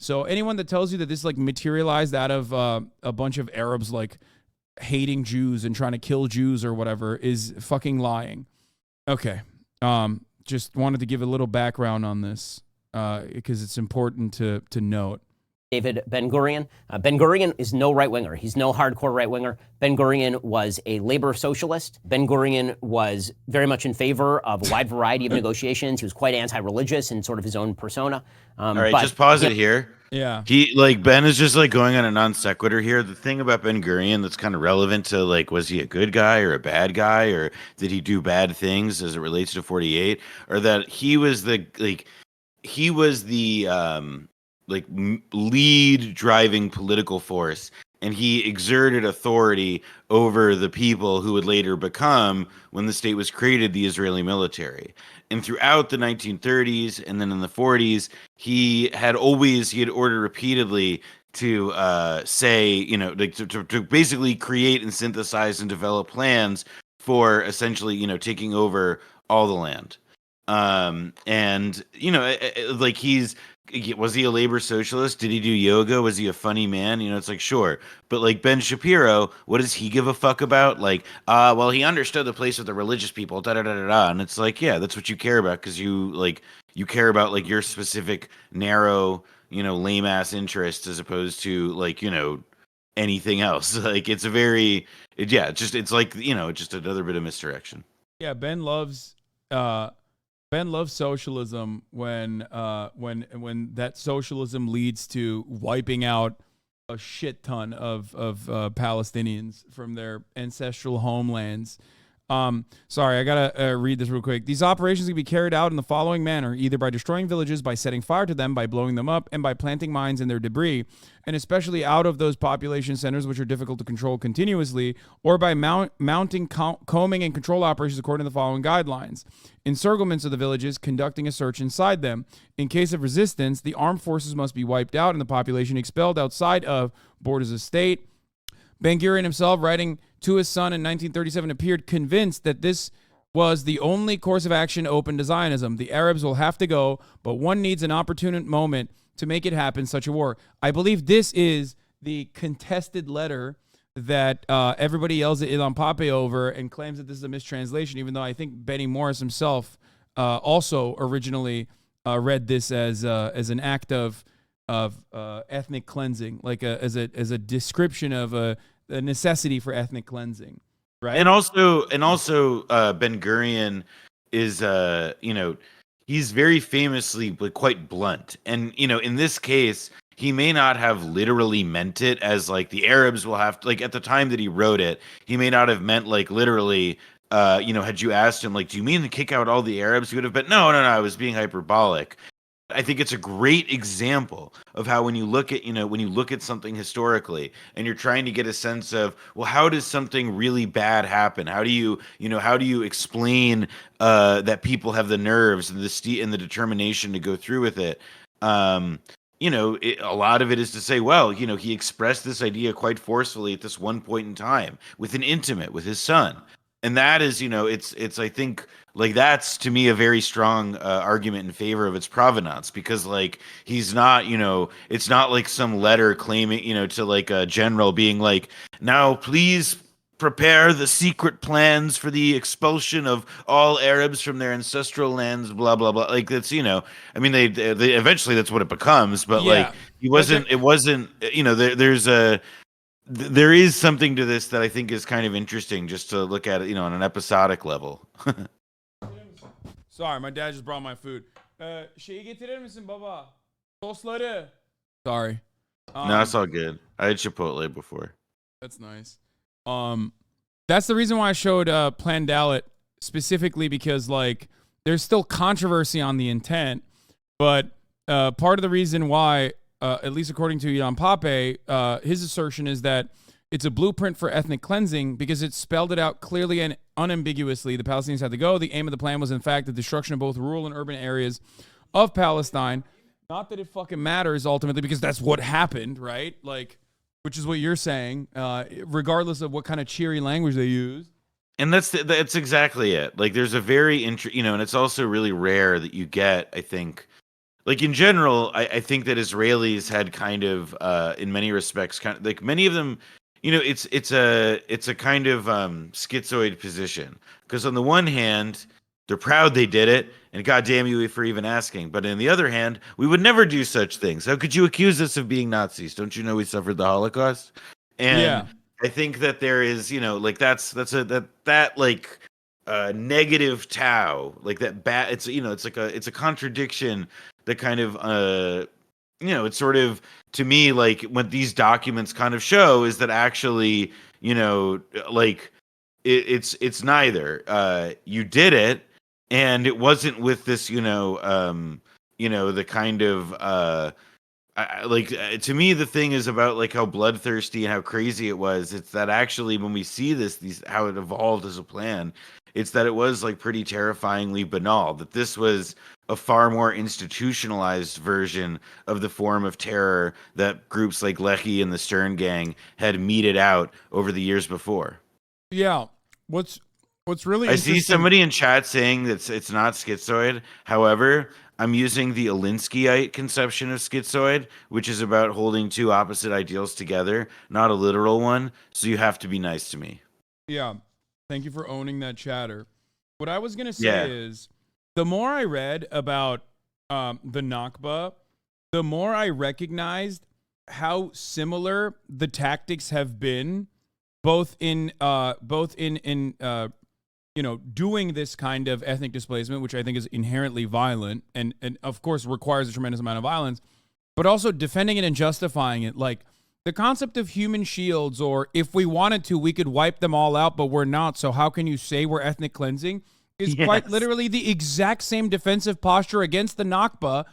So anyone that tells you that this like materialized out of a bunch of Arabs like hating Jews and trying to kill Jews or whatever is fucking lying. Okay. Just wanted to give a little background on this because it's important to note. David Ben-Gurion. Ben-Gurion is no right-winger. He's no hardcore right-winger. Ben-Gurion was a labor socialist. Ben-Gurion was very much in favor of a wide variety of negotiations. He was quite anti-religious in sort of his own persona. All right, just pause it here. Yeah. Ben is just like going on a non sequitur here. The thing about Ben-Gurion that's kind of relevant to like, was he a good guy or a bad guy, or did he do bad things as it relates to 48, or that he was the lead driving political force, and he exerted authority over the people who would later become, when the state was created, the Israeli military. And throughout the 1930s and then in the 40s, he had ordered repeatedly to say, to basically create and synthesize and develop plans for essentially, taking over all the land. Was he a labor socialist? Did he do yoga? Was he a funny man? It's like, sure. But like Ben Shapiro, what does he give a fuck about? Like, well, he understood the place of the religious people, da-da-da-da-da. And it's like, yeah, that's what you care about, because you care about like your specific narrow, lame ass interests, as opposed to anything else. Like, it's it's like, just another bit of misdirection. Yeah, Ben loves socialism when that socialism leads to wiping out a shit ton of Palestinians from their ancestral homelands. Sorry, I gotta read this real quick. These operations can be carried out in the following manner: either by destroying villages, by setting fire to them, by blowing them up, and by planting mines in their debris, and especially out of those population centers which are difficult to control continuously, or by mounting, combing, and control operations according to the following guidelines. Encirclements of the villages, conducting a search inside them. In case of resistance, the armed forces must be wiped out and the population expelled outside of borders of state. Ben-Gurion himself, writing to his son in 1937, appeared convinced that this was the only course of action open to Zionism. The Arabs will have to go, but one needs an opportune moment to make it happen, such a war. I believe this is the contested letter that everybody yells at Ilan Pappé over and claims that this is a mistranslation, even though I think Benny Morris himself also originally read this as an act of ethnic cleansing, like as a description of a necessity for ethnic cleansing, right? And also Ben-Gurion is he's very famously quite blunt, and in this case he may not have literally meant it as like the Arabs will have to, like, at the time that he wrote it, he may not have meant like literally. Had you asked him, like, do you mean to kick out all the Arabs? He would have been, no, I was being hyperbolic. I think it's a great example of how when you look at something historically and you're trying to get a sense of, well, how does something really bad happen? How do you explain that people have the nerves and the determination to go through with it? A lot of it is to say, well, he expressed this idea quite forcefully at this one point in time with an intimate, with his son. And that is, it's I think, like, that's to me a very strong argument in favor of its provenance, because like he's not, it's not like some letter claiming, to like a general being like, now please prepare the secret plans for the expulsion of all Arabs from their ancestral lands, blah blah blah. Like, that's, I mean, they eventually that's what it becomes, but like there is something to this that I think is kind of interesting, just to look at it, on an episodic level. Sorry, my dad just brought my food. Sorry. No, it's all good. I had Chipotle before. That's nice. That's the reason why I showed Plan Dalit specifically, because like there's still controversy on the intent, but part of the reason why, at least according to Ilan Pappé, his assertion is that it's a blueprint for ethnic cleansing because it spelled it out clearly and unambiguously. The Palestinians had to go. The aim of the plan was, in fact, the destruction of both rural and urban areas of Palestine. Not that it fucking matters ultimately, because that's what happened, right? Like, which is what you're saying, regardless of what kind of cheery language they use. And that's exactly it. Like, there's a very and it's also really rare that you get, I think, like in general, I think that Israelis had kind of, in many respects, kind of like many of them, you know, it's a kind of schizoid position, because on the one hand, they're proud they did it, and goddamn you for even asking. But on the other hand, we would never do such things. How could you accuse us of being Nazis? Don't you know we suffered the Holocaust? And I think that there is, you know, like that like negative Tao, like that bad. It's, you know, it's a contradiction that kind of you know, it's sort of, to me, like what these documents kind of show is that actually, you know, like it's neither. You did it. And it wasn't with this, you know, the kind of, to me, the thing is about like how bloodthirsty and how crazy it was. It's that actually when we see how it evolved as a plan, it's that it was like pretty terrifyingly banal, that this was a far more institutionalized version of the form of terror that groups like Lehi and the Stern Gang had meted out over the years before. Yeah. What's really I see somebody in chat saying that it's not schizoid. However, I'm using the Alinskyite conception of schizoid, which is about holding two opposite ideals together, not a literal one. So you have to be nice to me. Yeah. Thank you for owning that chatter. What I was going to say is, the more I read about the Nakba, the more I recognized how similar the tactics have been, both in you know, doing this kind of ethnic displacement, which I think is inherently violent and of course requires a tremendous amount of violence, but also defending it and justifying it. Like the concept of human shields, or if we wanted to, we could wipe them all out, but we're not. So how can you say we're ethnic cleansing? Is quite literally the exact same defensive posture against the Nakba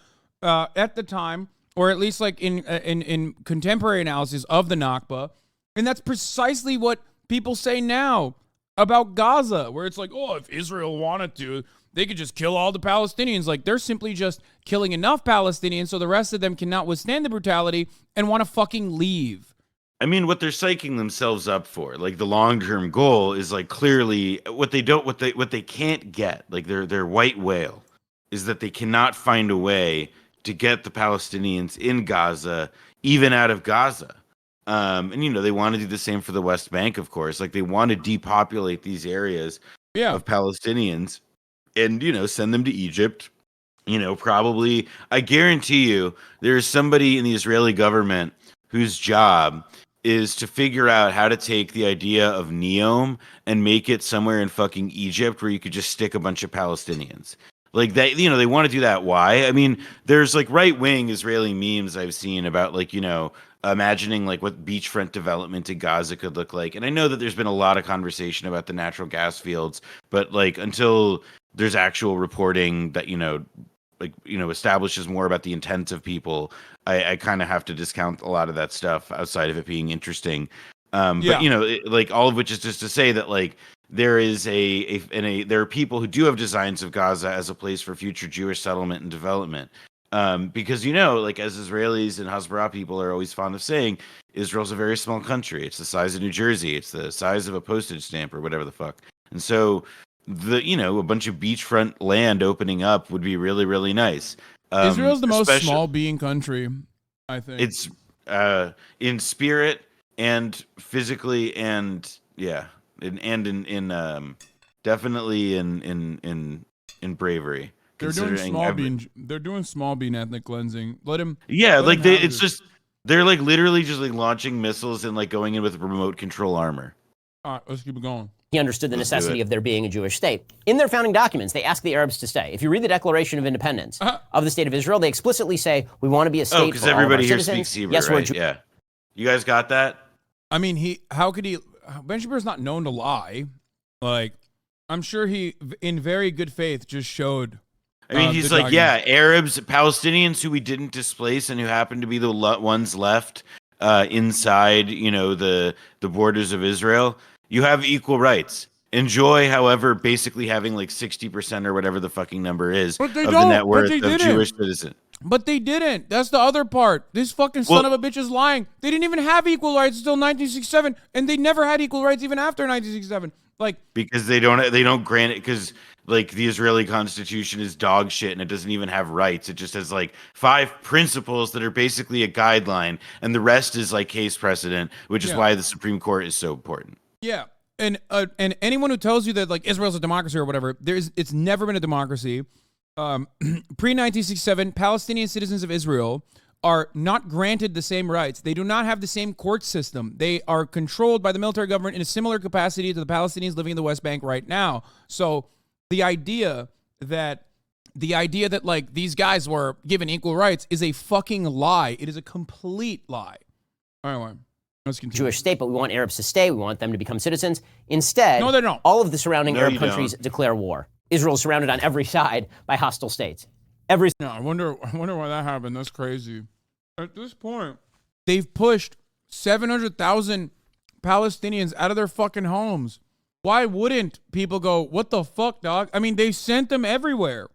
at the time, or at least like in contemporary analysis of the Nakba. And that's precisely what people say now about Gaza, where it's like, oh, if Israel wanted to, they could just kill all the Palestinians. Like, they're simply just killing enough Palestinians so the rest of them cannot withstand the brutality and want to fucking leave. I mean, what they're psyching themselves up for, like the long-term goal is like clearly what they can't get, like their white whale, is that they cannot find a way to get the Palestinians in Gaza, even out of Gaza. And, you know, they want to do the same for the West Bank, of course. Like, they want to depopulate these areas of Palestinians and, you know, send them to Egypt. You know, probably, I guarantee you, there's somebody in the Israeli government whose job is to figure out how to take the idea of Neom and make it somewhere in fucking Egypt where you could just stick a bunch of Palestinians. Like, they, you know, they want to do that. Why? I mean, there's like right-wing Israeli memes I've seen about, like, you know, imagining like what beachfront development in Gaza could look like. And I know that there's been a lot of conversation about the natural gas fields, but like until there's actual reporting that, you know, like, you know, establishes more about the intent of people, I kind of have to discount a lot of that stuff outside of it being interesting. But, you know, like all of which is just to say that like there is there are people who do have designs of Gaza as a place for future Jewish settlement and development. Because, you know, like as Israelis and Hasbara people are always fond of saying, Israel's a very small country. It's the size of New Jersey. It's the size of a postage stamp or whatever the fuck. And so you know, a bunch of beachfront land opening up would be really, really nice. Israel's the most small being country, I think. It's in spirit and physically and definitely in bravery. They're doing small bean ethnic cleansing. It's just they're like literally just like launching missiles and like going in with remote control armor. All right, let's keep it going. He understood the necessity of there being a Jewish state. In their founding documents, they ask the Arabs to stay. If you read the Declaration of Independence of the State of Israel, they explicitly say, we want to be a state for all of our citizens. because everybody here speaks Hebrew, right? Yeah. You guys got that? I mean, Ben Shapiro is not known to lie. Like, I'm sure he, in very good faith, just showed. I mean, he's like, Arabs, Palestinians who we didn't displace and who happen to be the ones left inside, you know, the borders of Israel. You have equal rights. Enjoy, however, basically having like 60% or whatever the fucking number is of the net worth of Jewish citizens. But they didn't. That's the other part. This fucking son of a bitch is lying. They didn't even have equal rights until 1967, and they never had equal rights even after 1967. Like, because they don't grant it, because like the Israeli constitution is dog shit and it doesn't even have rights. It just has like 5 principles that are basically a guideline, and the rest is like case precedent, which is why the Supreme Court is so important. Yeah. And anyone who tells you that like Israel's a democracy or whatever, it's never been a democracy. Pre-1967, Palestinian citizens of Israel are not granted the same rights. They do not have the same court system. They are controlled by the military government in a similar capacity to the Palestinians living in the West Bank right now. So the idea that like these guys were given equal rights is a fucking lie. It is a complete lie. All right, let's continue. Jewish state, but we want Arabs to stay. We want them to become citizens. Instead, no, they don't. All of the surrounding Arab countries declare war. Israel is surrounded on every side by hostile states. No, I wonder why that happened. That's crazy. At this point, they've pushed 700,000 Palestinians out of their fucking homes. Why wouldn't people go, what the fuck, dog? I mean, they sent them everywhere.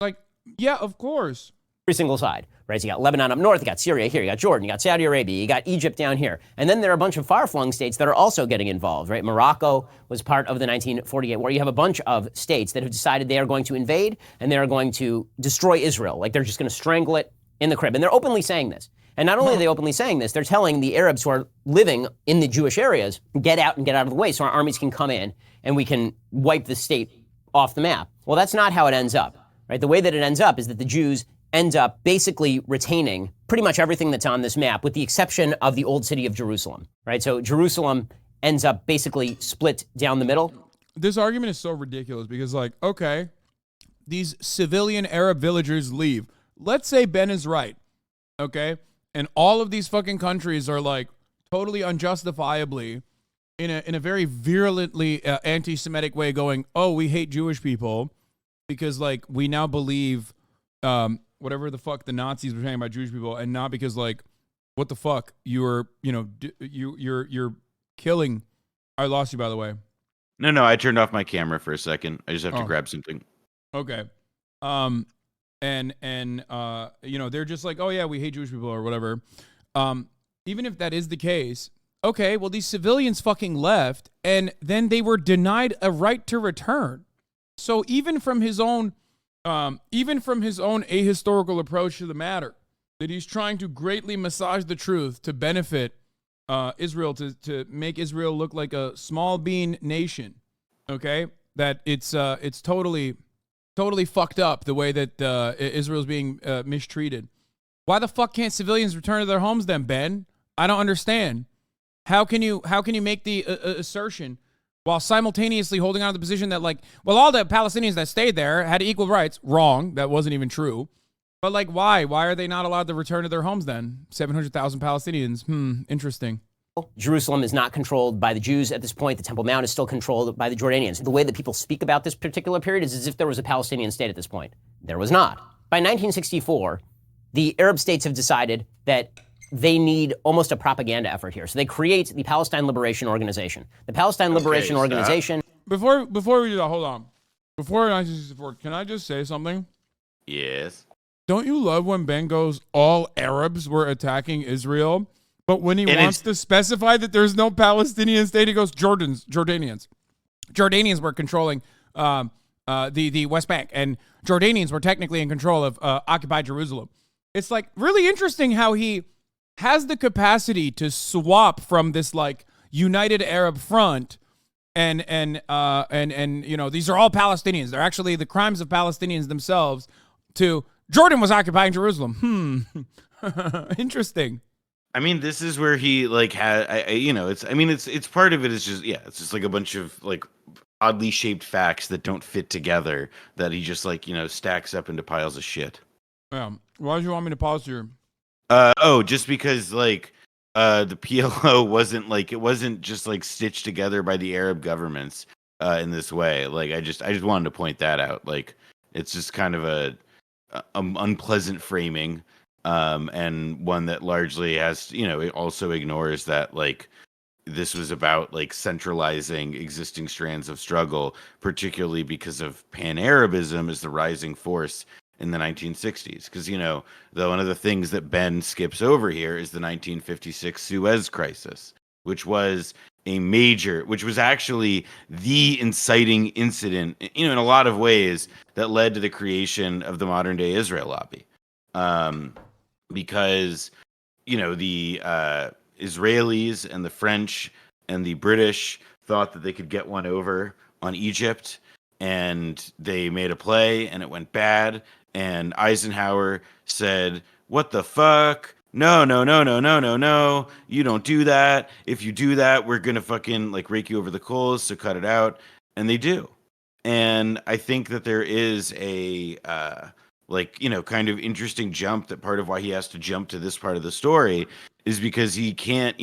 Like, yeah, of course. Every single side, right? So you got Lebanon up north, you got Syria here, you got Jordan, you got Saudi Arabia, you got Egypt down here. And then there are a bunch of far-flung states that are also getting involved, right? Morocco was part of the 1948 war. You have a bunch of states that have decided they are going to invade and they are going to destroy Israel. Like they're just going to strangle it in the crib. And they're openly saying this. And not only are they openly saying this, they're telling the Arabs who are living in the Jewish areas, get out and get out of the way so our armies can come in and we can wipe the state off the map. Well, that's not how it ends up, right? The way that it ends up is that the Jews end up basically retaining pretty much everything that's on this map, with the exception of the old city of Jerusalem, right? So Jerusalem ends up basically split down the middle. This argument is so ridiculous because, like, okay, these civilian Arab villagers leave. Let's say Ben is right, okay? And all of these fucking countries are, like, totally unjustifiably, in a very virulently anti-Semitic way going, oh, we hate Jewish people because, like, we now believe whatever the fuck the Nazis were saying about Jewish people, and not because, like, what the fuck, you're killing. I lost you, by the way. No, I turned off my camera for a second. I just have to grab something. Okay. And they're just like, oh yeah, we hate Jewish people or whatever. Even if that is the case, okay, well, these civilians fucking left, and then they were denied a right to return. So even from his own ahistorical approach to the matter, that he's trying to greatly massage the truth to benefit Israel, to make Israel look like a small bean nation, okay? That it's totally fucked up the way that Israel's being mistreated. Why the fuck can't civilians return to their homes then, Ben? I don't understand. How can you make the assertion while simultaneously holding on to the position that, like, well, all the Palestinians that stayed there had equal rights? Wrong. That wasn't even true. But, like, why? Why are they not allowed to return to their homes then? 700,000 Palestinians. Interesting. Jerusalem is not controlled by the Jews at this point. The Temple Mount is still controlled by the Jordanians. The way that people speak about this particular period is as if there was a Palestinian state at this point. There was not. By 1964, the Arab states have decided that they need almost a propaganda effort here. So they create the Palestine Liberation Organization. The Palestine Liberation Organization... Before we do that, hold on. Before 1964, can I just say something? Yes. Don't you love when Ben goes, all Arabs were attacking Israel? But when he wants to specify that there's no Palestinian state, he goes, Jordanians. Jordanians were controlling the West Bank, and Jordanians were technically in control of occupied Jerusalem. It's like really interesting how he has the capacity to swap from this like united Arab front and these are all Palestinians. They're actually the crimes of Palestinians themselves, to Jordan was occupying Jerusalem. Interesting. I mean, this is where he like had, it's part of it is just, it's just like a bunch of like oddly shaped facts that don't fit together that he just like, stacks up into piles of shit. Yeah. Why do you want me to pause here? Just because like the PLO wasn't just like stitched together by the Arab governments in this way. Like I just wanted to point that out. Like it's just kind of a unpleasant framing. And one that largely has, it also ignores that like this was about like centralizing existing strands of struggle, particularly because of Pan-Arabism as the rising force in the 1960s. Because, one of the things that Ben skips over here is the 1956 Suez Crisis, which was a major, which was actually the inciting incident, in a lot of ways that led to the creation of the modern day Israel lobby. Because, the Israelis and the French and the British thought that they could get one over on Egypt, and they made a play and it went bad. And Eisenhower said, "What the fuck? No, no, no, no, no, no, no. You don't do that. If you do that, we're going to fucking rake you over the coals, so cut it out." And they do. And I think that there is a, kind of interesting jump, that part of why he has to jump to this part of the story is because he can't,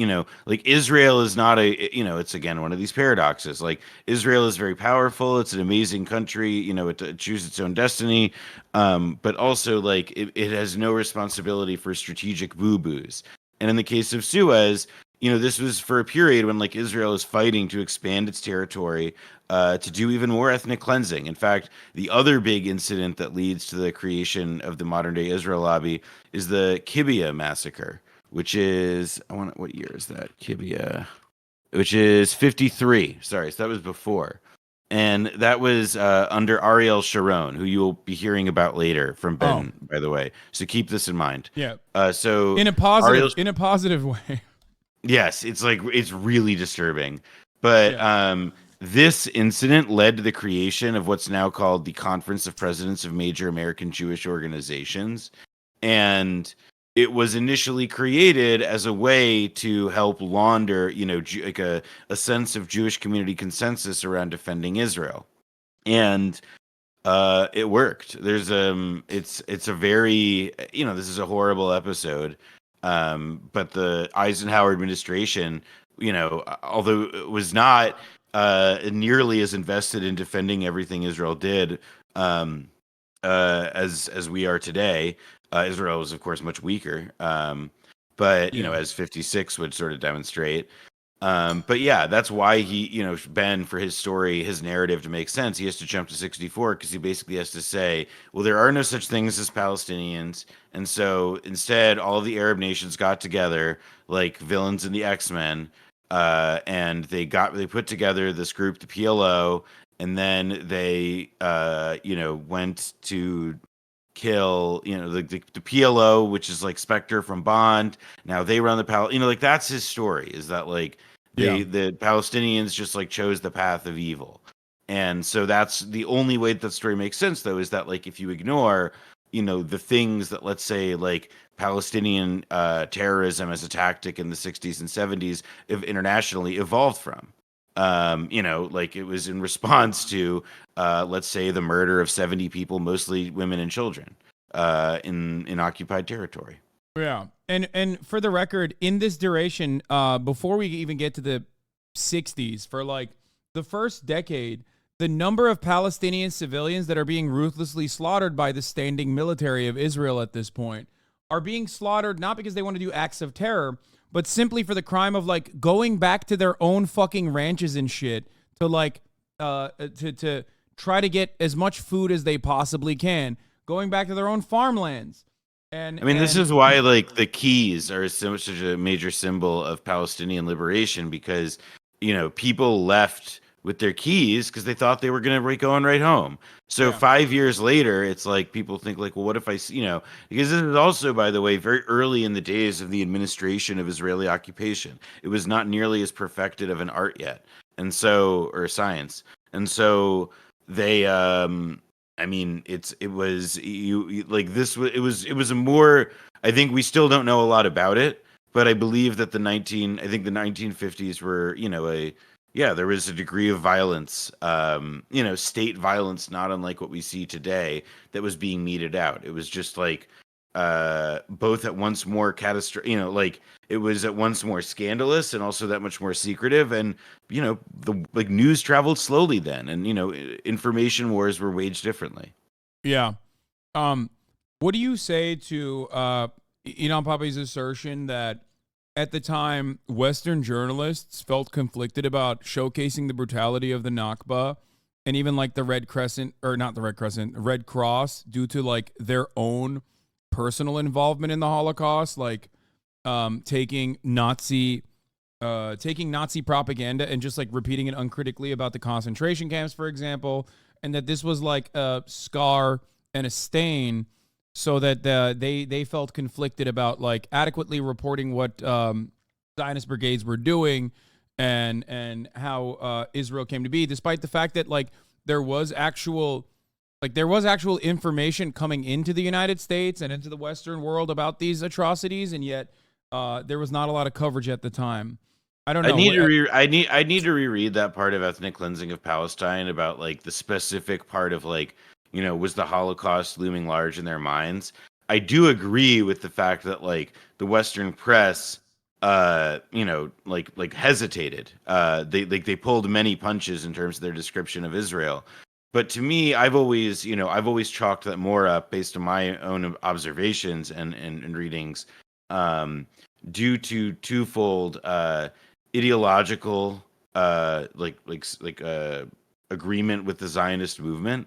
Israel is not it's again one of these paradoxes. Israel is very powerful. It's an amazing country. It chooses its own destiny. But also it has no responsibility for strategic boo-boos. And in the case of Suez, this was for a period when Israel is fighting to expand its territory, to do even more ethnic cleansing. In fact, the other big incident that leads to the creation of the modern day Israel lobby is the Kibbutz massacre, which is, what year is that? Kibbutz, which is 53. Sorry, so that was before. And that was under Ariel Sharon, who you will be hearing about later from Ben, by the way. So keep this in mind. Yeah. So in a positive way. Yes, it's really disturbing. But this incident led to the creation of what's now called the Conference of Presidents of Major American Jewish Organizations. And it was initially created as a way to help launder, a sense of Jewish community consensus around defending Israel. And it worked. There's it's a very, this is a horrible episode. But the Eisenhower administration, although it was not nearly as invested in defending everything Israel did as we are today. Israel was, of course, much weaker, but as 56 would sort of demonstrate. But yeah, that's why he, Ben, for his story, his narrative to make sense, he has to jump to 64 because he basically has to say, well, there are no such things as Palestinians. And so instead, all of the Arab nations got together like villains in the X-Men, and they put together this group, the PLO, and then they, went to kill, the PLO, which is Spectre from Bond. Now they run the that's his story, is that the Palestinians just chose the path of evil. And so that's the only way that story makes sense, though, is that if you ignore, the things that, let's say, Palestinian terrorism as a tactic in the 60s and 70s internationally evolved from. It was in response to, let's say, the murder of 70 people, mostly women and children, in occupied territory. Yeah. And for the record, in this duration, before we even get to the 60s, for the first decade, the number of Palestinian civilians that are being ruthlessly slaughtered by the standing military of Israel at this point are being slaughtered not because they want to do acts of terror, but simply for the crime of going back to their own fucking ranches and shit to to try to get as much food as they possibly can, going back to their own farmlands. And this is why the keys are such a major symbol of Palestinian liberation, because people left with their keys because they thought they were going to be going right home. So 5 years later, it's people think well, what if I, because this is also, by the way, very early in the days of the administration of Israeli occupation. It was not nearly as perfected of an art yet. And so, or science. And so they, it was a more, I think we still don't know a lot about it, but I believe that the 1950s were, there was a degree of violence, state violence, not unlike what we see today, that was being meted out. It was just both at once more catastrophic, it was at once more scandalous and also that much more secretive. And, the news traveled slowly then, and, information wars were waged differently. Yeah. What do you say to Ilan Pappé's assertion that at the time, Western journalists felt conflicted about showcasing the brutality of the Nakba and even the Red Cross, due to their own personal involvement in the Holocaust, taking Nazi taking Nazi propaganda and just like repeating it uncritically about the concentration camps, for example, and that this was like a scar and a stain, so that they felt conflicted about like adequately reporting what Zionist brigades were doing and how Israel came to be, despite the fact that like there was actual information coming into the United States and into the Western world about these atrocities, and yet there was not a lot of coverage at the time. I don't know. I need to reread that part of Ethnic Cleansing of Palestine about like the specific part of like, you know, was the Holocaust looming large in their minds? I do agree with the fact that like the Western press, you know, like hesitated. They pulled many punches in terms of their description of Israel. But to me, I've always chalked that more up based on my own observations and readings, due to twofold ideological agreement with the Zionist movement,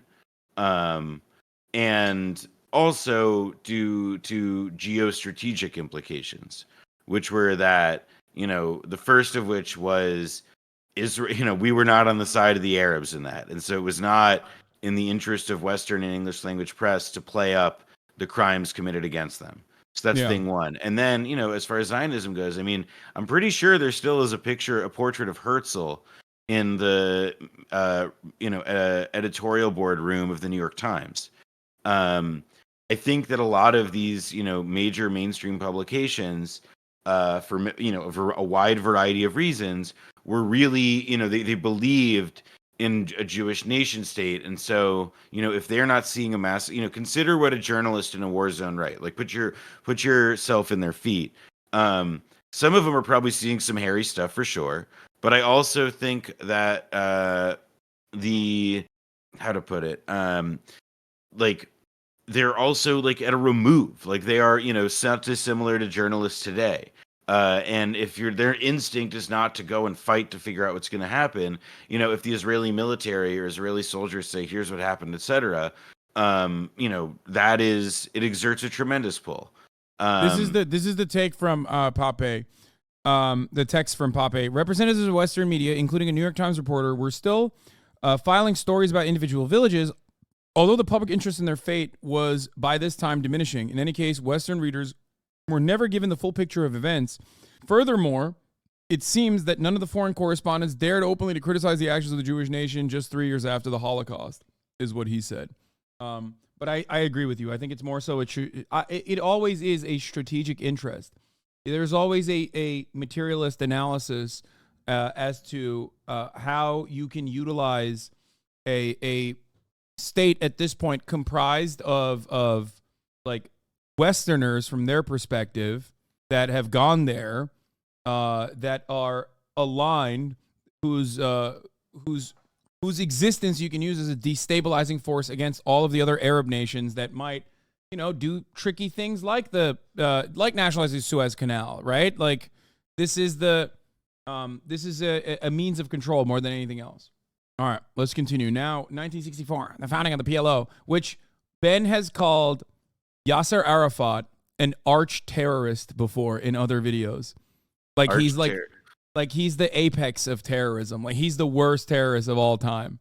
and also due to geostrategic implications, which were that, you know, the first of which was Israel. You know, we were not on the side of the Arabs in that, and so it was not in the interest of Western and English language press to play up the crimes committed against them. So that's thing one. And then, you know, as far as Zionism goes, I mean, I'm pretty sure there still is a portrait of Herzl in the editorial board room of the New York Times. I think that a lot of these, you know, major mainstream publications, for a wide variety of reasons, were really, you know, they believed in a Jewish nation state. And so, you know, if they're not seeing a mass, you know, consider what a journalist in a war zone, right? Like put yourself in their feet. Some of them are probably seeing some hairy stuff for sure. But I also think that like they're also like at a remove, like they are, you know, not dissimilar to journalists today. And if their instinct is not to go and fight to figure out what's going to happen, you know, if the Israeli military or Israeli soldiers say, here's what happened, etc., you know, it exerts a tremendous pull. This is the take from Pape. The text from Pape. Representatives of Western media, including a New York Times reporter, were still filing stories about individual villages, although the public interest in their fate was by this time diminishing. In any case, Western readers were never given the full picture of events. Furthermore, it seems that none of the foreign correspondents dared openly to criticize the actions of the Jewish nation just 3 years after the Holocaust, is what he said. But I agree with you. I think it's more so it always is a strategic interest. There's always a materialist analysis as to how you can utilize a state at this point comprised of like Westerners from their perspective that have gone there, that are aligned, whose existence you can use as a destabilizing force against all of the other Arab nations that might, you know, do tricky things like like nationalizing the Suez Canal, right? Like this is a means of control more than anything else. All right, let's continue. Now, 1964, the founding of the PLO, which Ben has called Yasser Arafat an arch terrorist before in other videos. Like he's the apex of terrorism. Like he's the worst terrorist of all time.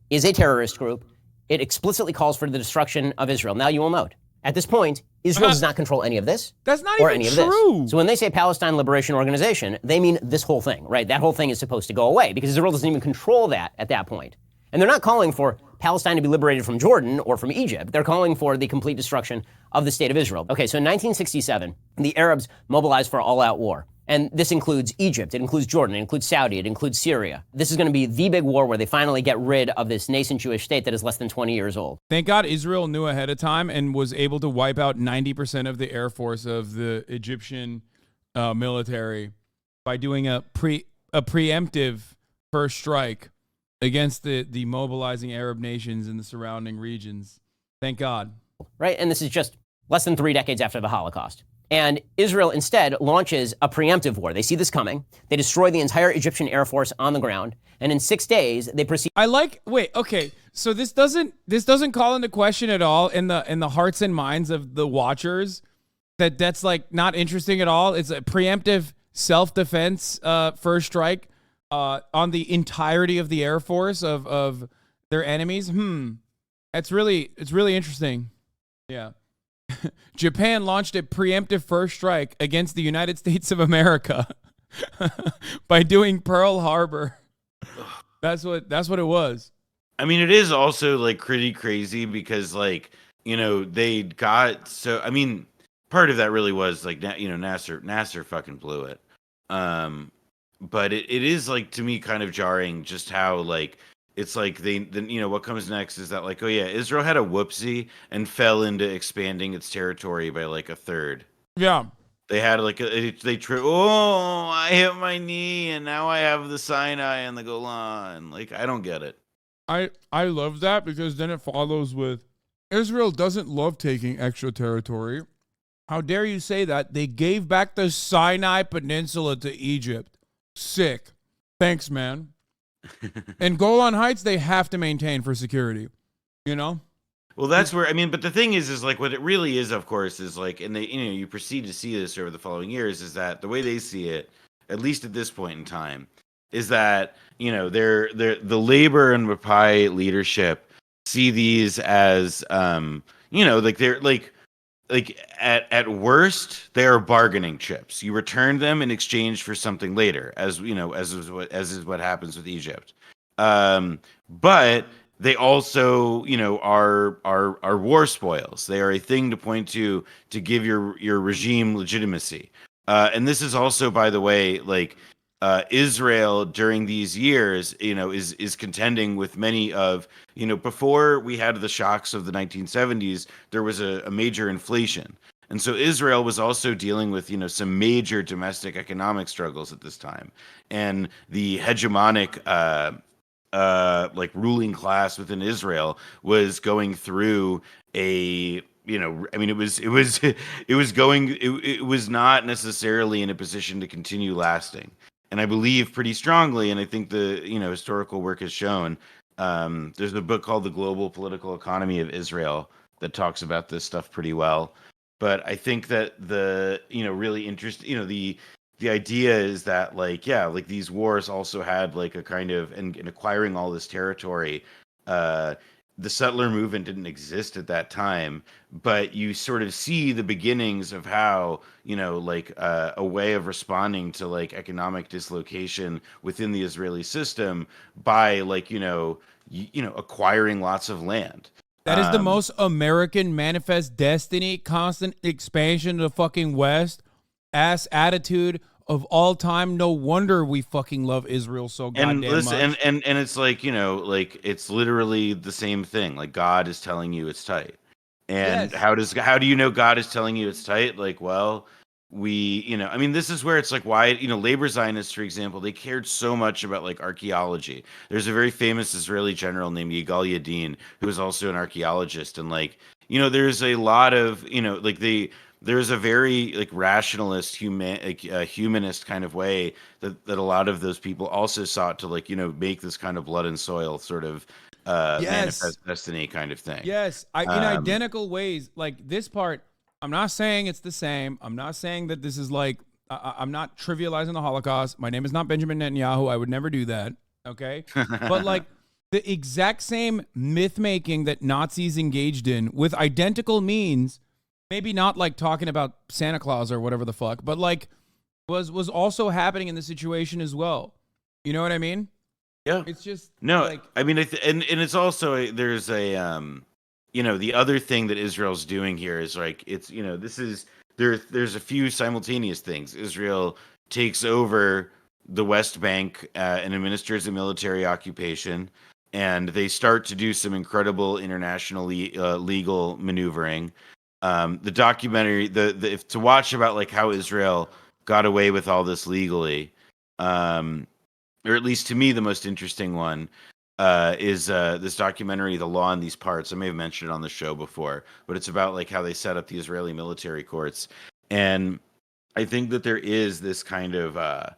Is a terrorist group. It explicitly calls for the destruction of Israel. Now you will note, at this point, Israel does not control any of this. That's not or even any true. Of this. So when they say Palestine Liberation Organization, they mean this whole thing, right? That whole thing is supposed to go away because Israel doesn't even control that at that point. And they're not calling for Palestine to be liberated from Jordan or from Egypt. They're calling for the complete destruction of the state of Israel. Okay, so in 1967, the Arabs mobilized for all-out war. And this includes Egypt, it includes Jordan, it includes Saudi, it includes Syria. This is going to be the big war where they finally get rid of this nascent Jewish state that is less than 20 years old. Thank God Israel knew ahead of time and was able to wipe out 90% of the air force of the Egyptian military by doing a preemptive first strike against the mobilizing Arab nations in the surrounding regions. Thank God. Right, and this is just less than 3 decades after the Holocaust. And Israel instead launches a preemptive war. They see this coming. They destroy the entire Egyptian Air Force on the ground. And in 6 days, they proceed. Okay. So this doesn't call into question at all in the hearts and minds of the watchers that's like not interesting at all. It's a preemptive self-defense first strike on the entirety of the Air Force of their enemies. It's really interesting. Yeah. Japan launched a preemptive first strike against the United States of America by doing Pearl Harbor. That's what it was. I mean, it is also like pretty crazy because like, you know, they got so, I mean, part of that really was like, you know, Nasser fucking blew it. But it is like, to me, kind of jarring just how like, it's like then you know, what comes next is that like, oh yeah, Israel had a whoopsie and fell into expanding its territory by like a third. Yeah. They had like I hit my knee and now I have the Sinai and the Golan. Like, I don't get it. I love that because then it follows with Israel doesn't love taking extra territory. How dare you say that? They gave back the Sinai Peninsula to Egypt. Sick. Thanks, man. And Golan Heights, they have to maintain for security, you know? Well, that's where, I mean, but the thing is like what it really is, of course, is like, and they, you know, you proceed to see this over the following years, is that the way they see it, at least at this point in time, is that, you know, they're the Labor and Mapai leadership see these as, you know, like they're like at worst, they are bargaining chips. You return them in exchange for something later, as you know, as is what happens with Egypt. But they also, you know, are war spoils. They are a thing to point to give your regime legitimacy. And this is also, by the way, like Israel during these years, you know, is contending with many of, you know, before we had the shocks of the 1970s, there was a major inflation. And so Israel was also dealing with, you know, some major domestic economic struggles at this time. And the hegemonic like ruling class within Israel was going through a, you know, I mean, it was not necessarily in a position to continue lasting. And I believe pretty strongly, and I think the, you know, historical work has shown, there's a book called The Global Political Economy of Israel that talks about this stuff pretty well. But I think that the, you know, really interesting, you know, the idea is that like, yeah, like these wars also had like a kind of, and acquiring all this territory, the settler movement didn't exist at that time, but you sort of see the beginnings of how, you know, like a way of responding to like economic dislocation within the Israeli system by like, you know, acquiring lots of land. That is the most American manifest destiny, constant expansion to the fucking West, ass attitude of all time. No wonder we fucking love Israel so goddamn much. And it's like, you know, like it's literally the same thing. Like God is telling you it's tight. And yes. How do you know God is telling you it's tight? Like, well, we, you know, I mean, this is where it's like why, you know, labor Zionists, for example, they cared so much about like archaeology. There's a very famous Israeli general named Yigal Yadin, who is also an archaeologist. And like, you know, there's a lot of, you know, like there's a very like rationalist, humanist kind of way that a lot of those people also sought to like, you know, make this kind of blood and soil sort of manifest destiny kind of thing. Yes, in identical ways. Like this part, I'm not saying it's the same. I'm not saying that this is like, I'm not trivializing the Holocaust. My name is not Benjamin Netanyahu. I would never do that. Okay. But like the exact same myth making that Nazis engaged in with identical means, maybe not like talking about Santa Claus or whatever the fuck, but like was also happening in the situation as well. You know what I mean? Yeah. It's just no, like, I mean, and it's also there's a, you know, the other thing that Israel's doing here is like, it's, you know, this is, there's a few simultaneous things. Israel takes over the West Bank and administers a military occupation, and they start to do some incredible international legal maneuvering. The documentary, if to watch about like how Israel got away with all this legally, or at least to me, the most interesting one, is this documentary, The Law in These Parts. I may have mentioned it on the show before, but it's about like how they set up the Israeli military courts. And I think that there is this kind of,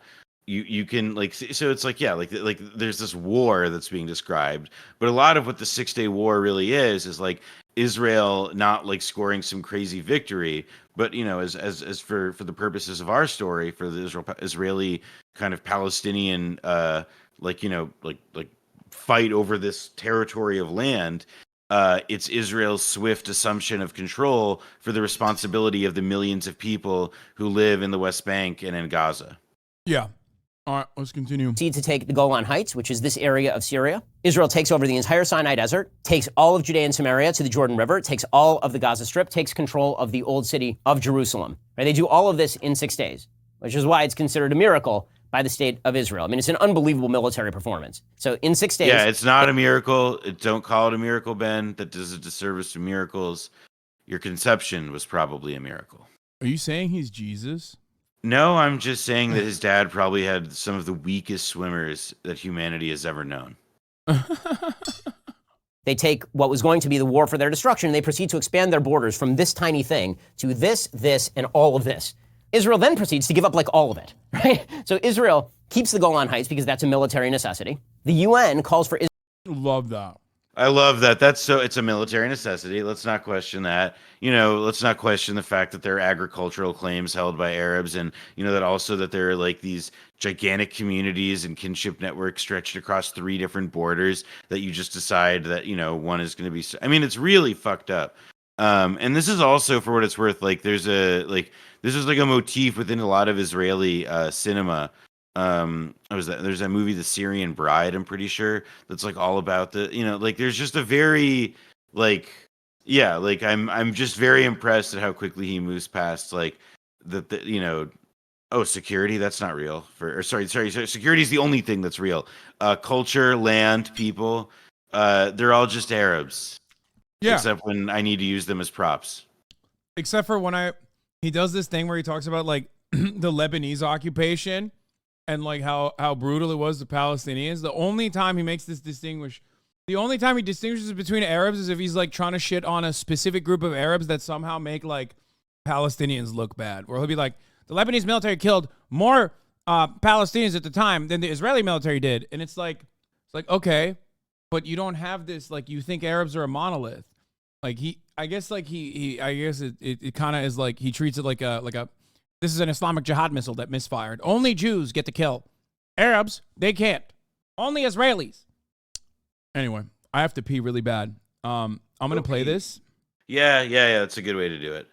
you can like, so it's like, yeah, like there's this war that's being described, but a lot of what the 6 Day War really is like Israel not like scoring some crazy victory, but you know, as for the purposes of our story, for the Israeli kind of Palestinian like fight over this territory of land, it's Israel's swift assumption of control for the responsibility of the millions of people who live in the West Bank and in Gaza. Yeah. All right, let's continue. Proceed to take the Golan Heights, which is this area of Syria. Israel takes over the entire Sinai Desert, takes all of Judea and Samaria to the Jordan River, takes all of the Gaza Strip, takes control of the old city of Jerusalem. Right? They do all of this in 6 days, which is why it's considered a miracle by the state of Israel. I mean, it's an unbelievable military performance. So in 6 days... Yeah, it's not a miracle. Don't call it a miracle, Ben. That does a disservice to miracles. Your conception was probably a miracle. Are you saying he's Jesus? No, I'm just saying that his dad probably had some of the weakest swimmers that humanity has ever known. They take what was going to be the war for their destruction, and they proceed to expand their borders from this tiny thing to this, and all of this. Israel then proceeds to give up like all of it, right? So Israel keeps the Golan Heights because that's a military necessity. The UN calls for Israel. Love that. I love that. It's a military necessity. Let's not question that. You know, let's not question the fact that there are agricultural claims held by Arabs, and you know that also that there are like these gigantic communities and kinship networks stretched across 3 different borders that you just decide that, you know, one is going to be. I mean, it's really fucked up. And this is also, for what it's worth, like this is like a motif within a lot of Israeli cinema. There's that movie The Syrian Bride, I'm pretty sure, that's like all about the, you know, like there's just a very like, yeah, like I'm just very impressed at how quickly he moves past like the you know, oh, security, that's not real, sorry, security is the only thing that's real. Culture, land, people, they're all just Arabs. Yeah. Except when I need to use them as props. Except for when he does this thing where he talks about like the Lebanese occupation and like how brutal it was to Palestinians. The only time he makes this the only time he distinguishes between Arabs is if he's like trying to shit on a specific group of Arabs that somehow make like Palestinians look bad. Or he'll be like, the Lebanese military killed more Palestinians at the time than the Israeli military did. And it's like, okay, but you don't have this, like, you think Arabs are a monolith. Like I guess it kind of is like he treats it like a this is an Islamic Jihad missile that misfired. Only Jews get to kill. Arabs, they can't. Only Israelis. Anyway, I have to pee really bad. I'm gonna play this. Yeah, that's a good way to do it.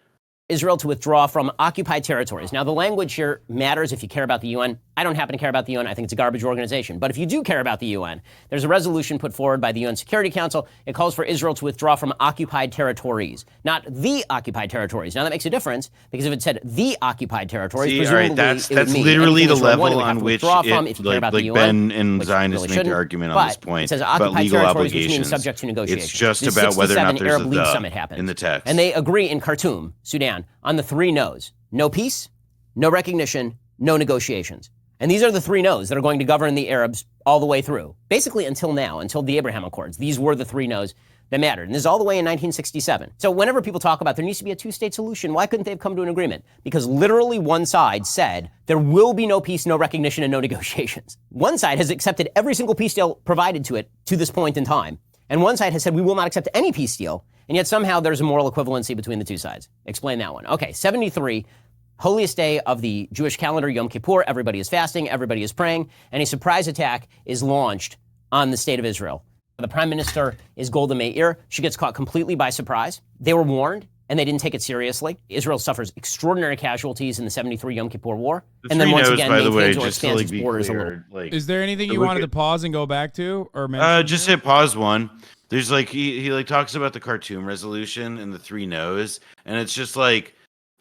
Israel to withdraw from occupied territories. Now, the language here matters if you care about the UN. I don't happen to care about the UN. I think it's a garbage organization. But if you do care about the UN, there's a resolution put forward by the UN Security Council. It calls for Israel to withdraw from occupied territories, not the occupied territories. Now, that makes a difference because if it said the occupied territories, see, all right, that's literally the level on which Ben and Zionists make the argument on this point. It says occupied legal territories, obligations. Which means subject to negotiation. It's just about whether or not there's Arab a League summit happens. in the text. And they agree in Khartoum, Sudan, on the 3 no's. No peace, no recognition, no negotiations. And these are the 3 no's that are going to govern the Arabs all the way through. Basically until now, until the Abraham Accords. These were the 3 no's that mattered. And this is all the way in 1967. So whenever people talk about there needs to be a 2-state solution, why couldn't they have come to an agreement? Because literally one side said there will be no peace, no recognition, and no negotiations. One side has accepted every single peace deal provided to it to this point in time. And one side has said we will not accept any peace deal. And yet somehow there's a moral equivalency between the 2 sides. Explain that one. Okay, 73, holiest day of the Jewish calendar, Yom Kippur. Everybody is fasting, everybody is praying, and a surprise attack is launched on the state of Israel. The prime minister is Golda Meir. She gets caught completely by surprise. They were warned, and they didn't take it seriously. Israel suffers extraordinary casualties in the 73 Yom Kippur War. And then once again, maintains or expands its borders a little. Is there anything you wanted to pause and go back to? Or just hit pause one. There's like he like talks about the Khartoum resolution and the 3 no's, and it's just like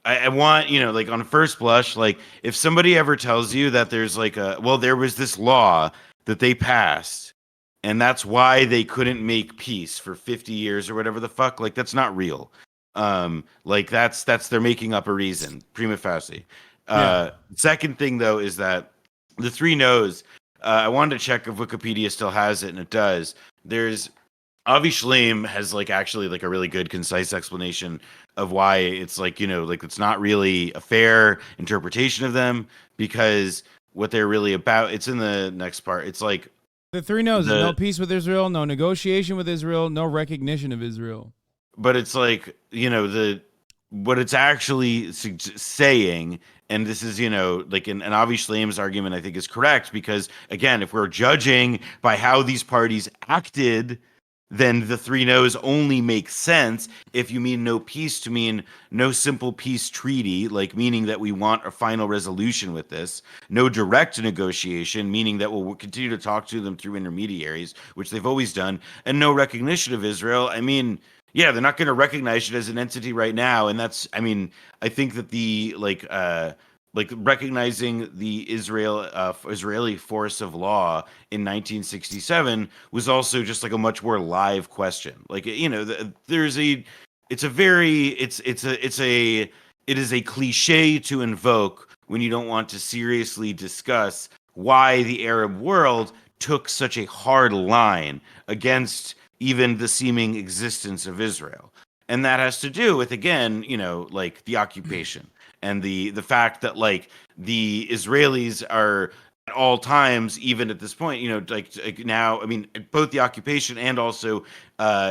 I want, you know, like on first blush, like if somebody ever tells you that there's like there was this law that they passed and that's why they couldn't make peace for 50 years or whatever the fuck, like that's not real. Like that's they're making up a reason, prima facie. Second thing though is that the 3 no's, I wanted to check if Wikipedia still has it, and it does. There's Avi Shlaim has like actually like a really good concise explanation of why it's like, you know, like it's not really a fair interpretation of them because what they're really about, it's in the next part. It's like the 3 no's, no peace with Israel, no negotiation with Israel, no recognition of Israel. but it's like, what it's actually saying, and this is, like an Avi Shlaim's argument, I think, is correct, because again, if we're judging by how these parties acted, then the 3 no's only make sense if you mean no peace to mean no simple peace treaty, like meaning that we want a final resolution with this, no direct negotiation, meaning that we'll continue to talk to them through intermediaries, which they've always done, and no recognition of Israel. I mean, yeah, they're not going to recognize it as an entity right now, and that's, I mean, I think that the like recognizing the Israeli force of law in 1967 was also just like a much more live question. Like, it is a cliche to invoke when you don't want to seriously discuss why the Arab world took such a hard line against even the seeming existence of Israel. And that has to do with, again, like the occupation. And the fact that, like, the Israelis are at all times, even at this point, like now, I mean, both the occupation and also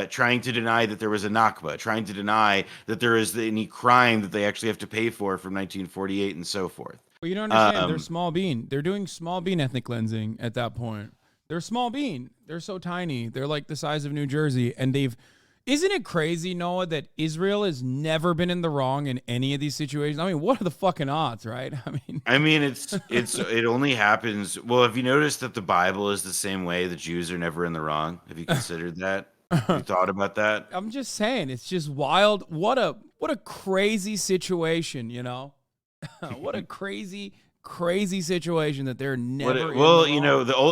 trying to deny that there was a Nakba, trying to deny that there is any crime that they actually have to pay for from 1948 and so forth. Well, you don't understand. They're small bean. They're doing small bean ethnic cleansing at that point. They're small bean. They're so tiny. They're like the size of New Jersey, and Isn't it crazy, Noah, that Israel has never been in the wrong in any of these situations? I mean, what are the fucking odds, right? I mean, it only happens. Well, have you noticed that the Bible is the same way? The Jews are never in the wrong. Have you considered that? Have you thought about that? I'm just saying, it's just wild. What a crazy situation, What a crazy situation that they're never.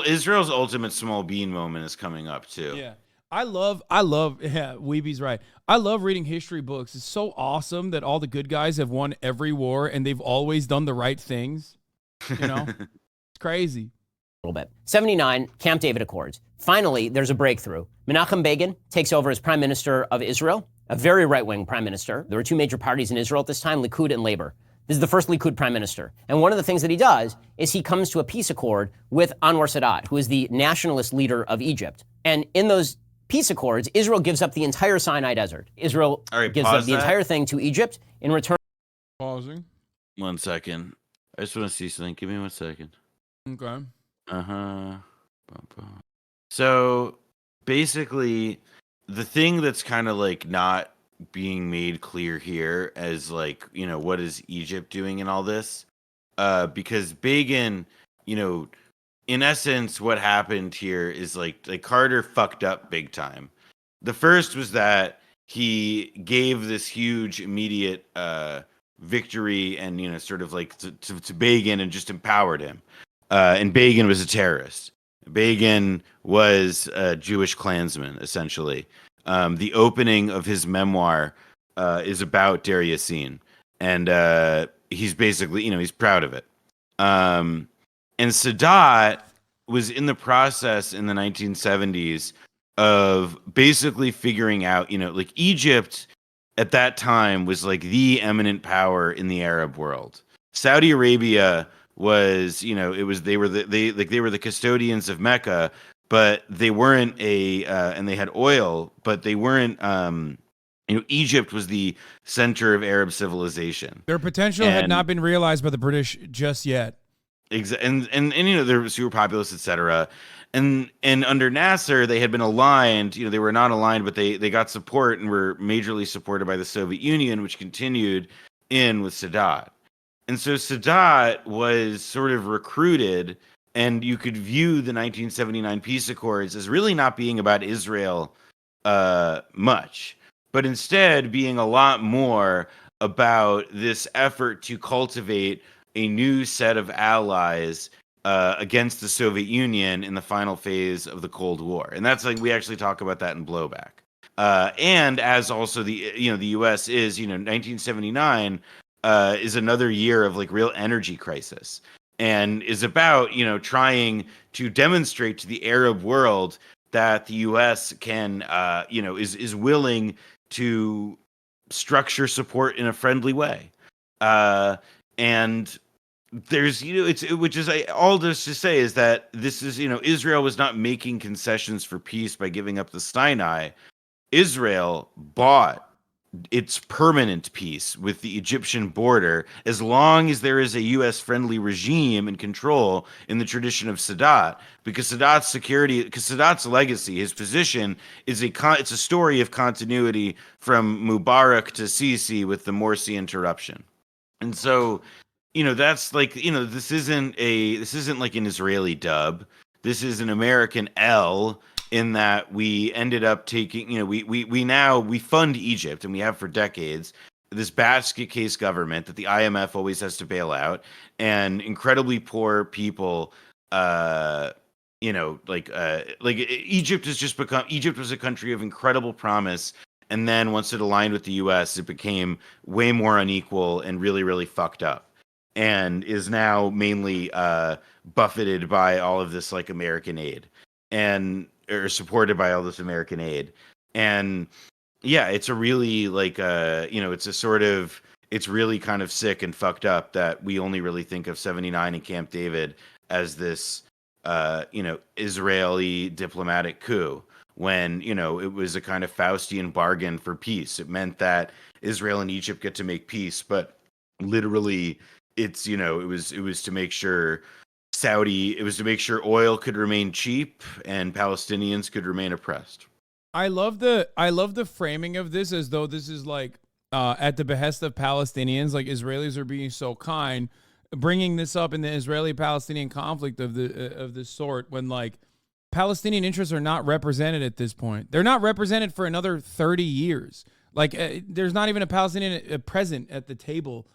Israel's ultimate small bean moment is coming up too. Yeah. I love, Weeby's right. I love reading history books. It's so awesome that all the good guys have won every war and they've always done the right things. It's crazy. A little bit. 79, Camp David Accords. Finally, there's a breakthrough. Menachem Begin takes over as prime minister of Israel, a very right-wing prime minister. There were 2 major parties in Israel at this time, Likud and Labor. This is the first Likud prime minister. And one of the things that he does is he comes to a peace accord with Anwar Sadat, who is the nationalist leader of Egypt. And in those peace accords, Israel gives up the entire Sinai Desert. Israel gives up the entire thing to Egypt in return. Pausing. 1 second. I just want to see something. Give me 1 second. Okay. So basically, the thing that's kind of like not being made clear here as like, what is Egypt doing in all this? Because Begin, in essence, what happened here is like Carter fucked up big time. The first was that he gave this huge immediate victory and sort of like to Begin and just empowered him. And Begin was a terrorist. Begin was a Jewish Klansman, essentially. The opening of his memoir is about Deir Yassin, and he's basically, he's proud of it. And Sadat was in the process in the 1970s of basically figuring out, like Egypt at that time was like the eminent power in the Arab world. Saudi Arabia was, they were the custodians of Mecca, but they weren't and they had oil, but they weren't, Egypt was the center of Arab civilization. Their potential had not been realized by the British just yet. And they're super populous, etc. And under Nasser, they had been aligned. They were not aligned, but they got support and were majorly supported by the Soviet Union, which continued in with Sadat. And so Sadat was sort of recruited, and you could view the 1979 peace accords as really not being about Israel much, but instead being a lot more about this effort to cultivate a new set of allies against the Soviet Union in the final phase of the Cold War. And that's like, we actually talk about that in Blowback. And as also the U.S. is, 1979 is another year of like real energy crisis and is about, trying to demonstrate to the Arab world that the U.S. can, is willing to structure support in a friendly way. And there's, all this to say is that this is, Israel was not making concessions for peace by giving up the Sinai. Israel bought it's permanent peace with the Egyptian border as long as there is a U.S. friendly regime in control in the tradition of Sadat, because Sadat's legacy, his position is it's a story of continuity from Mubarak to Sisi with the Morsi interruption. And so, that's like, this isn't like an Israeli dub. This is an American L, in that we ended up taking, we fund Egypt, and we have for decades, this basket case government that the IMF always has to bail out, and incredibly poor people, Egypt was a country of incredible promise. And then once it aligned with the US, it became way more unequal and really, really fucked up, and is now mainly buffeted by all of this like American aid, or supported by all this American aid. And yeah, it's a really it's really kind of sick and fucked up that we only really think of 79 and Camp David as this, Israeli diplomatic coup, when, it was a kind of Faustian bargain for peace. It meant that Israel and Egypt get to make peace, but literally it's, it was to make sure oil could remain cheap and Palestinians could remain oppressed. I love the framing of this as though this is like at the behest of Palestinians, like Israelis are being so kind, bringing this up in the Israeli-Palestinian conflict of this sort, when like Palestinian interests are not represented at this point. They're not represented for another 30 years. Like there's not even a Palestinian present at the table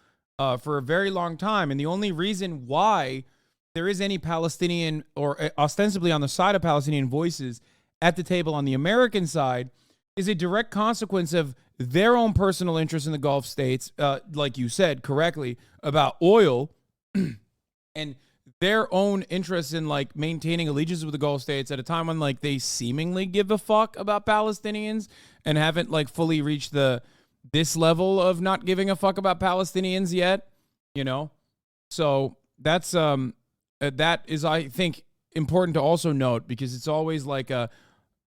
for a very long time, and the only reason why there is any Palestinian, or ostensibly on the side of Palestinian voices at the table on the American side, is a direct consequence of their own personal interest in the Gulf states, like you said correctly, about oil, and their own interest in like maintaining allegiance with the Gulf states at a time when like they seemingly give a fuck about Palestinians and haven't like fully reached this level of not giving a fuck about Palestinians yet, So that's that is, I think, important to also note, because it's always like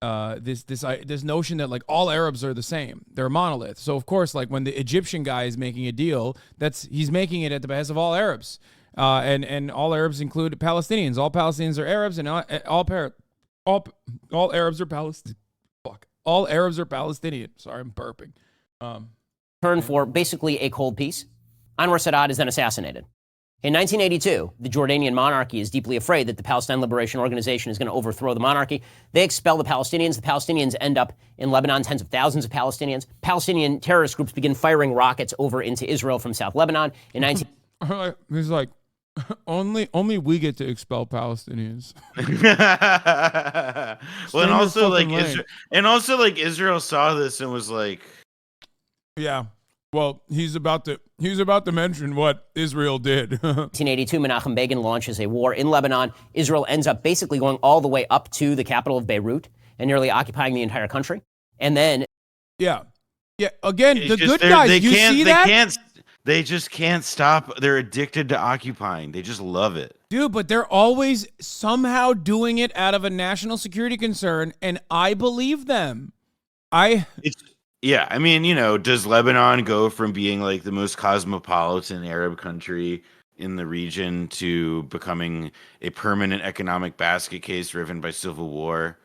this notion that like all Arabs are the same. They're a monolith. So of course, like when the Egyptian guy is making a deal, he's making it at the behest of all Arabs, and all Arabs include Palestinians. All Palestinians are Arabs, and all Arabs are Palestinian. Fuck. All Arabs are Palestinian. Sorry, I'm burping. Turn for basically a cold peace. Anwar Sadat is then assassinated. In 1982, the Jordanian monarchy is deeply afraid that the Palestine Liberation Organization is going to overthrow the monarchy. They expel the Palestinians. The Palestinians end up in Lebanon, tens of thousands of Palestinians. Palestinian terrorist groups begin firing rockets over into Israel from South Lebanon. In 19... He's like, only we get to expel Palestinians. Well, Israel saw this and was like, yeah. Well, he's about to mention what Israel did. 1982, Menachem Begin launches a war in Lebanon. Israel ends up basically going all the way up to the capital of Beirut and nearly occupying the entire country. And then, yeah. Again, the good guys. You see that? They just can't stop. They're addicted to occupying. They just love it, dude. But they're always somehow doing it out of a national security concern, and I believe them. Yeah, I mean, does Lebanon go from being like the most cosmopolitan Arab country in the region to becoming a permanent economic basket case driven by civil war?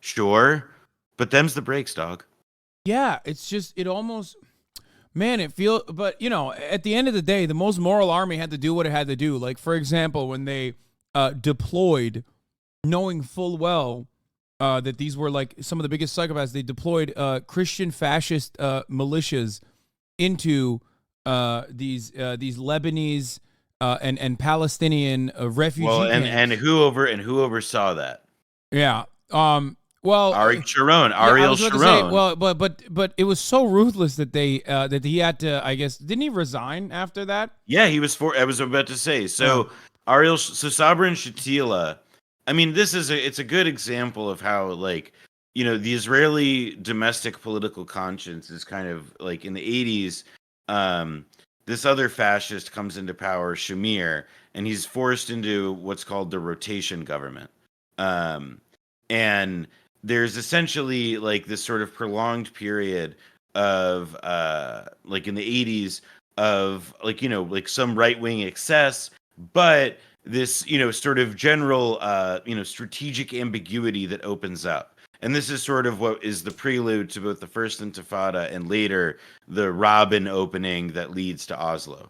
Sure, but them's the breaks, dog. Yeah, it's just, it almost, man, at the end of the day, the most moral army had to do what it had to do. Like, for example, when they deployed, knowing full well that these were like some of the biggest psychopaths, they deployed Christian fascist militias into these Lebanese and Palestinian refugees. Well, and who oversaw that? Yeah. Well, Ariel Sharon. But it was so ruthless that that he had to. I guess, didn't he resign after that? Yeah, he was. I was about to say. So Sabra and Shatila. I mean, it's a good example of how, like, the Israeli domestic political conscience is kind of like in the 80s. This other fascist comes into power, Shamir, and he's forced into what's called the rotation government. And there's essentially like this sort of prolonged period of like in the 80s of like, you know, like some right-wing excess, but this, you know, sort of general, you know, strategic ambiguity that opens up. And this is sort of what is the prelude to both the First Intifada and later the Rabin opening that leads to Oslo.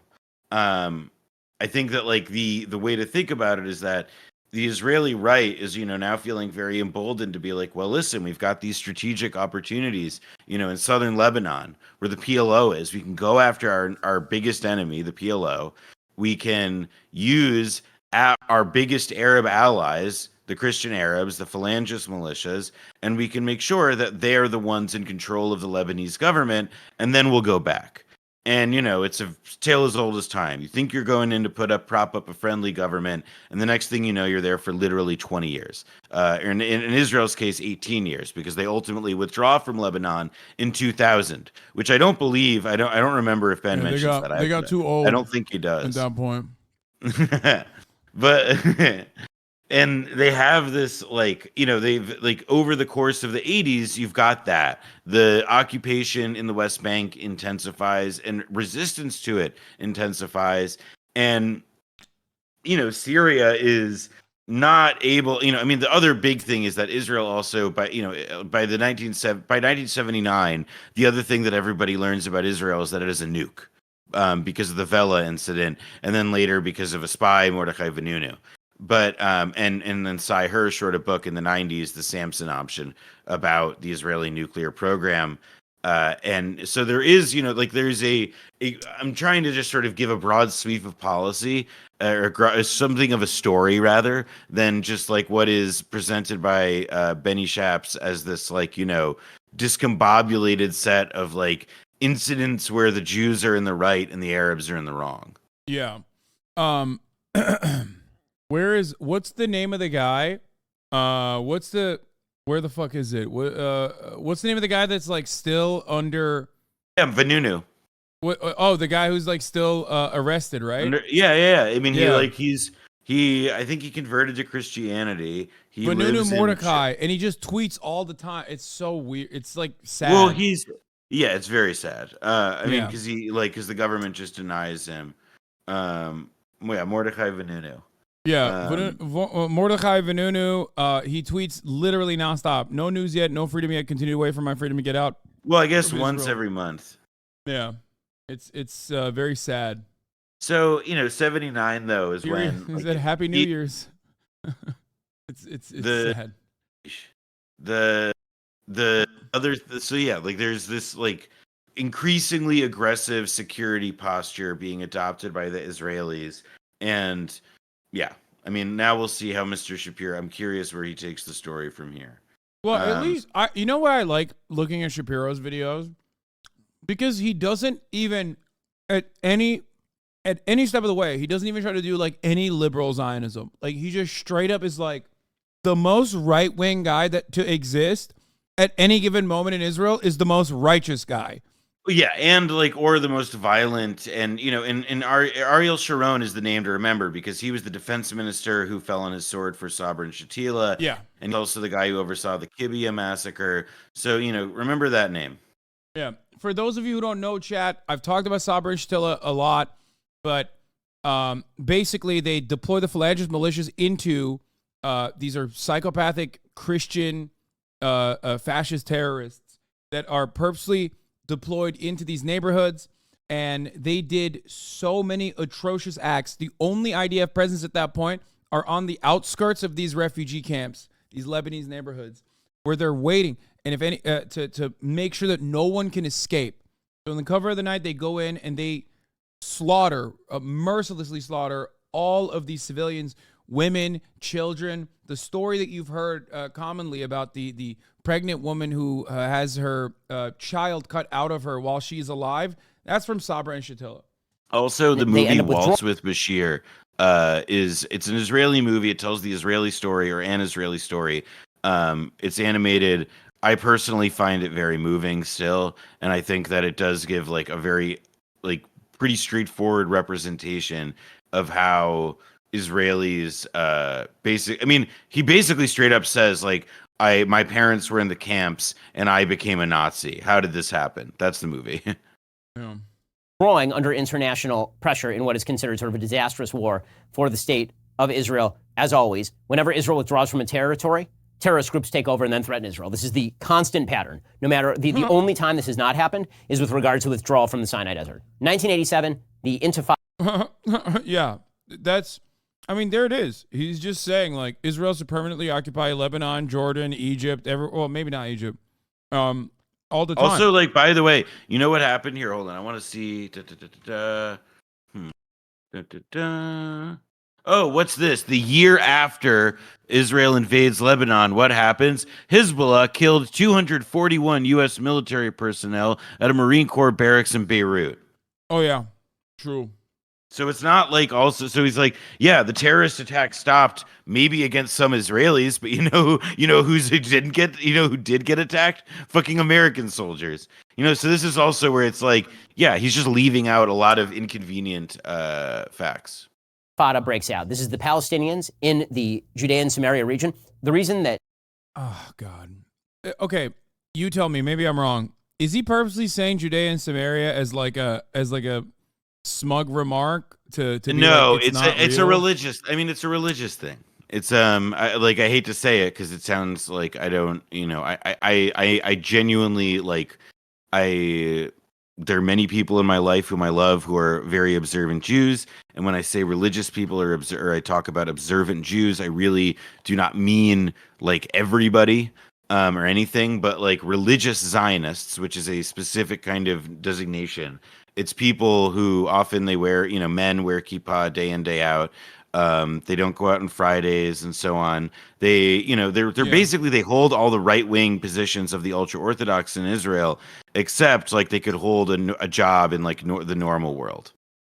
I think that like the way to think about it is that the Israeli right is, you know, now feeling very emboldened to be like, well, listen, we've got these strategic opportunities, you know, in southern Lebanon where the PLO is. We can go after our biggest enemy, the PLO. We can use our biggest Arab allies, the Christian Arabs, the Phalangist militias, and we can make sure that they're the ones in control of the Lebanese government, and then we'll go back. And, you know, it's a tale as old as time. You think you're going in to prop up a friendly government, and the next thing you know, you're there for literally 20 years. In Israel's case, 18 years, because they ultimately withdraw from Lebanon in 2000, which I don't believe. I don't remember if Ben mentions that. They got too old. I don't think he does. At that point. But and they have this, like, you know, they've like over the course of the 80s, you've got that the occupation in the West Bank intensifies and resistance to it intensifies. And, you know, Syria is not able, you know, I mean, the other big thing is that Israel also by 1979, the other thing that everybody learns about Israel is that it is a nuke. Because of the Vela incident, and then later because of a spy, Mordechai Vanunu. But and then Cy Hirsch wrote a book in the 90s, The Samson Option, about the Israeli nuclear program. And so there is, you know, like there's I'm trying to just sort of give a broad sweep of policy, or something of a story rather than just like what is presented by Benny Shaps as this, like, you know, discombobulated set of like incidents where the Jews are in the right and the Arabs are in the wrong. Yeah. What's the name of the guy? Where the fuck is it? What's the name of the guy that's like still under? Yeah, Vanunu. Oh, the guy who's like still arrested, right? Yeah. I mean, I think he converted to Christianity. Vanunu Mordecai, and he just tweets all the time. It's so weird. It's like sad. Well, it's very sad. I mean, because the government just denies him. Mordechai Vanunu. Yeah, Mordechai Vanunu, he tweets literally nonstop. No news yet, no freedom yet, continue to wait for my freedom to get out. Well, I guess once every month. Yeah, it's very sad. So, you know, 79 though is when he said Happy New Year's. it's sad. The other, so yeah, like there's this like increasingly aggressive security posture being adopted by the Israelis. And yeah, I mean, now we'll see how Mr. Shapiro, I'm curious where he takes the story from here. Well, at least, you know what I like looking at Shapiro's videos? Because he doesn't even, at any step of the way, he doesn't even try to do like any liberal Zionism. Like he just straight up is like the most right-wing guy that to exist at any given moment in Israel is the most righteous guy. Yeah, and like, or the most violent, and you know, Ariel Sharon is the name to remember because he was the defense minister who fell on his sword for Sabra and Shatila. Yeah, and also the guy who oversaw the Kibbutz massacre. So, you know, remember that name. Yeah, for those of you who don't know, chat, I've talked about Sabra and Shatila a lot, but basically they deploy the Phalangist militias into these are psychopathic Christian fascist terrorists that are purposely deployed into these neighborhoods, and they did so many atrocious acts. The only IDF presence at that point are on the outskirts of these refugee camps, these Lebanese neighborhoods, where they're waiting, and if any to make sure that no one can escape. So in the cover of the night, they go in and they mercilessly slaughter all of these civilians, women, children. The story that you've heard commonly about the pregnant woman who has her child cut out of her while she's alive, that's from Sabra and Shatila. Also, the movie Waltz with Bashir it's an Israeli movie. It tells the Israeli story, or an Israeli story. It's animated. I personally find it very moving still, and I think that it does give like a very like pretty straightforward representation of how Israelis he basically straight up says like, my parents were in the camps and I became a Nazi. How did this happen? That's the movie. Yeah. Growing under international pressure in what is considered sort of a disastrous war for the state of Israel. As always, whenever Israel withdraws from a territory, terrorist groups take over and then threaten Israel. This is the constant pattern. No matter the only time this has not happened is with regard to withdrawal from the Sinai Desert. 1987, the Intifada. Yeah, there it is. He's just saying, like, Israel should permanently occupy Lebanon, Jordan, Egypt, well, maybe not Egypt, all the time. Also, like, by the way, you know what happened here? Hold on, I want to see. Oh, what's this? The year after Israel invades Lebanon, what happens? Hezbollah killed 241 U.S. military personnel at a Marine Corps barracks in Beirut. Oh, yeah. True. So it's not like also. So he's like, yeah, the terrorist attack stopped maybe against some Israelis, but who did get attacked? Fucking American soldiers. So this is also where it's like, yeah, he's just leaving out a lot of inconvenient facts. Intifada breaks out. This is the Palestinians in the Judea and Samaria region. The reason that... Oh, God. Okay, you tell me. Maybe I'm wrong. Is he purposely saying Judea and Samaria as like a smug remark to be no, like, it's a religious. I mean, it's a religious thing. It's I hate to say it because it sounds like I don't. I genuinely like there are many people in my life whom I love who are very observant Jews. And when I say religious people or I talk about observant Jews, I really do not mean like everybody or anything, but like religious Zionists, which is a specific kind of designation. It's people who often they wear, men wear kippah day in, day out. They don't go out on Fridays and so on. They're basically, they hold all the right-wing positions of the ultra-Orthodox in Israel, except like they could hold a job in like the normal world.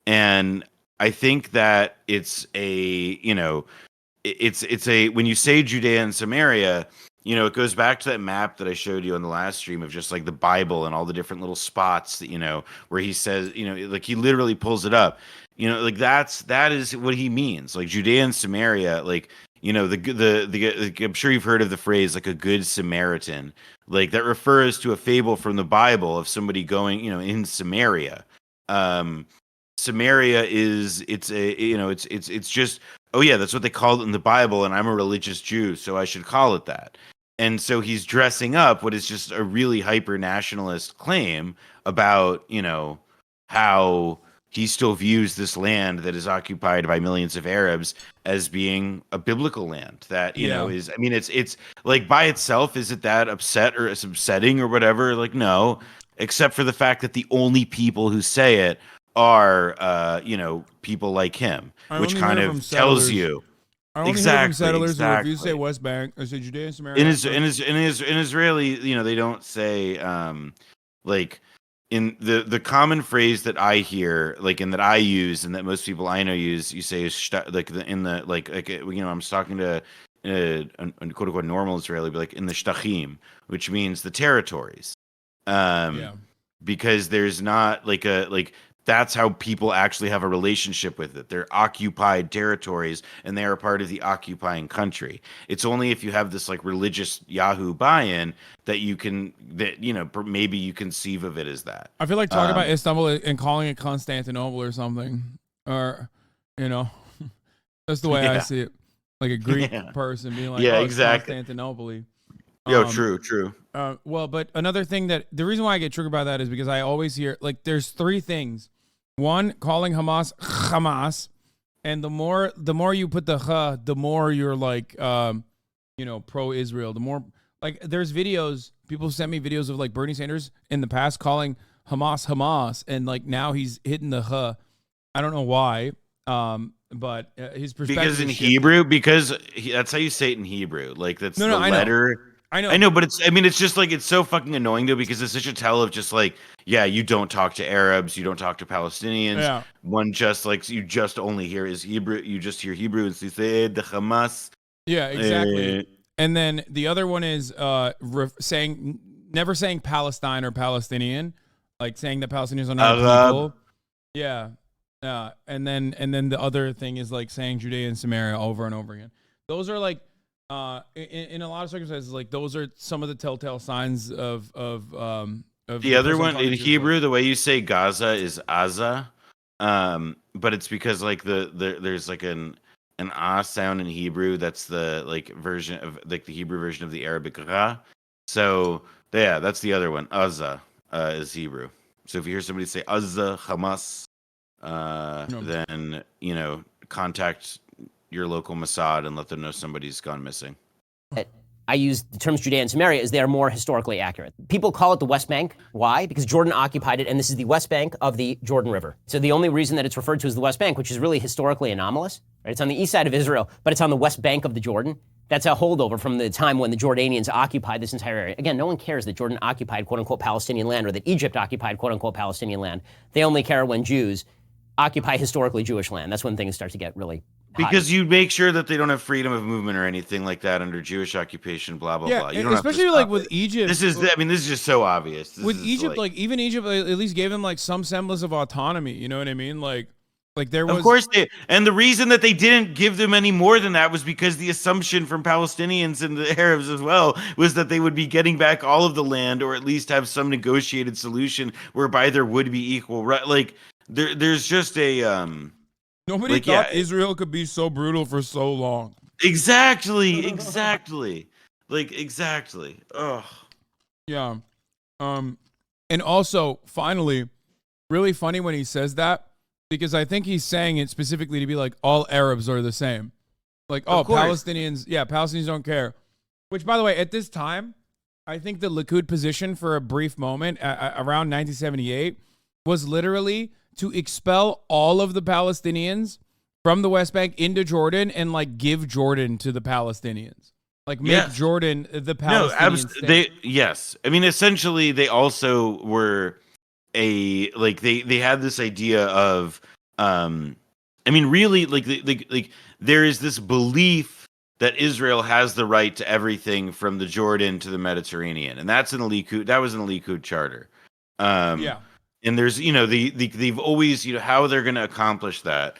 And I think that it's when you say Judea and Samaria, it goes back to that map that I showed you on the last stream of just like the Bible and all the different little spots that, where he says, like he literally pulls it up, like that is what he means. Like Judea and Samaria, like, I'm sure you've heard of the phrase like a good Samaritan, like that refers to a fable from the Bible of somebody going, in Samaria. Samaria it's just, oh yeah, that's what they called it in the Bible. And I'm a religious Jew, so I should call it that. And so he's dressing up what is just a really hyper nationalist claim about, how he still views this land that is occupied by millions of Arabs as being a biblical land that, is, I mean, it's like by itself, is it that upsetting or whatever? Like, no, except for the fact that the only people who say it are, people like him, which kind of tells you. I only hear from settlers. Or if you say West Bank, I say Judea and Samaria. In Israeli, they don't say like in the common phrase that I hear, like, and that I use, and that most people I know use. You say like I'm talking to a quote unquote normal Israeli, but like in the shtachim, which means the territories. Because there's not that's how people actually have a relationship with it. They're occupied territories and they are part of the occupying country. It's only if you have this like religious Yahoo buy-in that maybe you conceive of it as that. I feel like talking about Istanbul and calling it Constantinople or something, or, that's the way I see it. Like a Greek person being like, exactly. Constantinople. True. Well, but another thing the reason why I get triggered by that is because I always hear, like, there's three things. One, calling Hamas, and the more you put the the more you're like, pro-Israel. The more, like, there's videos, people sent me videos of like Bernie Sanders in the past calling Hamas, and like now he's hitting the I don't know why, but his perspective. Because in Hebrew, that's how you say it in Hebrew. Like that's the letter. I know, but it's just like, it's so fucking annoying though, because it's such a tell of just like, yeah, you don't talk to Arabs, you don't talk to Palestinians. Yeah. One just like, you just only hear is Hebrew, you just hear Hebrew and you say the Hamas. Yeah, exactly. And then the other one is never saying Palestine or Palestinian, like saying that Palestinians are not people. Yeah. And then the other thing is like saying Judea and Samaria over and over again. Those are like in a lot of circumstances, like those are some of the telltale signs of the other one in Hebrew. The way you say Gaza is Aza, but it's because like there's like an ah sound in Hebrew. That's the like version of like the Hebrew version of the Arabic ra. So yeah, that's the other one. Aza is Hebrew. So if you hear somebody say Aza Hamas, then contact your local Mossad and let them know somebody's gone missing. I use the terms Judea and Samaria as they are more historically accurate. People call it the West Bank. Why? Because Jordan occupied it, and this is the West Bank of the Jordan River. So the only reason that it's referred to as the West Bank, which is really historically anomalous, right? It's on the east side of Israel, but it's on the West Bank of the Jordan. That's a holdover from the time when the Jordanians occupied this entire area. Again, no one cares that Jordan occupied quote-unquote Palestinian land or that Egypt occupied quote-unquote Palestinian land. They only care when Jews occupy historically Jewish land. That's when things start to get really hot. Because you make sure that they don't have freedom of movement or anything like that under Jewish occupation, blah, blah, blah. You don't especially have to like stop with it. Egypt. This is just so obvious. With Egypt, like even Egypt at least gave them like some semblance of autonomy. You know what I mean? Like there was. Of course and the reason that they didn't give them any more than that was because the assumption from Palestinians and the Arabs as well was that they would be getting back all of the land, or at least have some negotiated solution whereby there would be equal right. Like there's just a Nobody thought Israel could be so brutal for so long. Exactly. Like exactly. Oh. Yeah. And also, finally, really funny when he says that, because I think he's saying it specifically to be like, all Arabs are the same. Like, oh, Palestinians don't care. Which, by the way, at this time, I think the Likud position for a brief moment around 1978 was literally to expel all of the Palestinians from the West Bank into Jordan and like give Jordan to the Palestinians. Like make Jordan the Palestinian state. Yes. I mean, essentially they also were they had this idea of I mean, really like there is this belief that Israel has the right to everything from the Jordan to the Mediterranean. And that's in the Likud. That was in the Likud charter. And there's, they've always, how they're going to accomplish that,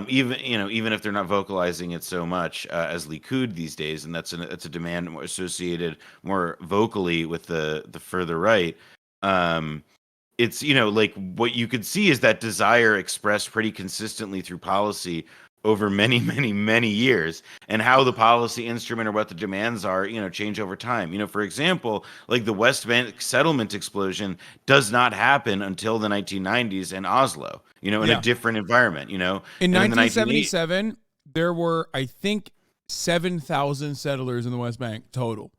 even if they're not vocalizing it so much as Likud these days, and that's a demand associated more vocally with the further right. It's, like what you could see is that desire expressed pretty consistently through policy over many, many, many years, and how the policy instrument or what the demands are, change over time. For example, like the West Bank settlement explosion does not happen until the 1990s in Oslo, in a different environment, In 1977, there were, I think, 7,000 settlers in the West Bank total.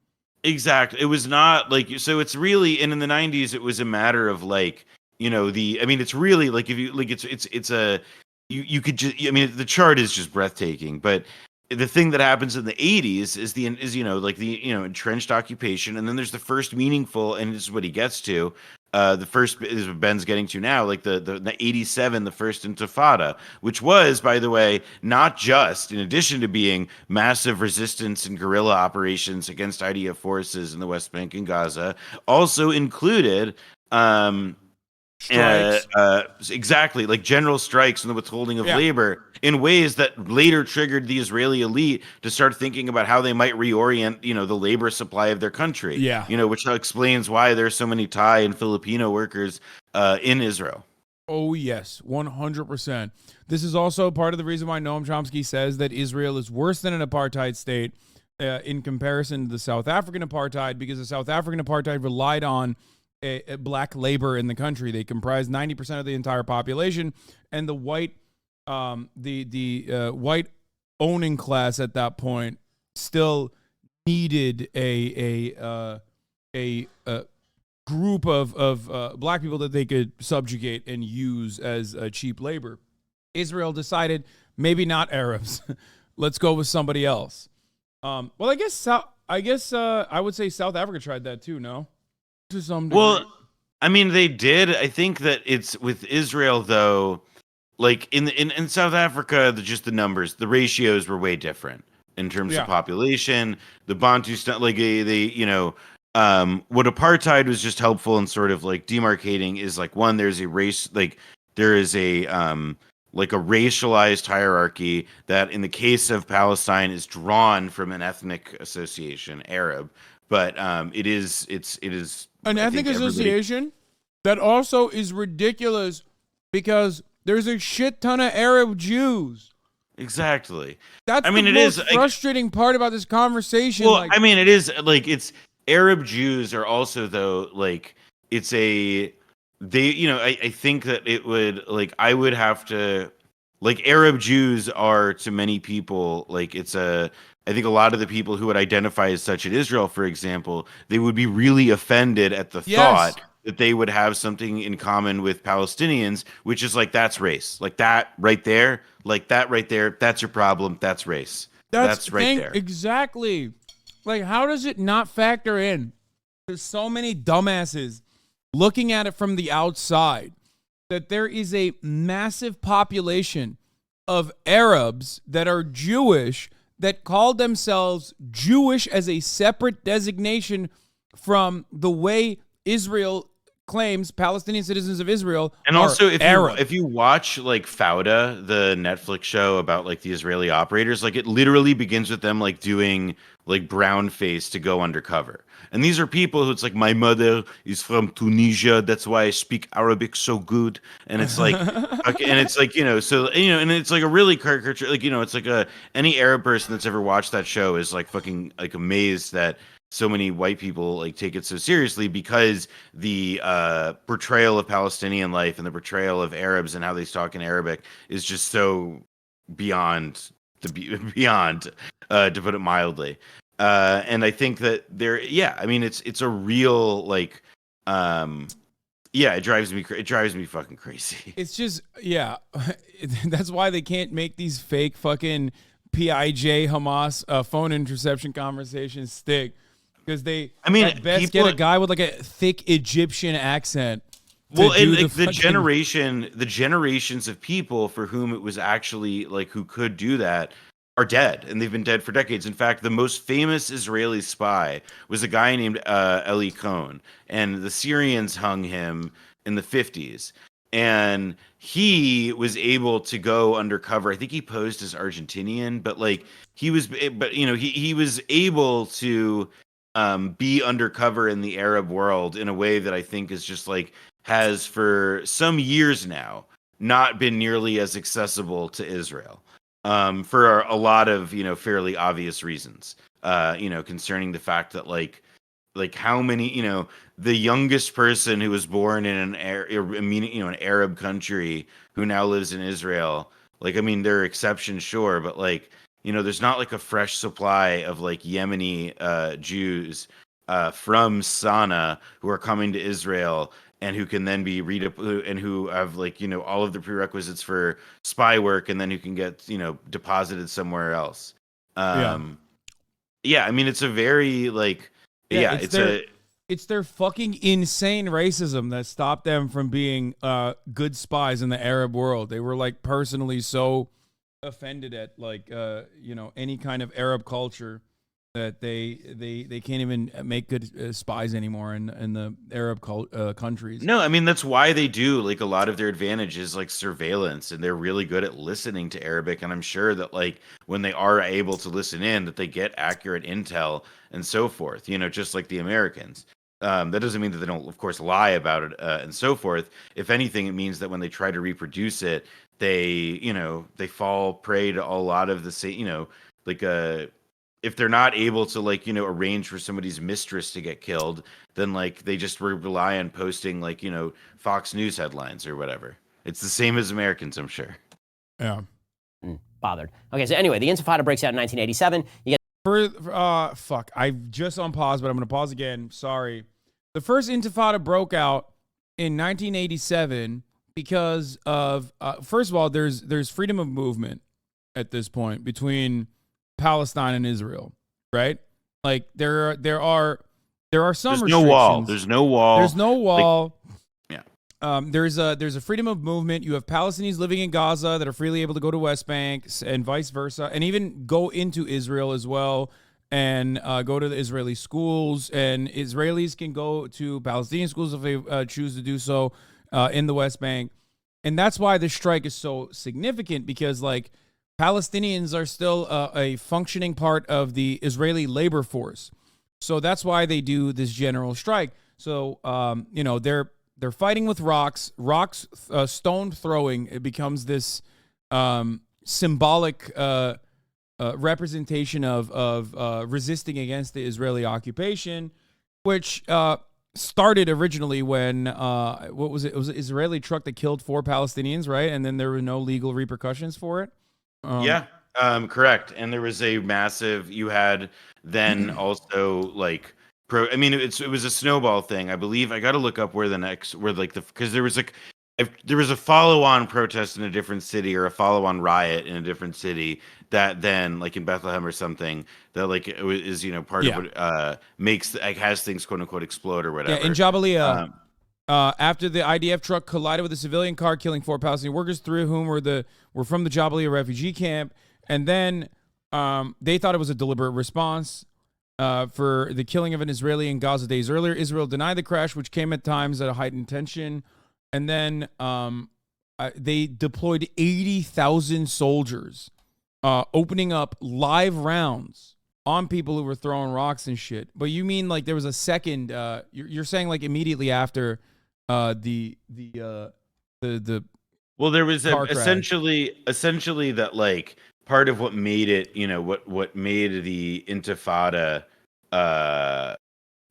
Exactly. It was not like, so it's really, and in the 90s, it was a matter of like, it's really like, if you like, it's a, you could just, the chart is just breathtaking, but the thing that happens in the 80s is the entrenched occupation, and then there's the first meaningful, and this is what he gets to. The first is what Ben's getting to now, like the 87, the first Intifada, which was, by the way, not just in addition to being massive resistance and guerrilla operations against IDF forces in the West Bank and Gaza, also included exactly, like general strikes and the withholding of labor in ways that later triggered the Israeli elite to start thinking about how they might reorient, the labor supply of their country. Which explains why there's so many Thai and Filipino workers in Israel. Oh, yes, 100%. This is also part of the reason why Noam Chomsky says that Israel is worse than an apartheid state in comparison to the South African apartheid, because the South African apartheid relied on a black labor in the country. They comprise 90% of the entire population, and the white, white owning class at that point still needed a group of black people that they could subjugate and use as cheap labor. Israel decided maybe not Arabs. Let's go with somebody else. Well, I guess I would say South Africa tried that too. No. To some degree. Well, I mean, they did. I think that it's with Israel, though, like in South Africa, just the numbers, the ratios were way different in terms of population. The Bantu stuff, like what apartheid was just helpful in sort of like demarcating is like, one, there's a race, like there is a like a racialized hierarchy that, in the case of Palestine, is drawn from an ethnic association, Arab. But it is an ethnic association that also is ridiculous because there's a shit ton of Arab Jews. Exactly. That's I mean, the it most is frustrating part about this conversation. Well, like, I mean, it is like it's Arab Jews are also though like it's a they I think that it would like I would have to like Arab Jews are to many people like it's a I think a lot of the people who would identify as such in Israel, for example, they would be really offended at the thought that they would have something in common with Palestinians, which is like that's race, like that right there, that's your problem, that's race. That's right there. Exactly. Like, how does it not factor in? There's so many dumbasses looking at it from the outside that there is a massive population of Arabs that are Jewish that call themselves Jewish as a separate designation from the way Israel claims Palestinian citizens of Israel and also are if you watch like Fauda, the Netflix show about like the Israeli operators, like it literally begins with them like doing like brown face to go undercover. And these are people who it's like, my mother is from Tunisia, that's why I speak Arabic so good. And it's like and it's like, and it's like a really caricature, like, it's like any Arab person that's ever watched that show is like fucking like amazed that so many white people like take it so seriously, because the portrayal of Palestinian life and the portrayal of Arabs and how they talk in Arabic is just so beyond to put it mildly. And I think that it's a real like it drives me fucking crazy. It's just that's why they can't make these fake fucking PIJ Hamas phone interception conversations stick. Because they, at best, get a guy with like a thick Egyptian accent. Well, and like the generations of people for whom it was actually like who could do that are dead, and they've been dead for decades. In fact, the most famous Israeli spy was a guy named Eli Cohen, and the Syrians hung him in the 50s. And he was able to go undercover. I think he posed as Argentinian, but like he was able to be undercover in the Arab world in a way that I think is just like has for some years now not been nearly as accessible to Israel for a lot of fairly obvious reasons concerning the fact that like how many the youngest person who was born in an Arab country who now lives in Israel, like there are exceptions, sure, but like there's not like a fresh supply of like Yemeni Jews from Sana'a who are coming to Israel and who can then be and who have like all of the prerequisites for spy work, and then who can get deposited somewhere else. It's a very like it's their fucking insane racism that stopped them from being good spies in the Arab world. They were like personally so offended at like any kind of Arab culture that they can't even make good spies anymore in the Arab countries. No, that's why they do like a lot of their advantage is like surveillance, and they're really good at listening to Arabic. And I'm sure that like when they are able to listen in, that they get accurate intel and so forth. Just like the Americans. That doesn't mean that they don't, of course, lie about it and so forth. If anything, it means that when they try to reproduce it, they fall prey to a lot of the same, if they're not able to like, arrange for somebody's mistress to get killed, then like they just rely on posting like, Fox News headlines or whatever. It's the same as Americans, I'm sure. Yeah. Bothered. Okay, so anyway, the Intifada breaks out in 1987. You get fuck. I just unpaused, but I'm going to pause again. Sorry. The first Intifada broke out in 1987 because of first of all, there's freedom of movement at this point between Palestine and Israel, right? Like there are some There's restrictions. no wall. There's no wall. There's no wall. Like, there's a freedom of movement. You have Palestinians living in Gaza that are freely able to go to West Bank and vice versa, and even go into Israel as well and go to the Israeli schools. And Israelis can go to Palestinian schools if they choose to do so in the West Bank. And that's why this strike is so significant, because like Palestinians are still a functioning part of the Israeli labor force. So that's why they do this general strike. So, you know, they're fighting with rocks, stone throwing. It becomes this symbolic representation of resisting against the Israeli occupation, which started originally when, what was it? It was an Israeli truck that killed 4 Palestinians, right? And then there were no legal repercussions for it. Correct. And there was a massive, you had then also like, I mean, it was a snowball thing. I believe I got to look up where because there was like, if there was a follow-on protest in a different city or a follow-on riot in a different city that then, like in Bethlehem or something, that like is, you know, part of what makes, like, has things quote unquote explode or whatever. Yeah, in Jabalia, after the IDF truck collided with a civilian car, killing 4 Palestinian workers, 3 of whom were from the Jabalia refugee camp, and then they thought it was a deliberate response for the killing of an Israeli in Gaza days earlier. Israel denied the crash, which came at times at a heightened tension. And then they deployed 80,000 soldiers, opening up live rounds on people who were throwing rocks and shit. But you mean like there was a second? You're saying like immediately after the well, there was essentially that like part of what made it, you know, what made the Intifada,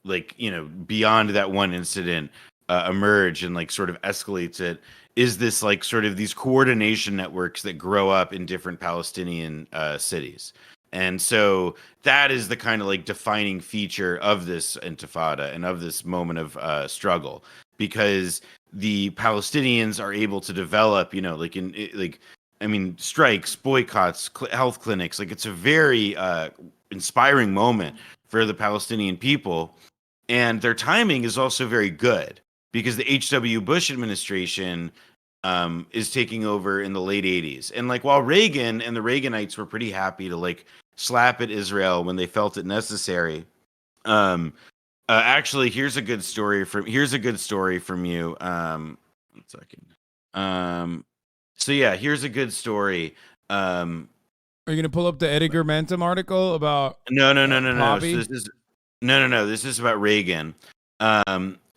like, you know, beyond that one incident. Emerge and like sort of escalates it is this like sort of these coordination networks that grow up in different Palestinian cities. And so that is the kind of like defining feature of this Intifada and of this moment of struggle, because the Palestinians are able to develop, you know, like strikes, boycotts, health clinics. Like it's a very inspiring moment for the Palestinian people. And their timing is also very good, because the H.W. Bush administration is taking over in the late 80s. And like while Reagan and the Reaganites were pretty happy to like slap at Israel when they felt it necessary. Actually, here's a good story from you. 1 second. So yeah, here's a good story. Are you gonna pull up the Edgar Mantum article about? No. So this is about Reagan.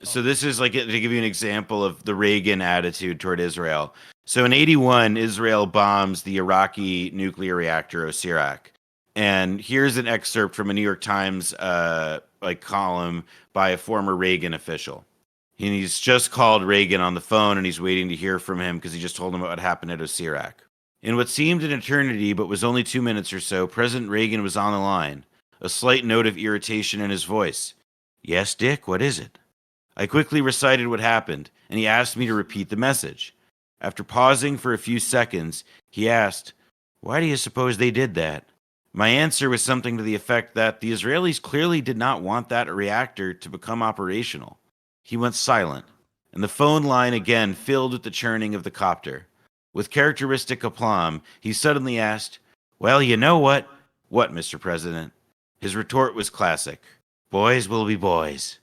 So this is like to give you an example of the Reagan attitude toward Israel. So in 81, Israel bombs the Iraqi nuclear reactor Osirak. And here's an excerpt from a New York Times column by a former Reagan official. And he's just called Reagan on the phone, and he's waiting to hear from him because he just told him about what happened at Osirak. In what seemed an eternity but was only 2 minutes or so, President Reagan was on the line, a slight note of irritation in his voice. "Yes, Dick, what is it?" I quickly recited what happened, and he asked me to repeat the message. After pausing for a few seconds, he asked, "Why do you suppose they did that?" My answer was something to the effect that the Israelis clearly did not want that reactor to become operational. He went silent, and the phone line again filled with the churning of the copter. With characteristic aplomb, he suddenly asked, "Well, you know what?" "What, Mr. President?" His retort was classic. "Boys will be boys."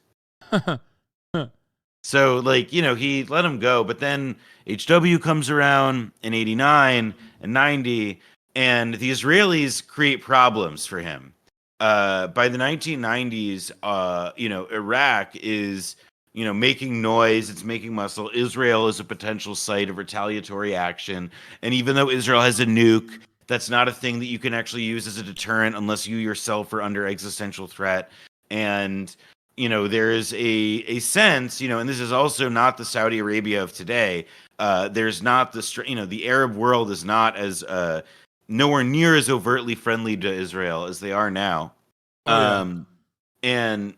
So, like, you know, he let him go, but then HW comes around in 89 and 90, and the Israelis create problems for him. By the 1990s, Iraq is, making noise, it's making muscle. Israel is a potential site of retaliatory action, and even though Israel has a nuke, that's not a thing that you can actually use as a deterrent unless you yourself are under existential threat. And there is a sense, and this is also not the Saudi Arabia of today. There's not the Arab world is not as nowhere near as overtly friendly to Israel as they are now. And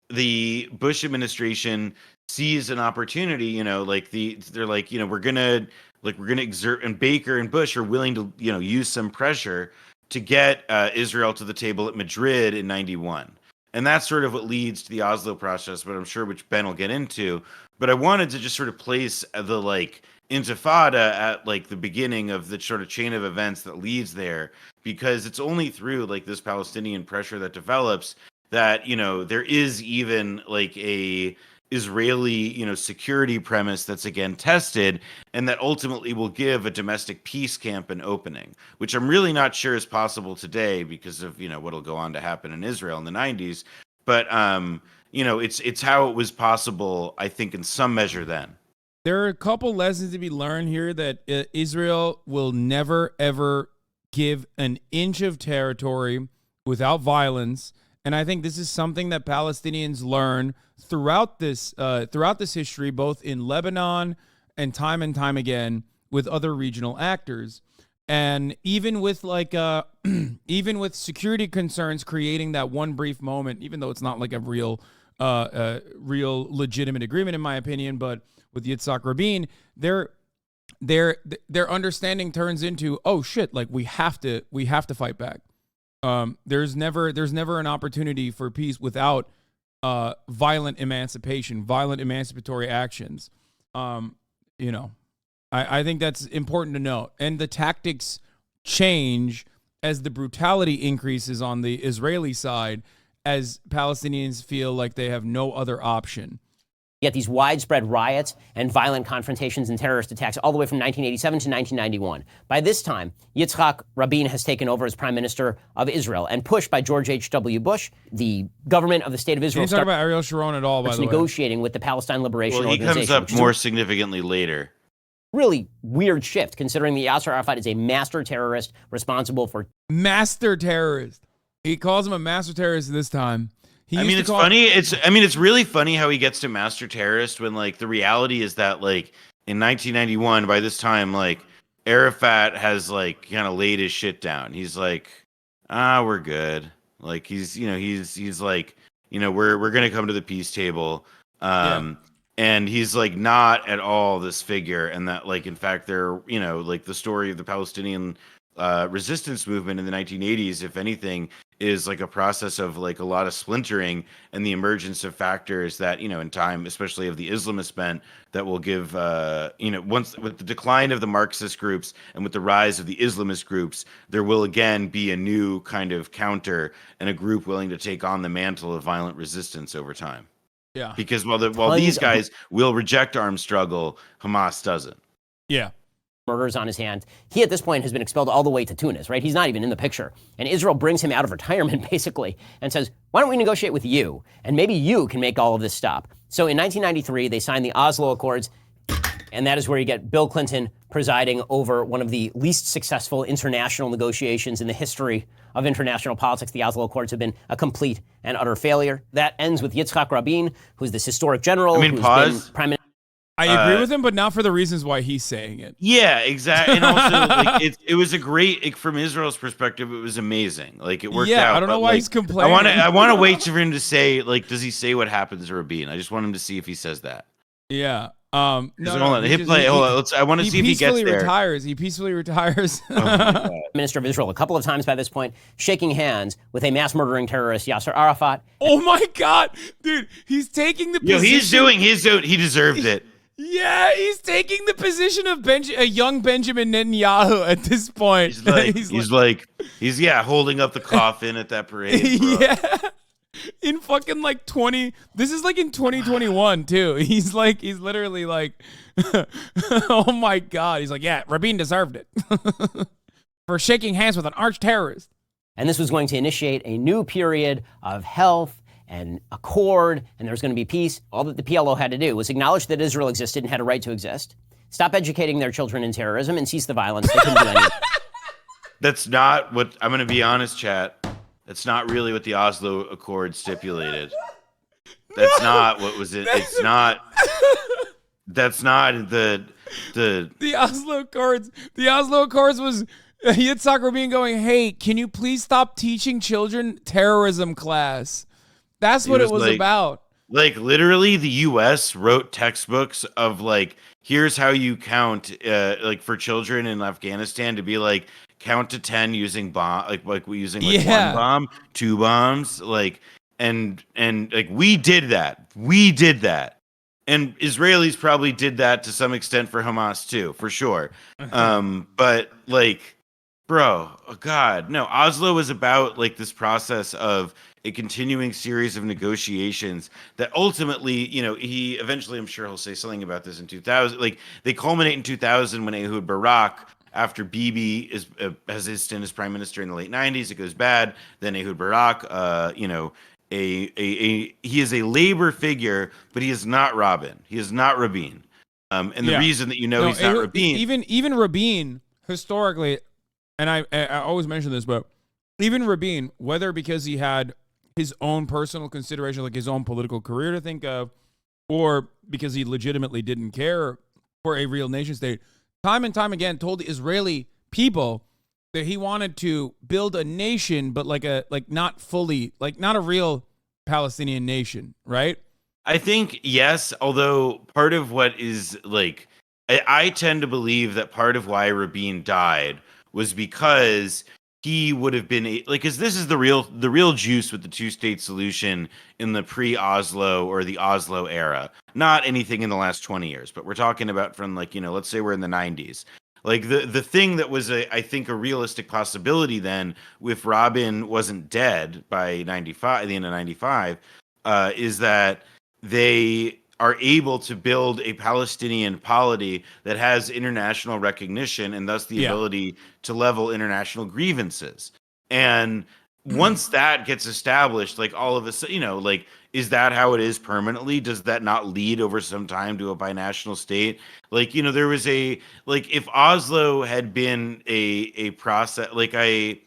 the Bush administration sees an opportunity, they're like, we're gonna exert, and Baker and Bush are willing to, use some pressure to get Israel to the table at Madrid in 91. And that's sort of what leads to the Oslo process, but I'm sure which Ben will get into. But I wanted to just sort of place the Intifada at the beginning of the sort of chain of events that leads there, because it's only through this Palestinian pressure that develops that, there is even a Israeli, security premise that's again tested, and that ultimately will give a domestic peace camp an opening, which I'm really not sure is possible today because of what'll go on to happen in Israel in the 90s. But it's how it was possible, I think, in some measure then. There are a couple lessons to be learned here that Israel will never ever give an inch of territory without violence. And I think this is something that Palestinians learn throughout this history, both in Lebanon and time again with other regional actors. And even with even with security concerns creating that one brief moment, even though it's not like a real legitimate agreement, in my opinion, but with Yitzhak Rabin, their understanding turns into, oh shit, like we have to fight back. There's never an opportunity for peace without violent emancipation, violent emancipatory actions. I think that's important to note. And the tactics change as the brutality increases on the Israeli side, as Palestinians feel like they have no other option. Yet these widespread riots and violent confrontations and terrorist attacks all the way from 1987 to 1991. By this time, Yitzhak Rabin has taken over as prime minister of Israel, and pushed by George H.W. Bush, the government of the state of Israel Can you talk about Ariel Sharon at all, by the way? Negotiating with the Palestine Liberation Organization. He comes up more significantly later. Really weird shift, considering that Yasser Arafat is a master terrorist responsible for... Master terrorist. He calls him a master terrorist this time. It's funny. It's really funny how he gets to master terrorist when, like, the reality is that, like, in 1991, by this time, like, Arafat has, like, kind of laid his shit down. He's like, we're good. Like, he's like, we're going to come to the peace table. And he's, like, not at all this figure. And that, like, in fact, they're, like, the story of the Palestinian resistance movement in the 1980s, if anything, is like a process of like a lot of splintering and the emergence of factors that, in time, especially of the Islamist bent, that will give, once with the decline of the Marxist groups and with the rise of the Islamist groups, there will again be a new kind of counter and a group willing to take on the mantle of violent resistance over time. Yeah. Because while these guys will reject armed struggle, Hamas doesn't. Yeah. Murders on his hands. He, at this point, has been expelled all the way to Tunis, right? He's not even in the picture. And Israel brings him out of retirement, basically, and says, why don't we negotiate with you? And maybe you can make all of this stop. So in 1993, they signed the Oslo Accords, and that is where you get Bill Clinton presiding over one of the least successful international negotiations in the history of international politics. The Oslo Accords have been a complete and utter failure. That ends with Yitzhak Rabin, who's this historic general who's been prime minister. I agree with him, but not for the reasons why he's saying it. Yeah, exactly. And also, like, it was a great, like, from Israel's perspective, it was amazing. Like, it worked out. Yeah, I don't know why he's complaining. I want to wait for him to say, like, does he say what happens to Rabin? I just want him to see if he says that. Yeah. Hold on. I want to see if he gets there. He peacefully retires. Minister of Israel a couple of times by this point, shaking hands with a mass murdering terrorist, Yasser Arafat. Oh my God, dude, he's taking the position. He deserved it. Yeah, he's taking the position of a young Benjamin Netanyahu at this point. He's holding up the coffin at that parade. Bro. Yeah. In fucking like 20, this is like in 2021 too. He's literally like, oh my God. He's like, yeah, Rabin deserved it for shaking hands with an arch terrorist. And this was going to initiate a new period of health and accord, and there was going to be peace. All that the PLO had to do was acknowledge that Israel existed and had a right to exist, stop educating their children in terrorism, and cease the violence. They couldn't do anything. That's not what, I'm going to be honest, chat. That's not really what the Oslo Accord stipulated. That's not what was it. It's not. That's not the Oslo Accords. The Oslo Accords was Yitzhak Rabin going, hey, can you please stop teaching children terrorism class? That's what it was about. Like, literally, the U.S. wrote textbooks of, like, here's how you count, like, for children in Afghanistan to be, like, count to 10 using one bomb, 2 bombs, like, and like, we did that. And Israelis probably did that to some extent for Hamas, too, for sure. But, like, bro, oh God, no, Oslo was about, like, this process of a continuing series of negotiations that ultimately, he eventually, I'm sure he'll say something about this in 2000. Like they culminate in 2000 when Ehud Barak, after Bibi has his stint as prime minister in the late 90s, it goes bad. Then Ehud Barak, he is a labor figure, but he is not Rabin. He is not Rabin. And the reason that he's not Rabin, even Rabin historically, and I always mention this, but even Rabin, whether because he had his own personal consideration, like his own political career to think of, or because he legitimately didn't care for a real nation state, time and time again told the Israeli people that he wanted to build a nation, but not a real Palestinian nation, right? I think yes, although part of what is I tend to believe that part of why Rabin died was because he would have been because this is the real juice with the two-state solution in the pre-Oslo or the Oslo era, not anything in the last 20 years, but we're talking about from let's say we're in the 90s. Like the thing that was I think a realistic possibility then, if Rabin wasn't dead by 95, the end of 95, is that they are able to build a Palestinian polity that has international recognition and thus the ability to level international grievances. And once that gets established, all of a sudden, is that how it is permanently? Does that not lead over some time to a binational state? There was if Oslo had been a process, I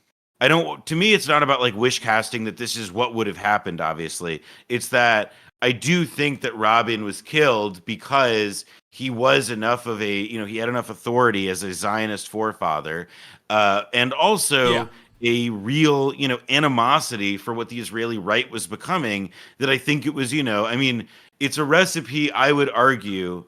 don't, to me, it's not about wish casting that this is what would have happened, obviously. It's that I do think that Rabin was killed because he was enough of he had enough authority as a Zionist forefather, and also a real, animosity for what the Israeli right was becoming, that I think it was, it's a recipe, I would argue,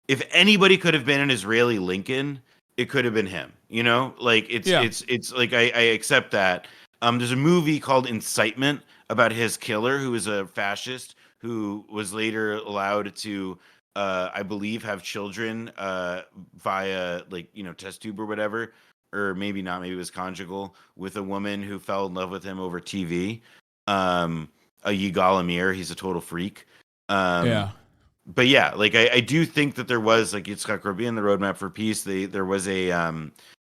if anybody could have been an Israeli Lincoln, it could have been him, it's I accept that. There's a movie called Incitement about his killer, who was a fascist, who was later allowed to, I believe, have children via test tube or whatever, or maybe not, maybe it was conjugal, with a woman who fell in love with him over TV. A Yigal Amir, he's a total freak. But yeah, I do think that there was Yitzhak Rabin, the Roadmap for Peace. There was a,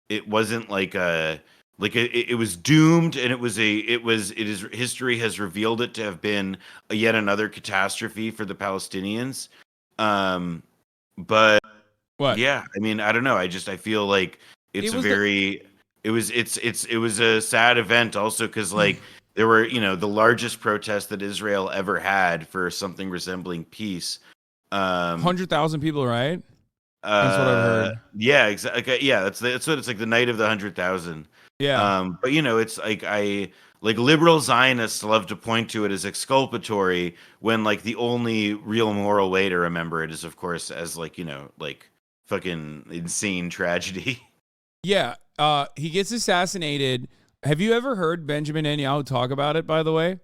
it wasn't it was doomed, and history has revealed it to have been yet another catastrophe for the Palestinians. But what? Yeah, I mean, I don't know. I feel like it was a sad event also because there were, the largest protest that Israel ever had for something resembling peace. 100,000 people, right? That's what I've heard. Yeah, exactly. Yeah, that's what it's the night of the 100,000. Yeah. But it's liberal Zionists love to point to it as exculpatory when the only real moral way to remember it is, of course, as fucking insane tragedy. Yeah. He gets assassinated. Have you ever heard Benjamin Netanyahu talk about it, by the way?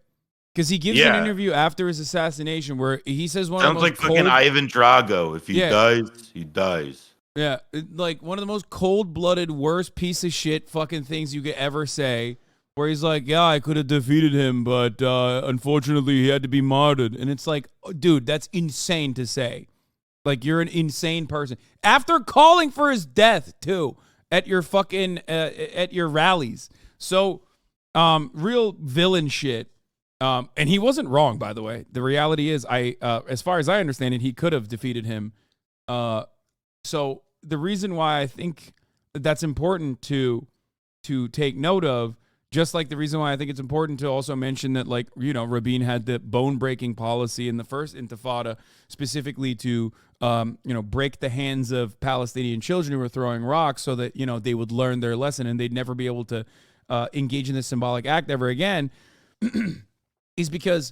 Because he gives an interview after his assassination where he says one of the most fucking Ivan Drago. If he dies, he dies. Yeah, one of the most cold-blooded, worst piece of shit fucking things you could ever say, where he's like, yeah, I could have defeated him, but unfortunately he had to be martyred. And it's dude, that's insane to say. You're an insane person. After calling for his death, too, at your fucking, at your rallies. So, real villain shit. And he wasn't wrong, by the way. The reality is, as far as I understand it, he could have defeated him. So the reason why I think that's important to take note of, just like the reason why I think it's important to also mention that, Rabin had the bone-breaking policy in the first Intifada, specifically to, break the hands of Palestinian children who were throwing rocks so that, they would learn their lesson and they'd never be able to engage in this symbolic act ever again, is because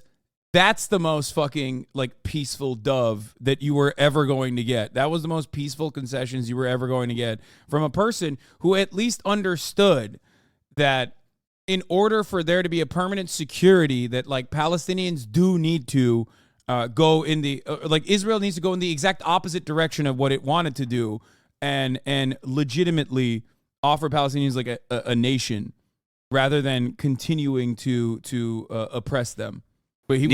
that's the most fucking peaceful dove that you were ever going to get. That was the most peaceful concessions you were ever going to get from a person who at least understood that in order for there to be a permanent security, that Palestinians do need to go in the Israel needs to go in the exact opposite direction of what it wanted to do, and legitimately offer Palestinians a nation. rather than continuing to oppress them. But he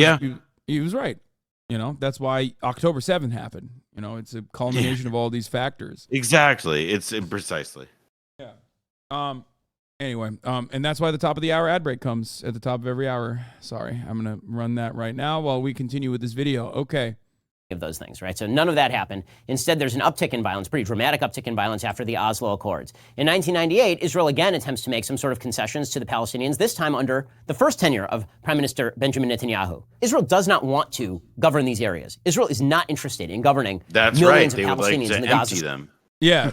was right. That's why October 7th happened. It's a culmination of all these factors. Exactly. It's precisely. Yeah. Anyway, and that's why the top of the hour ad break comes at the top of every hour. Sorry, I'm going to run that right now while we continue with this video. Okay. Of those things, right? So none of that happened. Instead, there's an uptick in violence, pretty dramatic uptick in violence after the Oslo Accords. In 1998, Israel again attempts to make some sort of concessions to the Palestinians, this time under the first tenure of Prime Minister Benjamin Netanyahu. Israel does not want to govern these areas. Israel is not interested in governing millions of Palestinians in the Gaza Strip. Them. Yeah.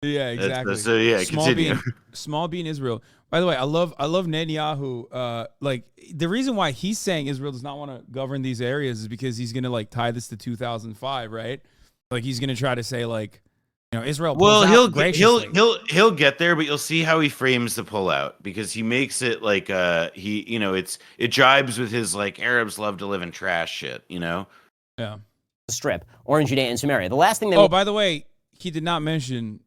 Yeah, exactly. So yeah, continue. Small bean Israel. By the way, I love Netanyahu. Like the reason why he's saying Israel does not want to govern these areas is because he's gonna like tie this to 2005, right? Like he's gonna try to say like, Israel. Well, he'll get there, but you'll see how he frames the pullout because he makes it like it jibes with his like Arabs love to live in trash shit, Yeah. The Strip, or in Judea and Samaria. The last thing by the way, he did not mention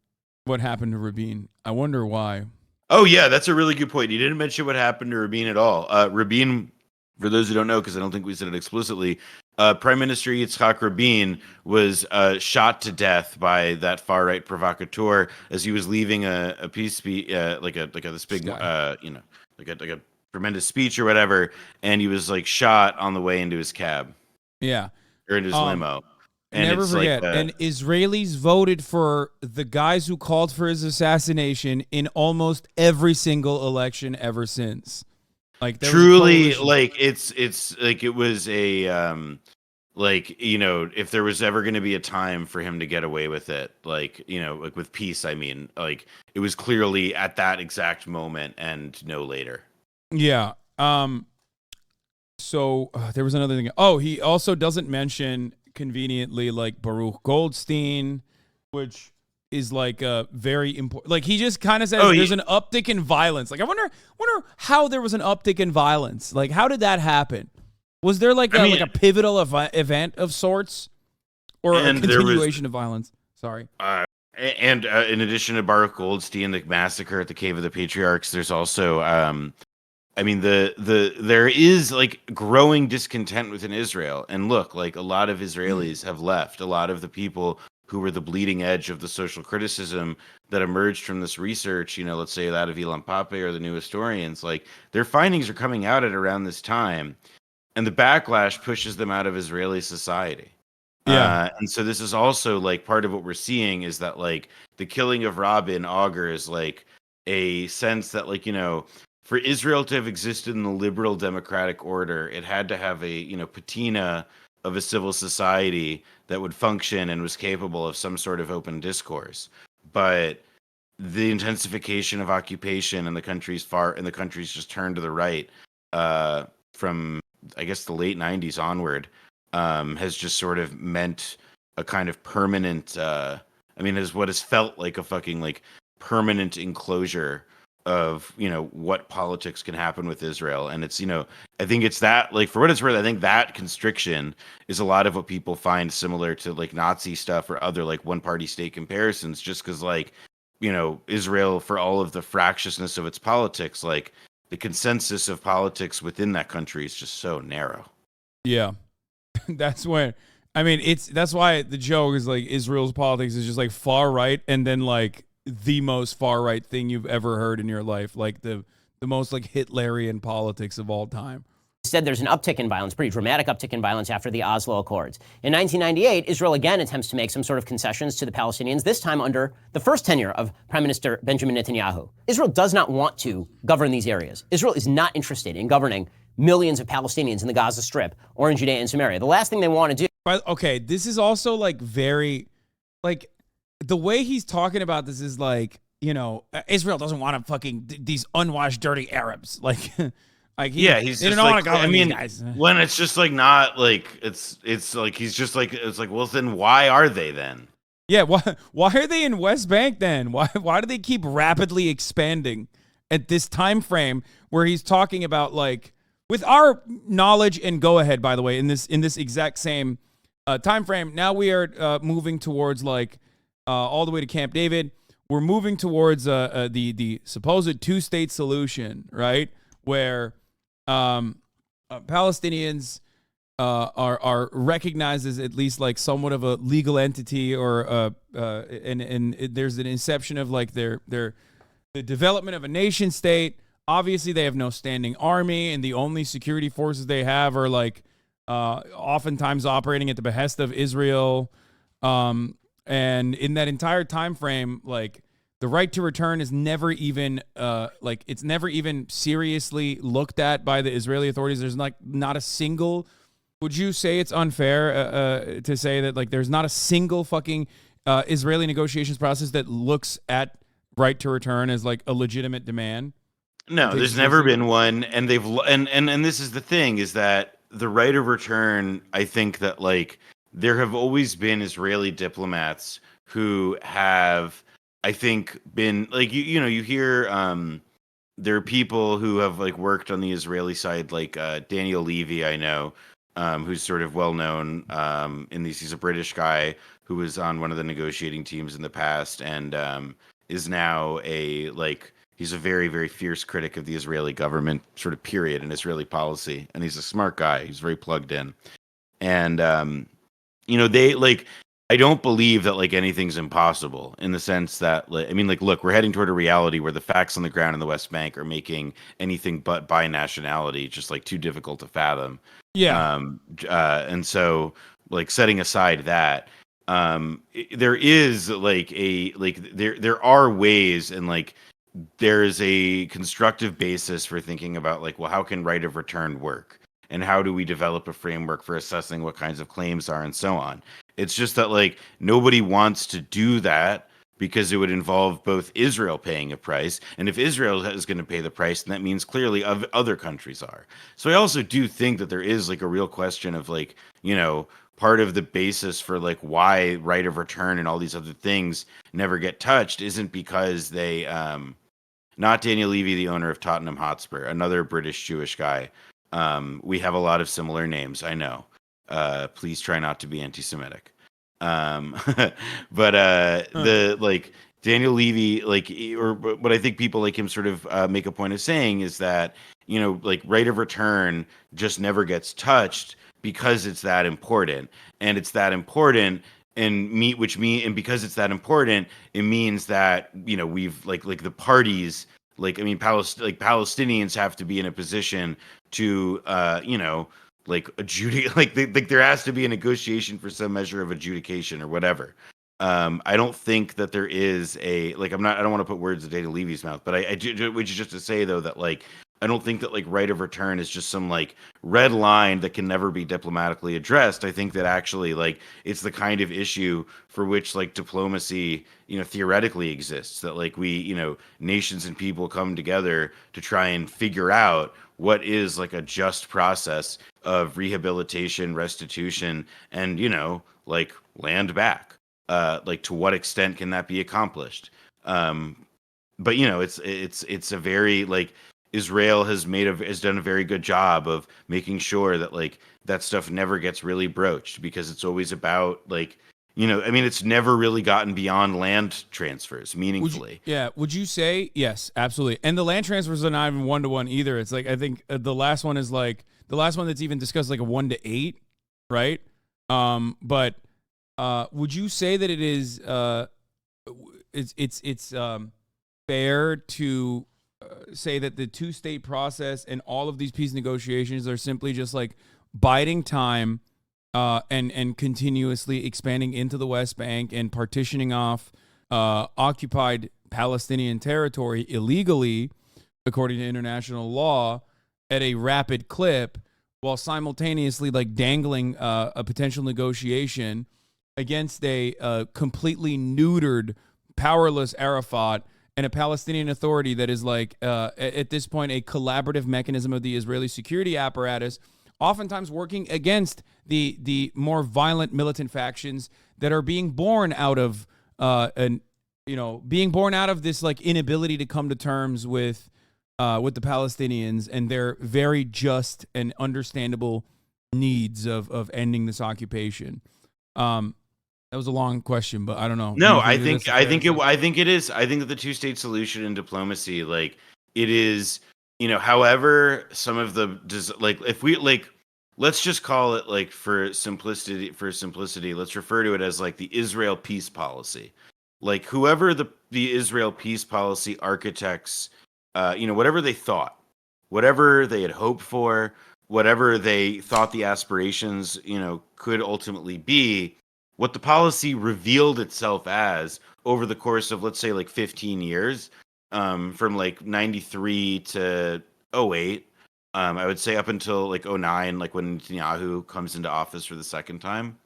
what happened to Rabin. I wonder why. Oh, yeah, that's a really good point. You didn't mention what happened to Rabin at all. Rabin, for those who don't know, because I don't think we said it explicitly, Prime Minister Yitzhak Rabin was shot to death by that far-right provocateur as he was leaving a peace speech, like a tremendous speech or whatever, and he was like shot on the way into his cab. Yeah. Or into his limo. And never forget, and Israelis voted for the guys who called for his assassination in almost every single election ever since. Like truly, like it's like it was a if there was ever going to be a time for him to get away with it, like with peace, I mean, like it was clearly at that exact moment and no later. Yeah. So there was another thing. Oh, he also doesn't mention, conveniently, like Baruch Goldstein, which is like a very important. Like he just kind of says there's an uptick in violence. Like I wonder how there was an uptick in violence. Like how did that happen? Was there like a pivotal event of sorts, or a continuation of violence? Sorry. And in addition to Baruch Goldstein, the massacre at the Cave of the Patriarchs, there's also there is like growing discontent within Israel. And look, like a lot of Israelis have left. A lot of the people who were the bleeding edge of the social criticism that emerged from this research, let's say that of Ilan Pappé or the new historians, like their findings are coming out at around this time. And the backlash pushes them out of Israeli society. Yeah. And so this is also like part of what we're seeing is that like the killing of Rabin augurs like a sense that like, for Israel to have existed in the liberal democratic order, it had to have a, patina of a civil society that would function and was capable of some sort of open discourse. But the intensification of occupation in the countries just turned to the right from, I guess, the late 90s onward has just sort of meant a kind of permanent, is what has felt like a fucking like permanent enclosure of what politics can happen with Israel. And it's I think it's that, like, for what it's worth, I think that constriction is a lot of what people find similar to like Nazi stuff or other like one party state comparisons, just because like Israel, for all of the fractiousness of its politics, like the consensus of politics within that country is just so narrow. Yeah. That's why the joke is like Israel's politics is just like far right, and then like the most far right thing you've ever heard in your life, like the most like Hitlerian politics of all time. Instead, there's an uptick in violence, pretty dramatic uptick in violence after the Oslo Accords. In 1998, Israel again attempts to make some sort of concessions to the Palestinians, this time under the first tenure of Prime Minister Benjamin Netanyahu. Israel does not want to govern these areas. Israel is not interested in governing millions of Palestinians in the Gaza Strip or in Judea and Samaria. The last thing they want to do. Okay, this is also like very, like, the way he's talking about this is like, Israel doesn't want to fucking these unwashed, dirty Arabs. Like, he's just like, when it's just like not like it's like he's just like it's like, well, then why are they then? Yeah, why are they in West Bank then? Why do they keep rapidly expanding at this time frame where he's talking about like, with our knowledge and go ahead, by the way, in this exact same time frame, now we are moving towards like all the way to Camp David. we're moving towards the supposed two-state solution, right? Where Palestinians are recognized as at least like somewhat of a legal entity, or and there's an inception of like the development of a nation state. Obviously, they have no standing army, and the only security forces they have are like oftentimes operating at the behest of Israel. And in that entire time frame, like the right to return is never even it's never even seriously looked at by the Israeli authorities. There's like not a single. Would you say it's unfair to say that like there's not a single fucking Israeli negotiations process that looks at right to return as like a legitimate demand? No, there's never been one, and they've and this is the thing, is that the right of return, I think that like there have always been Israeli diplomats who have, I think, been like you hear there are people who have like worked on the Israeli side, like Daniel Levy, I know, who's sort of well known in these. He's a British guy who was on one of the negotiating teams in the past, and is now he's a very, very fierce critic of the Israeli government, sort of period, and Israeli policy. And he's a smart guy. He's very plugged in. And, they like, I don't believe that like anything's impossible in the sense that, look, we're heading toward a reality where the facts on the ground in the West Bank are making anything but binationality just like too difficult to fathom. Yeah. And so like setting aside that, there is there are ways, and like, there is a constructive basis for thinking about like, well, how can right of return work, and how do we develop a framework for assessing what kinds of claims are, and so on. It's just that like nobody wants to do that because it would involve both Israel paying a price, and if Israel is going to pay the price, then that means clearly other countries are. So I also do think that there is like a real question of like, part of the basis for like why right of return and all these other things never get touched isn't because they not Daniel Levy, the owner of Tottenham Hotspur, another British Jewish guy. We have a lot of similar names, I know. Please try not to be anti-Semitic. But the like Daniel Levy, what I think people like him sort of make a point of saying is that, like right of return just never gets touched because it's that important, and it's that important. And because it's that important, it means that we've like the parties, Palestinians have to be in a position to adjudicate, there has to be a negotiation for some measure of adjudication or whatever. I don't think that there is I don't want to put words in Daniel Levy's mouth, but which is just to say though that like I don't think that like right of return is just some like red line that can never be diplomatically addressed. I think that actually like it's the kind of issue for which like diplomacy, theoretically exists, that like we, nations and people come together to try and figure out what is like a just process of rehabilitation, restitution, and, like land back. Like to what extent can that be accomplished? But it's a very like Israel has done a very good job of making sure that like that stuff never gets really broached, because it's always about like, it's never really gotten beyond land transfers meaningfully. Would you say yes, absolutely? And the land transfers are not even 1-to-1 either. It's like I think the last one is like the last one that's even discussed like a 1-to-8, right? But would you say that it is it's fair to say that the two-state process and all of these peace negotiations are simply just like biding time and continuously expanding into the West Bank and partitioning off occupied Palestinian territory illegally, according to international law, at a rapid clip, while simultaneously like dangling a potential negotiation against a completely neutered, powerless Arafat and a Palestinian Authority that is like, at this point, a collaborative mechanism of the Israeli security apparatus, oftentimes working against the more violent militant factions that are being born out of this like inability to come to terms with the Palestinians and their very just and understandable needs of ending this occupation. That was a long question, but I don't know. No, You I that think that's a fair assessment? I think it is. I think that the two-state solution in diplomacy, like it is, however, some of the like if we like, let's just call it like for simplicity, let's refer to it as like the Israel peace policy. Like whoever the Israel peace policy architects, whatever they thought, whatever they had hoped for, whatever they thought the aspirations, could ultimately be, what the policy revealed itself as over the course of, let's say, like 15 years, from like 93 to 08, I would say up until like 09, like when Netanyahu comes into office for the second time.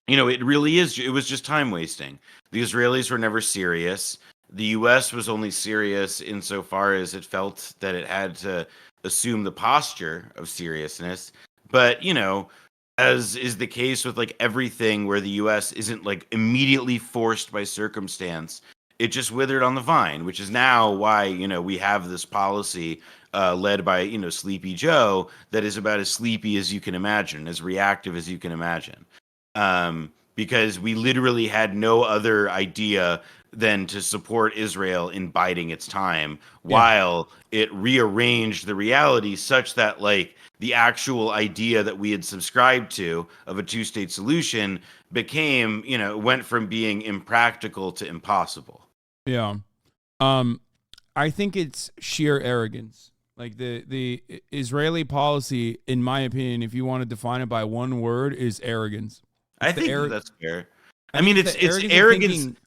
It really is. It was just time wasting. The Israelis were never serious. The U.S. was only serious insofar as it felt that it had to assume the posture of seriousness. But, as is the case with like everything where the U.S. isn't like immediately forced by circumstance, it just withered on the vine, which is now why, we have this policy led by, Sleepy Joe that is about as sleepy as you can imagine, as reactive as you can imagine. Because we literally had no other idea than to support Israel in biding its time while it rearranged the reality such that like the actual idea that we had subscribed to of a two-state solution became, went from being impractical to impossible. Yeah. I think it's sheer arrogance. Like the Israeli policy, in my opinion, if you want to define it by one word, is arrogance. I think that's fair. I mean, it's arrogance.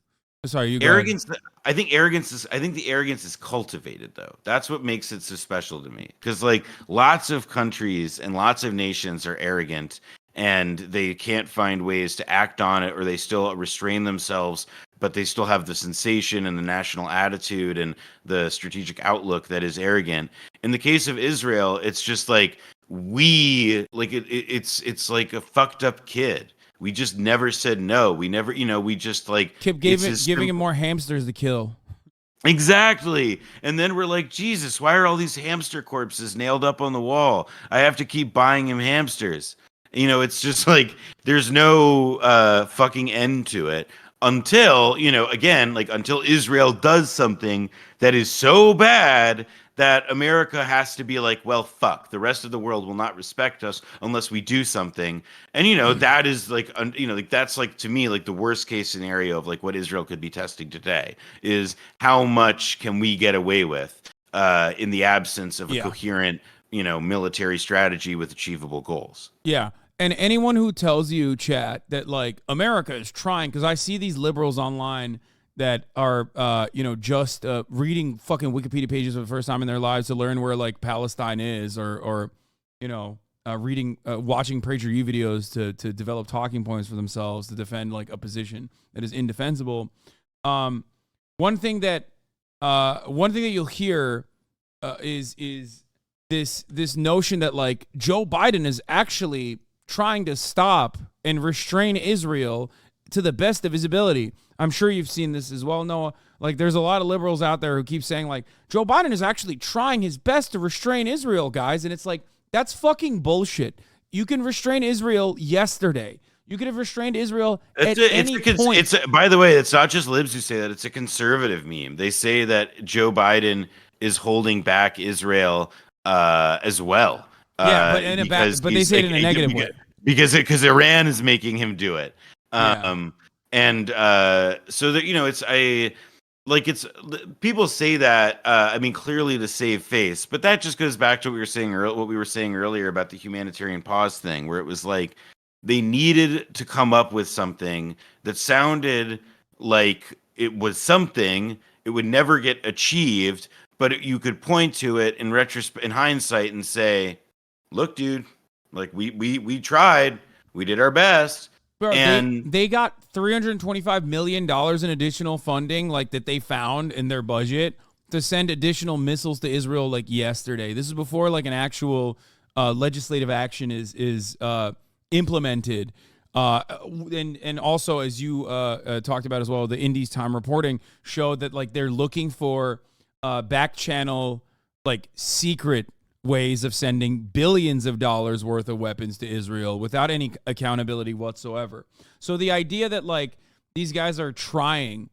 Sorry, you go arrogance. ahead. I think the arrogance is cultivated, though. That's what makes it so special to me. Because like lots of countries and lots of nations are arrogant, and they can't find ways to act on it, or they still restrain themselves, but they still have the sensation and the national attitude and the strategic outlook that is arrogant. In the case of Israel, it's just like it's like a fucked up kid. We just never said no. We never, we just like kept giving him more hamsters to kill. Exactly. And then we're like, Jesus, why are all these hamster corpses nailed up on the wall? I have to keep buying him hamsters. It's just like there's no fucking end to it until, until Israel does something that is so bad that America has to be like, well, fuck, the rest of the world will not respect us unless we do something. And, that is like, that's like, to me, like the worst case scenario of like what Israel could be testing today is how much can we get away with in the absence of a coherent, military strategy with achievable goals. Yeah. And anyone who tells you, chat, that like America is trying, because I see these liberals online that are, just reading fucking Wikipedia pages for the first time in their lives to learn where like Palestine is, or reading, watching PragerU videos to develop talking points for themselves to defend like a position that is indefensible. One thing that you'll hear is this notion that like Joe Biden is actually trying to stop and restrain Israel to the best of his ability. I'm sure you've seen this as well, Noah. Like, there's a lot of liberals out there who keep saying, like, Joe Biden is actually trying his best to restrain Israel, guys. And it's like, that's fucking bullshit. You can restrain Israel yesterday. You could have restrained Israel at any point. By the way, it's not just libs who say that. It's a conservative meme. They say that Joe Biden is holding back Israel as well. Yeah, but they say it in a negative way. Because Iran is making him do it. And so that, people say that, clearly to save face, but that just goes back to what we were saying earlier about the humanitarian pause thing, where it was like they needed to come up with something that sounded like it was something it would never get achieved, but you could point to it in hindsight and say, look, dude, like we tried, we did our best. Bro, and they got $325 million in additional funding, like that they found in their budget to send additional missiles to Israel like yesterday. This is before like an actual legislative action is implemented. And also, as you talked about as well, the Indies Time reporting showed that like they're looking for back channel, like secret ways of sending billions of dollars worth of weapons to Israel without any accountability whatsoever. So the idea that like these guys are trying.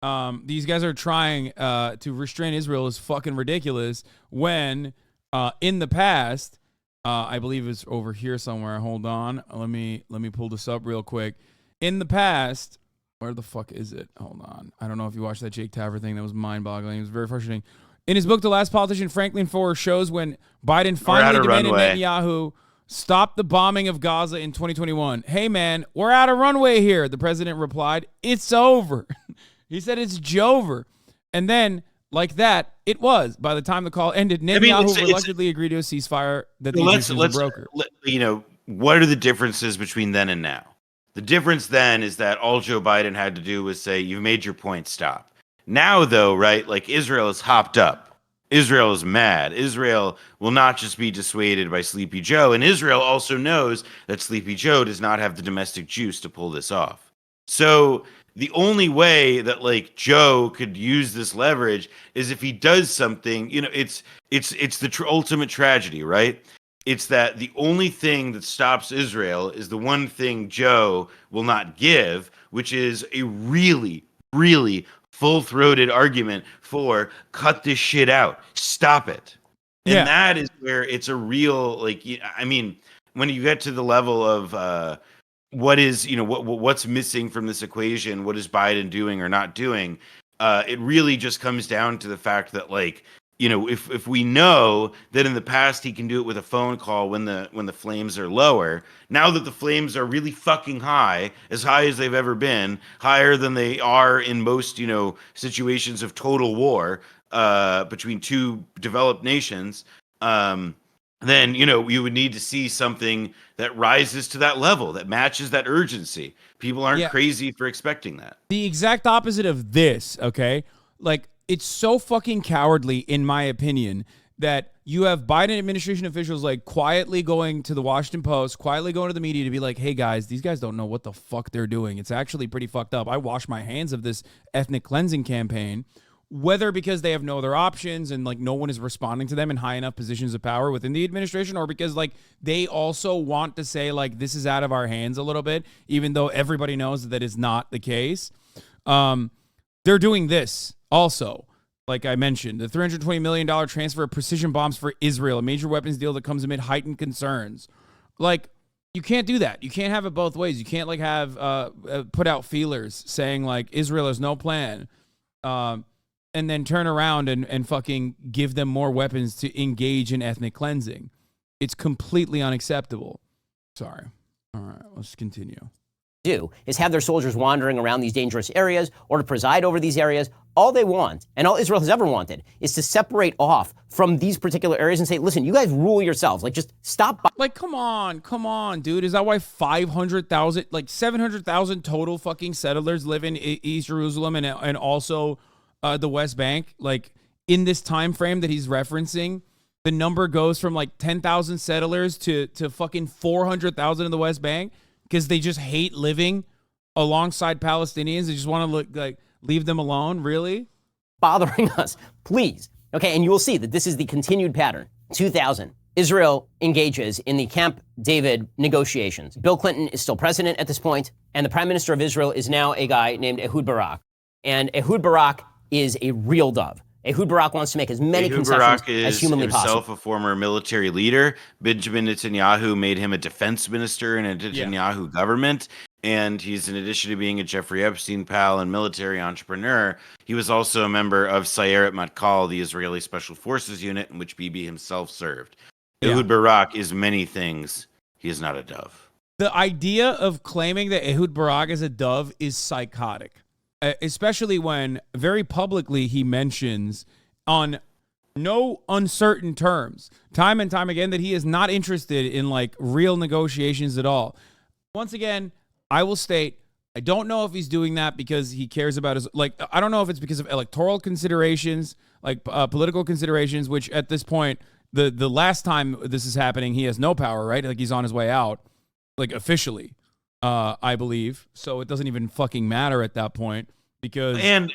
To restrain Israel is fucking ridiculous. When in the past, I believe it's over here somewhere. Hold on, let me pull this up real quick. In the past, where the fuck is it? Hold on. I don't know if you watched that Jake Tapper thing. That was mind-boggling. It was very frustrating. In his book, The Last Politician, Franklin Foer shows when Biden finally demanded Netanyahu stop the bombing of Gaza in 2021. Hey, man, we're out of runway here, the president replied. It's over. He said it's Jover. And then, like that, it was. By the time the call ended, Netanyahu reluctantly agreed to a ceasefire that the Egyptians would broker. You know, what are the differences between then and now? The difference then is that all Joe Biden had to do was say, you've made your point, stop. Now, though, right, like Israel is hopped up. Israel is mad. Israel will not just be dissuaded by Sleepy Joe. And Israel also knows that Sleepy Joe does not have the domestic juice to pull this off. So the only way that like Joe could use this leverage is if he does something, you know, it's the ultimate tragedy, right? It's that the only thing that stops Israel is the one thing Joe will not give, which is a really, really full-throated argument for cut this shit out, stop it. And that is where it's a real, like, I mean, when you get to the level of what is, you know, what's missing from this equation, what is Biden doing or not doing, it really just comes down to the fact that, like, you know, if we know that in the past he can do it with a phone call when the flames are lower, now that the flames are really fucking high as they've ever been, higher than they are in most, you know, situations of total war between two developed nations, then, you know, you would need to see something that rises to that level, that matches that urgency. People aren't crazy for expecting that. The exact opposite of this, okay? Like, it's so fucking cowardly, in my opinion, that you have Biden administration officials like quietly going to the Washington Post, quietly going to the media to be like, hey guys, these guys don't know what the fuck they're doing. It's actually pretty fucked up. I wash my hands of this ethnic cleansing campaign, whether because they have no other options and like no one is responding to them in high enough positions of power within the administration, or because like they also want to say like this is out of our hands a little bit, even though everybody knows that is not the case. They're doing this also. Like I mentioned, the $320 million transfer of precision bombs for Israel, a major weapons deal that comes amid heightened concerns. Like, you can't do that. You can't have it both ways. You can't like have put out feelers saying like Israel has no plan, and then turn around and fucking give them more weapons to engage in ethnic cleansing. It's completely unacceptable. Sorry. All right, let's continue. Do is have their soldiers wandering around these dangerous areas or to preside over these areas. All they want, and all Israel has ever wanted, is to separate off from these particular areas and say, listen, you guys rule yourselves. Like, just stop. Like, come on, dude. Is that why 500,000, like 700,000 total fucking settlers live in East Jerusalem and also the West Bank? Like, in this time frame that he's referencing, the number goes from like 10,000 settlers to fucking 400,000 in the West Bank. Because they just hate living alongside Palestinians. They just want to leave them alone. Really? Bothering us, please. Okay, and you will see that this is the continued pattern. 2000, Israel engages in the Camp David negotiations. Bill Clinton is still president at this point, and the prime minister of Israel is now a guy named Ehud Barak. And Ehud Barak is a real dove. Ehud Barak wants to make as many concessions as humanly possible. Ehud Barak is himself a former military leader. Benjamin Netanyahu made him a defense minister in a Netanyahu government. And he's, in addition to being a Jeffrey Epstein pal and military entrepreneur, he was also a member of Sayeret Matkal, the Israeli Special Forces unit in which Bibi himself served. Ehud Barak is many things. He is not a dove. The idea of claiming that Ehud Barak is a dove is psychotic. Especially when very publicly he mentions on no uncertain terms, time and time again, that he is not interested in like real negotiations at all. Once again, I will state, I don't know if he's doing that because he cares about his, like, I don't know if it's because of electoral considerations, like political considerations, which at this point, the last time this is happening, he has no power, right? Like he's on his way out, like officially. I believe. So it doesn't even fucking matter at that point because and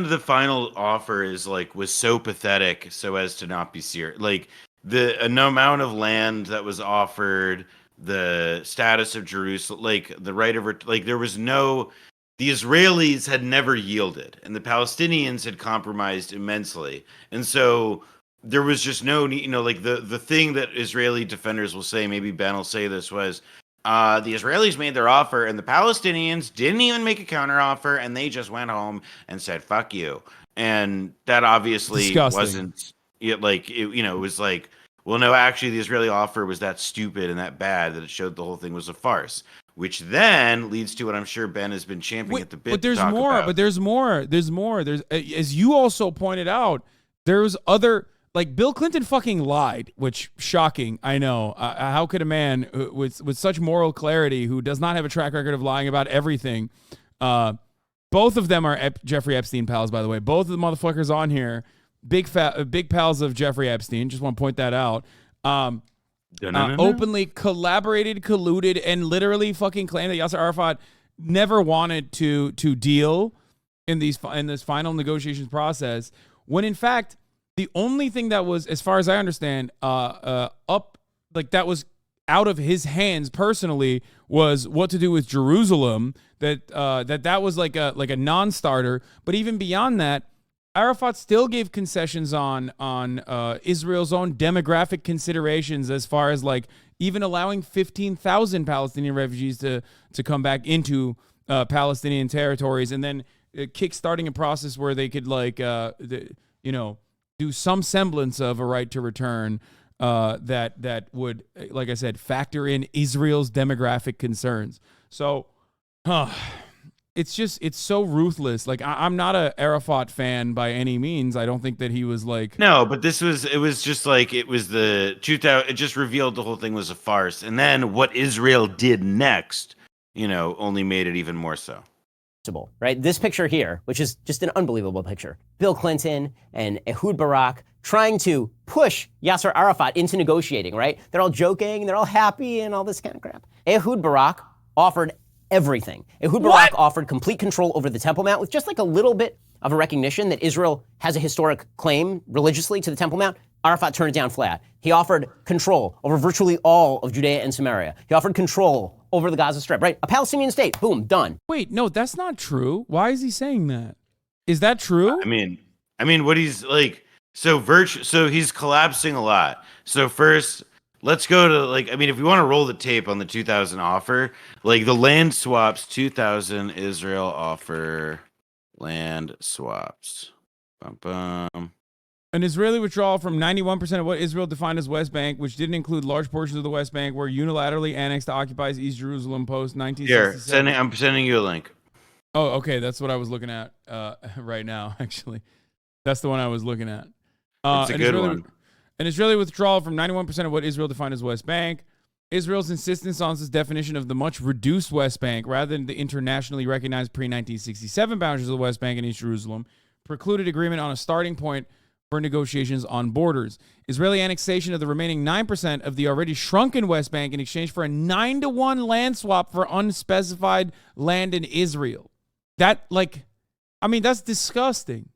the final offer is like was so pathetic so as to not be serious. Like the amount of land that was offered, the status of Jerusalem, like the right of like there was no the Israelis had never yielded, and the Palestinians had compromised immensely. And so there was just no, like the thing that Israeli defenders will say, maybe Ben will say this, was the Israelis made their offer, and the Palestinians didn't even make a counteroffer, and they just went home and said, fuck you. And that obviously Disgusting. wasn't, it was like, well, no, actually, the Israeli offer was that stupid and that bad that it showed the whole thing was a farce. Which then leads to what I'm sure Ben has been championing at the bit. But there's to talk more. about. But there's more. There's more. There's, as you also pointed out, there's other, like Bill Clinton fucking lied, which shocking. I know. How could a man with such moral clarity, who does not have a track record of lying about everything, both of them are Jeffrey Epstein pals, by the way. Both of the motherfuckers on here, big pals of Jeffrey Epstein. Just want to point that out. Openly collaborated, colluded, and literally fucking claimed that Yasser Arafat never wanted to deal in this final negotiations process, when in fact the only thing that was, as far as I understand, that was out of his hands personally was what to do with Jerusalem. That was like a non-starter. But even beyond that, Arafat still gave concessions on Israel's own demographic considerations, as far as like even allowing 15,000 Palestinian refugees to come back into Palestinian territories, and then kickstarting a process where they could do some semblance of a right to return that would, like I said, factor in Israel's demographic concerns. So, it's so ruthless. Like, I'm not a Arafat fan by any means. I don't think that he was like... No, but it was just like, it was the 2000, it just revealed the whole thing was a farce. And then what Israel did next, only made it even more so. Right? This picture here, which is just an unbelievable picture. Bill Clinton and Ehud Barak trying to push Yasser Arafat into negotiating, right? They're all joking, they're all happy and all this kind of crap. Ehud Barak offered everything. Ehud Barak offered complete control over the Temple Mount with just like a little bit of a recognition that Israel has a historic claim religiously to the Temple Mount. Arafat turned it down flat. He offered control over virtually all of Judea and Samaria. He offered control over the Gaza Strip, right? A Palestinian state, boom, done. Wait, no, that's not true. Why is he saying that? Is that true? I mean, what he's like, so he's collapsing a lot. So first, let's go to if you want to roll the tape on the 2000 offer, like the land swaps, 2000 Israel offer, land swaps. Bum, bum. An Israeli withdrawal from 91% of what Israel defined as West Bank, which didn't include large portions of the West Bank, were unilaterally annexed to occupy East Jerusalem post 1967. Here, I'm sending you a link. Oh, okay, that's what I was looking at right now, actually. That's the one I was looking at. It's a good one. An Israeli withdrawal from 91% of what Israel defined as West Bank. Israel's insistence on this definition of the much reduced West Bank, rather than the internationally recognized pre-1967 boundaries of the West Bank and East Jerusalem, precluded agreement on a starting point for negotiations on borders. Israeli annexation of the remaining 9% of the already shrunken West Bank in exchange for a 9-to-1 land swap for unspecified land in Israel. That's disgusting.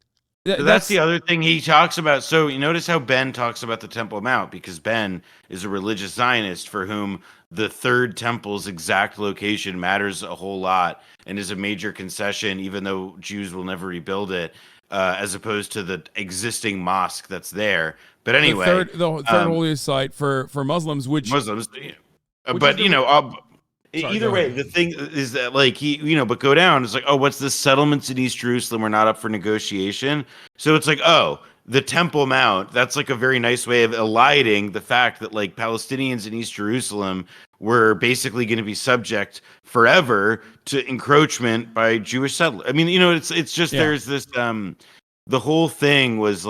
That's the other thing he talks about. So you notice how Ben talks about the Temple Mount, because Ben is a religious Zionist for whom the third temple's exact location matters a whole lot and is a major concession, even though Jews will never rebuild it, as opposed to the existing mosque that's there. But anyway, the third holiest site for Muslims, either way, the thing is that but go down. It's like, oh, what's the settlements in East Jerusalem are not up for negotiation. So it's like, oh, the Temple Mount. That's like a very nice way of eliding the fact that Palestinians in East Jerusalem were basically going to be subject forever to encroachment by Jewish settlers. I mean, it's just there's this. The whole thing was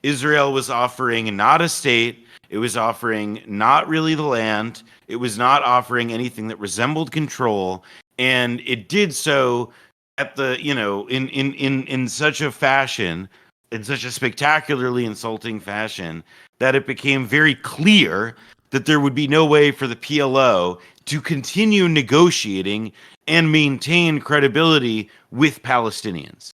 Israel was offering not a state. It was offering not really the land. It was not offering anything that resembled control, and it did so at the in such a fashion, in such a spectacularly insulting fashion, that it became very clear that there would be no way for the PLO to continue negotiating and maintain credibility with Palestinians.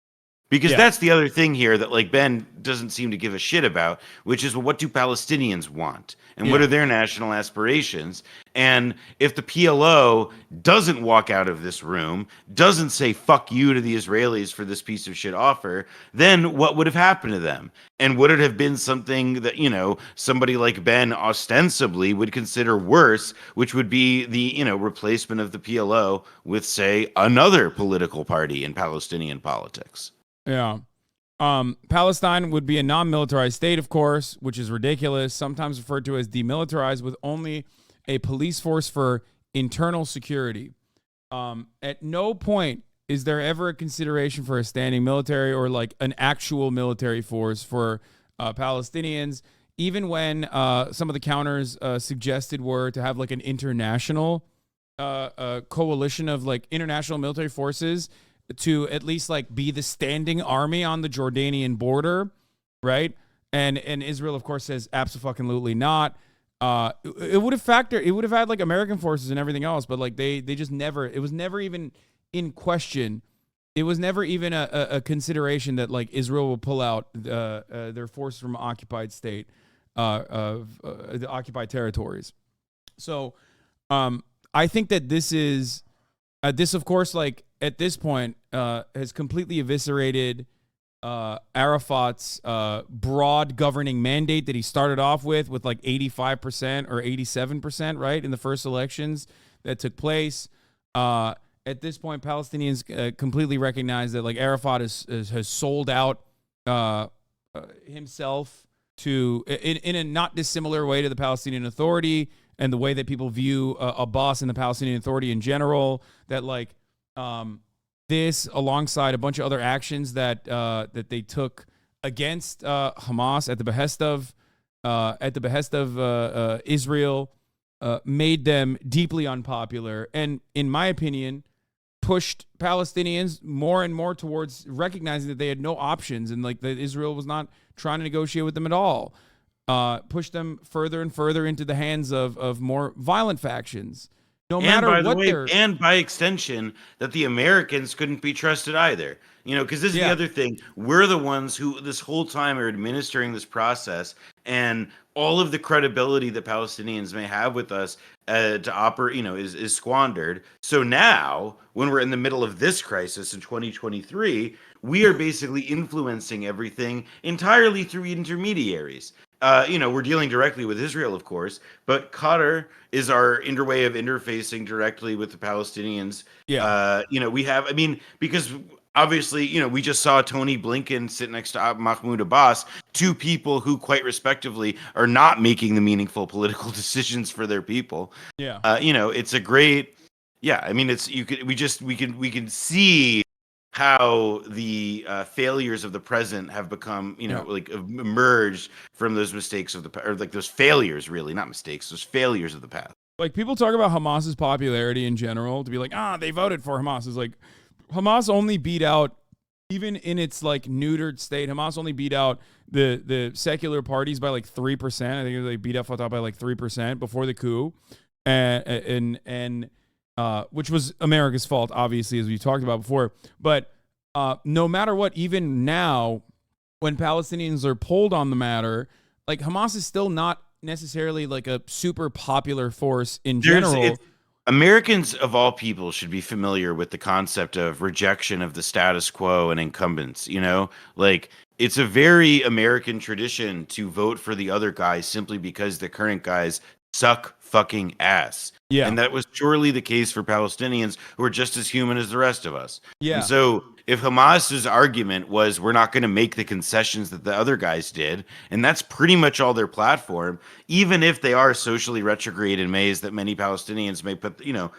Because Yeah. that's the other thing here that like Ben doesn't seem to give a shit about, which is, well, what do Palestinians want? And what Yeah. are their national aspirations? And if the PLO doesn't walk out of this room, doesn't say fuck you to the Israelis for this piece of shit offer, then what would have happened to them? And would it have been something that, you know, somebody like Ben ostensibly would consider worse, which would be the, you know, replacement of the PLO with, say, another political party in Palestinian politics? Yeah. Palestine would be a non-militarized state, of course, which is ridiculous, sometimes referred to as demilitarized, with only a police force for internal security. At no point is there ever a consideration for a standing military or like an actual military force for Palestinians, even when some of the counters suggested were to have like an international coalition of like international military forces to at least like be the standing army on the Jordanian border, right? And Israel, of course, says absolutely not. It would have had like American forces and everything else, but like they just never, it was never even in question. It was never even a consideration that like Israel will pull out their forces from occupied state of the occupied territories. So I think that this is this, of course, like at this point has completely eviscerated Arafat's broad governing mandate that he started off with like 85% or 87%, right, in the first elections that took place. At this point, Palestinians completely recognize that like Arafat has sold out himself to in a not dissimilar way to the Palestinian Authority and the way that people view Abbas and the Palestinian Authority in general. That like this, alongside a bunch of other actions that they took against Hamas at the behest of Israel, made them deeply unpopular, and in my opinion, pushed Palestinians more and more towards recognizing that they had no options and like that Israel was not trying to negotiate with them at all. Pushed them further and further into the hands of more violent factions. No matter what they're... And by extension, that the Americans couldn't be trusted either. You know, because this is the other thing. We're the ones who this whole time are administering this process, and all of the credibility that Palestinians may have with us to operate, you know, is squandered. So now, when we're in the middle of this crisis in 2023, we are basically influencing everything entirely through intermediaries. You know, we're dealing directly with Israel, of course, but Qatar is our way of interfacing directly with the Palestinians. Yeah. You know, we have, I mean, because obviously, you know, we just saw Tony Blinken sit next to Mahmoud Abbas, two people who quite respectively are not making the meaningful political decisions for their people. Yeah. You know, it's a great, yeah, I mean, it's, we can see how the failures of the present have become, you know, like emerged from those mistakes of the, or like those failures, really, not mistakes, those failures of the past. Like people talk about Hamas's popularity in general to be like, they voted for Hamas. It's like Hamas only beat out, even in its like neutered state, Hamas only beat out the secular parties by like 3%. I think they beat out Fatah by like 3% before the coup, and which was America's fault, obviously, as we talked about before. But no matter what, even now, when Palestinians are polled on the matter, like Hamas is still not necessarily like a super popular force in general. Americans of all people should be familiar with the concept of rejection of the status quo and incumbents. You know, like it's a very American tradition to vote for the other guys simply because the current guys suck fucking ass. Yeah. And that was surely the case for Palestinians who are just as human as the rest of us. Yeah. And so if Hamas's argument was we're not going to make the concessions that the other guys did, and that's pretty much all their platform, even if they are socially retrograde in ways that many Palestinians may put, you know,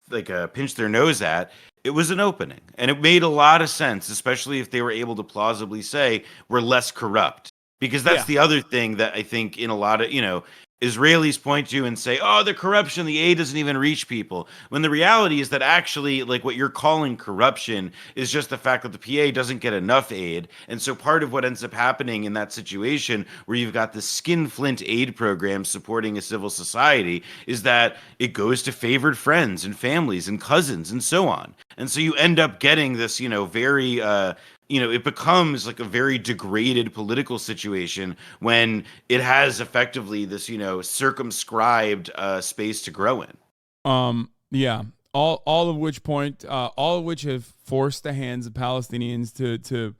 like pinch their nose at, it was an opening. And it made a lot of sense, especially if they were able to plausibly say we're less corrupt. Because that's the other thing that I think in a lot of, you know, Israelis point to and say, the corruption, the aid doesn't even reach people. When the reality is that actually, like what you're calling corruption is just the fact that the PA doesn't get enough aid. And so part of what ends up happening in that situation where you've got the skinflint aid program supporting a civil society is that it goes to favored friends and families and cousins and so on. And so you end up getting this, you know, very it becomes like a very degraded political situation when it has effectively this, circumscribed space to grow in. Yeah. All of which have forced the hands of Palestinians to,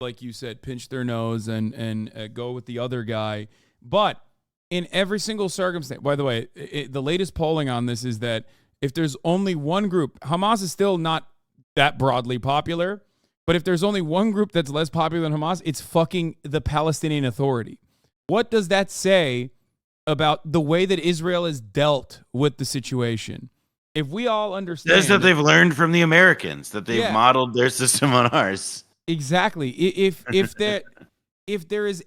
like you said, pinch their nose and go with the other guy. But in every single circumstance, by the way, the latest polling on this is that if there's only one group, Hamas is still not that broadly popular. But if there's only one group that's less popular than Hamas, it's fucking the Palestinian Authority. What does that say about the way that Israel has dealt with the situation? If we all understand... Says that they've learned from the Americans, that they've modeled their system on ours. Exactly. If there's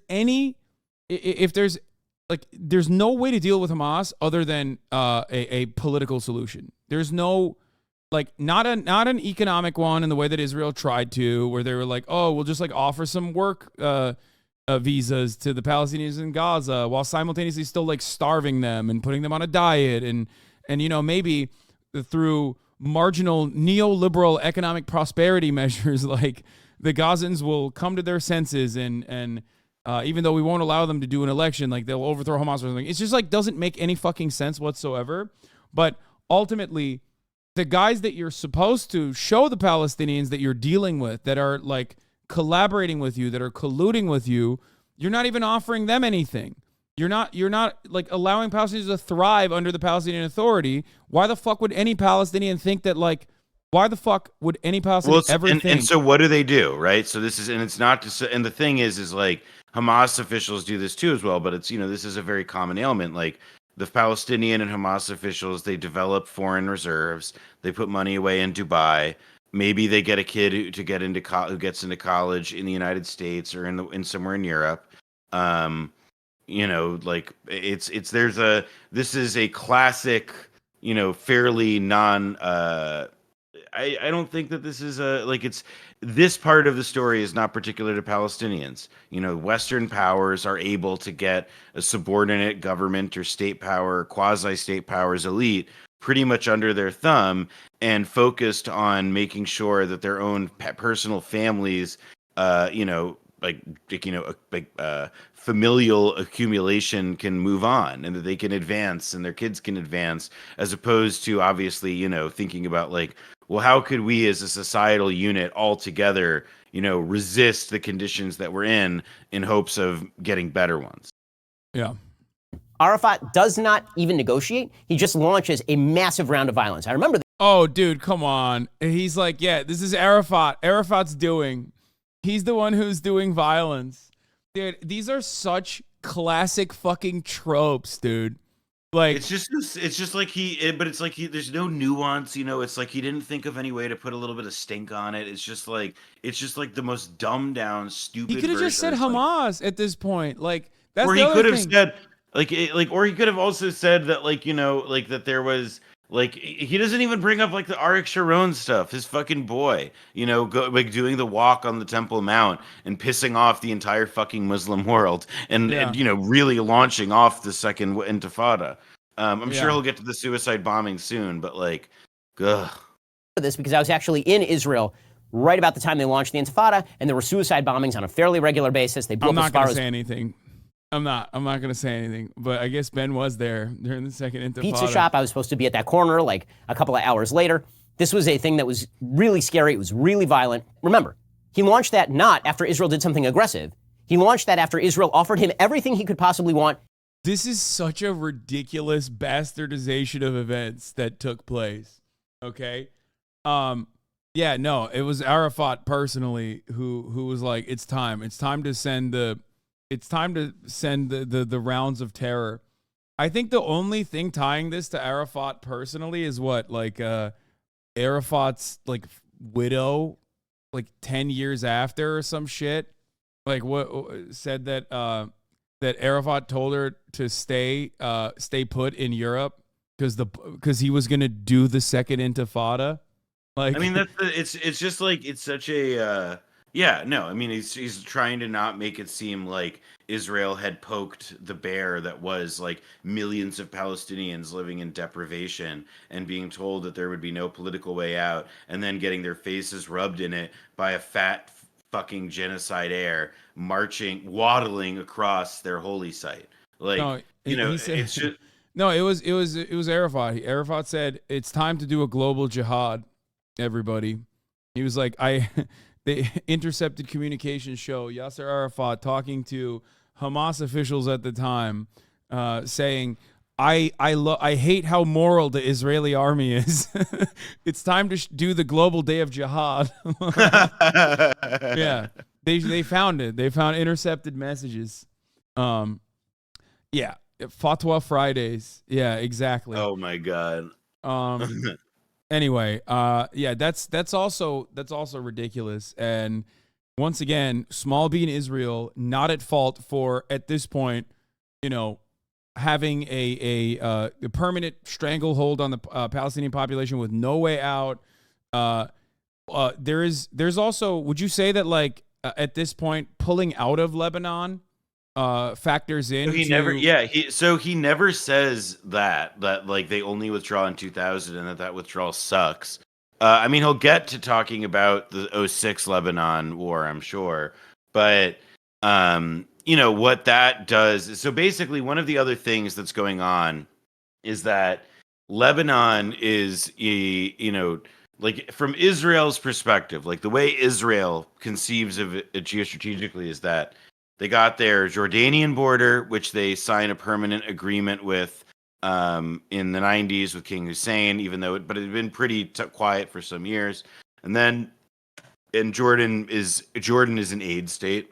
no way to deal with Hamas other than a political solution. There's no... not an economic one in the way that Israel tried to, where they were like, oh, we'll just offer some work visas to the Palestinians in Gaza while simultaneously still starving them and putting them on a diet and maybe through marginal neoliberal economic prosperity measures, the Gazans will come to their senses and even though we won't allow them to do an election, they'll overthrow Hamas or something. It's just doesn't make any fucking sense whatsoever. But ultimately, the guys that you're supposed to show the Palestinians that you're dealing with, that are collaborating with you, that are colluding with you, you're not even offering them anything. You're not allowing Palestinians to thrive under the Palestinian Authority. Why the fuck would any Palestinian think that why the fuck would any Palestinian ever think? And so what do they do, right? So this is, and it's not just, and the thing is Hamas officials do this too as well, but it's, this is a very common ailment. The Palestinian and Hamas officials, they develop foreign reserves. They put money away in Dubai. Maybe they get a kid who gets into college in the United States or in somewhere in Europe. This is a classic, fairly non. I don't think that this is this part of the story is not particular to Palestinians. Western powers are able to get a subordinate government or state power, quasi-state powers elite pretty much under their thumb and focused on making sure that their own personal families, familial accumulation can move on and that they can advance and their kids can advance, as opposed to obviously, thinking about well, how could we as a societal unit all together, resist the conditions that we're in hopes of getting better ones? Yeah. Arafat does not even negotiate. He just launches a massive round of violence. I remember Oh, dude, come on. He's this is Arafat. Arafat's doing. He's the one who's doing violence. Dude, these are such classic fucking tropes, dude. It's just there's no nuance, it's he didn't think of any way to put a little bit of stink on it. It's just the most dumbed down, stupid. He could have just said Hamas at this point. That's or the he could have thing. said or he could have also said that that there was he doesn't even bring up the Arik Sharon stuff, his fucking boy, doing the walk on the Temple Mount and pissing off the entire fucking Muslim world and really launching off the second Intifada. I'm sure he'll get to the suicide bombing soon, but ugh. This because I was actually in Israel right about the time they launched the Intifada, and there were suicide bombings on a fairly regular basis. They blew I'm up not as far gonna as say anything. I'm not going to say anything, but I guess Ben was there during the second Intifada. Pizza shop. I was supposed to be at that corner a couple of hours later. This was a thing that was really scary. It was really violent. Remember, he launched that not after Israel did something aggressive. He launched that after Israel offered him everything he could possibly want. This is such a ridiculous bastardization of events that took place. Okay? Yeah, no, it was Arafat personally who was it's time. It's time to send the rounds of terror. I think the only thing tying this to Arafat personally is what, Arafat's widow, 10 years after or some shit, what said that that Arafat told her to stay put in Europe because he was gonna do the second Intifada. It's just it's such a. Yeah, no, he's trying to not make it seem like Israel had poked the bear that was millions of Palestinians living in deprivation and being told that there would be no political way out, and then getting their faces rubbed in it by a fat fucking genocide air, waddling across their holy site. Like, No, he said, it's just. No, it was Arafat. Arafat said it's time to do a global jihad. Everybody, he was like, the intercepted communications show Yasser Arafat talking to Hamas officials at the time, saying, I hate how moral the Israeli army is. It's time to do the global day of jihad. Yeah, they found it. They found intercepted messages. Yeah. Fatwa Fridays. Yeah, exactly. Oh my God. Anyway, yeah, that's also ridiculous. And once again, small bean Israel not at fault for, at this point, having a permanent stranglehold on the Palestinian population with no way out. There's also, would you say that at this point pulling out of Lebanon factors in? He never says that like they only withdraw in 2000 and that withdrawal sucks. I mean, he'll get to talking about the 06 Lebanon war, I'm sure, but what that does is, so basically one of the other things that's going on is that Lebanon is like from Israel's perspective, like the way Israel conceives of it geostrategically is that they got their Jordanian border, which they sign a permanent agreement with in the 90s with King Hussein, but it had been pretty quiet for some years. And Jordan is an aid state.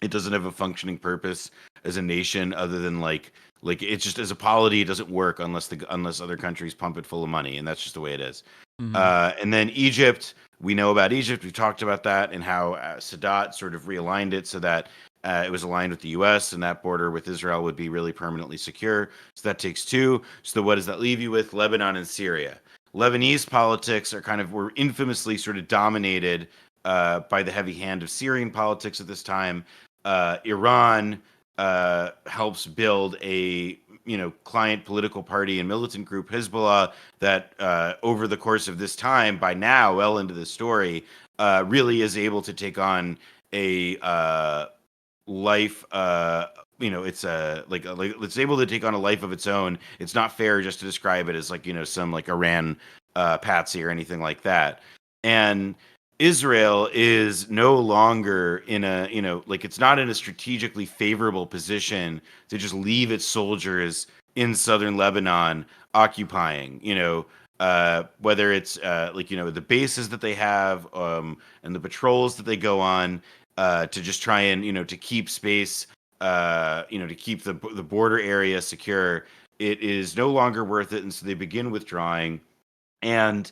It doesn't have a functioning purpose as a nation other than like it's just as a polity, it doesn't work unless other countries pump it full of money, and that's just the way it is. Mm-hmm. And then Egypt, we know about Egypt. We talked about that and how Sadat sort of realigned it so that it was aligned with the U.S. and that border with Israel would be really permanently secure. So that takes two. So what does that leave you with? Lebanon and Syria. Lebanese politics were infamously sort of dominated by the heavy hand of Syrian politics at this time. Iran helps build a client political party and militant group, Hezbollah, that over the course of this time, by now well into the story, really is able to take on a life. It's it's able to take on a life of its own. It's not fair just to describe it as some Iran patsy or anything like that. And Israel is no longer in it's not in a strategically favorable position to just leave its soldiers in southern Lebanon occupying, whether it's the bases that they have and the patrols that they go on to just try and, to keep space, to keep the border area secure. It is no longer worth it. And so they begin withdrawing. And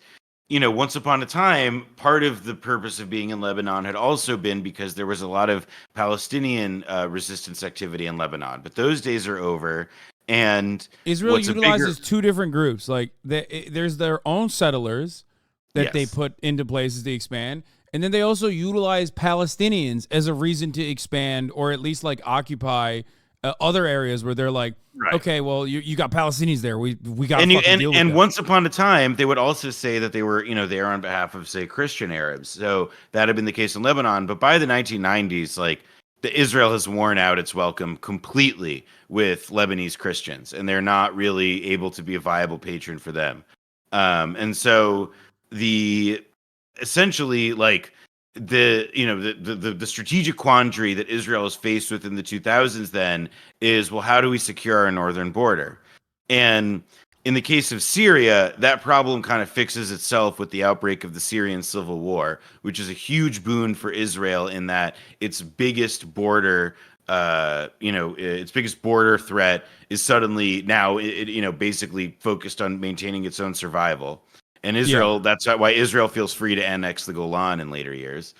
once upon a time, part of the purpose of being in Lebanon had also been because there was a lot of Palestinian resistance activity in Lebanon. But those days are over. And Israel utilizes two different groups. Like there's their own settlers that they put into places to expand. And then they also utilize Palestinians as a reason to expand or at least occupy other areas where they're like, right. Okay, well, you got Palestinians there. We got to deal with and that. Once upon a time, they would also say that they were, there on behalf of, say, Christian Arabs. So that had been the case in Lebanon. But by the 1990s, Israel has worn out its welcome completely with Lebanese Christians, and they're not really able to be a viable patron for them. And so essentially the strategic quandary that Israel is faced with in the 2000s then is, well, how do we secure our northern border? And in the case of Syria, that problem kind of fixes itself with the outbreak of the Syrian civil war, which is a huge boon for Israel in that its biggest border threat is suddenly now basically focused on maintaining its own survival. And Israel, that's why Israel feels free to annex the Golan in later years.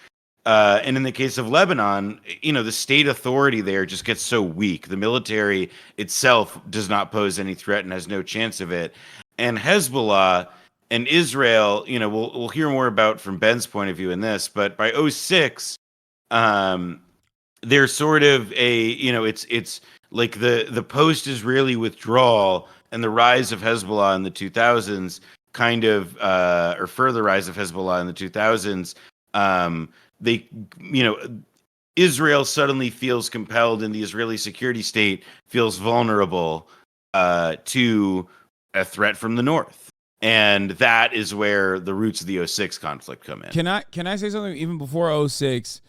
And in the case of Lebanon, the state authority there just gets so weak. The military itself does not pose any threat and has no chance of it. And Hezbollah and Israel, we'll hear more about from Ben's point of view in this, but by 2006, they're sort of it's like the post-Israeli withdrawal and the rise of Hezbollah in the 2000s or further rise of Hezbollah in the 2000s Israel suddenly feels compelled, and the Israeli security state feels vulnerable to a threat from the north. And that is where the roots of the 06 conflict come in. Can I say something even before 06?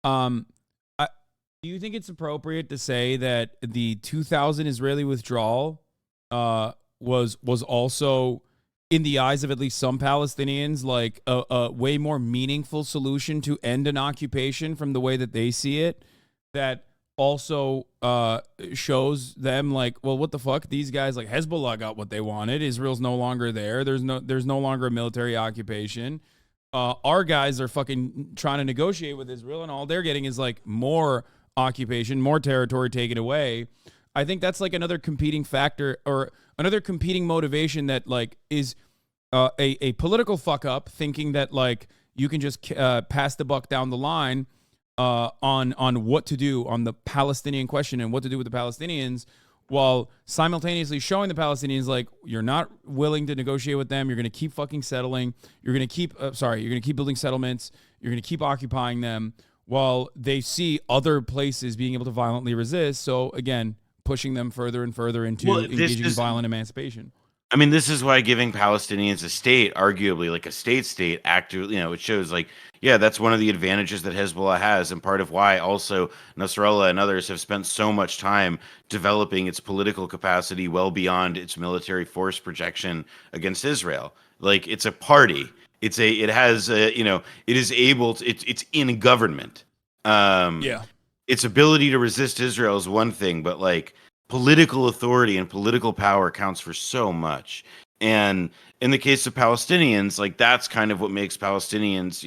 Do you think it's appropriate to say that the 2000 Israeli withdrawal was also, in the eyes of at least some Palestinians, like a way more meaningful solution to end an occupation from the way that they see it? That also shows them like, well, what the fuck? These guys, like Hezbollah, got what they wanted. Israel's no longer there. There's no longer a military occupation. Our guys are fucking trying to negotiate with Israel, and all they're getting is like more occupation, more territory taken away. I think that's like another competing factor or another competing motivation that like is a political fuck up, thinking that like you can just pass the buck down the line on what to do on the Palestinian question and what to do with the Palestinians, while simultaneously showing the Palestinians like you're not willing to negotiate with them. You're going to keep fucking settling. You're going to keep building settlements. You're going to keep occupying them, while they see other places being able to violently resist. So again, pushing them further and further into engaging in violent emancipation. I mean, this is why giving Palestinians a state, arguably like a state, actively, it shows like, yeah, that's one of the advantages that Hezbollah has, and part of why also Nasrallah and others have spent so much time developing its political capacity well beyond its military force projection against Israel. Like, it's a party. It's in government. Its ability to resist Israel is one thing, but like political authority and political power counts for so much. And in the case of Palestinians, like that's kind of what makes Palestinians,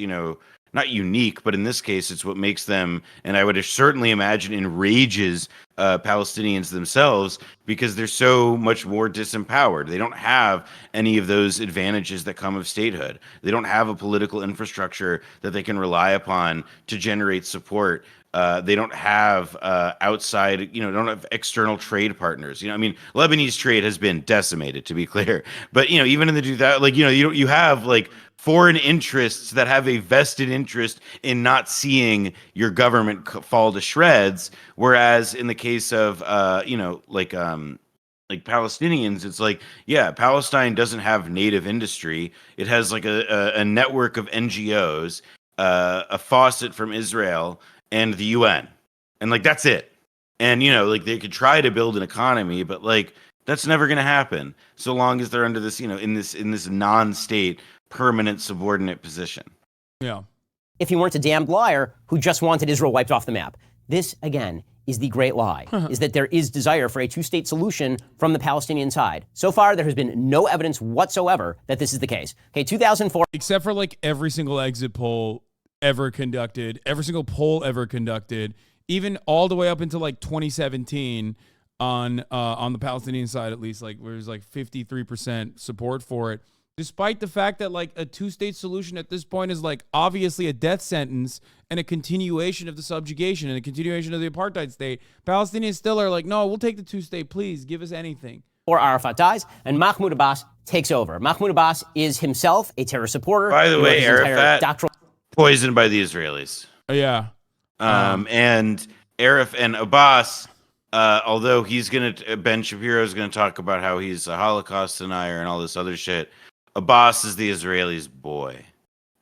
not unique, but in this case, it's what makes them, and I would certainly imagine enrages Palestinians themselves, because they're so much more disempowered. They don't have any of those advantages that come of statehood. They don't have a political infrastructure that they can rely upon to generate support. They don't have outside, don't have external trade partners. Lebanese trade has been decimated, to be clear. But, even in the 2000, you have like foreign interests that have a vested interest in not seeing your government fall to shreds. Whereas in the case of, like Palestinians, it's like, yeah, Palestine doesn't have native industry. It has like a network of NGOs, a faucet from Israel, and the UN, and like that's it. And like they could try to build an economy, but like that's never going to happen so long as they're under this, in this non-state permanent subordinate position. Yeah. If he weren't a damned liar who just wanted Israel wiped off the map. This again is the great lie: is that there is desire for a two-state solution from the Palestinian side. So far, there has been no evidence whatsoever that this is the case. Okay, 2004, except for like every single exit poll ever conducted, every single poll ever conducted, even all the way up until like 2017 on the Palestinian side, at least, like where there's like 53% support for it, despite the fact that like a two-state solution at this point is like obviously a death sentence and a continuation of the subjugation and a continuation of the apartheid state. Palestinians still are like, no, we'll take the two-state, please give us anything. Or Arafat dies and Mahmoud Abbas takes over. Mahmoud Abbas is himself a terror supporter. By the way, Arafat poisoned by the Israelis. Yeah. And Arafat and Abbas, although Ben Shapiro is going to talk about how he's a Holocaust denier and all this other shit, Abbas is the Israelis' boy.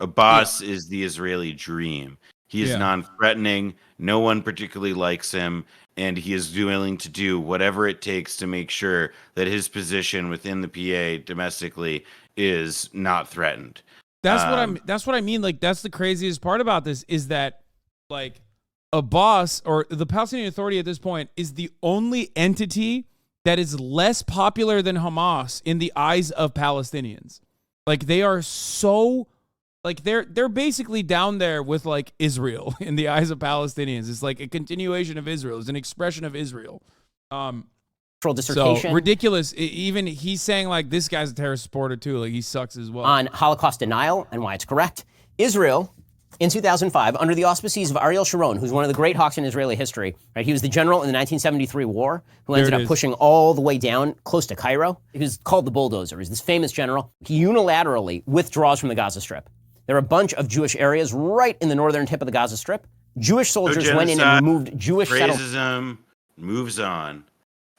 Abbas is the Israeli dream. He is non-threatening. No one particularly likes him. And he is willing to do whatever it takes to make sure that his position within the PA domestically is not threatened. That's what I mean. Like, that's the craziest part about this, is that like Abbas, or the Palestinian Authority at this point, is the only entity that is less popular than Hamas in the eyes of Palestinians. Like, they are so, like, they're basically down there with like Israel in the eyes of Palestinians. It's like a continuation of Israel. It's an expression of Israel. Dissertation. So ridiculous. Even he's saying like this guy's a terrorist supporter too. Like, he sucks as well. On Holocaust denial and why it's correct. Israel, in 2005, under the auspices of Ariel Sharon, who's one of the great hawks in Israeli history, right? He was the general in the 1973 war who ended up pushing all the way down close to Cairo. He was called the bulldozer. He's this famous general. He unilaterally withdraws from the Gaza Strip. There are a bunch of Jewish areas right in the northern tip of the Gaza Strip. Jewish soldiers went in and removed Jewish settlements. Racism moves on.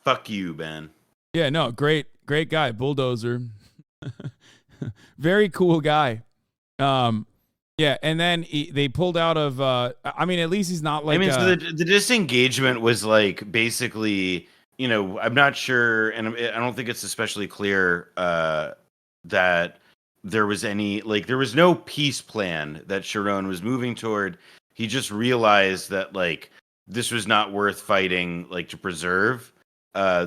Fuck you, Ben. Yeah, no, great guy, bulldozer. Very cool guy. Yeah, and then they pulled out of. I mean, at least he's not like. I mean, so the disengagement was like basically, you know, I'm not sure, and I don't think it's especially clear that there was there was no peace plan that Sharon was moving toward. He just realized that like this was not worth fighting, like to preserve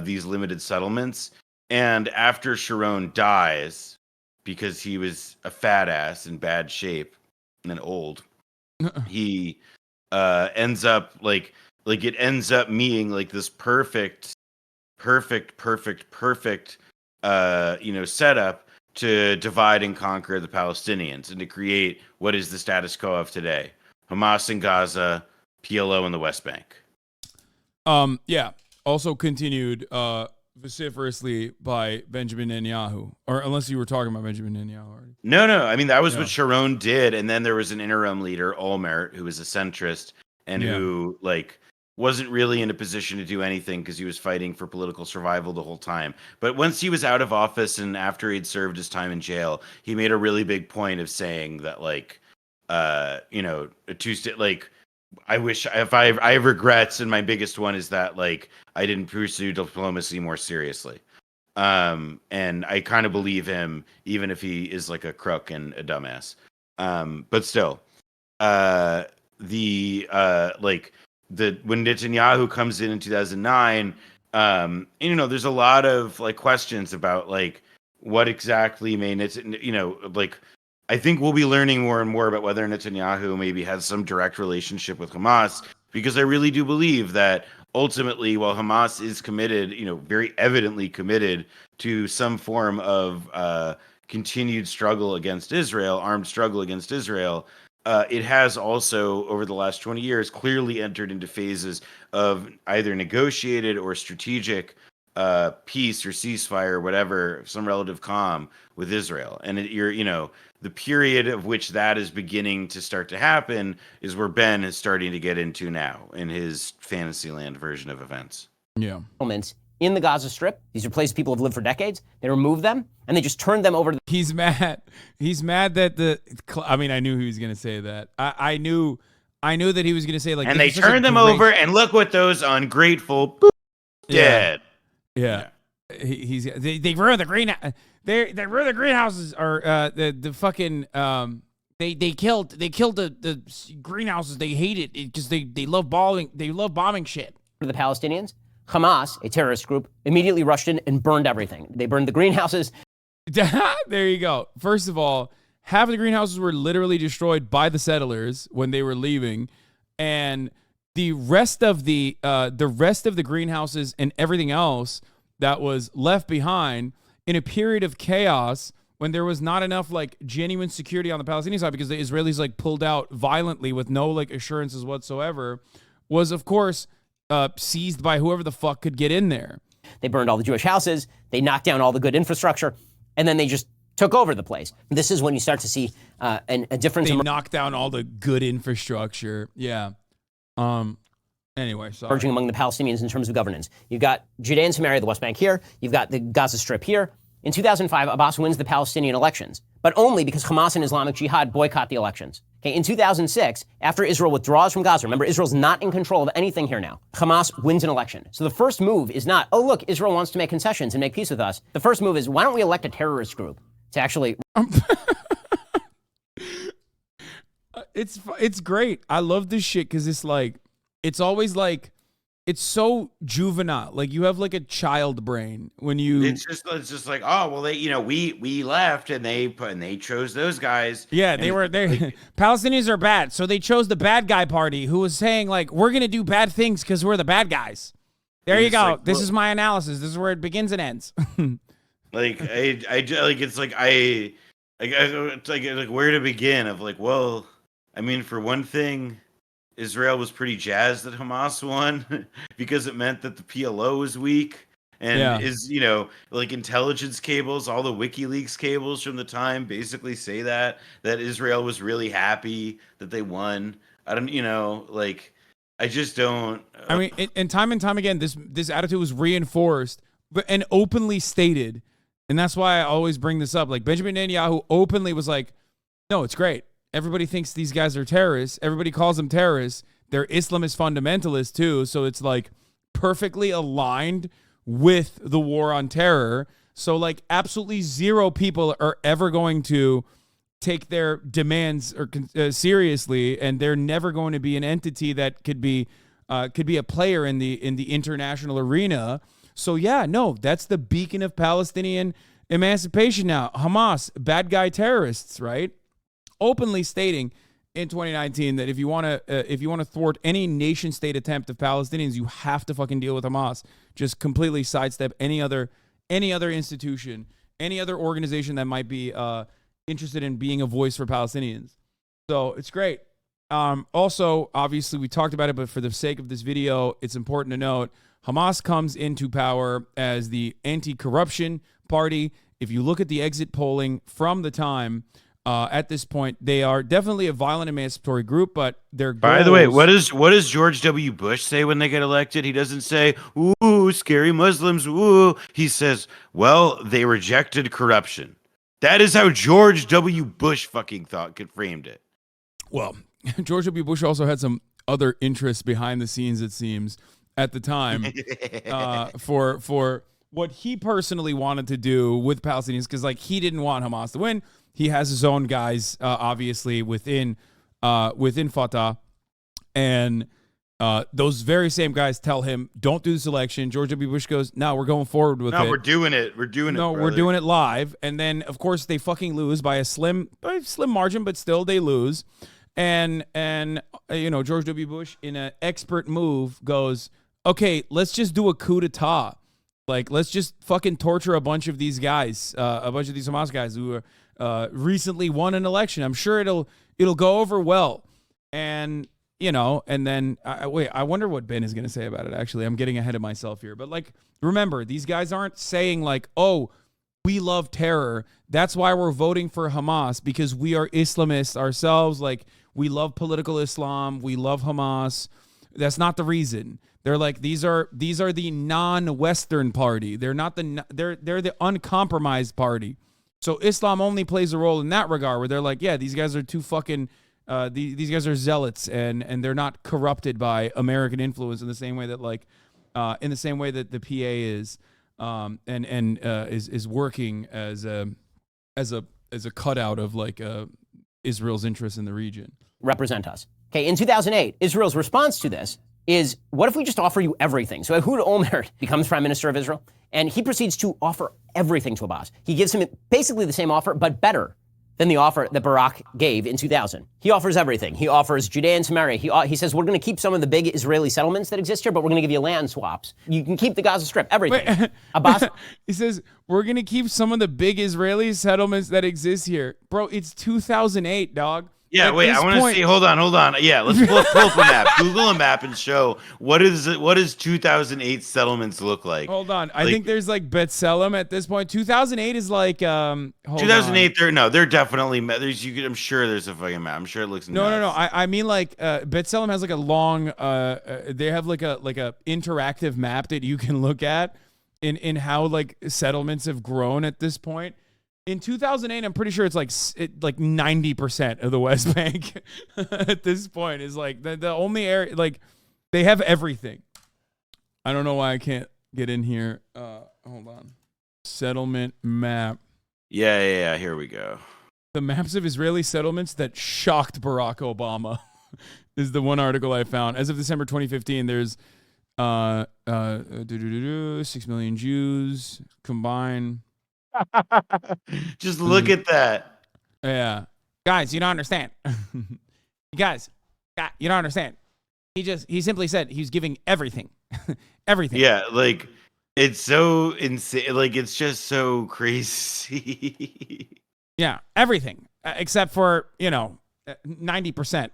these limited settlements. And after Sharon dies, because he was a fat ass in bad shape and old, he ends up like it ends up being like this perfect setup to divide and conquer the Palestinians and to create what is the status quo of today: Hamas in Gaza, PLO in the West Bank. Yeah. Also continued vociferously by Benjamin Netanyahu, or unless you were talking about Benjamin Netanyahu already. No. I mean, that was what Sharon did, and then there was an interim leader, Olmert, who was a centrist and who like wasn't really in a position to do anything because he was fighting for political survival the whole time. But once he was out of office and after he'd served his time in jail, he made a really big point of saying that like, you know, a two-state, like, I wish if I have regrets, and my biggest one is that like I didn't pursue diplomacy more seriously. And I kind of believe him, even if he is like a crook and a dumbass. But still, when Netanyahu comes in 2009, you know, there's a lot of like questions about like what exactly may you know, like I think we'll be learning more and more about whether Netanyahu maybe has some direct relationship with Hamas, because I really do believe that ultimately, while Hamas is committed, you know, very evidently committed to some form of continued struggle against Israel, armed struggle against Israel, it has also, over the last 20 years, clearly entered into phases of either negotiated or strategic peace or ceasefire or whatever, some relative calm with Israel. And you know, the period of which that is beginning to start to happen is where Ben is starting to get into now in his Fantasyland version of events. Yeah. In the Gaza Strip, these are places people have lived for decades. They removed them and they just turned them over to. He's mad. He's mad that I mean, I knew he was going to say that. I knew that he was going to say like. And they turned them over, and look what those ungrateful dead. Yeah. They ruined the green. They ruined the greenhouses, or the fucking they killed the greenhouses. They hate it because they love bombing shit. The Palestinians, Hamas, a terrorist group, immediately rushed in and burned everything. They burned the greenhouses. There you go. First of all, half of the greenhouses were literally destroyed by the settlers when they were leaving, and the rest of the greenhouses and everything else that was left behind in a period of chaos when there was not enough like genuine security on the Palestinian side because the Israelis like pulled out violently with no like assurances whatsoever, was of course seized by whoever the fuck could get in there. They burned all the Jewish houses. They knocked down all the good infrastructure, and then they just took over the place. This is when you start to see a difference. They knocked down all the good infrastructure. Yeah. Anyway, sorry. Emerging among the Palestinians in terms of governance. You've got Judea and Samaria, the West Bank here. You've got the Gaza Strip here. In 2005, Abbas wins the Palestinian elections, but only because Hamas and Islamic Jihad boycott the elections. Okay, in 2006, after Israel withdraws from Gaza, remember, Israel's not in control of anything here now. Hamas wins an election. So the first move is not, oh, look, Israel wants to make concessions and make peace with us. The first move is, why don't we elect a terrorist group to actually... It's great. I love this shit because it's like, it's always like, it's so juvenile. Like you have like a child brain when you. It's just like, oh well, we left and they chose those guys. Yeah, and they Palestinians are bad, so they chose the bad guy party who was saying like we're gonna do bad things because we're the bad guys. There you go. Like, this is my analysis. This is where it begins and ends. Like it's like where to begin of like, well, I mean, for one thing, Israel was pretty jazzed that Hamas won because it meant that the PLO was weak. And is, like intelligence cables, all the WikiLeaks cables from the time basically say that Israel was really happy that they won. I don't, I just don't. I mean, and time again, this attitude was reinforced and openly stated. And that's why I always bring this up. Like Benjamin Netanyahu openly was like, no, it's great. Everybody thinks these guys are terrorists. Everybody calls them terrorists. They're Islamist fundamentalists too. So it's like perfectly aligned with the war on terror. So like absolutely zero people are ever going to take their demands seriously, and they're never going to be an entity that could be a player in the international arena. So yeah, no, that's the beacon of Palestinian emancipation now. Hamas, bad guy terrorists, right? Openly stating in 2019 that if you want to thwart any nation state attempt of Palestinians, you have to fucking deal with Hamas. Just completely sidestep any other institution, any other organization that might be interested in being a voice for Palestinians. So it's great. Also, obviously, we talked about it, but for the sake of this video, it's important to note Hamas comes into power as the anti-corruption party. If you look at the exit polling from the time, at this point, they are definitely a violent emancipatory group, but their goals... By the way, what does George W. Bush say when they get elected? He doesn't say, ooh, scary Muslims, ooh. He says, well, they rejected corruption. That is how George W. Bush fucking framed it. Well, George W. Bush also had some other interests behind the scenes, it seems, at the time for what he personally wanted to do with Palestinians, because like he didn't want Hamas to win. He has his own guys, obviously, within Fatah, and those very same guys tell him, don't do this election. George W. Bush goes, no, we're going forward with it. No, we're doing it. We're doing it, No, brother. we're doing it live. And then, of course, they fucking lose by a slim margin, but still they lose. And George W. Bush, in an expert move, goes, okay, let's just do a coup d'etat. Like, let's just fucking torture a bunch of these guys, a bunch of these Hamas guys who recently won an election. I'm sure it'll go over well. And then I wonder what Ben is going to say about it. Actually, I'm getting ahead of myself here. But like, remember, these guys aren't saying like, oh, we love terror. That's why we're voting for Hamas, because we are Islamists ourselves. Like, we love political Islam. We love Hamas. That's not the reason. They're like, these are the non-Western party. They're not they're the uncompromised party. So Islam only plays a role in that regard, where they're like, yeah, these guys are too fucking these guys are zealots, and they're not corrupted by American influence in the same way that the PA is, is working as a cutout of like Israel's interest in the region. Represent us. Okay, in 2008, Israel's response to this is, what if we just offer you everything? So Ehud Olmert becomes prime minister of Israel, and he proceeds to offer everything to Abbas. He gives him basically the same offer, but better than the offer that Barak gave in 2000. He offers everything. He offers Judea and Samaria. He says, we're going to keep some of the big Israeli settlements that exist here, but we're going to give you land swaps. You can keep the Gaza Strip, everything. Wait, Abbas, he says, we're going to keep some of the big Israeli settlements that exist here. Bro, it's 2008, dog. Yeah, wait, I want to see. Hold on. Yeah, let's pull up a map. Google a map and show what does 2008 settlements look like. Hold on. I think there's like B'Tselem at this point. 2008 is like 2008. They're definitely I'm sure there's a fucking map. I'm sure it looks No. I mean like B'Tselem has like a long they have like a interactive map that you can look at in how like settlements have grown at this point. In 2008, I'm pretty sure it's like 90% of the West Bank at this point is like the only area, like they have everything. I don't know why I can't get in here. Hold on. Settlement map. Yeah. Here we go. The maps of Israeli settlements that shocked Barack Obama is the one article I found. As of December 2015, there's 6 million Jews combined. Just look at that. Yeah. Guys, you don't understand. You don't understand. He simply said he's giving everything. Everything. Yeah, like it's so insane. Like it's just so crazy. Yeah, everything except for, 90%.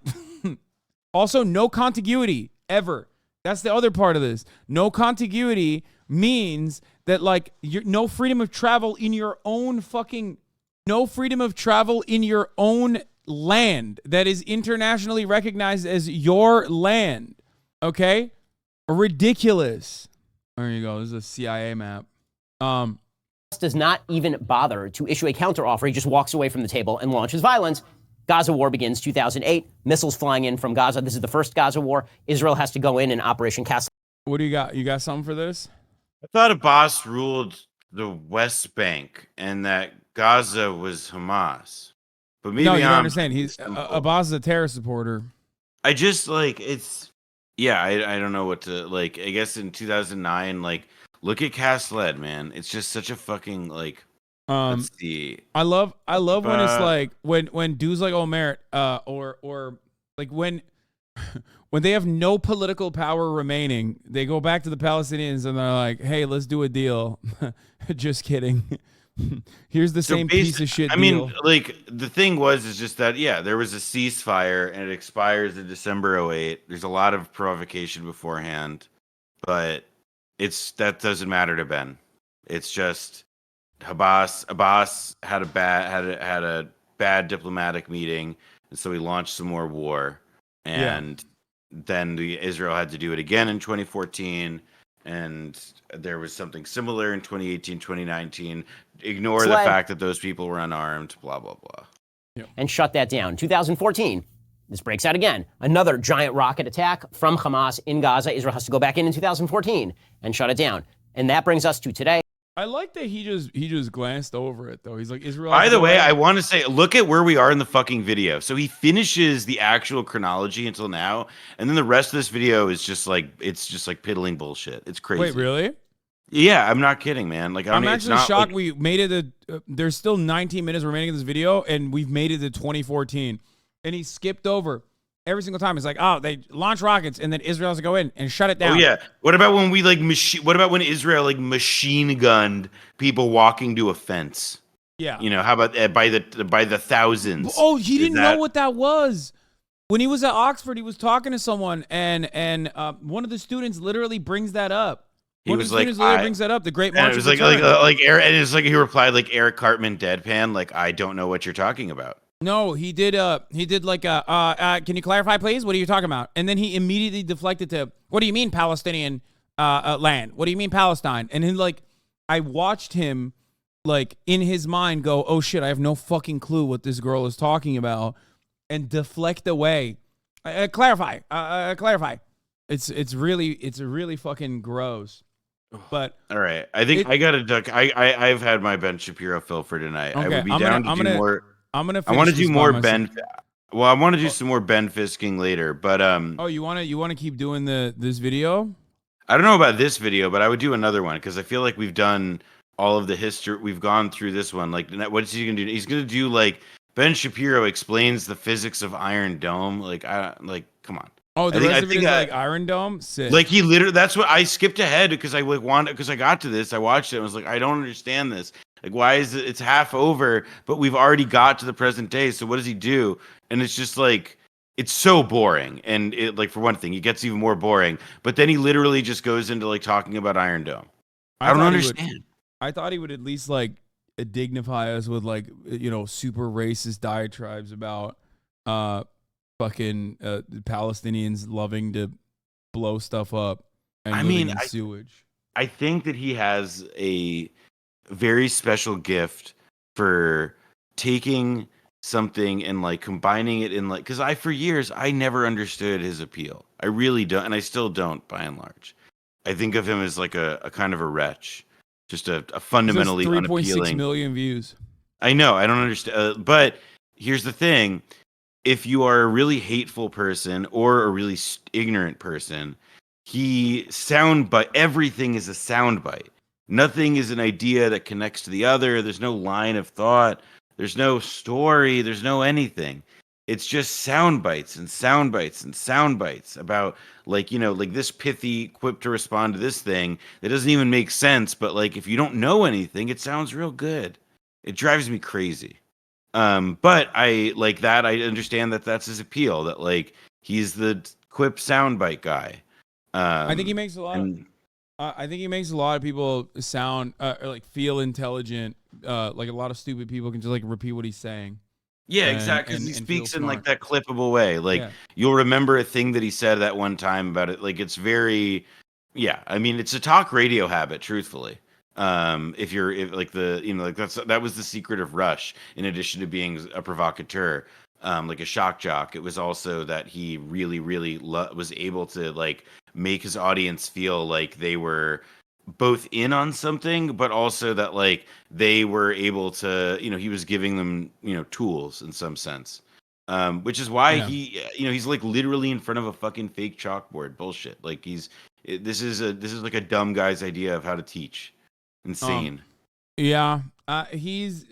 Also, no contiguity ever That's the other part of this. No contiguity means that like no freedom of travel in your own fucking, no freedom of travel in your own land that is internationally recognized as your land. Okay? Ridiculous. There you go. This is a CIA map. Does not even bother to issue a counteroffer. He just walks away from the table and launches violence. Gaza war begins 2008. Missiles flying in from Gaza. This is the first Gaza war. Israel has to go in Operation Cast. What do you got? You got something for this? I thought Abbas ruled the West Bank and that Gaza was Hamas. But maybe no, you don't understand. Abbas is a terrorist supporter. I just like it's. Yeah, I don't know what to like. I guess in 2009, like look at Cast Lead, man. It's just such a fucking like. Let's see. I love when it's like when dudes like Omer or like when they have no political power remaining, they go back to the Palestinians and they're like, "Hey, let's do a deal." Just kidding. Here's the same piece of shit. I mean, like the thing is just that there was a ceasefire and it expires in December 2008. There's a lot of provocation beforehand, but that doesn't matter to Ben. It's just. Abbas had a bad diplomatic meeting, and so he launched some more war. And then Israel had to do it again in 2014, and there was something similar in 2018, 2019. Ignore the fact that those people were unarmed, blah, blah, blah. And shut that down. 2014, this breaks out again. Another giant rocket attack from Hamas in Gaza. Israel has to go back in 2014 and shut it down. And that brings us to today. I like that he just glanced over it though. He's like, Israel. By the way, I want to say, look at where we are in the fucking video. So he finishes the actual chronology until now, and then the rest of this video is just like piddling bullshit. It's crazy. Wait, really? Yeah, I'm not kidding, man. Like I'm actually shocked. We made it. There's still 19 minutes remaining in this video, and we've made it to 2014. And he skipped over. Every single time, it's like, oh, they launch rockets, and then Israel has to go in and shut it down. Oh yeah. What about when What about when Israel machine gunned people walking to a fence? Yeah. You know, how about by the thousands? Oh, he didn't know what that was. When he was at Oxford, he was talking to someone, and one of the students literally brings that up. He was like, brings that up. The Great March. And it was like Eric, and it's like he replied like Eric Cartman deadpan, like I don't know what you're talking about. No, he did like can you clarify, please? What are you talking about? And then he immediately deflected to, what do you mean Palestinian land? What do you mean Palestine? And then like, I watched him like in his mind go, oh shit, I have no fucking clue what this girl is talking about, and deflect away. Clarify. It's really fucking gross. But all right, I think I gotta duck. I've had my Ben Shapiro fill for tonight. Okay, I would be down to do more. I want to do more Ben. Well, I want to do some more Ben Fisking later, but Oh, you want to keep doing this video? I don't know about this video, but I would do another one because I feel like we've done all of the history. We've gone through this one. Like, what's he gonna do? He's gonna do like Ben Shapiro explains the physics of Iron Dome. Like, come on. Oh, the rest of it is like Iron Dome? Sick. Like he literally, that's what I skipped ahead because I got to this. I watched it. And I was like, I don't understand this. Like, why is it? It's half over, but we've already got to the present day. So what does he do? And it's just like, it's so boring. And it, like, for one thing, it gets even more boring. But then he literally just goes into like talking about Iron Dome. I don't understand. I thought he would at least like dignify us with like, you know, super racist diatribes about fucking Palestinians loving to blow stuff up and living in sewage. I think that he has a very special gift for taking something and like combining it in like, because for years I never understood his appeal. I really don't, and I still don't by and large. I think of him as like a kind of a wretch, just a fundamentally 3.6 million views. I know, I don't understand, but here's the thing. If you are a really hateful person or a really ignorant person, everything is a soundbite. Nothing is an idea that connects to the other. There's no line of thought. There's no story. There's no anything. It's just sound bites and sound bites and sound bites about like, you know, like this pithy quip to respond to this thing that doesn't even make sense. But like, if you don't know anything, it sounds real good. It drives me crazy. But I like that. I understand that that's his appeal, that like he's the quip soundbite guy. I think he makes a lot. I think he makes a lot of people sound or like feel intelligent. Like a lot of stupid people can just like repeat what he's saying. Yeah, exactly. Because he speaks in like that clippable way. Like you'll remember a thing that he said that one time about it. Like it's very, I mean, it's a talk radio habit, truthfully. If that was the secret of Rush. In addition to being a provocateur, like a shock jock, it was also that he really, really was able to like make his audience feel like they were both in on something, but also that like they were able to, he was giving them, tools in some sense. Which is why he's like literally in front of a fucking fake chalkboard. Bullshit. Like this is like a dumb guy's idea of how to teach. Insane. He's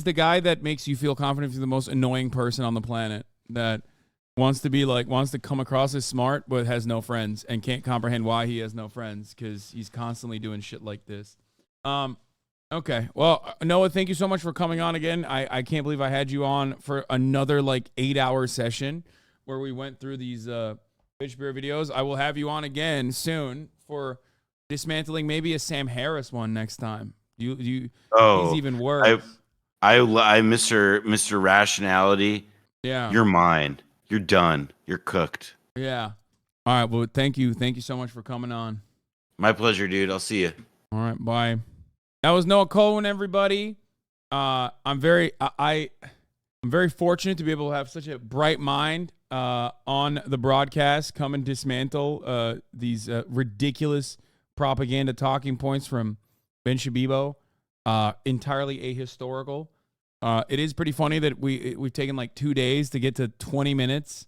the guy that makes you feel confident he's the most annoying person on the planet that wants to come across as smart but has no friends and can't comprehend why he has no friends because he's constantly doing shit like this. Okay. Well, Noah, thank you so much for coming on again. I can't believe I had you on for another like 8-hour session where we went through these Bitch Beer videos. I will have you on again soon for dismantling maybe a Sam Harris one next time. He's even worse. I Mr. Rationality. Yeah. You're mine. You're done. You're cooked. Yeah. All right. Well, thank you. Thank you so much for coming on. My pleasure, dude. I'll see you. All right. Bye. That was Noah Cohen, everybody. I'm very fortunate to be able to have such a bright mind on the broadcast, come and dismantle these ridiculous propaganda talking points from Ben Shabibo. Entirely ahistorical. It is pretty funny that we've taken like 2 days to get to 20 minutes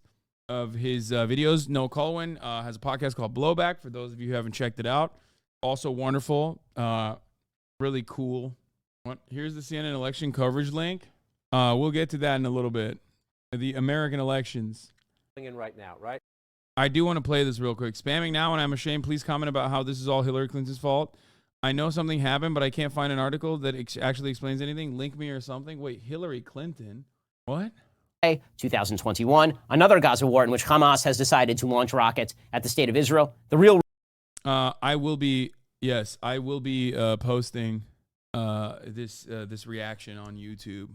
of his videos. Noah Cohen has a podcast called Blowback, for those of you who haven't checked it out. Also wonderful. Really cool. Here's the CNN election coverage link. We'll get to that in a little bit. The American elections. In right now, right? I do want to play this real quick. Spamming now, and I'm ashamed. Please comment about how this is all Hillary Clinton's fault. I know something happened, but I can't find an article that actually explains anything. Link me or something. Wait, Hillary Clinton? What? 2021, another Gaza war in which Hamas has decided to launch rockets at the state of Israel. The real... I will be posting this reaction on YouTube.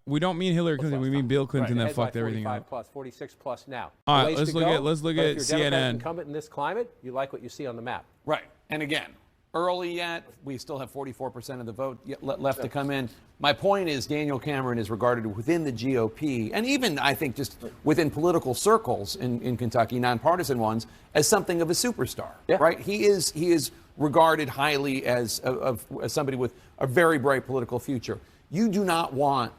We don't mean Hillary Clinton. We mean Bill Clinton that fucked everything up. 46 plus now. All right, let's look at if you're CNN. Democrat incumbent in this climate, you like what you see on the map. Right. And again, early yet, we still have 44% of the vote left to come in. My point is Daniel Cameron is regarded within the GOP, and even I think just within political circles in Kentucky, nonpartisan ones, as something of a superstar. Yeah. Right. He is regarded highly as somebody with a very bright political future. You do not want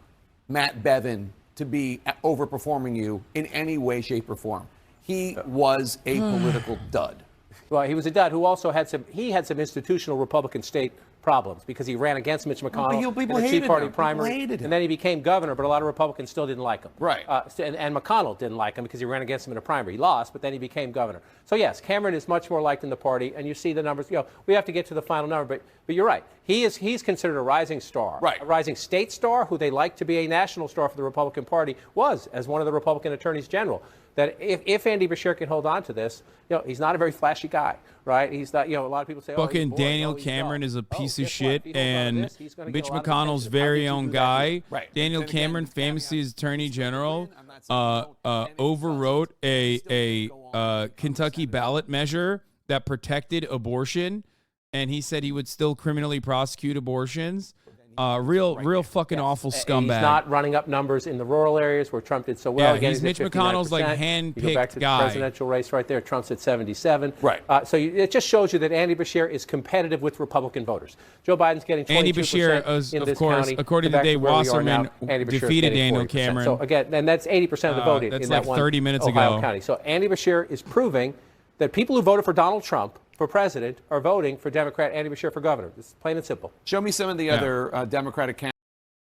Matt Bevin to be overperforming you in any way, shape, or form. He was a political dud. Well, he was a dud who also had some institutional Republican state problems because he ran against Mitch McConnell in the Tea Party primary, and then he became governor, but a lot of Republicans still didn't like him. Right. And McConnell didn't like him because he ran against him in a primary. He lost, but then he became governor. So yes, Cameron is much more liked in the party, and you see the numbers. We have to get to the final number, but you're right. He's considered a rising star, right. A rising state star who they like to be a national star for the Republican Party was as one of the Republican attorneys general. That if Andy Beshear can hold on to this, he's not a very flashy guy, right? He's not, a lot of people say, fucking Daniel Cameron is a piece of shit, and Mitch McConnell's very own guy. Right. Daniel Cameron, famously as Attorney General, overwrote a Kentucky ballot measure that protected abortion, and he said he would still criminally prosecute abortions. Real fucking awful scumbag. He's not running up numbers in the rural areas where Trump did so well. Yeah, Again, he's Mitch McConnell's like hand-picked you go back to guy. The presidential race right there. Trump's at 77. Right. It just shows you that Andy Beshear is competitive with Republican voters. Joe Biden's getting 22% Andy Beshear, in of this course, county. according to Dave Wasserman, defeated Daniel 40%. Cameron. So again, and that's 80% of the vote that's in like that one 30 minutes Ohio ago. county. So Andy Beshear is proving that people who voted for Donald Trump for president are voting for Democrat Andy Beshear for governor. It's plain and simple. Show me some of the other Democratic candidates.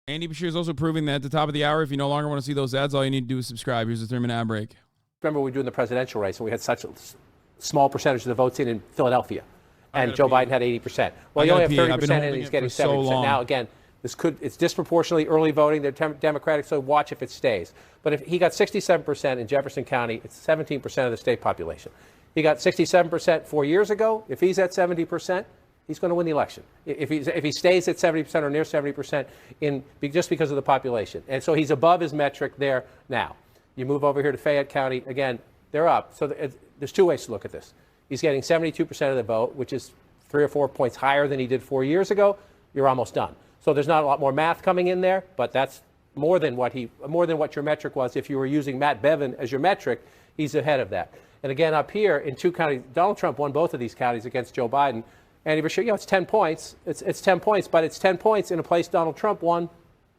Andy Beshear is also proving that at the top of the hour, if you no longer want to see those ads, all you need to do is subscribe. Here's a 3-minute ad break. Remember, we were doing the presidential race, and we had such a small percentage of the votes in Philadelphia, and Joe Biden had 80%. Well, you only have 30%, and he's getting 70%. Now, again, It's disproportionately early voting. They're Democratic, so watch if it stays. But if he got 67% in Jefferson County, it's 17% of the state population. He got 67% 4 years ago. If he's at 70%, he's going to win the election. If he stays at 70% or near 70% just because of the population. And so he's above his metric there now. You move over here to Fayette County, again, they're up. So there's two ways to look at this. He's getting 72% of the vote, which is 3 or 4 points higher than he did 4 years ago. You're almost done. So there's not a lot more math coming in there, but that's more than what your metric was. If you were using Matt Bevin as your metric, he's ahead of that. And again, up here in 2 counties, Donald Trump won both of these counties against Joe Biden. Andy Beshear, it's 10 points. It's 10 points, but it's 10 points in a place Donald Trump won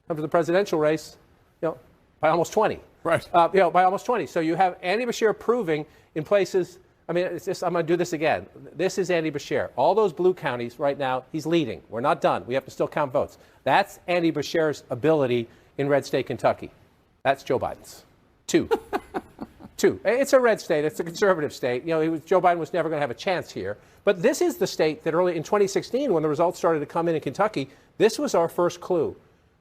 under the presidential race, by almost 20. Right. By almost 20. So you have Andy Beshear proving in places. I mean, I'm going to do this again. This is Andy Beshear. All those blue counties right now, he's leading. We're not done. We have to still count votes. That's Andy Beshear's ability in red state Kentucky. That's Joe Biden's. 2. It's a red state. It's a conservative state. Joe Biden was never going to have a chance here. But this is the state that early in 2016, when the results started to come in Kentucky, this was our first clue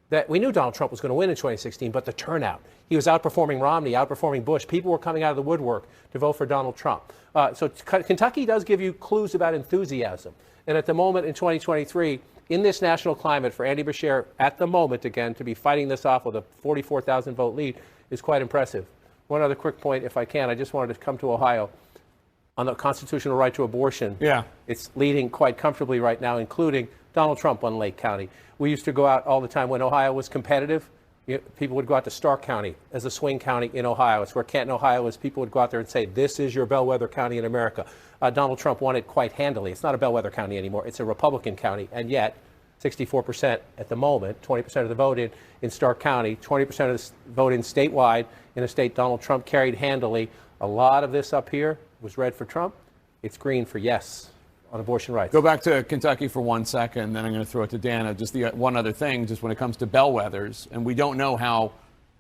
that we knew Donald Trump was going to win in 2016, but the turnout. He was outperforming Romney, outperforming Bush. People were coming out of the woodwork to vote for Donald Trump. So Kentucky does give you clues about enthusiasm. And at the moment in 2023, in this national climate, for Andy Beshear, at the moment, again, to be fighting this off with a 44,000 vote lead is quite impressive. One other quick point, if I can, I just wanted to come to Ohio. On the constitutional right to abortion, it's leading quite comfortably right now, including Donald Trump won Lake County. We used to go out all the time when Ohio was competitive. People would go out to Stark County as a swing county in Ohio. It's where Canton, Ohio is. People would go out there and say, this is your bellwether county in America. Donald Trump won it quite handily. It's not a bellwether county anymore. It's a Republican county. And yet, 64% at the moment, 20% of the vote in Stark County, 20% of the vote in statewide in a state Donald Trump carried handily. A lot of this up here was red for Trump. It's green for yes on abortion rights. Go back to Kentucky for 1 second, then I'm going to throw it to Dana. Just the one other thing, just when it comes to bellwethers, and we don't know how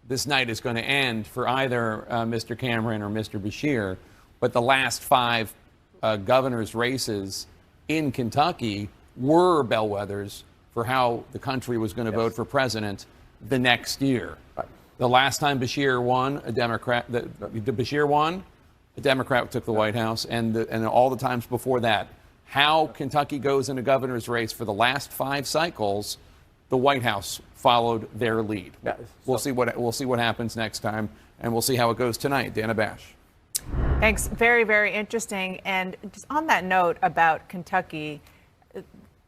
this night is going to end for either Mr. Cameron or Mr. Beshear, but the last 5 governor's races in Kentucky were bellwethers for how the country was going to vote for president the next year. The last time Beshear won, a Democrat, Beshear won, a Democrat took the White House, and all the times before that. How Kentucky goes in a governor's race for the last 5 cycles, the White House followed their lead. We'll see what happens next time, and we'll see how it goes tonight. Dana Bash. Thanks. Very, very interesting. And just on that note about Kentucky,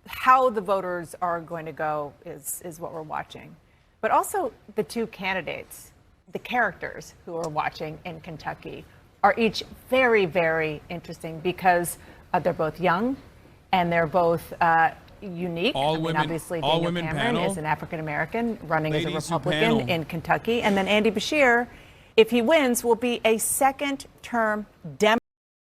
how the voters are going to go is what we're watching. But also the 2 candidates, the characters who are watching in Kentucky are each very, very interesting because they're both young and they're both unique. Obviously, Daniel Cameron is an African-American running as a Republican in Kentucky. And then Andy Beshear, if he wins, will be a second-term Democrat.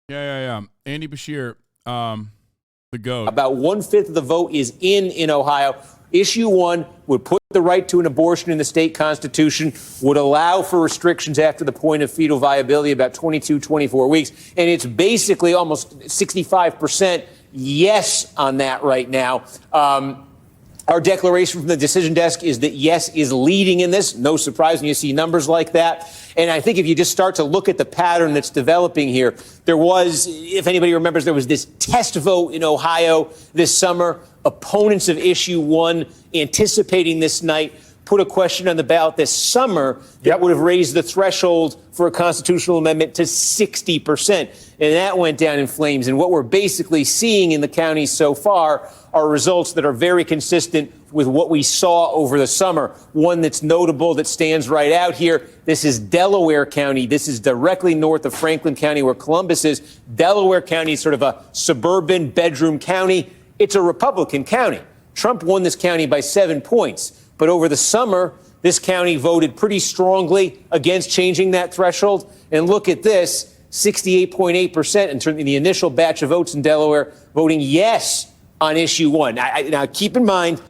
Yeah. Andy Beshear, the GOAT. About 1/5 of the vote is in Ohio. Issue 1 would put the right to an abortion in the state constitution, would allow for restrictions after the point of fetal viability, about 22, 24 weeks. And it's basically almost 65% yes on that right now. Our declaration from the decision desk is that yes is leading in this. No surprise when you see numbers like that. And I think if you just start to look at the pattern that's developing here, there was, if anybody remembers, there was this test vote in Ohio this summer. Opponents of issue 1 anticipating this night put a question on the ballot this summer that would have raised the threshold for a constitutional amendment to 60%. And that went down in flames. And what we're basically seeing in the county so far are results that are very consistent with what we saw over the summer. One that's notable that stands right out here. This is Delaware County. This is directly north of Franklin County, where Columbus is. Delaware County is sort of a suburban bedroom county. It's a Republican county. Trump won this county by 7 points. But over the summer, this county voted pretty strongly against changing that threshold. And look at this, 68.8% in the initial batch of votes in Delaware voting yes on issue 1. Now, keep in mind,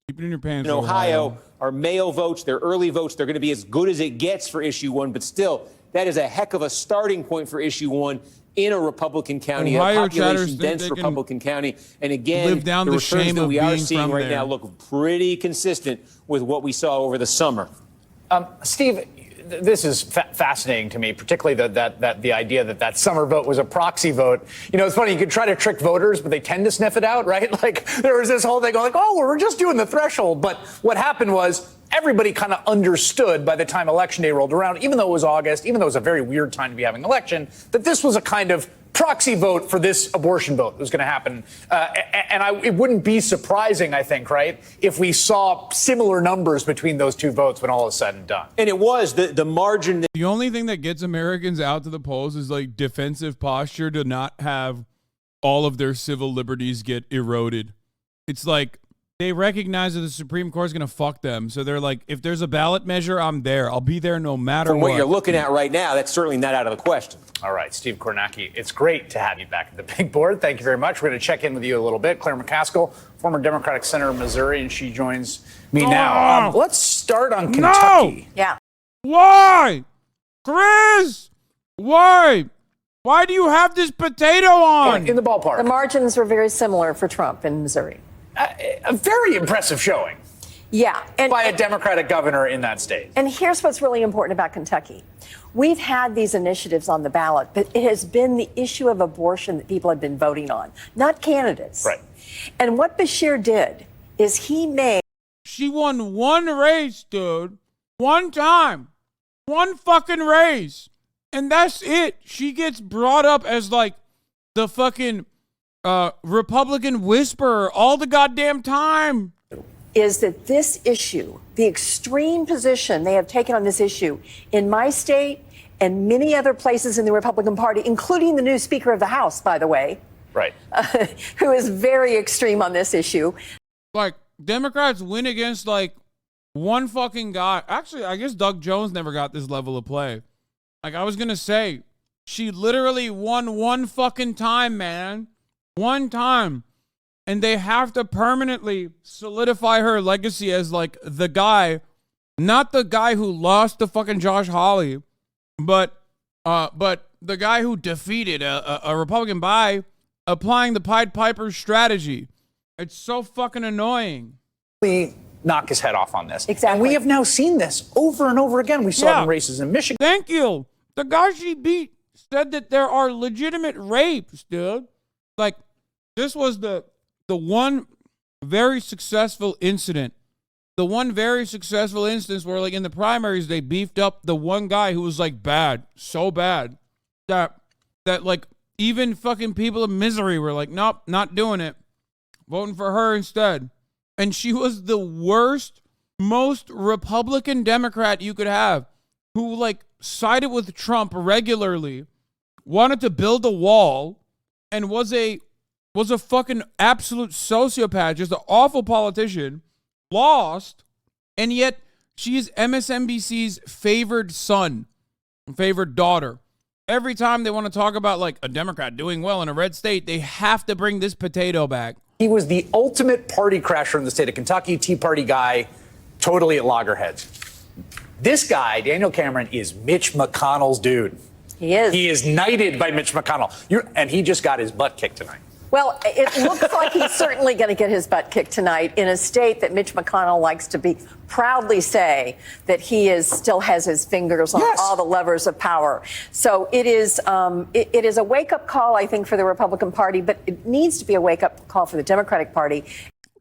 keep it in your pants. In Ohio, our mail votes, their early votes, they're going to be as good as it gets for issue 1. But still, that is a heck of a starting point for issue 1. in a Republican county, Ohio a chatters population think dense they can Republican county. And again, live down the the returns shame that of we are being seeing from right there. now look pretty consistent with what we saw over the summer. Steve, this is fascinating to me, particularly that the idea that summer vote was a proxy vote. You know, it's funny, you could try to trick voters, but they tend to sniff it out, right? Like, there was this whole thing like, oh, we're just doing the threshold. But what happened was everybody kind of understood by the time Election Day rolled around, even though it was August, even though it was a very weird time to be having an election, that this was a kind of proxy vote for this abortion vote that was going to happen. It wouldn't be surprising, I think, right, if we saw similar numbers between those two votes when all is said and done. And it was the margin. The only thing that gets Americans out to the polls is like defensive posture to not have all of their civil liberties get eroded. It's like they recognize that the Supreme Court is going to fuck them. So they're like, if there's a ballot measure, I'm there. I'll be there no matter From what you're looking at right now, that's certainly not out of the question. All right, Steve Kornacki, it's great to have you back at the big board. Thank you very much. We're going to check in with you a little bit. Claire McCaskill, former Democratic senator of Missouri, and she joins me now. Let's start on Kentucky. Yeah. Why? Chris! Why? Why do you have this potato on? In the ballpark. The margins were very similar for Trump in Missouri. A very impressive showing. Yeah. And, by a Democratic governor in that state. And here's what's really important about Kentucky. We've had these initiatives on the ballot, but it has been the issue of abortion that people have been voting on, not candidates. Right. And what Beshear did is he made... She won one race, dude. One time. One fucking race. And that's it. She gets brought up as like the fucking Republican whisperer all the goddamn time. Is that this issue, the extreme position they have taken on this issue in my state and many other places in the Republican Party, including the new Speaker of the House, by the way, right, who is very extreme on this issue. Like, Democrats win against like one fucking guy. Actually, I guess Doug Jones never got this level of play. Like I was going to say, she literally won one fucking time, man. One time. And they have to permanently solidify her legacy as like the guy, not the guy who lost to fucking Josh Hawley, but the guy who defeated a Republican by applying the Pied Piper strategy. It's so fucking annoying. Knock his head off on this. Exactly. And we have now seen this over and over again. We saw it in races in Michigan. Thank you. The guy she beat said that there are legitimate rapes, dude. Like, this was the one very successful incident. The one very successful instance where, like, in the primaries, they beefed up the one guy who was, like, bad. So bad. That like, even fucking people in Missouri were like, nope, not doing it. Voting for her instead. And she was the worst, most Republican Democrat you could have, who like sided with Trump regularly, wanted to build a wall, and was a fucking absolute sociopath, just an awful politician, lost, and yet she is MSNBC's favored son, favored daughter. Every time they want to talk about like a Democrat doing well in a red state, they have to bring this potato back. He was the ultimate party crasher in the state of Kentucky, Tea Party guy, totally at loggerheads. This guy, Daniel Cameron, is Mitch McConnell's dude. He is. He is knighted by Mitch McConnell. And he just got his butt kicked tonight. Well, it looks like he's certainly going to get his butt kicked tonight in a state that Mitch McConnell likes to proudly say that he still has his fingers on all the levers of power. So it is a wake-up call, I think, for the Republican Party, but it needs to be a wake-up call for the Democratic Party.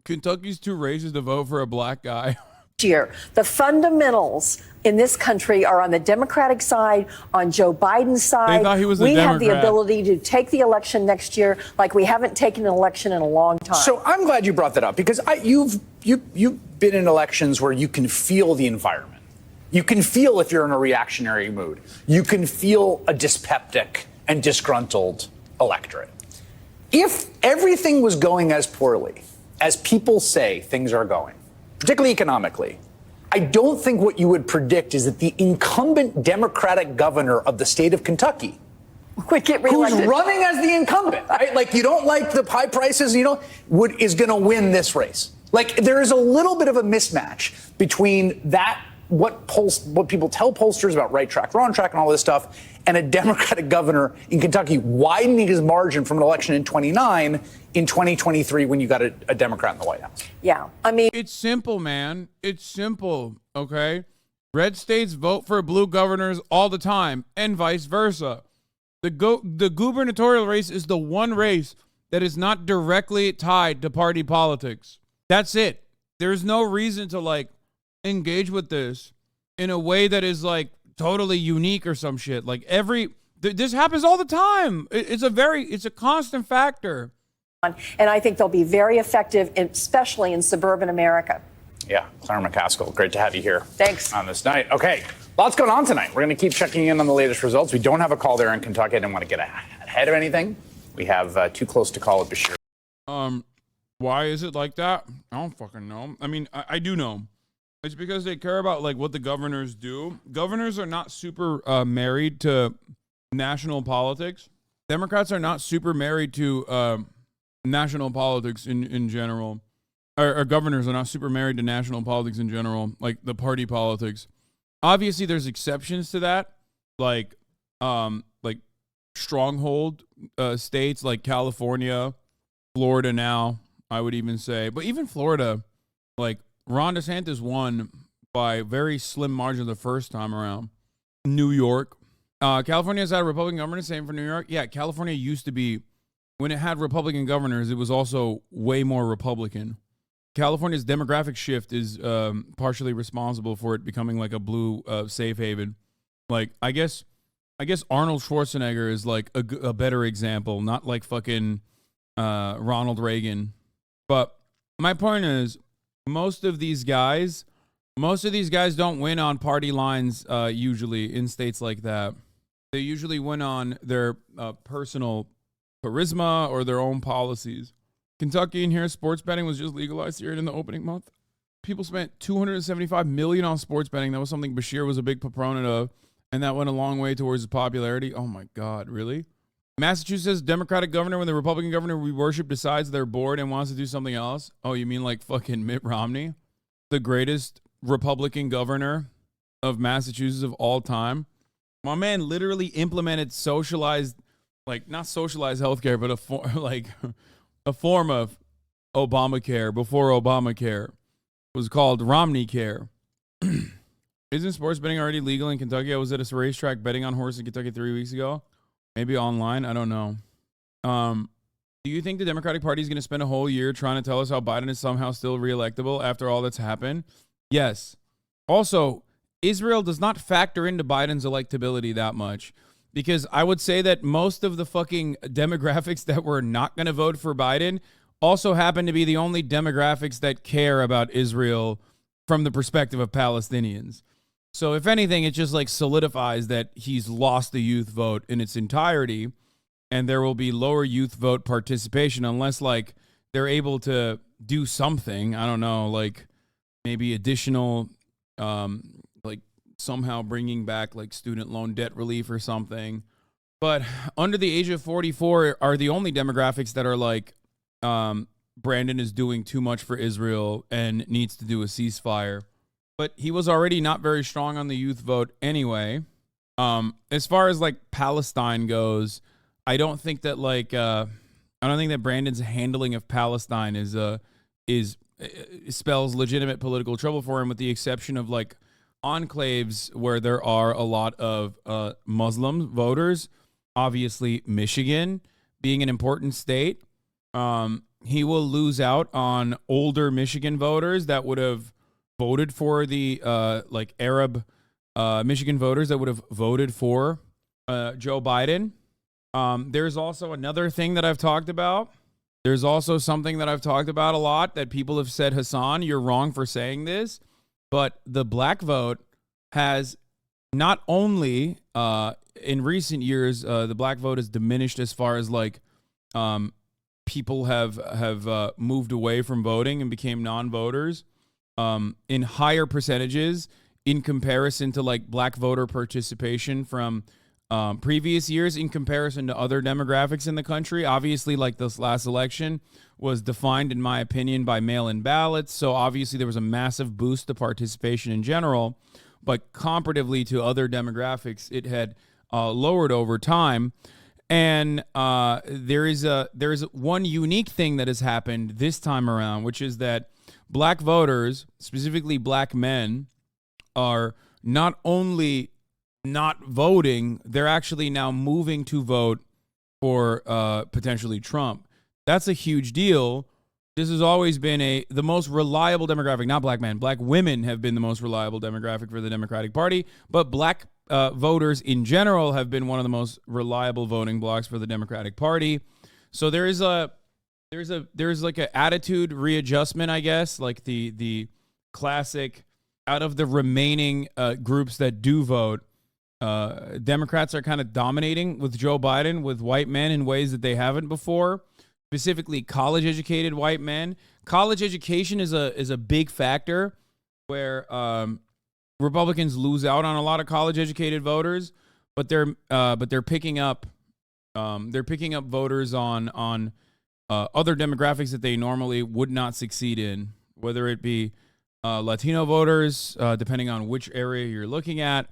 Kentucky's too racist to vote for a black guy. Year. The fundamentals in this country are on the Democratic side, on Joe Biden's side. They thought he was a we have the Democrat. ability to take the election next year like we haven't taken an election in a long time. So I'm glad you brought that up because you've been in elections where you can feel the environment. You can feel if you're in a reactionary mood. You can feel a dyspeptic and disgruntled electorate. If everything was going as poorly as people say things are going, particularly economically, I don't think what you would predict is that the incumbent Democratic governor of the state of Kentucky would get reelected. Who's running as the incumbent, right? Like, you don't like the high prices, is going to win this race. Like, there is a little bit of a mismatch between that what people tell pollsters about right track, wrong track, and all this stuff, and a Democratic governor in Kentucky widening his margin from an election in 29 in 2023 when you got a Democrat in the White House. Yeah, I mean, it's simple, man. It's simple, okay? Red states vote for blue governors all the time, and vice versa. The gubernatorial race is the one race that is not directly tied to party politics. That's it. There's no reason to like engage with this in a way that is like totally unique or some shit. Like this happens all the time. It's a constant factor. And I think they'll be very effective, especially in suburban America. Yeah, Clara McCaskill, great to have you here. Thanks. On this night. Okay, lots going on tonight. We're going to keep checking in on the latest results. We don't have a call there in Kentucky. I didn't want to get ahead of anything. We have too close to call at Bashir. Why is it like that? I don't fucking know. I mean, I do know. It's because they care about like what the governors do. Governors are not super married to national politics. Democrats are not super married to national politics in general. Or governors are not super married to national politics in general, like the party politics. Obviously, there's exceptions to that, like stronghold states like California, Florida now, I would even say. But even Florida, like Ron DeSantis won by very slim margin the first time around. New York. California has had a Republican governor, same for New York. Yeah, California used to be, when it had Republican governors, it was also way more Republican. California's demographic shift is partially responsible for it becoming like a blue safe haven. Like, I guess Arnold Schwarzenegger is like a better example, not like fucking Ronald Reagan. But my point is, most of these guys don't win on party lines usually in states like that. They usually win on their personal charisma or their own policies. Kentucky in here, sports betting was just legalized here in the opening month. People spent $275 million on sports betting. That was something Bashir was a big proponent of, and that went a long way towards his popularity. Oh my God, really? Massachusetts Democratic governor, when the Republican governor we worship decides they're bored and wants to do something else. Oh, you mean like fucking Mitt Romney? The greatest Republican governor of Massachusetts of all time. My man literally implemented socialized, like not socialized healthcare, but a form of Obamacare before Obamacare. It was called Romney Care. Isn't sports betting already legal in Kentucky? I was at a racetrack betting on horse in Kentucky 3 weeks ago. Maybe online. I don't know. Do you think the Democratic Party is going to spend a whole year trying to tell us how Biden is somehow still reelectable after all that's happened? Yes. Also, Israel does not factor into Biden's electability that much, because I would say that most of the fucking demographics that were not going to vote for Biden also happen to be the only demographics that care about Israel from the perspective of Palestinians. So if anything, it just like solidifies that he's lost the youth vote in its entirety, and there will be lower youth vote participation unless like they're able to do something. I don't know, like maybe additional, like somehow bringing back like student loan debt relief or something. But under the age of 44 are the only demographics that are like, Brandon is doing too much for Israel and needs to do a ceasefire. But he was already not very strong on the youth vote anyway. As far as like Palestine goes, I don't think that like I don't think that Brandon's handling of Palestine spells legitimate political trouble for him, with the exception of like enclaves where there are a lot of Muslim voters. Obviously, Michigan being an important state, he will lose out on older Michigan voters that would have voted for the like Arab Michigan voters that would have voted for Joe Biden. There's also another thing that I've talked about. There's also something that I've talked about a lot that people have said, Hassan, you're wrong for saying this, but the black vote has not only in recent years, the black vote has diminished as far as like people have moved away from voting and became non-voters in higher percentages in comparison to like black voter participation from previous years in comparison to other demographics in the country. Obviously, like this last election was defined, in my opinion, by mail-in ballots. So obviously there was a massive boost to participation in general. But comparatively to other demographics, it had lowered over time. And there is one unique thing that has happened this time around, which is that black voters, specifically black men, are not only not voting, they're actually now moving to vote for potentially Trump. That's a huge deal. This has always been the most reliable demographic, not black men. Black women have been the most reliable demographic for the Democratic Party, but black voters in general have been one of the most reliable voting blocs for the Democratic Party. So there's like an attitude readjustment, I guess, like the classic out of the remaining groups that do vote. Democrats are kind of dominating with Joe Biden with white men in ways that they haven't before, specifically college-educated white men. College education is a big factor where Republicans lose out on a lot of college-educated voters, but they're picking up voters on other demographics that they normally would not succeed in, whether it be Latino voters, depending on which area you're looking at.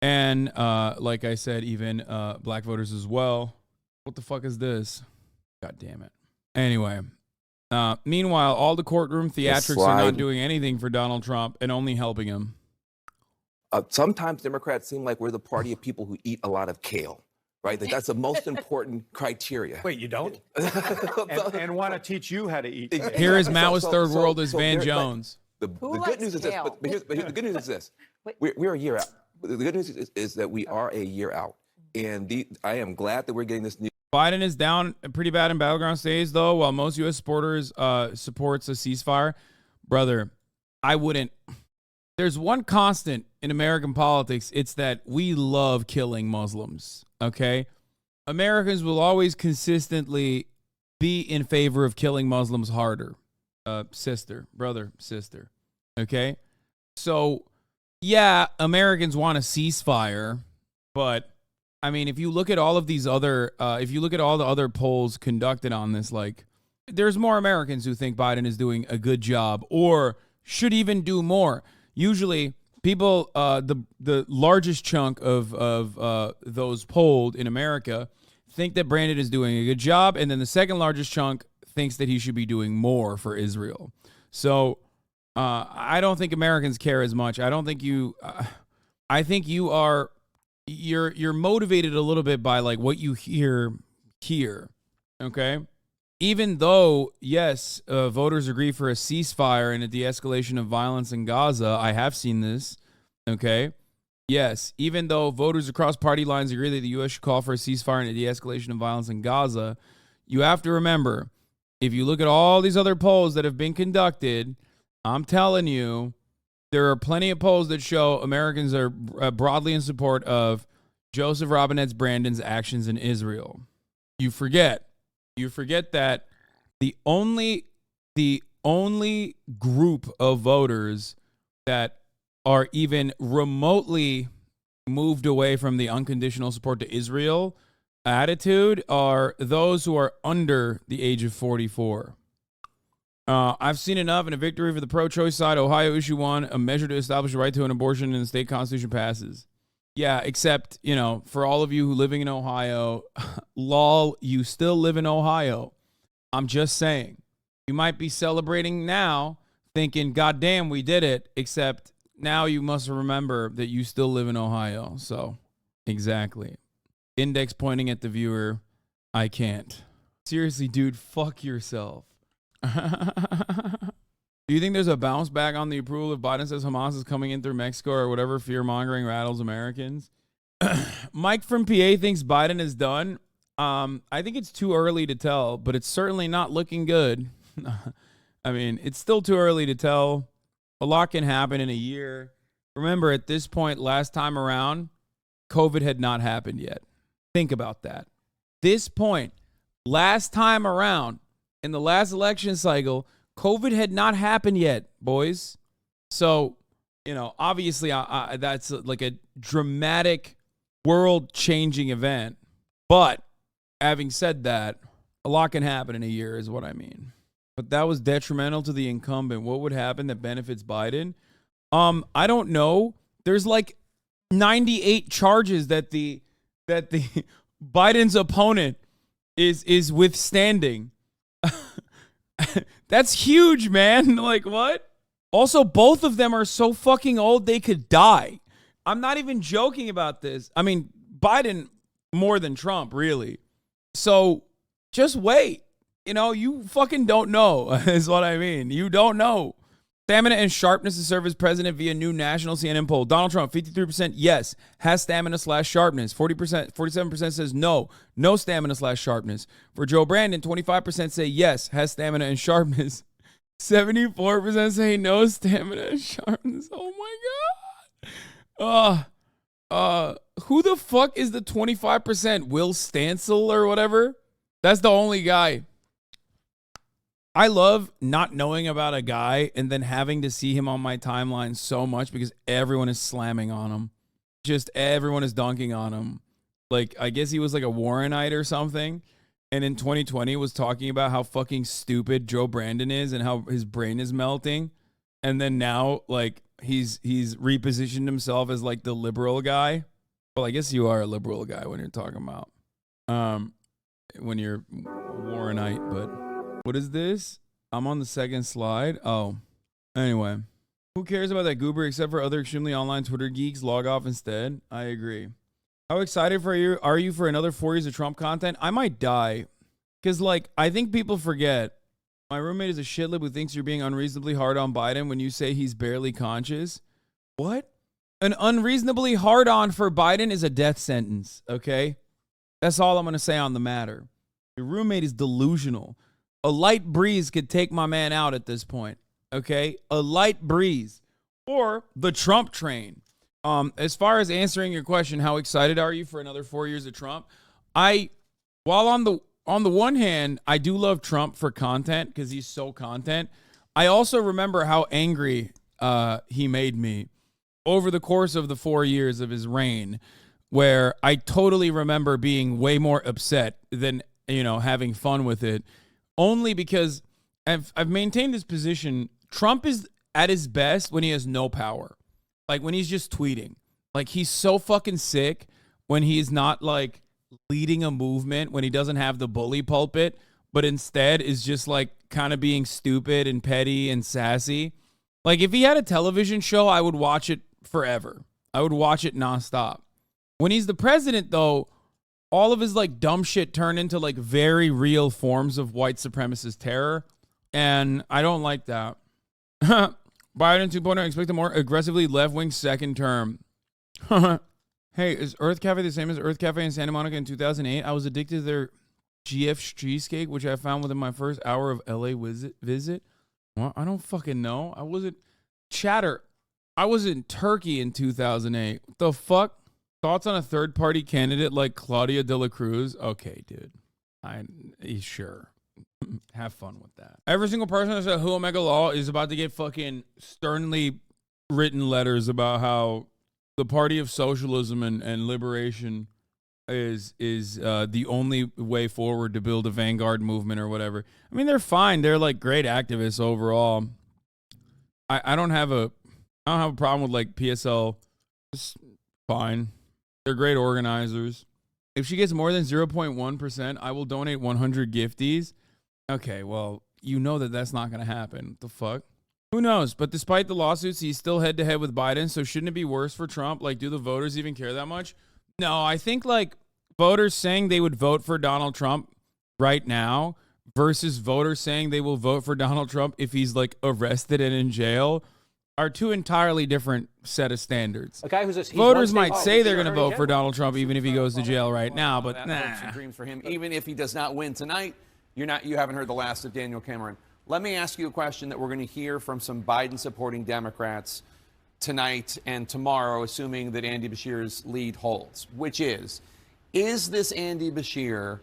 And like I said, even black voters as well. What the fuck is this? God damn it. Anyway, meanwhile, all the courtroom theatrics are not doing anything for Donald Trump and only helping him. Sometimes Democrats seem like we're the party of people who eat a lot of kale, right? That's the most important criteria. Wait, you don't? and want to teach you how to eat kale. Here is Mao's third world is Van Jones. The good news is this. But here's the good news is this. We're a year out. The good news is that we are a year out, and I am glad that we're getting this news. Biden is down pretty bad in battleground states, though, while most U.S. supporters supports a ceasefire. Brother, I wouldn't. There's one constant in American politics. It's that we love killing Muslims, okay? Americans will always consistently be in favor of killing Muslims harder. Brother, sister, okay? So... yeah, Americans want a ceasefire, but I mean, if you look at all of these other, if you look at all the other polls conducted on this, like, there's more Americans who think Biden is doing a good job or should even do more. Usually, people, the largest chunk of those polled in America think that Brandon is doing a good job, and then the second largest chunk thinks that he should be doing more for Israel. So. I don't think Americans care as much. I don't think you. I think you're motivated a little bit by like what you hear here. Okay, even though yes, voters agree for a ceasefire and a de-escalation of violence in Gaza. I have seen this. Okay, yes, even though voters across party lines agree that the U.S. should call for a ceasefire and a de-escalation of violence in Gaza, you have to remember, if you look at all these other polls that have been conducted. I'm telling you, there are plenty of polls that show Americans are broadly in support of Joseph Robinette Brandon's actions in Israel. You forget that the only group of voters that are even remotely moved away from the unconditional support to Israel attitude are those who are under the age of 44. I've seen enough, and a victory for the pro-choice side. Ohio issue 1, a measure to establish a right to an abortion in the state constitution passes. Yeah, except, for all of you who living in Ohio, lol, you still live in Ohio. I'm just saying. You might be celebrating now, thinking, God damn, we did it, except now you must remember that you still live in Ohio. So, exactly. Index pointing at the viewer, I can't. Seriously, dude, fuck yourself. Do you think there's a bounce back on the approval if Biden says Hamas is coming in through Mexico or whatever fear-mongering rattles Americans? Mike from PA thinks Biden is done. I think it's too early to tell, but it's certainly not looking good. I mean, it's still too early to tell. A lot can happen in a year. Remember, at this point, last time around, COVID had not happened yet. Think about that. This point, last time around, in the last election cycle, COVID had not happened yet, boys. So, obviously, that's like a dramatic world-changing event. But having said that, a lot can happen in a year is what I mean. But that was detrimental to the incumbent. What would happen that benefits Biden? I don't know. There's like 98 charges that the Biden's opponent is withstanding. That's huge, man. Like, what? Also, both of them are so fucking old they could die. I'm not even joking about this. I mean, Biden more than Trump, really. So just wait. You know, you fucking don't know, is what I mean. You don't know. Stamina and sharpness to serve as president via new national CNN poll. Donald Trump, 53% yes, has stamina/sharpness. 47% says no stamina/sharpness. For Joe Brandon, 25% say yes, has stamina and sharpness. 74% say no stamina and sharpness. Oh my God. Who the fuck is the 25%? Will Stancil or whatever? That's the only guy. I love not knowing about a guy and then having to see him on my timeline so much because everyone is slamming on him. Just everyone is dunking on him. Like, I guess he was like a Warrenite or something. And in 2020 was talking about how fucking stupid Joe Brandon is and how his brain is melting. And then now, like, he's repositioned himself as like the liberal guy. Well, I guess you are a liberal guy when you're talking about when you're Warrenite, but what is this? I'm on the second slide. Oh, anyway. Who cares about that goober except for other extremely online Twitter geeks? Log off instead. I agree. How excited are you for another 4 years of Trump content? I might die. Because, like, I think people forget. My roommate is a shitlib who thinks you're being unreasonably hard on Biden when you say he's barely conscious. What? An unreasonably hard on for Biden is a death sentence, okay? That's all I'm going to say on the matter. Your roommate is delusional. A light breeze could take my man out at this point, okay? A light breeze. Or the Trump train. As far as answering your question, how excited are you for another 4 years of Trump? While on the one hand, I do love Trump for content because he's so content. I also remember how angry he made me over the course of the 4 years of his reign, where I totally remember being way more upset than, having fun with it. Only because I've maintained this position. Trump is at his best when he has no power. Like when he's just tweeting. Like he's so fucking sick when he's not like leading a movement, when he doesn't have the bully pulpit, but instead is just like kind of being stupid and petty and sassy. Like if he had a television show, I would watch it forever. I would watch it nonstop. When he's the president, though, all of his like dumb shit turn into like very real forms of white supremacist terror. And I don't like that. Biden 2.0 expect a more aggressively left-wing second term. Hey, is Earth Cafe the same as Earth Cafe in Santa Monica in 2008? I was addicted to their GF cheesecake, which I found within my first hour of LA visit. Well, I don't fucking know. I wasn't chatter. I was in Turkey in 2008. What the fuck? Thoughts on a third-party candidate like Claudia de la Cruz? Okay, dude. Sure. Have fun with that. Every single person that said Who Omega Law is about to get fucking sternly written letters about how the party of socialism and liberation is the only way forward to build a vanguard movement or whatever. I mean, they're fine. They're like great activists overall. I don't have a problem with like PSL. It's fine. They're great organizers. If she gets more than 0.1%, I will donate 100 gifties. Okay, well, you know that's not going to happen. What the fuck? Who knows? But despite the lawsuits, he's still head-to-head with Biden, so shouldn't it be worse for Trump? Like, do the voters even care that much? No, I think, like, voters saying they would vote for Donald Trump right now versus voters saying they will vote for Donald Trump if he's, like, arrested and in jail are two entirely different set of standards. A guy who's voters might say they're going to vote for Donald Trump even if he goes to jail right now, but hopes dreams for him. Even if he does not win tonight, you haven't heard the last of Daniel Cameron. Let me ask you a question that we're going to hear from some Biden-supporting Democrats tonight and tomorrow, assuming that Andy Beshear's lead holds, which is this Andy Beshear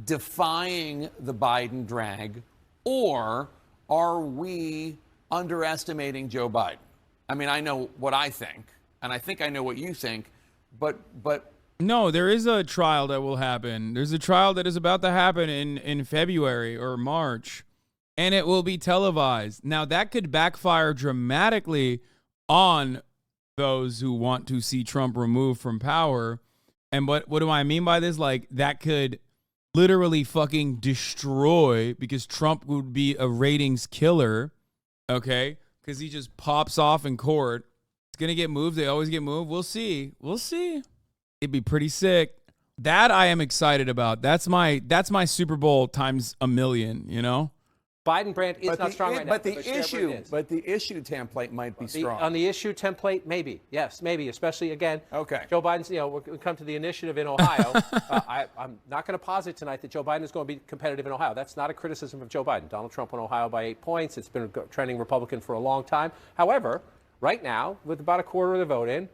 defying the Biden drag, or are we underestimating Joe Biden? I mean, I know what I think, and I think I know what you think, but No, there is a trial that will happen. There's a trial that is about to happen in February or March, and it will be televised. Now, that could backfire dramatically on those who want to see Trump removed from power. And what do I mean by this? Like, that could literally fucking destroy, because Trump would be a ratings killer, okay? Because he just pops off in court. It's going to get moved. They always get moved. We'll see. We'll see. It'd be pretty sick. That I am excited about. That's my Super Bowl times a million, you know? Biden brand is not strong right now. But the issue template might be strong. On the issue template, maybe. Yes, maybe. Especially, again, okay. Joe Biden's, we come to the initiative in Ohio. I'm not going to posit tonight that Joe Biden is going to be competitive in Ohio. That's not a criticism of Joe Biden. Donald Trump won Ohio by 8 points. It's been trending Republican for a long time. However, right now, with about a quarter of the vote in,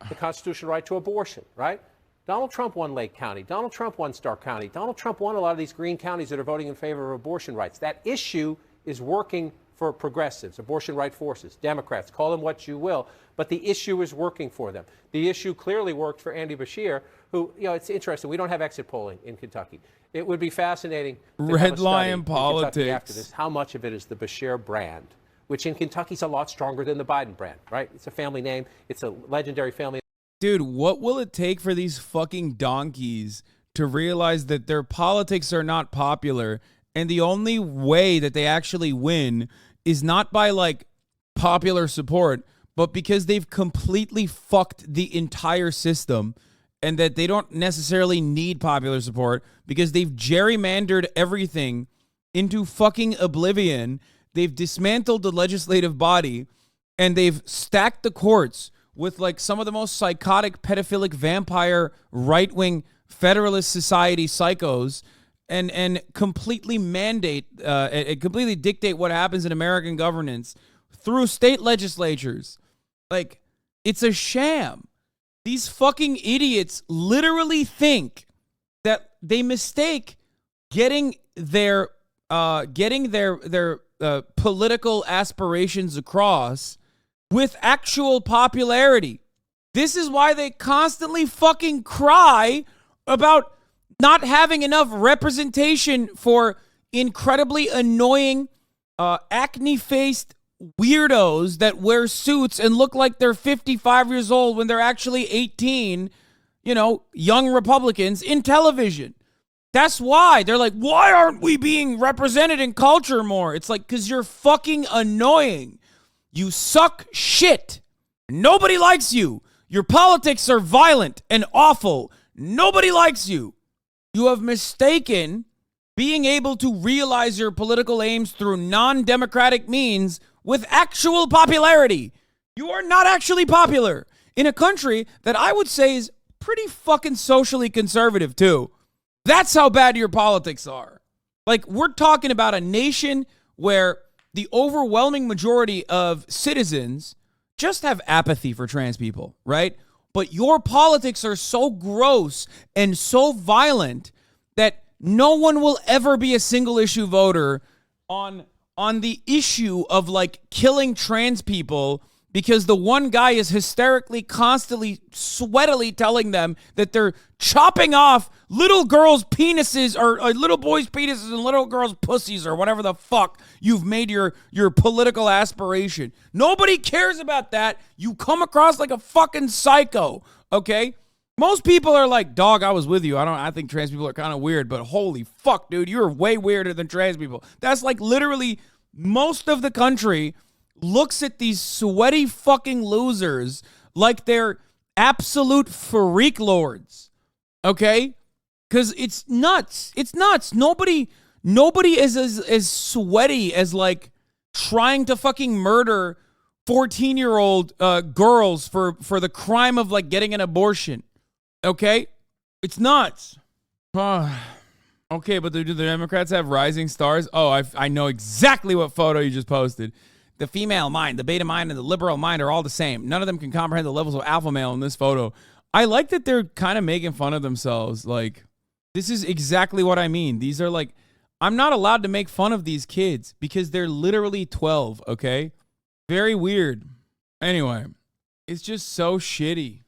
the constitutional right to abortion, right? Donald Trump won Lake County. Donald Trump won Stark County. Donald Trump won a lot of these green counties that are voting in favor of abortion rights. That issue is working for progressives, abortion right forces, Democrats, call them what you will, but the issue is working for them. The issue clearly worked for Andy Beshear, who, it's interesting. We don't have exit polling in Kentucky. It would be fascinating to Red Lion politics. after this. How much of it is the Beshear brand, which in Kentucky is a lot stronger than the Biden brand, right? It's a family name. It's a legendary family. Dude, what will it take for these fucking donkeys to realize that their politics are not popular, and the only way that they actually win is not by like popular support, but because they've completely fucked the entire system, and that they don't necessarily need popular support because they've gerrymandered everything into fucking oblivion. They've dismantled the legislative body, and they've stacked the courts with like some of the most psychotic, pedophilic, vampire, right-wing Federalist Society psychos, and completely completely dictate what happens in American governance through state legislatures. Like, it's a sham. These fucking idiots literally think that they mistake getting their political aspirations across with actual popularity. This is why they constantly fucking cry about not having enough representation for incredibly annoying, acne-faced weirdos that wear suits and look like they're 55 years old when they're actually 18, young Republicans in television. That's why they're like, why aren't we being represented in culture more? It's like, because you're fucking annoying. You suck shit. Nobody likes you. Your politics are violent and awful. Nobody likes you. You have mistaken being able to realize your political aims through non-democratic means with actual popularity. You are not actually popular in a country that I would say is pretty fucking socially conservative too. That's how bad your politics are. Like, we're talking about a nation where the overwhelming majority of citizens just have apathy for trans people, right? But your politics are so gross and so violent that no one will ever be a single issue voter on the issue of like killing trans people because the one guy is hysterically, constantly, sweatily telling them that they're chopping off little girls' penises or little boys' penises and little girls' pussies or whatever the fuck you've made your political aspiration. Nobody cares about that. You come across like a fucking psycho, okay? Most people are like, dog, I was with you. I think trans people are kind of weird, but holy fuck, dude, you're way weirder than trans people. That's like literally most of the country looks at these sweaty fucking losers like they're absolute freak lords, okay? Because it's nuts. It's nuts. Nobody is as sweaty as like trying to fucking murder 14-year-old girls for the crime of like getting an abortion, okay? It's nuts. Okay, but do the Democrats have rising stars? Oh, I know exactly what photo you just posted. The female mind, the beta mind, and the liberal mind are all the same. None of them can comprehend the levels of alpha male in this photo. I like that they're kind of making fun of themselves. Like, this is exactly what I mean. These are like, I'm not allowed to make fun of these kids because they're literally 12, okay? Very weird. Anyway, it's just so shitty.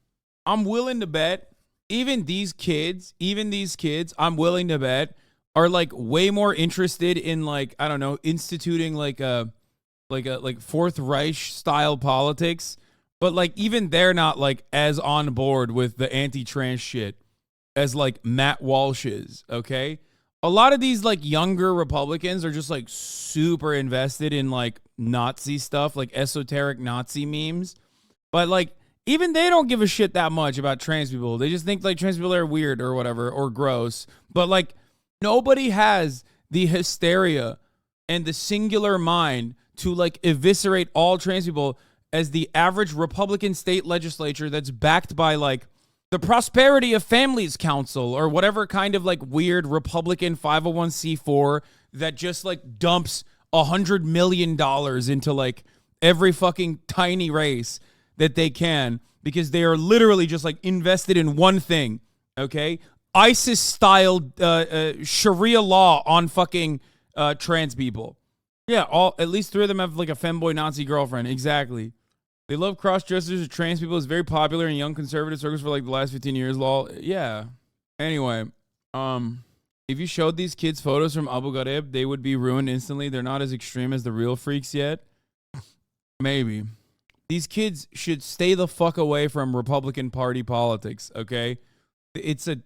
I'm willing to bet even these kids, I'm willing to bet are like way more interested in like, I don't know, instituting like Fourth Reich style politics. But like even they're not like as on board with the anti-trans shit as like Matt Walsh is, okay? A lot of these like younger Republicans are just like super invested in like Nazi stuff, like esoteric Nazi memes. But like even they don't give a shit that much about trans people. They just think like trans people are weird or whatever or gross. But like nobody has the hysteria and the singular mind to like eviscerate all trans people as the average Republican state legislature that's backed by like the Prosperity of Families Council or whatever kind of like weird Republican 501c4 that just like dumps $100 million into like every fucking tiny race that they can because they are literally just like invested in one thing, okay? ISIS-style Sharia law on fucking trans people. Yeah, at least 3 of them have like a femboy Nazi girlfriend. Exactly. They love cross-dressers or trans people. It's very popular in young conservative circles for like the last 15 years, lol. Yeah. Anyway, if you showed these kids photos from Abu Ghraib, they would be ruined instantly. They're not as extreme as the real freaks yet. Maybe. These kids should stay the fuck away from Republican Party politics, okay? It's a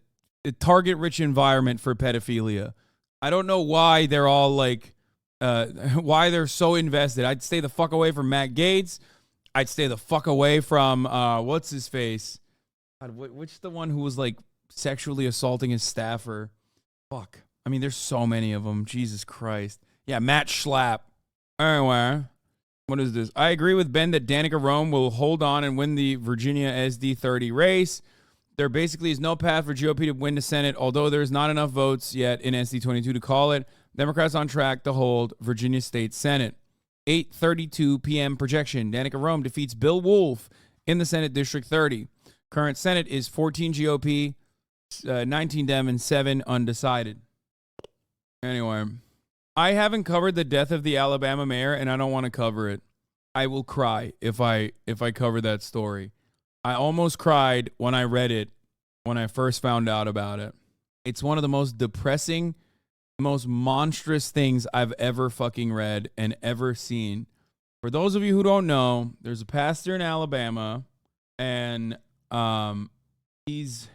target-rich environment for pedophilia. I don't know why they're all like, why they're so invested. I'd stay the fuck away from Matt Gaetz. I'd stay the fuck away from, what's his face? God, which the one who was like sexually assaulting his staffer? Fuck. I mean, there's so many of them. Jesus Christ. Yeah, Matt Schlapp. Anyway, what is this? I agree with Ben that Danica Rome will hold on and win the Virginia SD30 race. There basically is no path for GOP to win the Senate, although there's not enough votes yet in SD22 to call it. Democrats on track to hold Virginia State Senate. 8:32 p.m. projection. Danica Rome defeats Bill Wolf in the Senate District 30. Current Senate is 14 GOP, 19 Dem, and 7 undecided. Anyway, I haven't covered the death of the Alabama mayor, and I don't want to cover it. I will cry if I cover that story. I almost cried when I read it when I first found out about it. It's one of the most depressing, most monstrous things I've ever fucking read and ever seen. For those of you who don't know, there's a pastor in Alabama, and it's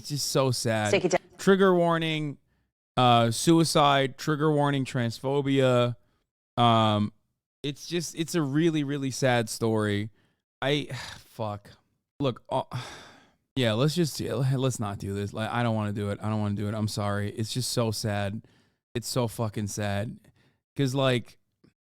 just so sad. Take it down. Trigger warning, suicide, trigger warning, transphobia. It's a really, really sad story. Look, yeah, let's not do this. Like, I don't want to do it. I'm sorry. It's just so sad. It's so fucking sad. Because, like,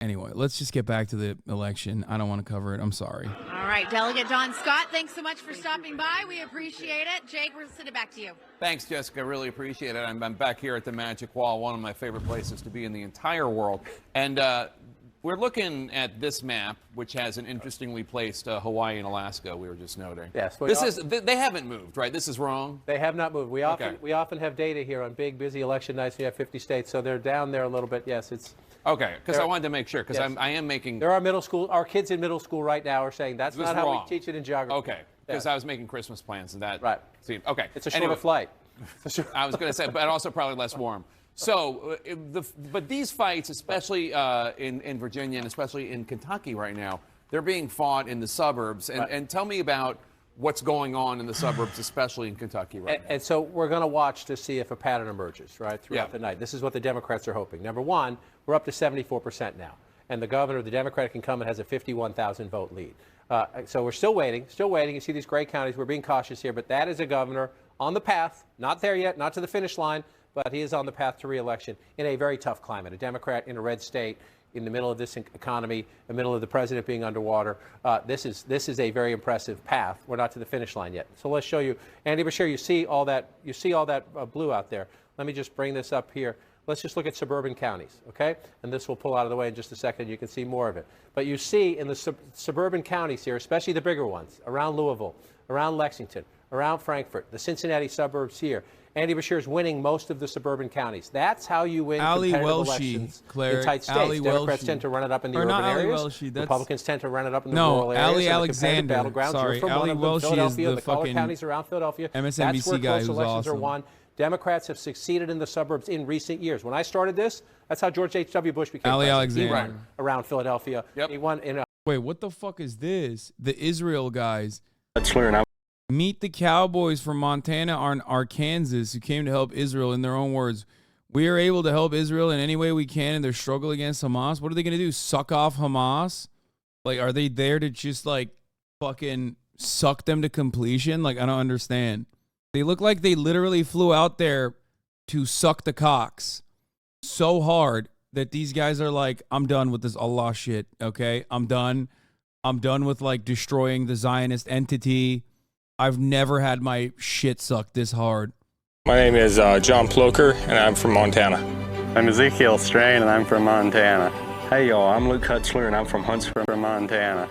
anyway, let's just get back to the election. I don't want to cover it. I'm sorry. All right, Delegate Don Scott, thanks so much for stopping by. We appreciate it. Jake, we'll send it back to you. Thanks, Jessica. Really appreciate it. I'm back here at the Magic Wall, one of my favorite places to be in the entire world. And we're looking at this map, which has an interestingly placed Hawaii and Alaska, we were just noting. Yes. They haven't moved, right? This is wrong? They have not moved. We often have data here on big, busy election nights. We have 50 states, so they're down there a little bit. Yes, it's... Okay, because I wanted to make sure, because yes. I am making... There are our kids in middle school right now are saying that's not how we teach it in geography. Okay, because I was making Christmas plans and that... Right. Okay. It's a shorter flight. I was going to say, but also probably less warm. So, but these fights, especially in Virginia and especially in Kentucky right now, they're being fought in the suburbs. And tell me about what's going on in the suburbs, especially in Kentucky right now. And so we're going to watch to see if a pattern emerges, right, throughout the night. This is what the Democrats are hoping. Number one, we're up to 74% now. And the governor of the Democratic incumbent has a 51,000 vote lead. So we're still waiting. You see these great counties. We're being cautious here. But that is a governor on the path, not there yet, not to the finish line, but he is on the path to re-election in a very tough climate. A Democrat in a red state, in the middle of this economy, in the middle of the president being underwater. This is a very impressive path. We're not to the finish line yet. So let's show you, Andy Bashir. You see all that blue out there. Let me just bring this up here. Let's just look at suburban counties, okay? And this will pull out of the way in just a second. You can see more of it. But you see in the suburban counties here, especially the bigger ones, around Louisville, around Lexington, around Frankfurt, the Cincinnati suburbs here, Andy Bashir is winning most of the suburban counties. That's how you win competitive elections in tight states. Democrats tend to run it up in the urban areas. Republicans tend to run it up in the rural areas. Ali Alexander. Sorry, Ali Welshi is the fucking counties around Philadelphia. MSNBC that's where guy close who's elections awesome. are won. Democrats have succeeded in the suburbs in recent years. When I started this, that's how George H.W. Bush became Ali president. Alexander. He won around Philadelphia. Yep. He won in a Wait, what the fuck is this? The Israel guys. Let's learn out. Meet the cowboys from Montana and Arkansas who came to help Israel. In their own words, we are able to help Israel in any way we can in their struggle against Hamas. What are they going to do? Suck off Hamas? Like, are they there to just, like, fucking suck them to completion? Like, I don't understand. They look like they literally flew out there to suck the cocks so hard that these guys are like, I'm done with this Allah shit, okay? I'm done. I'm done with, like, destroying the Zionist entity. I've never had my shit sucked this hard. My name is John Ploker, and I'm from Montana. I'm Ezekiel Strain, and I'm from Montana. Hey, y'all, I'm Luke Hutzler, and I'm from Huntsville, Montana.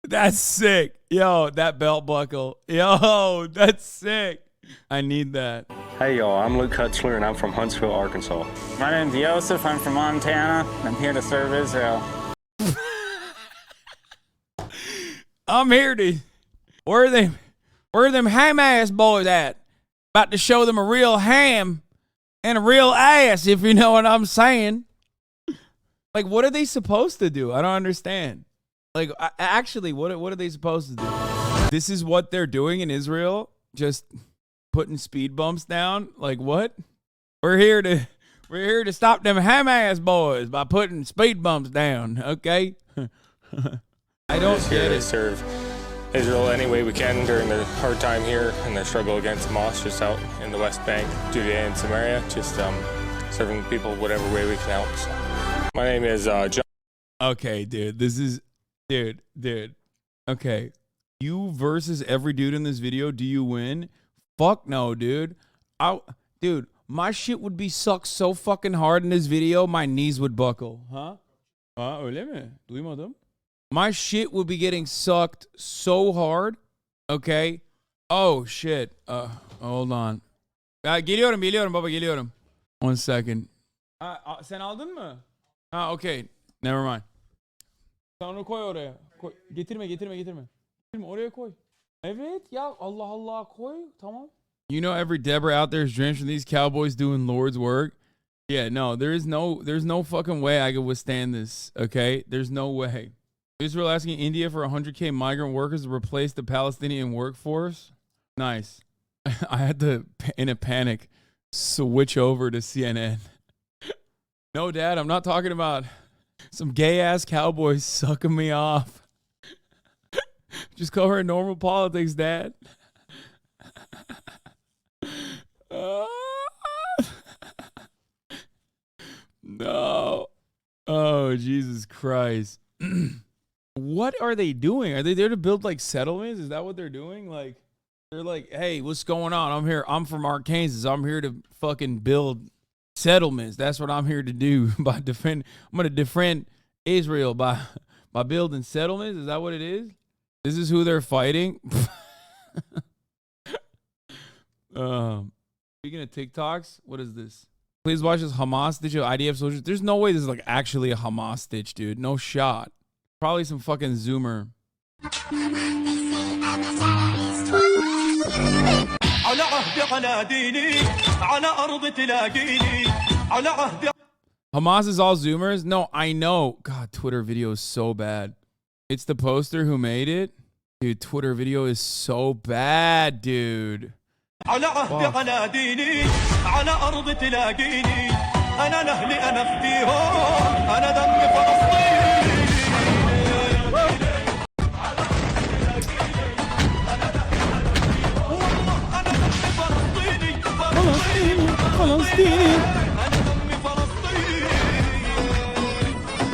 That's sick. Yo, that belt buckle. Yo, that's sick. I need that. Hey, y'all, I'm Luke Hutzler, and I'm from Huntsville, Arkansas. My name's Joseph. I'm from Montana. I'm here to serve Israel. I'm here to... Where are them ham-ass boys at? About to show them a real ham and a real ass, if you know what I'm saying. Like, what are they supposed to do? I don't understand. Like, actually, what are they supposed to do? This is what they're doing in Israel? Just putting speed bumps down? Like, what? We're here to stop them ham-ass boys by putting speed bumps down, okay? I don't We're get here to it. serve Israel any way we can during their hard time here and their struggle against Hamas just out in the West Bank, Judea and Samaria, just serving people whatever way we can help. So, my name is John. Okay, dude, this is... Dude. Okay. You versus every dude in this video, do you win? Fuck no, dude. Dude, my shit would be sucked so fucking hard in this video, my knees would buckle. Huh? My shit would be getting sucked so hard. Okay? Oh, shit. Hold on. Geliyorum baba, geliyorum. 1 second. Sen aldın mı? Okay. Never mind. Sen onu koy oraya. Koy. Getirme. Getirme, oraya koy. Evet ya, Allah koy. Tamam. You know every Deborah out there is drenched from these cowboys doing Lord's work. Yeah, no, there's no fucking way I could withstand this, okay? There's no way. Israel asking India for 100K migrant workers to replace the Palestinian workforce. Nice. I had to, in a panic, switch over to CNN. No, Dad, I'm not talking about some gay-ass cowboys sucking me off. Just cover normal politics, Dad. No. Oh, Jesus Christ. What are they doing? Are they there to build, like, settlements? Is that what they're doing? Like, they're like, hey, what's going on? I'm here. I'm from Arkansas. I'm here to fucking build settlements. That's what I'm here to do. I'm going to defend Israel by building settlements. Is that what it is? This is who they're fighting? Speaking of TikToks, what is this? Please watch this Hamas stitch of IDF soldiers. There's no way this is like actually a Hamas stitch, dude. No shot. Probably some fucking Zoomer. Hamas is all Zoomers? No, I know. God, Twitter video is so bad. It's the poster who made it. Dude, Twitter video is so bad, dude. على عهد على ديني على أرض تلاقيني أنا نهلي أنا فديهم أنا دمي فلسطيني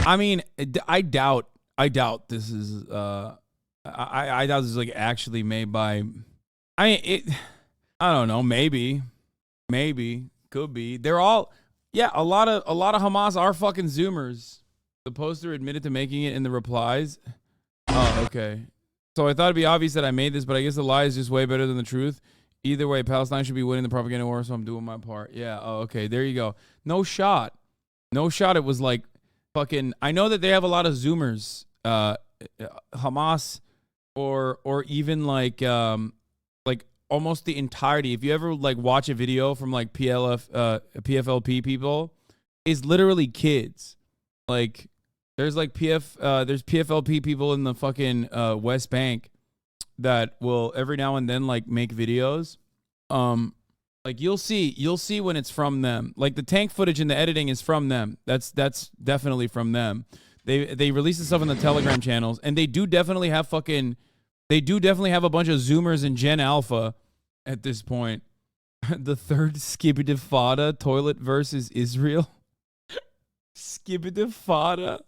I mean, I doubt this is I thought this was like actually made by. I don't know. Maybe, could be. They're all. Yeah, a lot of Hamas are fucking Zoomers. The poster admitted to making it in the replies. Oh, okay. So I thought it'd be obvious that I made this, but I guess the lie is just way better than the truth. Either way, Palestine should be winning the propaganda war, so I'm doing my part. Yeah. Oh, okay. There you go. No shot. It was like fucking. I know that they have a lot of Zoomers. Hamas. Or even like almost the entirety. If you ever like watch a video from like PFLP people, is literally kids. Like there's like there's PFLP people in the fucking West Bank that will every now and then like make videos. Like you'll see when it's from them. Like the tank footage and the editing is from them. That's definitely from them. They release the stuff on the Telegram channels, and they do definitely have a bunch of Zoomers and Gen Alpha at this point. The third Skibidi-Fada toilet versus Israel. Skibidi-Fada.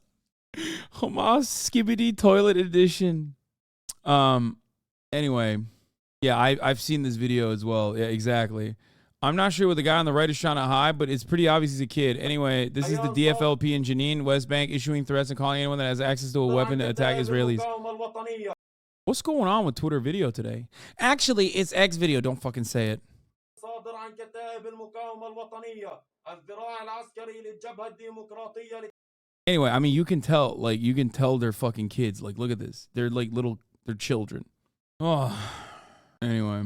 Hamas Skibidi toilet edition. Anyway, yeah, I've seen this video as well. Yeah, exactly. I'm not sure what the guy on the right is trying to hide, but it's pretty obvious he's a kid. Anyway, this is the DFLP in Jenin, West Bank, issuing threats and calling anyone that has access to a weapon to attack Israelis. What's going on with Twitter video today? Actually, it's X video. Don't fucking say it. Anyway, I mean, you can tell they're fucking kids. Like, look at this. They're like they're children. Oh, anyway.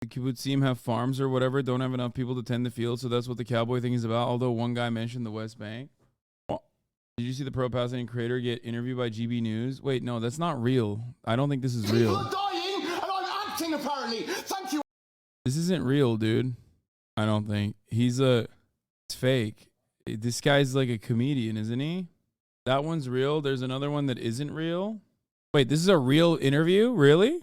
The kibbutzim have farms or whatever, don't have enough people to tend the field, so that's what the cowboy thing is about. Although one guy mentioned the West Bank. Did you see the pro-Palestinian creator get interviewed by GB News? Wait, no, that's not real. I don't think this is real. People are dying, and I'm acting apparently. Thank you. This isn't real, dude. I don't think. It's fake. This guy's like a comedian, isn't he? That one's real. There's another one that isn't real. Wait, this is a real interview? Really?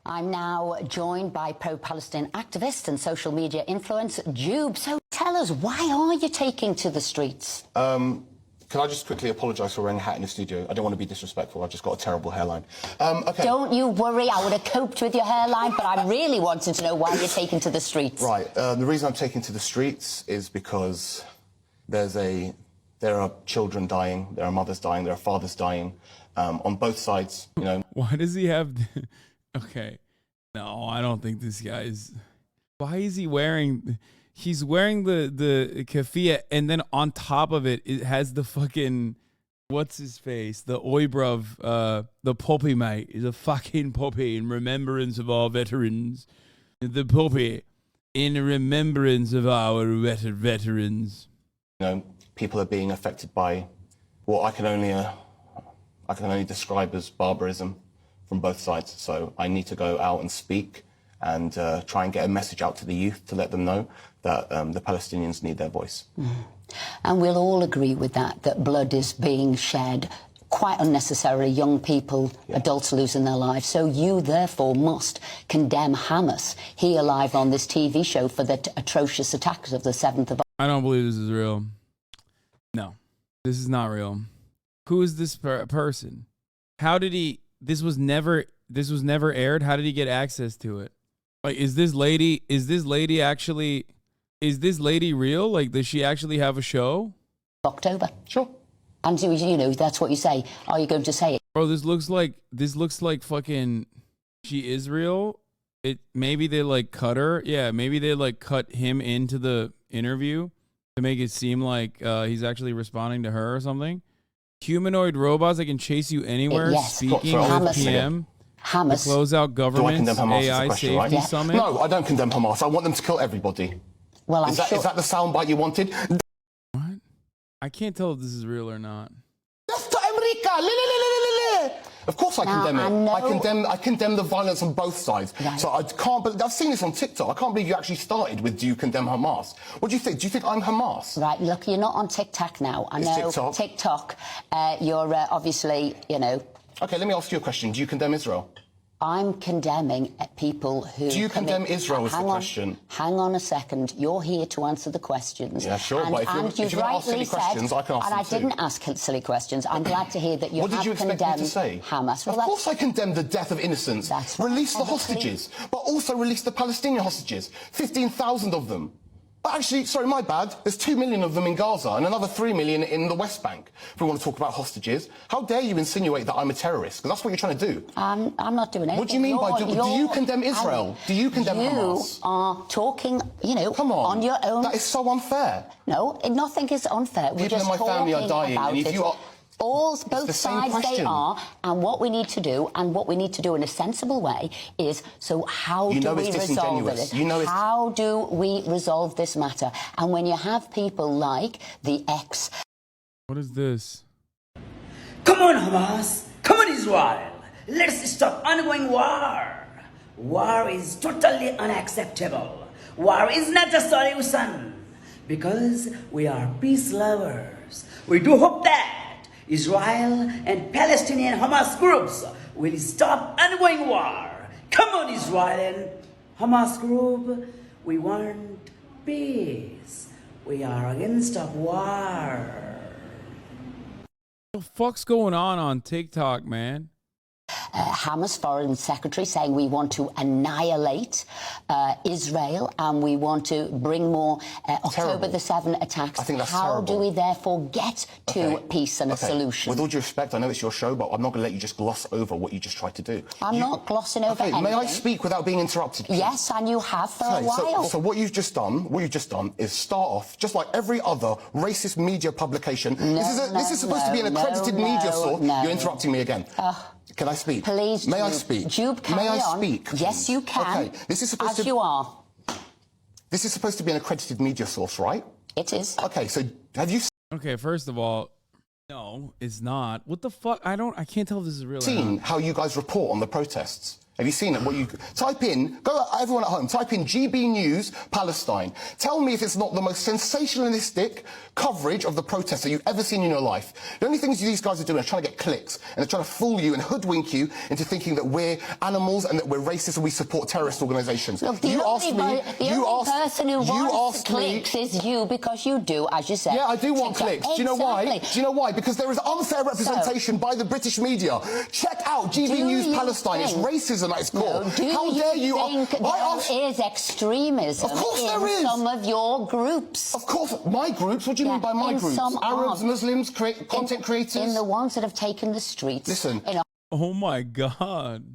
I'm now joined by pro-Palestine activist and social media influencer Jube. So tell us, why are you taking to the streets? Can I just quickly apologise for wearing a hat in the studio? I don't want to be disrespectful. I've just got a terrible hairline. Okay. Don't you worry. I would have coped with your hairline, but I really wanted to know why you're taking to the streets. Right. The reason I'm taking to the streets is because there are children dying, there are mothers dying, there are fathers dying. On both sides, you know. Why does he have... Okay. No, I don't think this guy is... Why is he wearing... He's wearing the keffiyeh, and then on top of it, it has the fucking... What's his face? The Oibrov, the poppy, mate. Is a fucking poppy in remembrance of our veterans. The poppy in remembrance of our veterans. You know, people are being affected by what I can only describe as barbarism from both sides. So I need to go out and speak and try and get a message out to the youth to let them know that the Palestinians need their voice. And we'll all agree with that blood is being shed quite unnecessarily. Young people, adults losing their lives. So you, therefore, must condemn Hamas here live on this TV show for the atrocious attacks of the 7th of... I don't believe this is real. No, this is not real. Who is this person? How did he... This was never aired. How did he get access to it? Like, is this lady real? Like, does she actually have a show? October. Sure. And you know, that's what you say. Are you going to say it? Bro, this looks like fucking she is real. Maybe they like cut her. Yeah, maybe they like cut him into the interview to make it seem like he's actually responding to her or something. Humanoid robots that can chase you anywhere. Yes. Speaking with PM. Hamas. To close out government's AI question, safety right? summit. No, I don't condemn Hamas. I want them to kill everybody. Well, is that the soundbite you wanted? What? I can't tell if this is real or not. Of course I condemn it. I condemn the violence on both sides. Right. So I can't believe, I've seen this on TikTok. I can't believe you actually started with, do you condemn Hamas? What do you think? Do you think I'm Hamas? Right, look, you're not on TikTok now. I know TikTok. You're obviously, you know. Okay, let me ask you a question. Do you condemn Israel? I'm condemning people who... Do you condemn Israel is the question. Hang on a second. You're here to answer the questions. Yeah, sure, but if you're going to ask silly questions, I can ask them too. And I didn't ask silly questions. I'm glad to hear that you have condemned Hamas. What did you expect me to say? Hamas. Well, of course I condemn the death of innocents. Release the hostages, but also release the Palestinian hostages. 15,000 of them. But actually, sorry, my bad, there's 2 million of them in Gaza and another 3 million in the West Bank, if we want to talk about hostages. How dare you insinuate that I'm a terrorist? Because that's what you're trying to do. I'm not doing anything. What do you mean by... Do you condemn Israel? Do you condemn Hamas? You are talking, you know, come on your own... That is so unfair. No, nothing is unfair. People in my family are dying, and if you are... Both sides they are, and what we need to do, in a sensible way, is so how do we resolve it? How do we resolve this matter? And when you have people like the ex... What is this? Come on, Hamas. Come on, Israel. Let's stop ongoing war. War is totally unacceptable. War is not a solution, because we are peace lovers. We do hope that Israel and Palestinian Hamas groups will stop ongoing war. Come on, Israel and Hamas group. We want peace. We are against a war. What the fuck's going on TikTok, man? Hamas foreign secretary saying we want to annihilate Israel and we want to bring more October the 7th attacks. I think that's How terrible. do we therefore get to peace and a solution? With all due respect, I know it's your show, but I'm not going to let you just gloss over what you just tried to do. I'm not glossing over anything. May I speak without being interrupted, please? Yes, and you have for a while. So what you've just done is start off just like every other racist media publication. This is supposed to be an accredited media source. You're interrupting me again. Can I speak? Please, May I speak? Jube, May I on. speak? Yes, you can. Okay. This is supposed as you are. This is supposed to be an accredited media source, right? It is. Okay, so have you Okay, first of all, no, it's not. What the fuck? I can't tell if this is real. seen how you guys report on the protests? Have you seen it? What you type in? Everyone at home. Type in GB News Palestine. Tell me if it's not the most sensationalistic coverage of the protests that you've ever seen in your life. The only things these guys are doing is trying to get clicks, and they're trying to fool you and hoodwink you into thinking that we're animals and that we're racist and we support terrorist organisations. Look, the only person who wants clicks is you, because you do, as you said. Yeah, I do want clicks. Do you know why? Do you know why? Because there is unfair representation by the British media. Check out GB News Palestine. It's racism at its core. How dare you? There is extremism in some of your groups. Of course, my groups? What do you mean by my groups? Arabs, Muslims, content creators? In the ones that have taken the streets. Listen. Oh my God.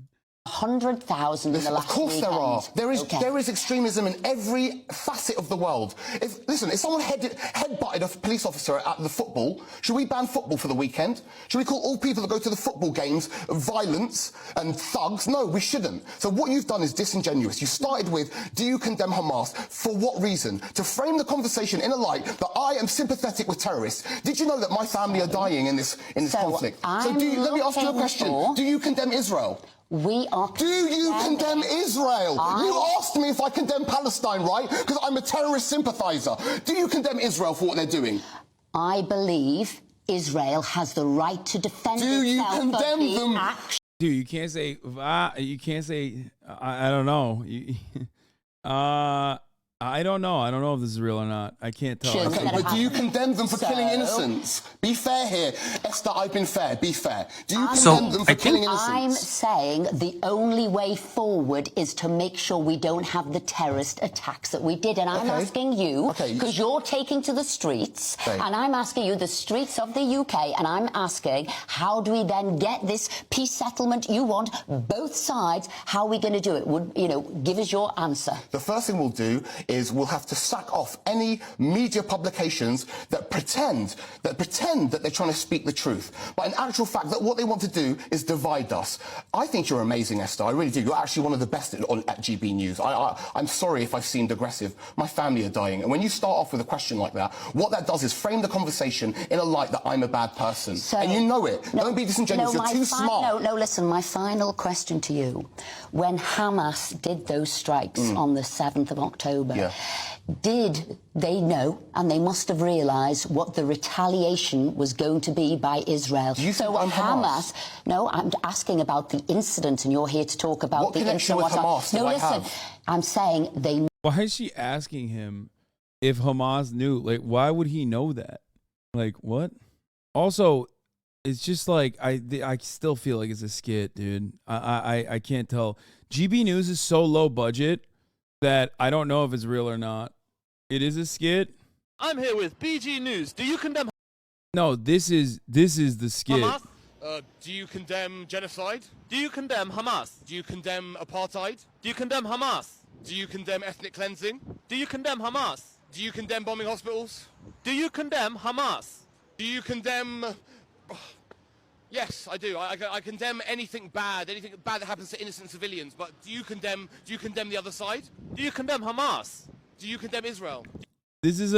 100,000 in the last Of course weekend. there are. There is extremism in every facet of the world. If someone headbutted a police officer at the football, should we ban football for the weekend? Should we call all people that go to the football games violence and thugs? No, we shouldn't. So what you've done is disingenuous. You started with, do you condemn Hamas? For what reason? To frame the conversation in a light that I am sympathetic with terrorists. Did you know that my family are dying in this conflict? Let me ask you a question. Do you condemn Israel? Do you condemn Israel? You asked me if I condemn Palestine, right? Because I'm a terrorist sympathiser. Do you condemn Israel for what they're doing? I believe Israel has the right to defend itself. Do you condemn them? Dude, you can't say. I don't know. I don't know. I don't know if this is real or not. I can't tell. Okay, but do you condemn them for killing innocents? Be fair here. Esther, I've been fair. Be fair. Do you condemn them for killing innocents? I'm saying the only way forward is to make sure we don't have the terrorist attacks that we did. And I'm asking you, because you're taking to the streets, and I'm asking you, the streets of the UK, and I'm asking, how do we then get this peace settlement you want, both sides? How are we going to do it? Give us your answer. The first thing we'll do is we'll have to sack off any media publications that pretend that they're trying to speak the truth. But in actual fact, that what they want to do is divide us. I think you're amazing, Esther. I really do. You're actually one of the best at GB News. I'm sorry if I've seemed aggressive. My family are dying. And when you start off with a question like that, what that does is frame the conversation in a light that I'm a bad person. And you know it. Don't be disingenuous. You're too smart. No, listen, my final question to you. When Hamas did those strikes on the 7th of October, Yeah. Did they know, and they must have realised what the retaliation was going to be by Israel? Do you think I'm Hamas? No, I'm asking about the incident, and you're here to talk about what the connection incident. with Hamas No, do I listen. have? I'm saying they. Why is she asking him if Hamas knew? Like, why would he know that? Like, what? Also, it's just like I still feel like it's a skit, dude. I can't tell. GB News is so low budget that I don't know if it's real or not. It is a skit. I'm here with BG News. Do you condemn No, this is the skit. Hamas? Do you condemn genocide? Do you condemn Hamas? Do you condemn apartheid? Do you condemn Hamas? Do you condemn ethnic cleansing? Do you condemn Hamas? Do you condemn bombing hospitals? Do you condemn Hamas? Do you condemn... Yes, I do. I condemn anything bad that happens to innocent civilians. But do you condemn the other side? Do you condemn Hamas? Do you condemn Israel? This is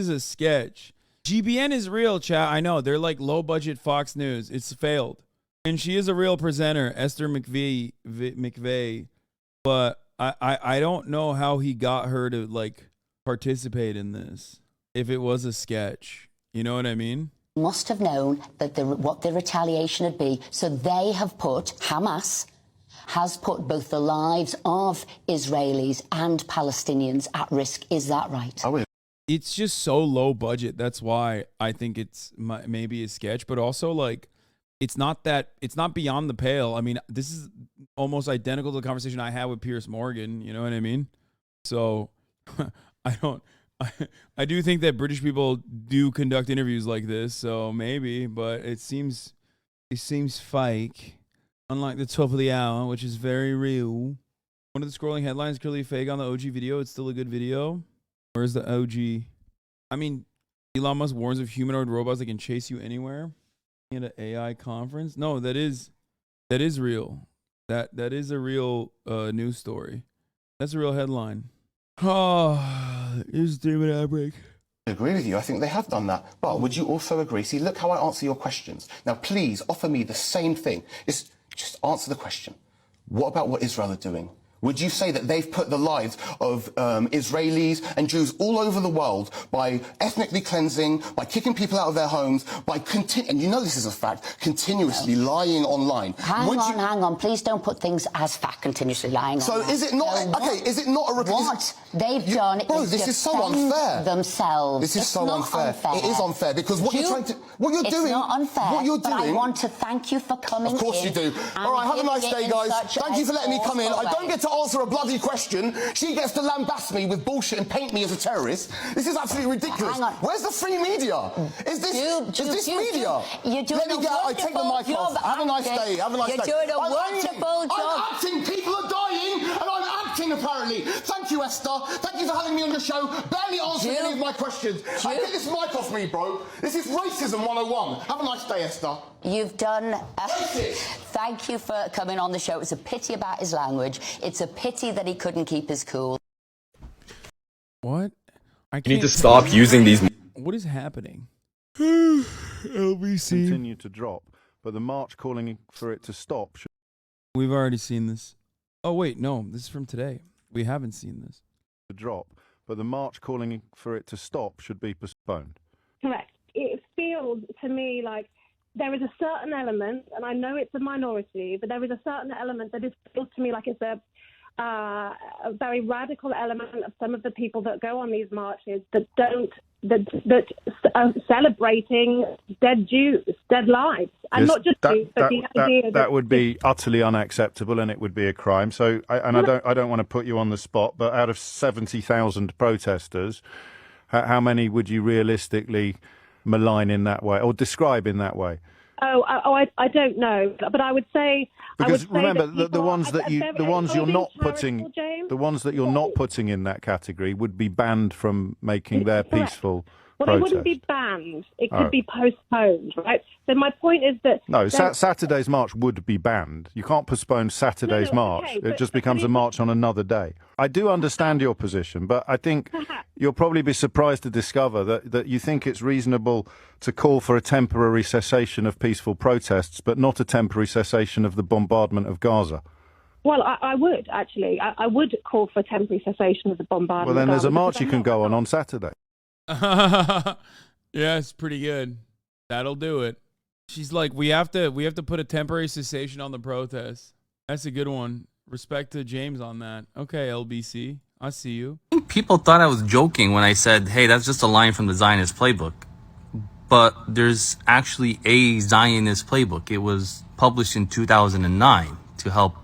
a sketch. GBN is real, chat. I know they're like low budget Fox News. It's failed, and she is a real presenter, Esther McVeigh. But I don't know how he got her to like participate in this. If it was a sketch, you know what I mean? Must have known that what the retaliation would be. So they have put, Hamas has put both the lives of Israelis and Palestinians at risk. Is that right? It's just so low budget. That's why I think it's maybe a sketch, but also like it's not beyond the pale. I mean, this is almost identical to the conversation I had with Piers Morgan. You know what I mean? So I do think that British people do conduct interviews like this, so maybe, but it seems fake. Unlike the top of the hour, which is very real. One of the scrolling headlines clearly fake on the OG video. It's still a good video. Where's the OG? I mean, Elon Musk warns of humanoid robots that can chase you anywhere. At an AI conference? No, that is real. That is a real news story. That's a real headline. Oh, here's a 3-minute outbreak. I agree with you. I think they have done that. But would you also agree? See, look how I answer your questions. Now, please offer me the same thing. Just answer the question. What about what Israel are doing? Would you say that they've put the lives of Israelis and Jews all over the world by ethnically cleansing, by kicking people out of their homes, by and you know this is a fact, continuously lying online? Hang on. Please don't put things as fact, continuously lying so online. is it not, is it not a... What they've done is this is so unfair. Themselves. This is so unfair. It is unfair because what you're trying to... It's not unfair, what you're doing... but I want to thank you for coming in. Of course you do. All right, have a nice day, guys. Thank you for letting me come in. I don't get to answer a bloody question. She gets to lambast me with bullshit and paint me as a terrorist. This is absolutely ridiculous. Hang on. Where's the free media? Is this media? You're doing Let me get out. I take the mic off. Have a nice day. Have a nice day. You're doing a wonderful job. I'm acting. People are dying, and I'm acting apparently. Thank you, Esther. Thank you for having me on your show. Barely answering any of my questions. Get this mic off me, bro. This is racism 101. Have a nice day, Esther. You've done... Thank you for coming on the show. It's a pity about his language. It's a pity that he couldn't keep his cool. What? You need to stop using these... What is happening? LBC continue to drop, but the march calling for it to stop. We've already seen this. Oh, wait, no. This is from today. We haven't seen this. To drop, but the march calling for it to stop should be postponed. Correct. It feels to me like there is a certain element, and I know it's a minority, but there is a certain element that feels to me like it's a very radical element of some of the people that go on these marches that are celebrating dead Jews, dead lives, and not just Jews, but the idea that would be utterly unacceptable, and it would be a crime. So, I don't want to put you on the spot, but out of 70,000 protesters, how many would you realistically malign in that way or describe in that way? I don't know, but I would say because remember the ones that you're not putting in that category would be banned from making their peaceful Well, they wouldn't be banned. It could be postponed, right? So my point is that... No, Saturday's march would be banned. You can't postpone Saturday's march. Okay, it just becomes a march on another day. I do understand your position, but I think you'll probably be surprised to discover that you think it's reasonable to call for a temporary cessation of peaceful protests, but not a temporary cessation of the bombardment of Gaza. Well, I would actually. I would call for temporary cessation of the bombardment. Well, then there's a regardless, march you because can I'm go not- on Saturday. Yeah, it's pretty good. That'll do it. She's like, we have to put a temporary cessation on the protest. That's a good one. Respect to James on that. Okay, LBC, I see you. People thought I was joking when I said, hey, that's just a line from the Zionist playbook. But there's actually a Zionist playbook. It was published in 2009 to help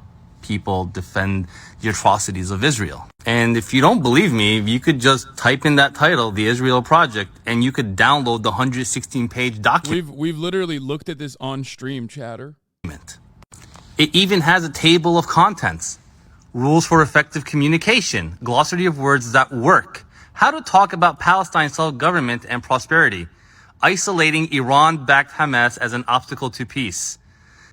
people defend the atrocities of Israel. And if you don't believe me, you could just type in that title, The Israel Project, and you could download the 116-page document. We've literally looked at this on stream, chatter. It even has a table of contents, rules for effective communication, glossary of words that work, how to talk about Palestine's self-government and prosperity, isolating Iran-backed Hamas as an obstacle to peace,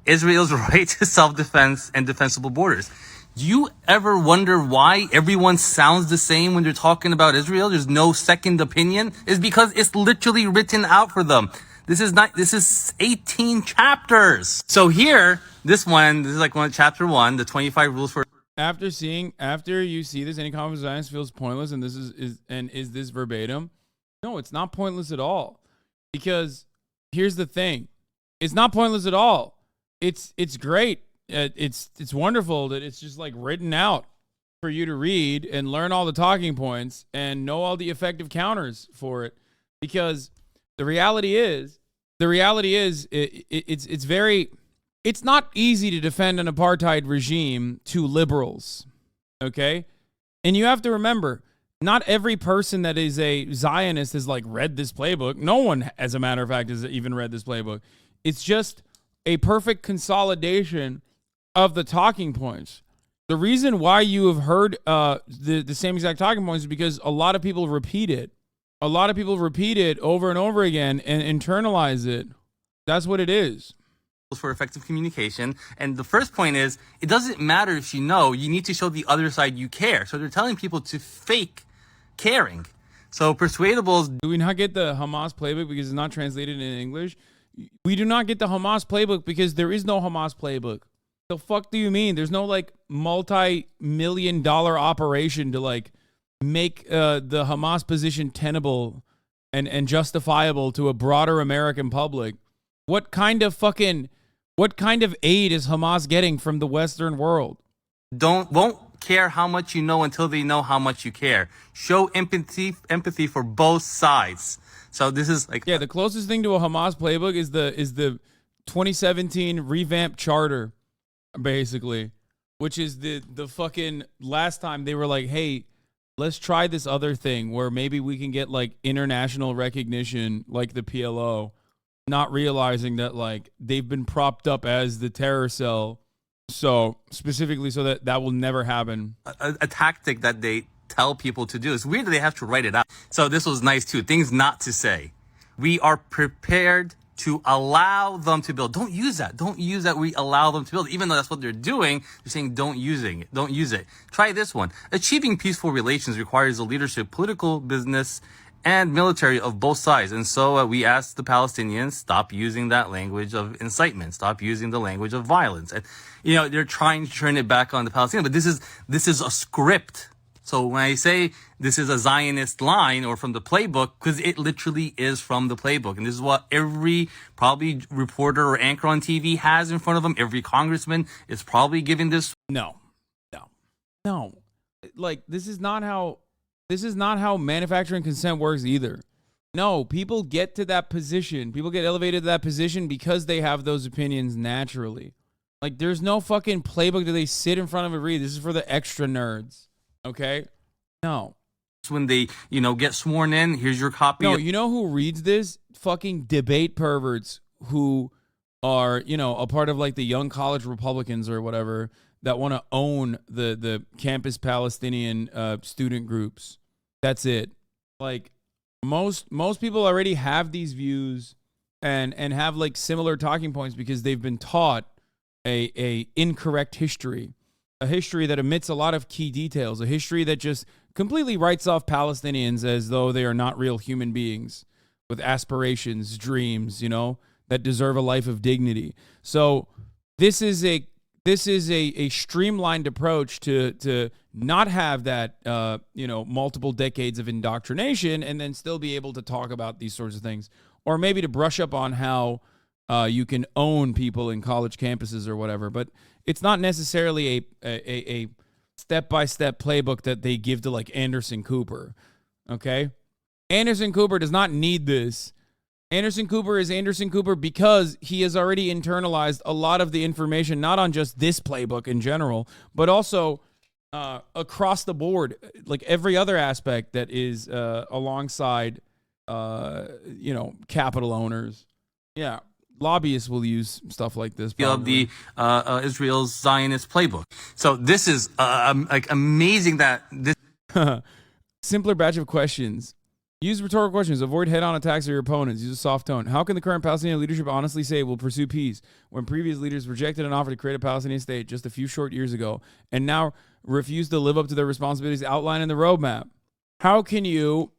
Israel's right to self-defense and defensible borders. Do you ever wonder why everyone sounds the same when they're talking about Israel? There's no second opinion. It's because it's literally written out for them. This is 18 chapters. So here, this is like chapter 1, the 25 rules for. After you see this, any conflict with Zionists feels pointless, and is this verbatim? No, it's not pointless at all. Because here's the thing, it's not pointless at all. It's great. It's wonderful that it's just like written out for you to read and learn all the talking points and know all the effective counters for it. Because the reality is it's not easy to defend an apartheid regime to liberals. Okay? And you have to remember, not every person that is a Zionist has like read this playbook. No one, as a matter of fact, has even read this playbook. It's just a perfect consolidation of the talking points. The reason why you have heard the same exact talking points is because a lot of people repeat it. A lot of people repeat it over and over again and internalize it. That's what it is. For effective communication. And the first point is, it doesn't matter if you know, you need to show the other side you care. So they're telling people to fake caring. So persuadables. Do we not get the Hamas playbook because it's not translated in English? We do not get the Hamas playbook because there is no Hamas playbook. The fuck do you mean? There's no like multi-million-dollar operation to like make the Hamas position tenable and justifiable to a broader American public. What kind of aid is Hamas getting from the Western world? Won't care how much you know until they know how much you care. Show empathy for both sides. So this is like, yeah, the closest thing to a Hamas playbook is the 2017 revamped charter, basically, which is the fucking last time they were like, hey, let's try this other thing where maybe we can get like international recognition like the PLO, not realizing that like they've been propped up as the terror cell. So specifically so that will never happen. A tactic that they tell people to do. It's weird that they have to write it out. So this was nice too. Things not to say. We are prepared to allow them to build. Don't use that. Don't use that. We allow them to build. Even though that's what they're doing, they're saying don't use it. Don't use it. Try this one. Achieving peaceful relations requires the leadership, political, business, and military of both sides. And so we asked the Palestinians, stop using that language of incitement. Stop using the language of violence. And, they're trying to turn it back on the Palestinians. But this is a script. So when I say this is a Zionist line or from the playbook, because it literally is from the playbook. And this is what every probably reporter or anchor on TV has in front of them. Every congressman is probably giving this. No. Like, this is not how manufacturing consent works either. No, people get to that position. People get elevated to that position because they have those opinions naturally. Like, there's no fucking playbook that they sit in front of and read. This is for the extra nerds. Okay? No. When they, get sworn in, here's your copy. No, you know who reads this? Fucking debate perverts who are, a part of like the young college Republicans or whatever that want to own the campus Palestinian student groups. That's it. Like most people already have these views and have like similar talking points because they've been taught a incorrect history. A history that omits a lot of key details, a history that just completely writes off Palestinians as though they are not real human beings with aspirations, dreams, that deserve a life of dignity. So this is the this is a streamlined approach to not have that, multiple decades of indoctrination and then still be able to talk about these sorts of things. Or maybe to brush up on how you can own people in college campuses or whatever. But it's not necessarily a step-by-step playbook that they give to like Anderson Cooper, okay? Anderson Cooper does not need this. Anderson Cooper is Anderson Cooper because he has already internalized a lot of the information, not on just this playbook in general, but also across the board, like every other aspect that is alongside, capital owners. Yeah, lobbyists will use stuff like this. Of the Israel's Zionist playbook. So this is amazing that this. Simpler batch of questions. Use rhetorical questions. Avoid head-on attacks of your opponents. Use a soft tone. How can the current Palestinian leadership honestly say it will pursue peace when previous leaders rejected an offer to create a Palestinian state just a few short years ago and now refuse to live up to their responsibilities outlined in the roadmap? How can you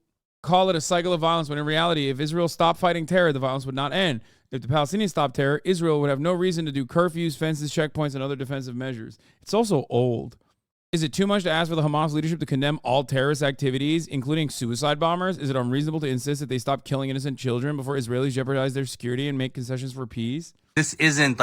call it a cycle of violence when in reality, if Israel stopped fighting terror, the violence would not end? If the Palestinians stopped terror, Israel would have no reason to do curfews, fences, checkpoints, and other defensive measures. It's also old. Is it too much to ask for the Hamas leadership to condemn all terrorist activities, including suicide bombers? Is it unreasonable to insist that they stop killing innocent children before Israelis jeopardize their security and make concessions for peace? This isn't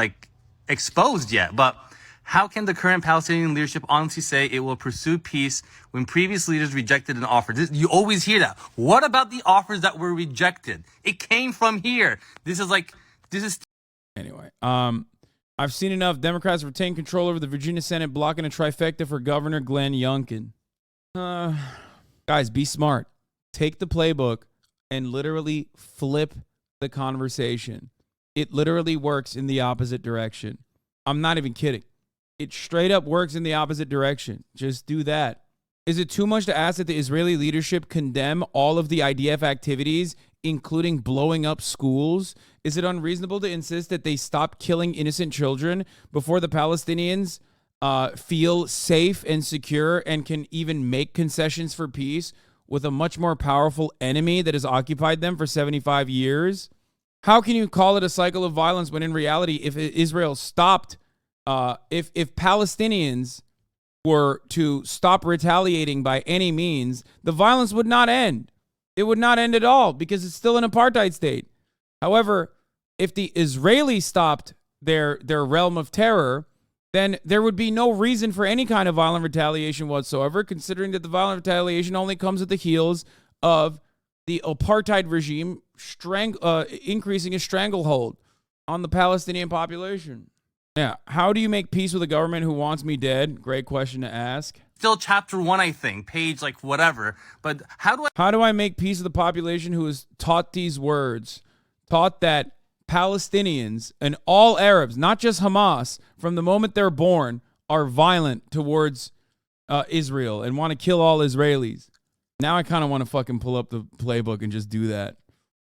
exposed yet, but how can the current Palestinian leadership honestly say it will pursue peace when previous leaders rejected an offer? You always hear that. What about the offers that were rejected? It came from here. Anyway, I've seen enough. Democrats retain control over the Virginia Senate, blocking a trifecta for Governor Glenn Youngkin. Guys, be smart. Take the playbook and literally flip the conversation. It literally works in the opposite direction. I'm not even kidding. It straight up works in the opposite direction. Just do that. Is it too much to ask that the Israeli leadership condemn all of the IDF activities, including blowing up schools? Is it unreasonable to insist that they stop killing innocent children before the Palestinians feel safe and secure and can even make concessions for peace with a much more powerful enemy that has occupied them for 75 years? How can you call it a cycle of violence when in reality, if Israel stopped, if Palestinians were to stop retaliating by any means, the violence would not end. It would not end at all because it's still an apartheid state. However, if the Israelis stopped their realm of terror, then there would be no reason for any kind of violent retaliation whatsoever, considering that the violent retaliation only comes at the heels of the apartheid regime increasing a stranglehold on the Palestinian population. Yeah. How do you make peace with a government who wants me dead? Great question to ask. Still chapter 1, I think, page whatever. But how do I make peace with the population who is taught these words, taught that Palestinians and all Arabs, not just Hamas, from the moment they're born, are violent towards Israel and want to kill all Israelis? Now I kind of want to fucking pull up the playbook and just do that.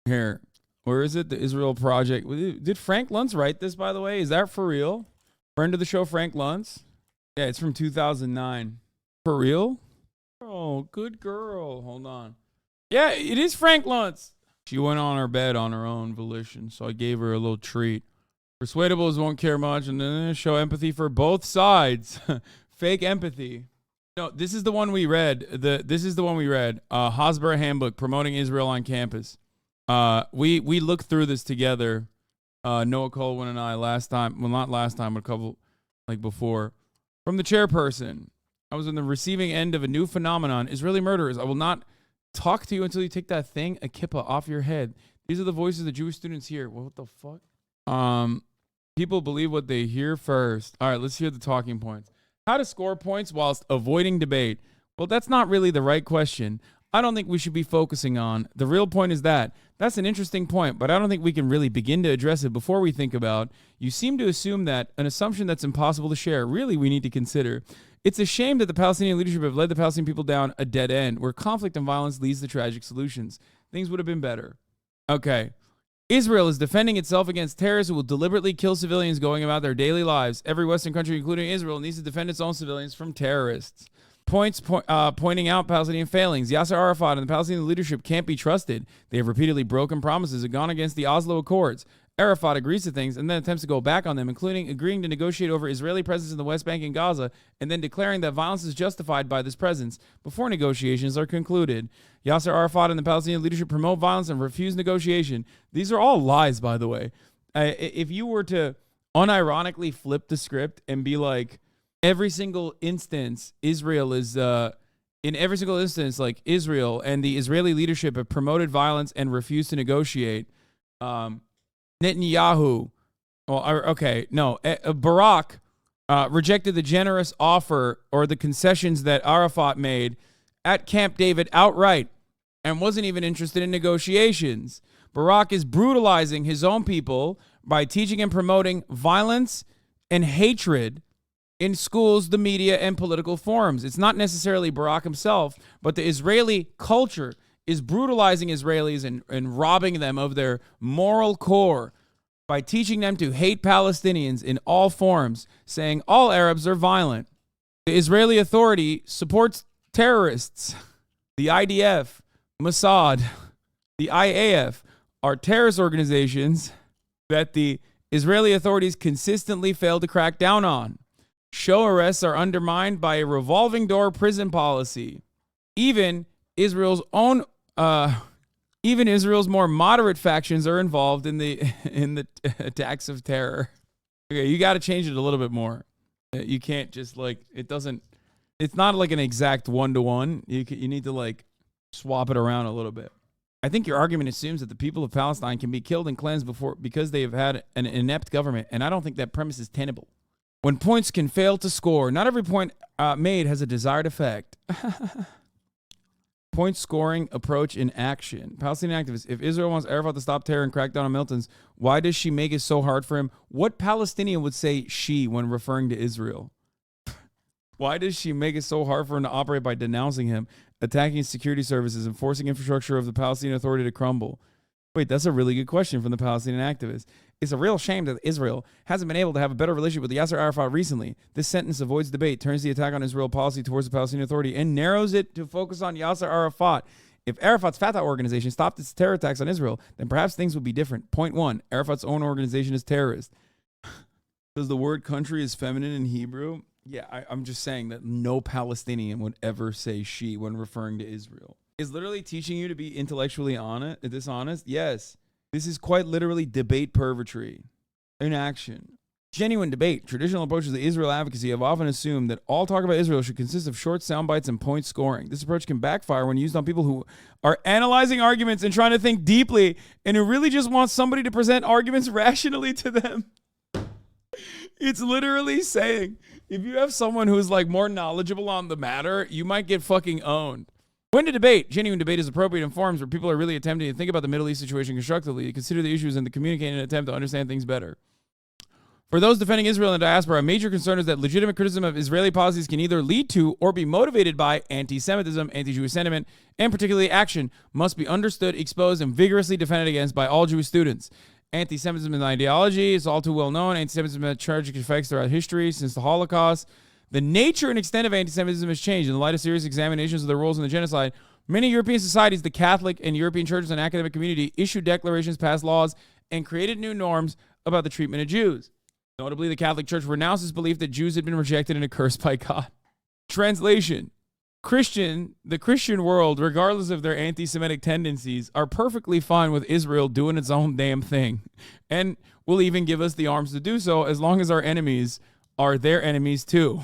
Here. Where is it? The Israel Project. Did Frank Luntz write this, by the way? Is that for real? Friend of the show, Frank Luntz? Yeah, it's from 2009. For real? Oh, good girl. Hold on. Yeah, it is Frank Luntz. She went on her bed on her own volition, so I gave her a little treat. Persuadables won't care much, and then show empathy for both sides. Fake empathy. No, this is the one we read. This is the one we read. Hasbara Handbook, Promoting Israel on Campus. We looked through this together, Noah Colwyn and I last time. Well, not last time, but a couple before. From the chairperson, I was on the receiving end of a new phenomenon, Israeli murderers. I will not talk to you until you take that thing, a kippah, off your head. These are the voices the Jewish students hear. Well, what the fuck? People believe what they hear first. All right, let's hear the talking points. How to score points whilst avoiding debate. Well, that's not really the right question. I don't think we should be focusing on. The real point is that's an interesting point, but I don't think we can really begin to address it before we think about. You seem to assume that an assumption that's impossible to share. Really, we need to consider. It's a shame that the Palestinian leadership have led the Palestinian people down a dead end where conflict and violence leads to tragic solutions. Things would have been better. Okay. Israel is defending itself against terrorists who will deliberately kill civilians going about their daily lives. Every Western country, including Israel, needs to defend its own civilians from terrorists. Pointing out Palestinian failings. Yasser Arafat and the Palestinian leadership can't be trusted. They have repeatedly broken promises and gone against the Oslo Accords. Arafat agrees to things and then attempts to go back on them, including agreeing to negotiate over Israeli presence in the West Bank and Gaza, and then declaring that violence is justified by this presence before negotiations are concluded. Yasser Arafat and the Palestinian leadership promote violence and refuse negotiation. These are all lies, by the way. If you were to unironically flip the script and be like, every single instance, Israel is... in every single instance, like Israel and the Israeli leadership have promoted violence and refused to negotiate. Netanyahu, Barak rejected the generous offer or the concessions that Arafat made at Camp David outright and wasn't even interested in negotiations. Barak is brutalizing his own people by teaching and promoting violence and hatred in schools, the media, and political forums. It's not necessarily Barak himself, but the Israeli culture is brutalizing Israelis and robbing them of their moral core by teaching them to hate Palestinians in all forms, saying all Arabs are violent. The Israeli Authority supports terrorists. The IDF, Mossad, the IAF are terrorist organizations that the Israeli authorities consistently fail to crack down on. Show arrests are undermined by a revolving door prison policy. Even Israel's more moderate factions are involved in the attacks of terror. Okay, you got to change it a little bit more. You can't just it's not like an exact 1-to-1. You need to swap it around a little bit. I think your argument assumes that the people of Palestine can be killed and cleansed because they have had an inept government, and I don't think that premise is tenable. When points can fail to score, not every point made has a desired effect. Point scoring approach in action. Palestinian activists, if Israel wants Arafat to stop terror and crack down on militants, why does she make it so hard for him? What Palestinian would say she when referring to Israel? Why does she make it so hard for him to operate by denouncing him, attacking security services, and forcing infrastructure of the Palestinian Authority to crumble? Wait, that's a really good question from the Palestinian activists. It's a real shame that Israel hasn't been able to have a better relationship with Yasser Arafat recently. This sentence avoids debate, turns the attack on Israel policy towards the Palestinian Authority, and narrows it to focus on Yasser Arafat. If Arafat's Fatah organization stopped its terror attacks on Israel, then perhaps things would be different. Point 1, Arafat's own organization is terrorist. Does the word country is feminine in Hebrew? Yeah, I'm just saying that no Palestinian would ever say she when referring to Israel. Is literally teaching you to be intellectually dishonest? Yes. This is quite literally debate pervertry in action. Genuine debate. Traditional approaches to Israel advocacy have often assumed that all talk about Israel should consist of short sound bites and point scoring. This approach can backfire when used on people who are analyzing arguments and trying to think deeply and who really just want somebody to present arguments rationally to them. It's literally saying, if you have someone who's more knowledgeable on the matter, you might get fucking owned. When to debate? Genuine debate is appropriate in forums where people are really attempting to think about the Middle East situation constructively, to consider the issues, and to communicate in an attempt to understand things better. For those defending Israel and the diaspora, a major concern is that legitimate criticism of Israeli policies can either lead to or be motivated by anti-Semitism, anti-Jewish sentiment, and particularly action must be understood, exposed, and vigorously defended against by all Jewish students. Anti-Semitism is an ideology. It's all too well known. Anti-Semitism has tragic effects throughout history since the Holocaust. The nature and extent of anti-Semitism has changed. In the light of serious examinations of their roles in the genocide, many European societies, the Catholic and European churches and academic community, issued declarations, passed laws, and created new norms about the treatment of Jews. Notably, the Catholic Church renounced its belief that Jews had been rejected and accursed by God. Translation. The Christian world, regardless of their anti-Semitic tendencies, are perfectly fine with Israel doing its own damn thing, and will even give us the arms to do so as long as our enemies are their enemies too.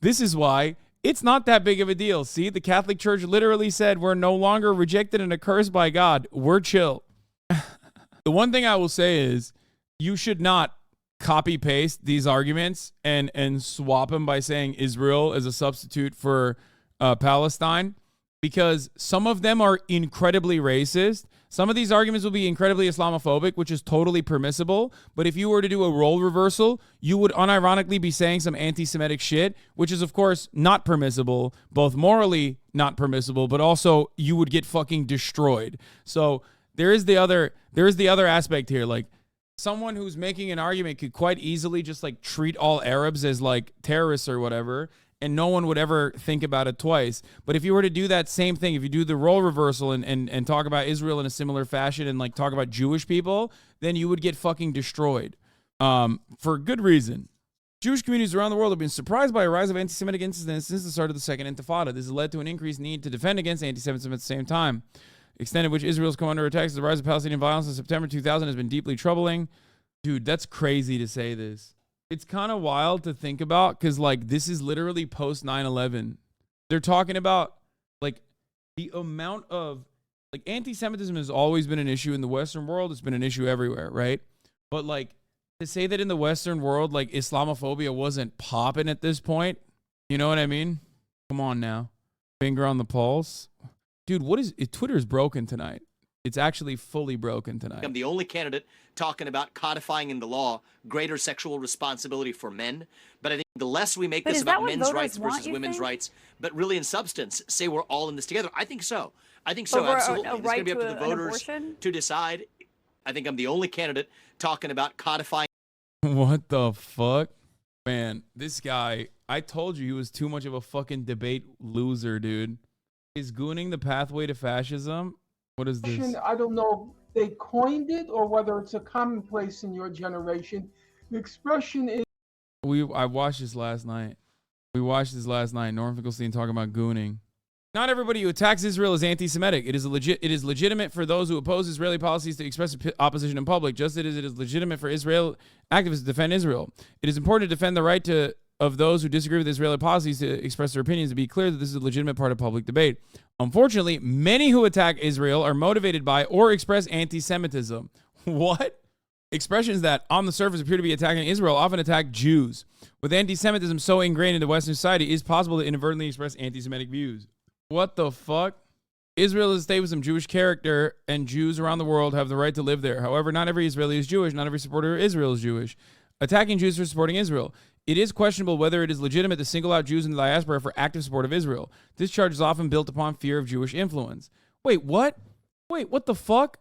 This is why it's not that big of a deal. See, the Catholic Church literally said we're no longer rejected and accursed by God. We're chill. The one thing I will say is you should not copy paste these arguments and swap them by saying Israel as a substitute for Palestine, because some of them are incredibly racist. Some of these arguments will be incredibly Islamophobic, which is totally permissible. But if you were to do a role reversal, you would unironically be saying some anti-Semitic shit, which is, of course, not permissible, both morally not permissible, but also you would get fucking destroyed. So there is the other aspect here. Someone who's making an argument could quite easily just treat all Arabs as terrorists or whatever, and no one would ever think about it twice. But if you were to do that same thing, if you do the role reversal and talk about Israel in a similar fashion and like talk about Jewish people, then you would get fucking destroyed. For good reason. Jewish communities around the world have been surprised by a rise of anti-Semitic incidents since the start of the Second Intifada. This has led to an increased need to defend against anti-Semitism at the same time. The extent of which Israel's come under attack since the rise of Palestinian violence in September 2000 has been deeply troubling. Dude, that's crazy to say this. It's kind of wild to think about because, like, this is literally post 9/11. They're talking about, like, the amount of, like, anti-Semitism has always been an issue in the Western world. It's been an issue everywhere, right? But, like, to say that in the Western world, like, Islamophobia wasn't popping at this point, you know what I mean? Come on now. Finger on the pulse. Dude, Twitter is broken tonight. It's actually fully broken tonight. I'm the only candidate talking about codifying in the law greater sexual responsibility for men. But I think the less we make this about men's rights versus women's rights, but really in substance say we're all in this together, I think so. I think so, absolutely. It's going to be up to the voters to decide. I think I'm the only candidate talking about codifying. What the fuck? Man, this guy, I told you he was too much of a fucking debate loser, dude. Is gooning the pathway to fascism? What is this? I don't know if they coined it or whether it's a commonplace in your generation. The expression is... I watched this last night. Norm Finkelstein talking about gooning. Not everybody who attacks Israel is anti-Semitic. It is legitimate for those who oppose Israeli policies to express opposition in public, just as it is legitimate for Israel activists to defend Israel. It is important to defend the right of those who disagree with Israeli policies to express their opinions, to be clear that this is a legitimate part of public debate. Unfortunately, many who attack Israel are motivated by or express anti-Semitism. What? Expressions that on the surface appear to be attacking Israel often attack Jews. With anti-Semitism so ingrained into Western society, it is possible to inadvertently express anti-Semitic views. What the fuck? Israel is a state with some Jewish character, and Jews around the world have the right to live there. However, not every Israeli is Jewish. Not every supporter of Israel is Jewish. Attacking Jews for supporting Israel. It is questionable whether it is legitimate to single out Jews in the diaspora for active support of Israel. This charge is often built upon fear of Jewish influence. Wait, what? Wait, what the fuck?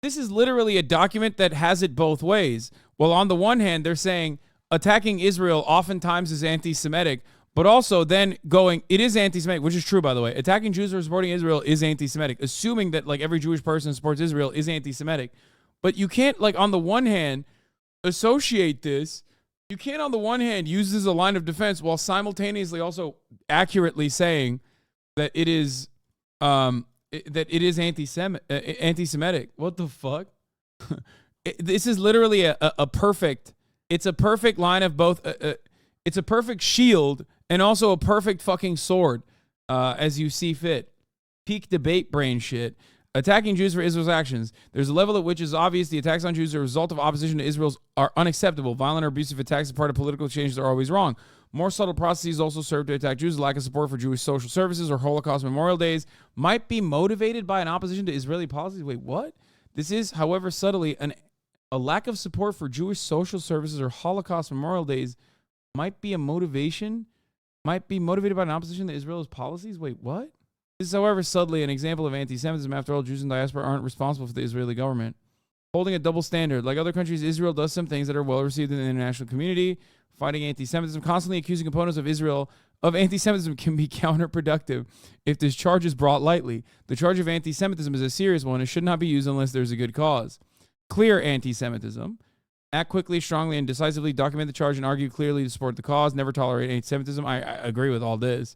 This is literally a document that has it both ways. Well, on the one hand, they're saying attacking Israel oftentimes is anti-Semitic, but also then going, it is anti-Semitic, which is true, by the way. Attacking Jews for supporting Israel is anti-Semitic, assuming that, like, every Jewish person who supports Israel is anti-Semitic. But you can't, like, on the one hand, associate this. You can't, on the one hand, use this as a line of defense while simultaneously also accurately saying that it is anti-Semitic. What the fuck? This is literally a perfect. It's a perfect line of both. It's a perfect shield and also a perfect fucking sword, as you see fit. Peak debate brain shit. Attacking Jews for Israel's actions. There's a level at which is obvious the attacks on Jews as a result of opposition to Israel are unacceptable. Violent or abusive attacks as part of political changes are always wrong. More subtle processes also serve to attack Jews. Lack of support for Jewish social services or Holocaust memorial days might be motivated by an opposition to Israeli policies. Wait, what? This is, however, subtly a lack of support for Jewish social services or Holocaust memorial days might be motivated by an opposition to Israel's policies. Wait, what? This is, however, subtly an example of anti-Semitism. After all, Jews in diaspora aren't responsible for the Israeli government. Holding a double standard. Like other countries, Israel does some things that are well received in the international community. Fighting anti-Semitism, constantly accusing opponents of Israel of anti-Semitism can be counterproductive if this charge is brought lightly. The charge of anti-Semitism is a serious one and should not be used unless there's a good cause. Clear anti-Semitism. Act quickly, strongly, and decisively. Document the charge and argue clearly to support the cause. Never tolerate anti-Semitism. I agree with all this.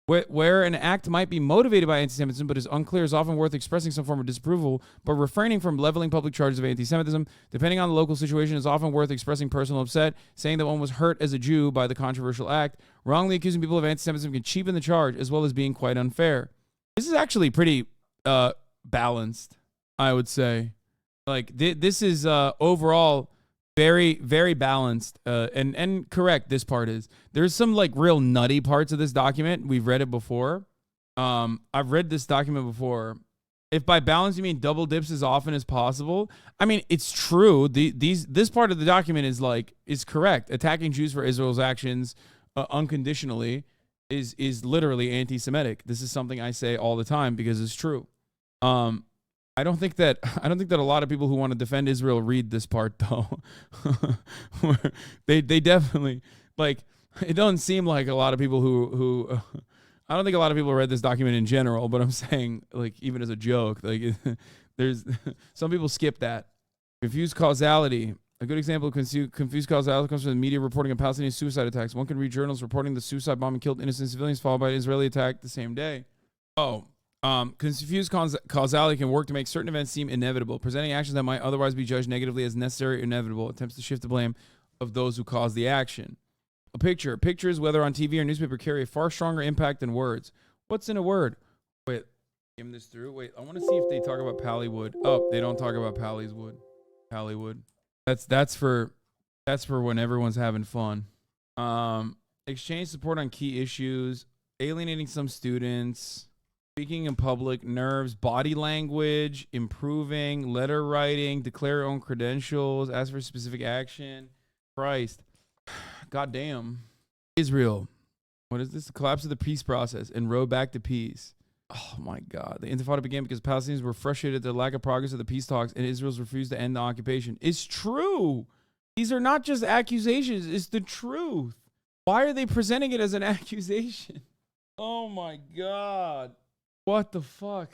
Where an act might be motivated by anti-Semitism but is unclear is often worth expressing some form of disapproval, but refraining from leveling public charges of anti-Semitism. Depending on the local situation, is often worth expressing personal upset, saying that one was hurt as a Jew by the controversial act. Wrongly accusing people of anti-Semitism can cheapen the charge, as well as being quite unfair. This is actually pretty balanced, I would say. Like, this is overall very, very balanced and correct. This part is. There's some like real nutty parts of this document. We've read it before. I've read this document before. If by balance you mean double dips as often as possible, I mean it's true. This part of the document is correct. Attacking Jews for Israel's actions unconditionally is literally anti-Semitic. This is something I say all the time because it's true. I don't think that a lot of people who want to defend Israel read this part though. they definitely like It doesn't seem like a lot of people who I don't think a lot of people read this document in general, but I'm saying, like, even as a joke, like, there's some people skip that. Confused causality. A good example of confused causality comes from the media reporting of Palestinian suicide attacks. One can read journals reporting the suicide bombing killed innocent civilians, followed by an Israeli attack the same day. Confused causality can work to make certain events seem inevitable, presenting actions that might otherwise be judged negatively as necessary or inevitable. Attempts to shift the blame of those who caused the action. Pictures, whether on TV or newspaper, carry a far stronger impact than words. What's in a word? Wait, give this through. Wait, I want to see if they talk about Pallywood. Oh, they don't talk about Pallywood. Pallywood. That's for when everyone's having fun. Exchange support on key issues. Alienating some students. Speaking in public. Nerves. Body language. Improving. Letter writing. Declare your own credentials. Ask for specific action. Christ. God damn. Israel. What is this? The collapse of the peace process and road back to peace. Oh my God. The Intifada began because Palestinians were frustrated at the lack of progress of the peace talks and Israel's refused to end the occupation. It's true. These are not just accusations. It's the truth. Why are they presenting it as an accusation? Oh my God. What the fuck?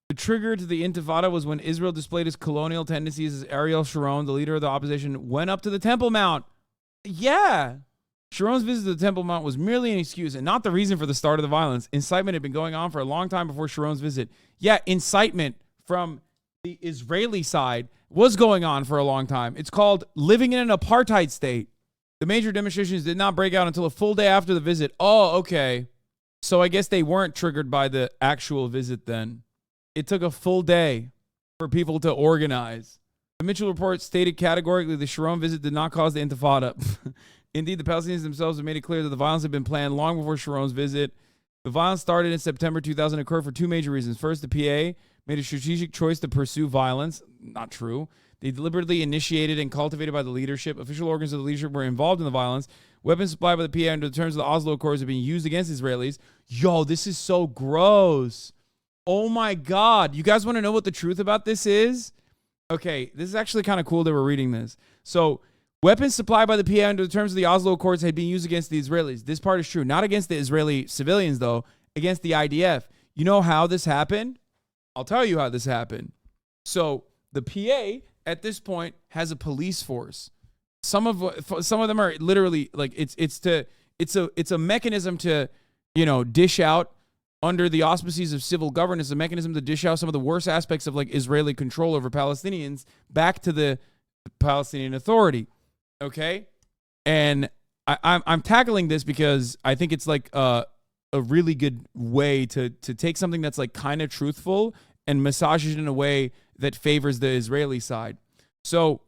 The trigger to the Intifada was when Israel displayed its colonial tendencies as Ariel Sharon, the leader of the opposition, went up to the Temple Mount. Yeah. Sharon's visit to the Temple Mount was merely an excuse and not the reason for the start of the violence. Incitement had been going on for a long time before Sharon's visit. Yeah, incitement from the Israeli side was going on for a long time. It's called living in an apartheid state. The major demonstrations did not break out until a full day after the visit. Oh, okay. So I guess they weren't triggered by the actual visit then. It took a full day for people to organize. The Mitchell report stated categorically the Sharon visit did not cause the Intifada. Indeed, the Palestinians themselves have made it clear that the violence had been planned long before Sharon's visit. The violence started in September 2000 and occurred for two major reasons. First, the PA made a strategic choice to pursue violence. Not true. They deliberately initiated and cultivated by the leadership. Official organs of the leadership were involved in the violence. Weapons supplied by the PA under the terms of the Oslo Accords have been used against Israelis. Yo, this is so gross. Oh my God. You guys want to know what the truth about this is? Okay, this is actually kind of cool that we're reading this. So, weapons supplied by the PA under the terms of the Oslo Accords had been used against the Israelis. This part is true. Not against the Israeli civilians, though. Against the IDF. You know how this happened? I'll tell you how this happened. So, the PA, at this point, has a police force. Some of them are literally, like, it's a mechanism to, dish out under the auspices of civil governance, a mechanism to dish out some of the worst aspects of, like, Israeli control over Palestinians back to the Palestinian Authority. Okay? And I'm tackling this because I think it's like a really good way to take something that's like kind of truthful and massage it in a way that favors the Israeli side. So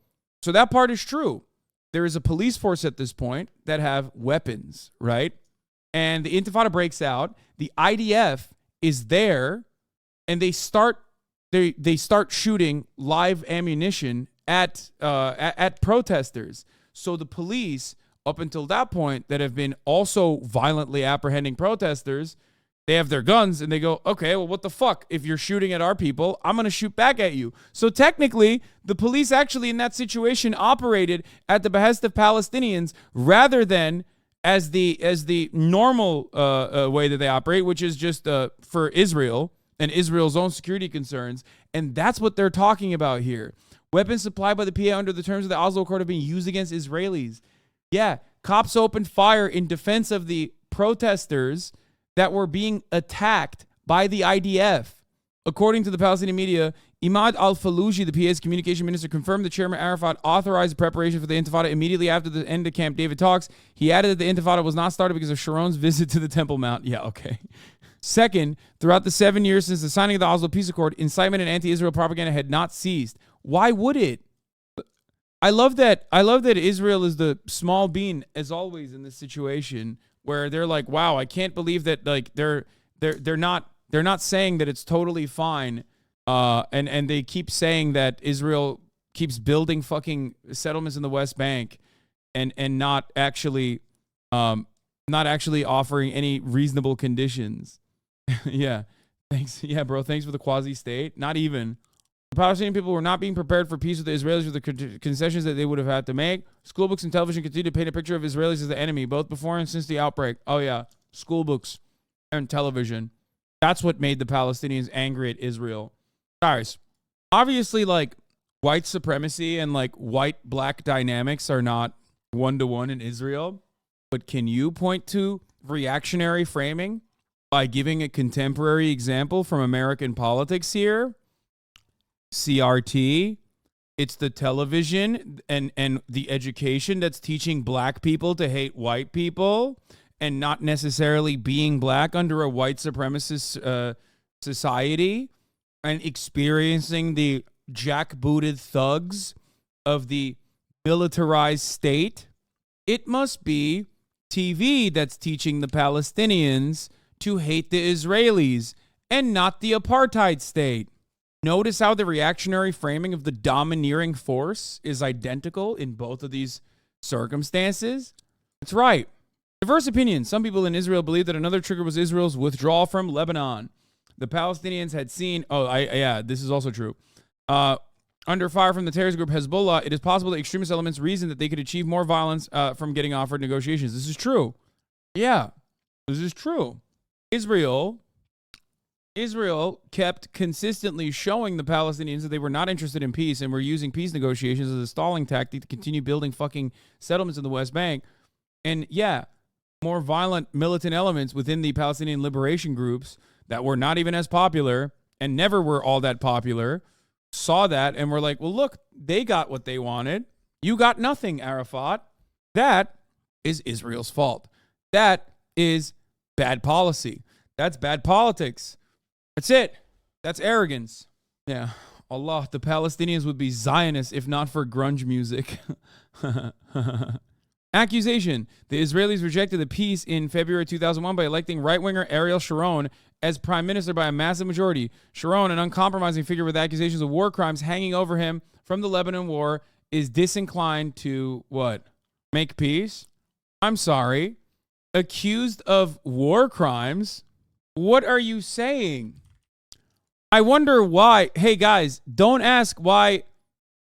that part is true. There is a police force at this point that have weapons, right? And the Intifada breaks out. The IDF is there, and they start shooting live ammunition at protesters. So the police, up until that point, that have been also violently apprehending protesters, they have their guns and they go, okay, well, what the fuck? If you're shooting at our people, I'm going to shoot back at you. So technically, the police actually in that situation operated at the behest of Palestinians rather than as the normal way that they operate, which is just for Israel and Israel's own security concerns. And that's what they're talking about here. Weapons supplied by the PA under the terms of the Oslo Accord have been used against Israelis. Yeah, cops opened fire in defense of the protesters that were being attacked by the IDF. According to the Palestinian media, Imad al-Faluji, the PA's communication minister, confirmed that Chairman Arafat authorized the preparation for the Intifada immediately after the end of Camp David talks. He added that the Intifada was not started because of Sharon's visit to the Temple Mount. Yeah, okay. Second, throughout the 7 years since the signing of the Oslo Peace Accord, incitement and anti-Israel propaganda had not ceased. Why would it? I love that Israel is the small bean, as always, in this situation where they're like, wow, I can't believe that, like, they're not saying that it's totally fine. And they keep saying that Israel keeps building fucking settlements in the West Bank and not actually offering any reasonable conditions. Yeah. Thanks. Yeah, bro. Thanks for the quasi state. Not even. The Palestinian people were not being prepared for peace with the Israelis with the concessions that they would have had to make. School books and television continue to paint a picture of Israelis as the enemy, both before and since the outbreak. Oh, yeah. School books and television. That's what made the Palestinians angry at Israel. Guys, obviously, like, white supremacy and, like, white-black dynamics are not one-to-one in Israel. But can you point to reactionary framing by giving a contemporary example from American politics here? CRT, it's the television and the education that's teaching black people to hate white people and not necessarily being black under a white supremacist society and experiencing the jackbooted thugs of the militarized state. It must be TV that's teaching the Palestinians to hate the Israelis and not the apartheid state. Notice how the reactionary framing of the domineering force is identical in both of these circumstances. That's right. Diverse opinions. Some people in Israel believe that another trigger was Israel's withdrawal from Lebanon. The Palestinians had seen... this is also true. Under fire from the terrorist group Hezbollah, it is possible that extremist elements reasoned that they could achieve more violence from getting offered negotiations. This is true. Yeah, this is true. Israel kept consistently showing the Palestinians that they were not interested in peace and were using peace negotiations as a stalling tactic to continue building fucking settlements in the West Bank. And yeah, more violent militant elements within the Palestinian liberation groups that were not even as popular and never were all that popular saw that and were like, well, look, they got what they wanted. You got nothing, Arafat. That is Israel's fault. That is bad policy. That's bad politics. That's it. That's arrogance. Yeah. Allah, the Palestinians would be Zionists if not for grunge music. Accusation. The Israelis rejected the peace in February 2001 by electing right-winger Ariel Sharon as prime minister by a massive majority. Sharon, an uncompromising figure with accusations of war crimes hanging over him from the Lebanon war, is disinclined to, what? Make peace? I'm sorry. Accused of war crimes? What are you saying? I wonder why. Hey, guys, don't ask why.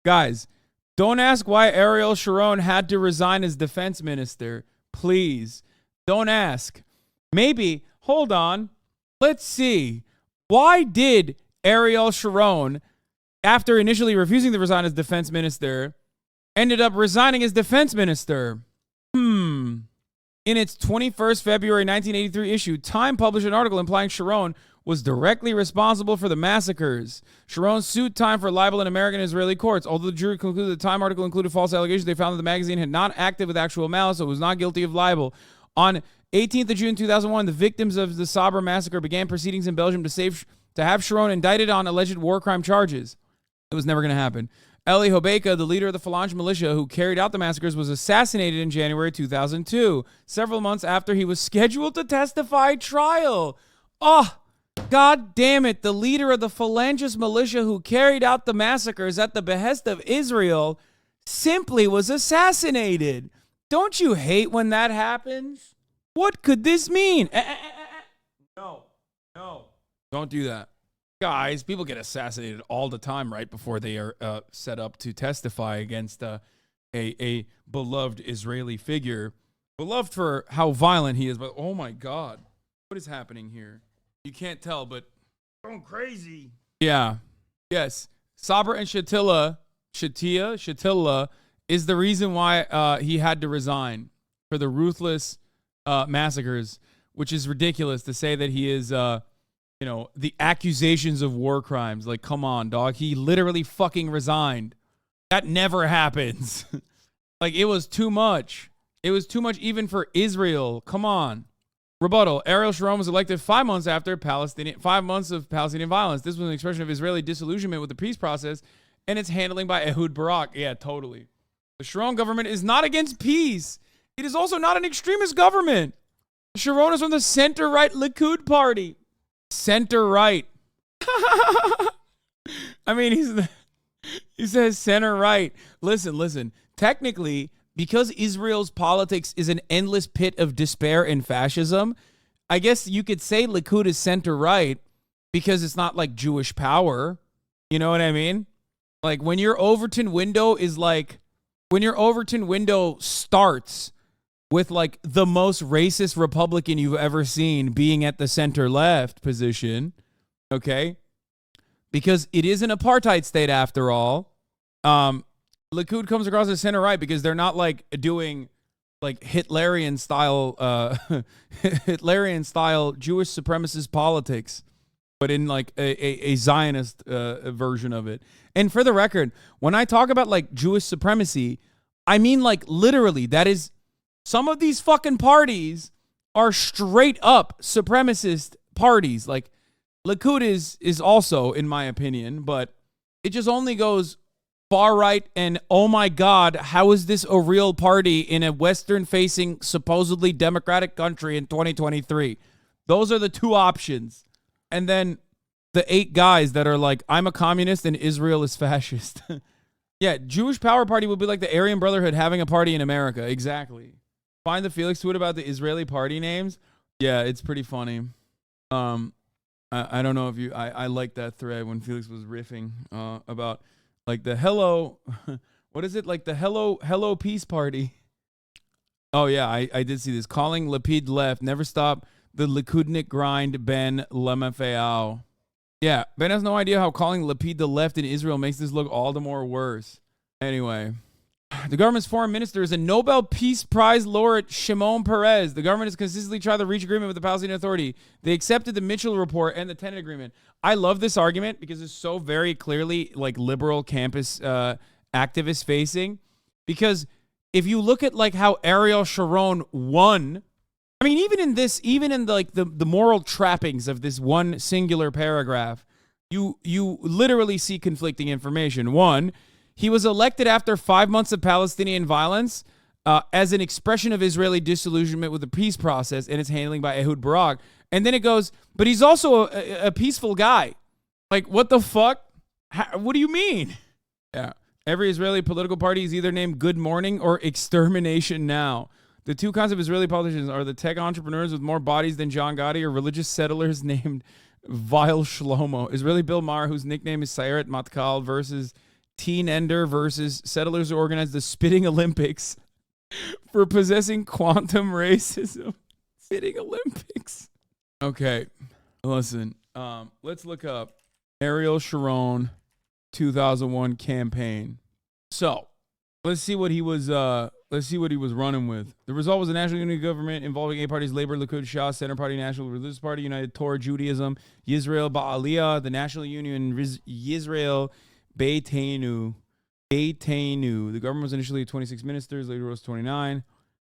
Guys, don't ask why Ariel Sharon had to resign as defense minister. Please. Don't ask. Maybe, hold on. Let's see. Why did Ariel Sharon, after initially refusing to resign as defense minister, ended up resigning as defense minister? In its 21st February 1983 issue, Time published an article implying Sharon was directly responsible for the massacres. Sharon sued Time for libel in American and Israeli courts. Although the jury concluded the Time article included false allegations, they found that the magazine had not acted with actual malice, so it was not guilty of libel. On 18th of June 2001, the victims of the Sabra massacre began proceedings in Belgium to have Sharon indicted on alleged war crime charges. It was never going to happen. Eli Hobeika, the leader of the Falange militia who carried out the massacres, was assassinated in January 2002, several months after he was scheduled to testify at trial. Oh, God damn it. The leader of the Phalangist militia who carried out the massacres at the behest of Israel simply was assassinated. Don't you hate when that happens? What could this mean? No. Don't do that. Guys, people get assassinated all the time right before they are set up to testify against a beloved Israeli figure. Beloved for how violent he is, but oh my God. What is happening here? You can't tell, but going crazy. Yeah. Yes. Sabra and Shatila is the reason why he had to resign for the ruthless massacres, which is ridiculous to say that he is... the accusations of war crimes. Like, come on, dog. He literally fucking resigned. That never happens. Like, it was too much. It was too much even for Israel. Come on. Rebuttal. Ariel Sharon was elected 5 months after 5 months of Palestinian violence. This was an expression of Israeli disillusionment with the peace process and its handling by Ehud Barak. Yeah, totally. The Sharon government is not against peace. It is also not an extremist government. Sharon is from the center-right Likud party. Center-right. I mean, he says center-right. Listen. Technically, because Israel's politics is an endless pit of despair and fascism, I guess you could say Likud is center-right because it's not like Jewish power. You know what I mean? Like when your Overton window starts with like the most racist Republican you've ever seen being at the center left position, okay? Because it is an apartheid state after all. Likud comes across as center right because they're not like doing like Hitlerian style Jewish supremacist politics, but in like a Zionist version of it. And for the record, when I talk about like Jewish supremacy, I mean like literally that is, some of these fucking parties are straight up supremacist parties. Like Likud is also, in my opinion, but it just only goes far right and oh my God, how is this a real party in a Western facing supposedly democratic country in 2023? Those are the two options. And then the 8 guys that are like, I'm a communist and Israel is fascist. Yeah, Jewish Power Party would be like the Aryan Brotherhood having a party in America. Exactly. Find the Felix tweet about the Israeli party names. Yeah, it's pretty funny. I don't know if you, I like that thread when Felix was riffing about like the hello, what is it? Like the hello peace party. Oh yeah, I did see this. Calling Lapid left, never stop the Likudnik grind, Ben Lemafeau. Yeah, Ben has no idea how calling Lapid the left in Israel makes this look all the more worse. Anyway, the government's foreign minister is a Nobel Peace Prize laureate, Shimon Peres. The government has consistently tried to reach agreement with the Palestinian Authority. They accepted the Mitchell Report and the Tenet Agreement. I love this argument because it's so very clearly like liberal campus activist facing. Because if you look at like how Ariel Sharon won, I mean, even in the moral trappings of this one singular paragraph, you literally see conflicting information. One, he was elected after 5 months of Palestinian violence as an expression of Israeli disillusionment with the peace process and its handling by Ehud Barak. And then it goes, but he's also a peaceful guy. Like, what the fuck? What do you mean? Yeah. Every Israeli political party is either named Good Morning or Extermination Now. The two kinds of Israeli politicians are the tech entrepreneurs with more bodies than John Gotti or religious settlers named Vile Shlomo. Israeli Bill Maher, whose nickname is Sayeret Matkal, versus Teen Ender versus settlers who organized the Spitting Olympics for possessing quantum racism. Spitting Olympics. Okay, listen. Let's look up Ariel Sharon 2001 campaign. So let's see what he was. Let's see what he was running with. The result was a national unity government involving 8 parties: Labor, Likud, Shas, Center Party, National Religious Party, United Torah, Judaism, Yisrael Ba'aliyah, the National Union, Yisrael Beiteinu. The government was initially 26 ministers, later rose to 29.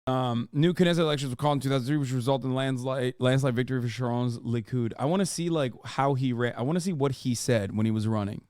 New Knesset elections were called in 2003, which resulted in landslide victory for Sharon's Likud. I want to see like how he ran. I want to see what he said when he was running.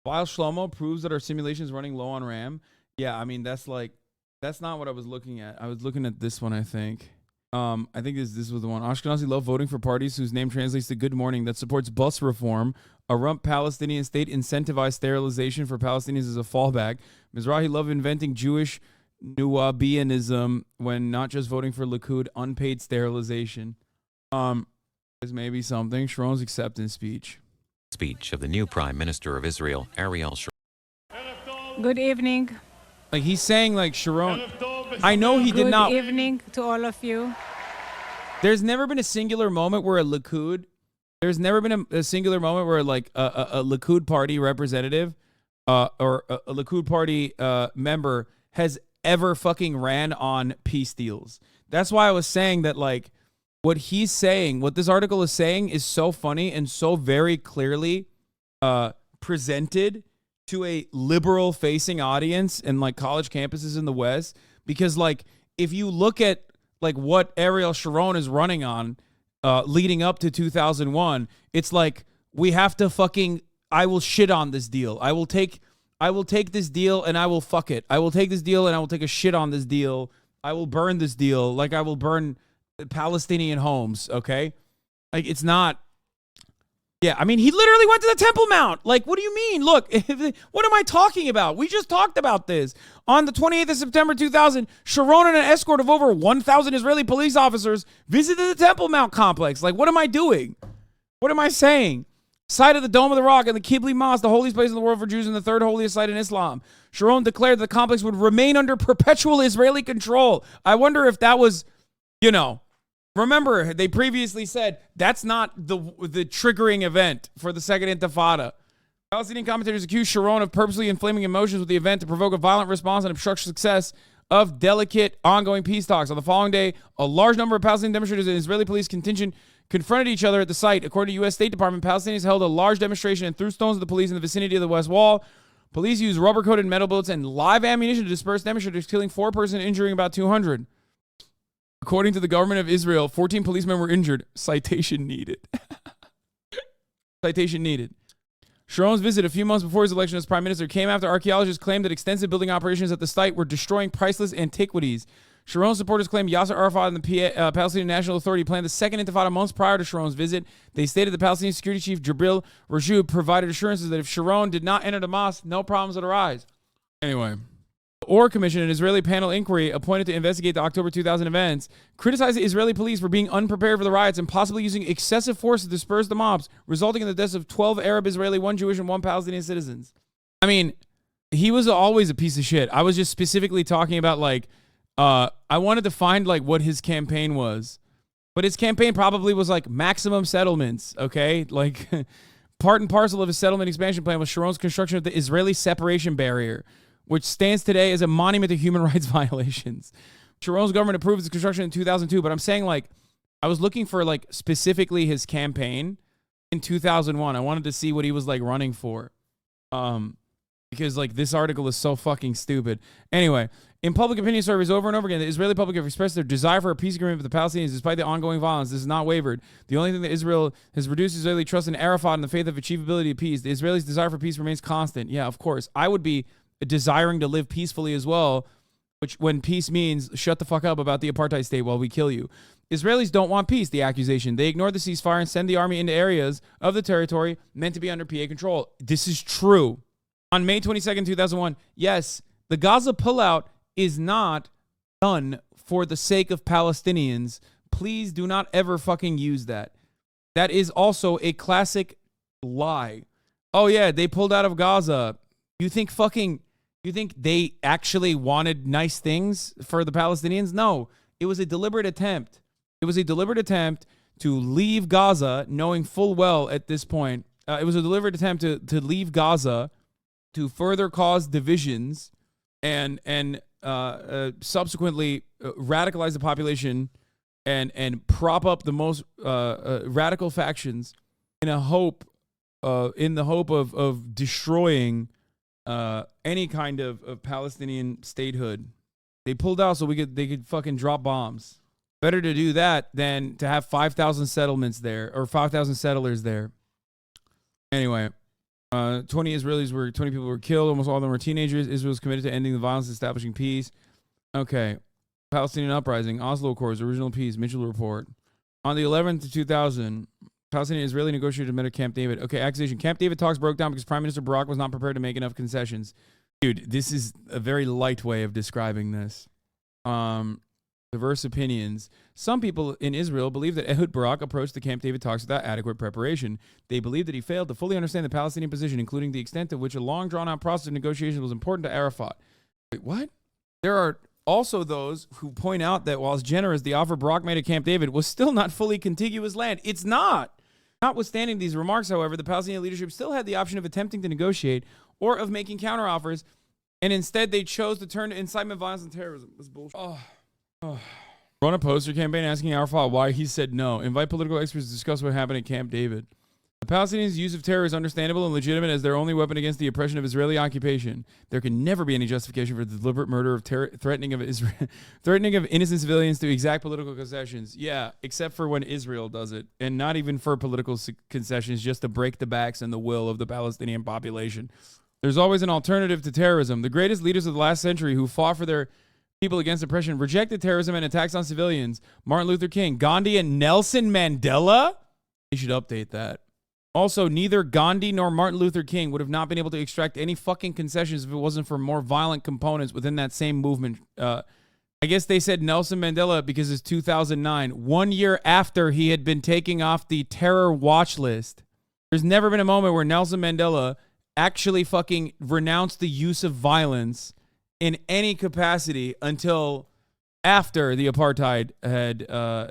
While Shlomo proves that our simulation is running low on RAM. Yeah, I mean that's not what I was looking at. I was looking at this one, I think. I think this was the one. Ashkenazi love voting for parties whose name translates to Good Morning that supports bus reform. A rump Palestinian state incentivized sterilization for Palestinians as a fallback. Mizrahi love inventing Jewish Nubianism when not just voting for Likud, unpaid sterilization. There's maybe something. Sharon's acceptance speech. Speech of the new Prime Minister of Israel, Ariel Sharon. Good evening. Like he's saying like Sharon, I know he did not. Good evening to all of you. There's never been a singular moment where a Likud, there's never been a singular moment where like a Likud party representative or a Likud party member has ever fucking ran on peace deals. That's why I was saying that like what he's saying, what this article is saying is so funny and so very clearly presented to a liberal facing audience in like college campuses in the West, because like if you look at like what Ariel Sharon is running on leading up to 2001, it's like we have to fucking, I will shit on this deal. I will take this deal and I will fuck it. I will take this deal and I will take a shit on this deal. I will burn this deal like I will burn Palestinian homes, okay? Like it's not. Yeah, I mean, he literally went to the Temple Mount. Like, what do you mean? Look, what am I talking about? We just talked about this. On the 28th of September 2000, Sharon and an escort of over 1,000 Israeli police officers visited the Temple Mount complex. Like, what am I doing? What am I saying? Site of the Dome of the Rock and the Qibli Mosque, the holiest place in the world for Jews and the third holiest site in Islam. Sharon declared that the complex would remain under perpetual Israeli control. I wonder if that was, remember, they previously said that's not the triggering event for the Second Intifada. Palestinian commentators accused Sharon of purposely inflaming emotions with the event to provoke a violent response and obstruct success of delicate ongoing peace talks. On the following day, a large number of Palestinian demonstrators and Israeli police contingent confronted each other at the site. According to U.S. State Department, Palestinians held a large demonstration and threw stones at the police in the vicinity of the West Wall. Police used rubber-coated metal bullets and live ammunition to disperse demonstrators, killing 4 persons and injuring about 200. According to the government of Israel, 14 policemen were injured. Citation needed. Citation needed. Sharon's visit a few months before his election as prime minister came after archaeologists claimed that extensive building operations at the site were destroying priceless antiquities. Sharon's supporters claimed Yasser Arafat and the Palestinian National Authority planned the Second Intifada months prior to Sharon's visit. They stated the Palestinian security chief Jibril Rajoub provided assurances that if Sharon did not enter the mosque, no problems would arise. Anyway, the Orr Commission, an Israeli panel inquiry appointed to investigate the October 2000 events, criticized the Israeli police for being unprepared for the riots and possibly using excessive force to disperse the mobs, resulting in the deaths of 12 Arab Israeli, 1 Jewish, and 1 Palestinian citizens. I mean, he was always a piece of shit. I was just specifically talking about, I wanted to find, what his campaign was. But his campaign probably was, maximum settlements, okay? Part and parcel of his settlement expansion plan was Sharon's construction of the Israeli separation barrier, which stands today as a monument to human rights violations. Sharon's government approved its construction in 2002, but I'm saying, I was looking for, specifically his campaign in 2001. I wanted to see what he was, running for. Because, this article is so fucking stupid. Anyway, in public opinion surveys over and over again, the Israeli public have expressed their desire for a peace agreement with the Palestinians despite the ongoing violence. This has not wavered. The only thing that Israel has reduced Israeli trust in Arafat and the faith of achievability of peace. The Israelis' desire for peace remains constant. Yeah, of course. I would be desiring to live peacefully as well, which when peace means shut the fuck up about the apartheid state while we kill you. Israelis don't want peace, the accusation. They ignore the ceasefire and send the army into areas of the territory meant to be under PA control. This is true. On May 22nd, 2001, yes, the Gaza pullout is not done for the sake of Palestinians. Please do not ever fucking use that. That is also a classic lie. Oh yeah, they pulled out of Gaza. You think they actually wanted nice things for the Palestinians? No, it was a deliberate attempt. It was a deliberate attempt to leave Gaza, knowing full well at this point. It was a deliberate attempt to leave Gaza to further cause divisions and subsequently radicalize the population and prop up the most radical factions in the hope of destroying any kind of Palestinian statehood. They pulled out so they could fucking drop bombs. Better to do that than to have 5,000 settlements there or 5,000 settlers there. Anyway, 20 people were killed. Almost all of them were teenagers. Israel is committed to ending the violence, establishing peace. Okay. Palestinian uprising, Oslo Accords, original peace, Mitchell Report. On the 11th of 2000, Palestinian and Israeli negotiators met at Camp David. Okay, accusation. Camp David talks broke down because Prime Minister Barak was not prepared to make enough concessions. Dude, this is a very light way of describing this. Diverse opinions. Some people in Israel believe that Ehud Barak approached the Camp David talks without adequate preparation. They believe that he failed to fully understand the Palestinian position, including the extent to which a long, drawn-out process of negotiation was important to Arafat. Wait, what? There are also those who point out that while generous, the offer Barak made at Camp David was still not fully contiguous land. It's not. Notwithstanding these remarks, however, the Palestinian leadership still had the option of attempting to negotiate or of making counteroffers, and instead they chose to turn to incitement, violence, and terrorism. That's bullshit. Run a poster campaign asking Arafat why he said no. Invite political experts to discuss what happened at Camp David. The Palestinians' use of terror is understandable and legitimate as their only weapon against the oppression of Israeli occupation. There can never be any justification for the deliberate murder of threatening of innocent civilians to exact political concessions. Yeah, except for when Israel does it, and not even for political concessions, just to break the backs and the will of the Palestinian population. There's always an alternative to terrorism. The greatest leaders of the last century who fought for their people against oppression rejected terrorism and attacks on civilians. Martin Luther King, Gandhi, and Nelson Mandela? They should update that. Also, neither Gandhi nor Martin Luther King would have not been able to extract any fucking concessions if it wasn't for more violent components within that same movement. I guess they said Nelson Mandela because it's 2009, 1 year after he had been taken off the terror watch list. There's never been a moment where Nelson Mandela actually fucking renounced the use of violence in any capacity until after the apartheid had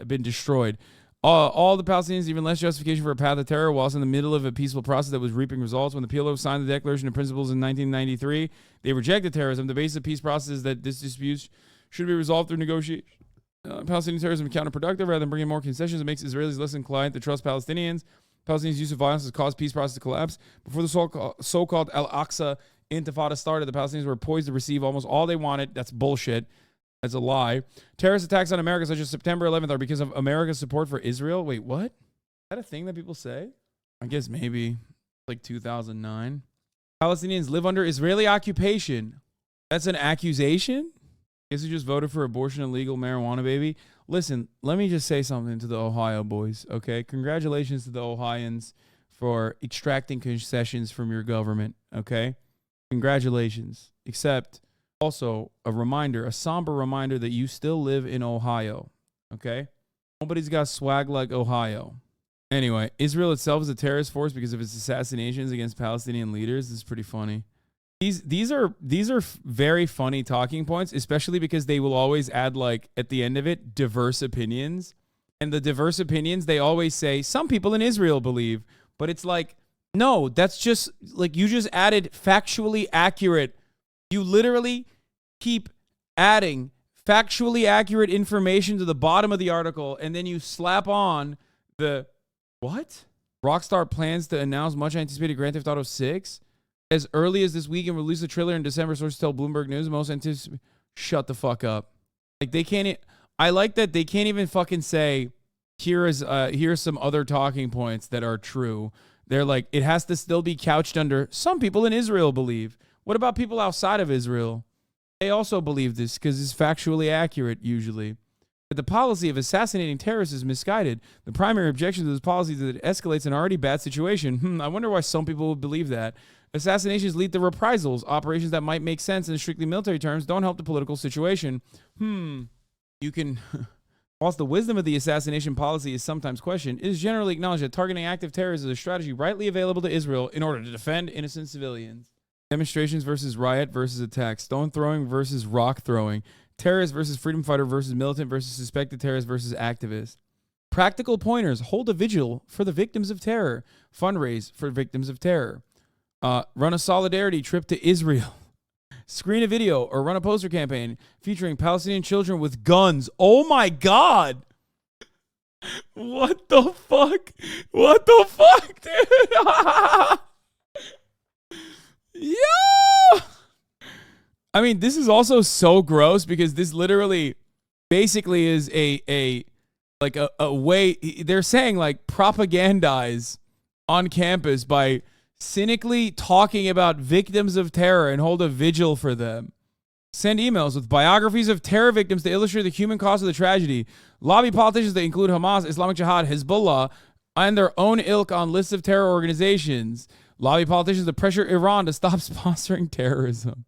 been destroyed. All the Palestinians, even less justification for a path of terror, whilst in the middle of a peaceful process that was reaping results. When the PLO signed the Declaration of Principles in 1993, they rejected terrorism. The basis of peace process is that this dispute should be resolved through negotiation. Palestinian terrorism is counterproductive. Rather than bringing more concessions, it makes Israelis less inclined to trust Palestinians. Palestinians' use of violence has caused peace process to collapse. Before the so-called Al-Aqsa Intifada started, the Palestinians were poised to receive almost all they wanted. That's bullshit. That's a lie. Terrorist attacks on America, such as September 11th, are because of America's support for Israel. Wait, what? Is that a thing that people say? I guess maybe like 2009. Palestinians live under Israeli occupation. That's an accusation? Guess who just voted for abortion and legal marijuana, baby? Listen, let me just say something to the Ohio boys, okay? Congratulations to the Ohioans for extracting concessions from your government, okay? Congratulations. Except also a reminder, a somber reminder that you still live in Ohio, okay? Nobody's got swag like Ohio. Anyway, Israel itself is a terrorist force because of its assassinations against Palestinian leaders. This is pretty funny. These are very funny talking points, especially because they will always add, like, at the end of it, diverse opinions. And the diverse opinions, they always say, some people in Israel believe. But it's like, no, that's just, like, you just added factually accurate. You literally keep adding factually accurate information to the bottom of the article, and then you slap on the, what? Rockstar plans to announce much anticipated Grand Theft Auto 6? As early as this week and release a trailer in December, sources tell Bloomberg News. Most anticipated. Shut the fuck up. Like, they can't. I like that they can't even fucking say, here's some other talking points that are true. They're like, it has to still be couched under some people in Israel believe. What about people outside of Israel? They also believe this because it's factually accurate usually. But the policy of assassinating terrorists is misguided. The primary objection to this policy is that it escalates an already bad situation. I wonder why some people would believe that. Assassinations lead to reprisals. Operations that might make sense in strictly military terms don't help the political situation. You can... Whilst the wisdom of the assassination policy is sometimes questioned, it is generally acknowledged that targeting active terrorists is a strategy rightly available to Israel in order to defend innocent civilians. Demonstrations versus riot versus attack. Stone throwing versus rock throwing. Terrorist versus freedom fighter versus militant versus suspected terrorist versus activist. Practical pointers. Hold a vigil for the victims of terror. Fundraise for victims of terror. Run a solidarity trip to Israel. Screen a video or run a poster campaign featuring Palestinian children with guns. Oh my God. What the fuck? What the fuck, dude? Yeah. I mean, this is also so gross because this literally basically is a way they're saying, like, propagandize on campus by cynically talking about victims of terror and hold a vigil for them. Send emails with biographies of terror victims to illustrate the human cost of the tragedy. Lobby politicians that include Hamas, Islamic Jihad, Hezbollah, and their own ilk on lists of terror organizations. Lobby politicians to pressure Iran to stop sponsoring terrorism.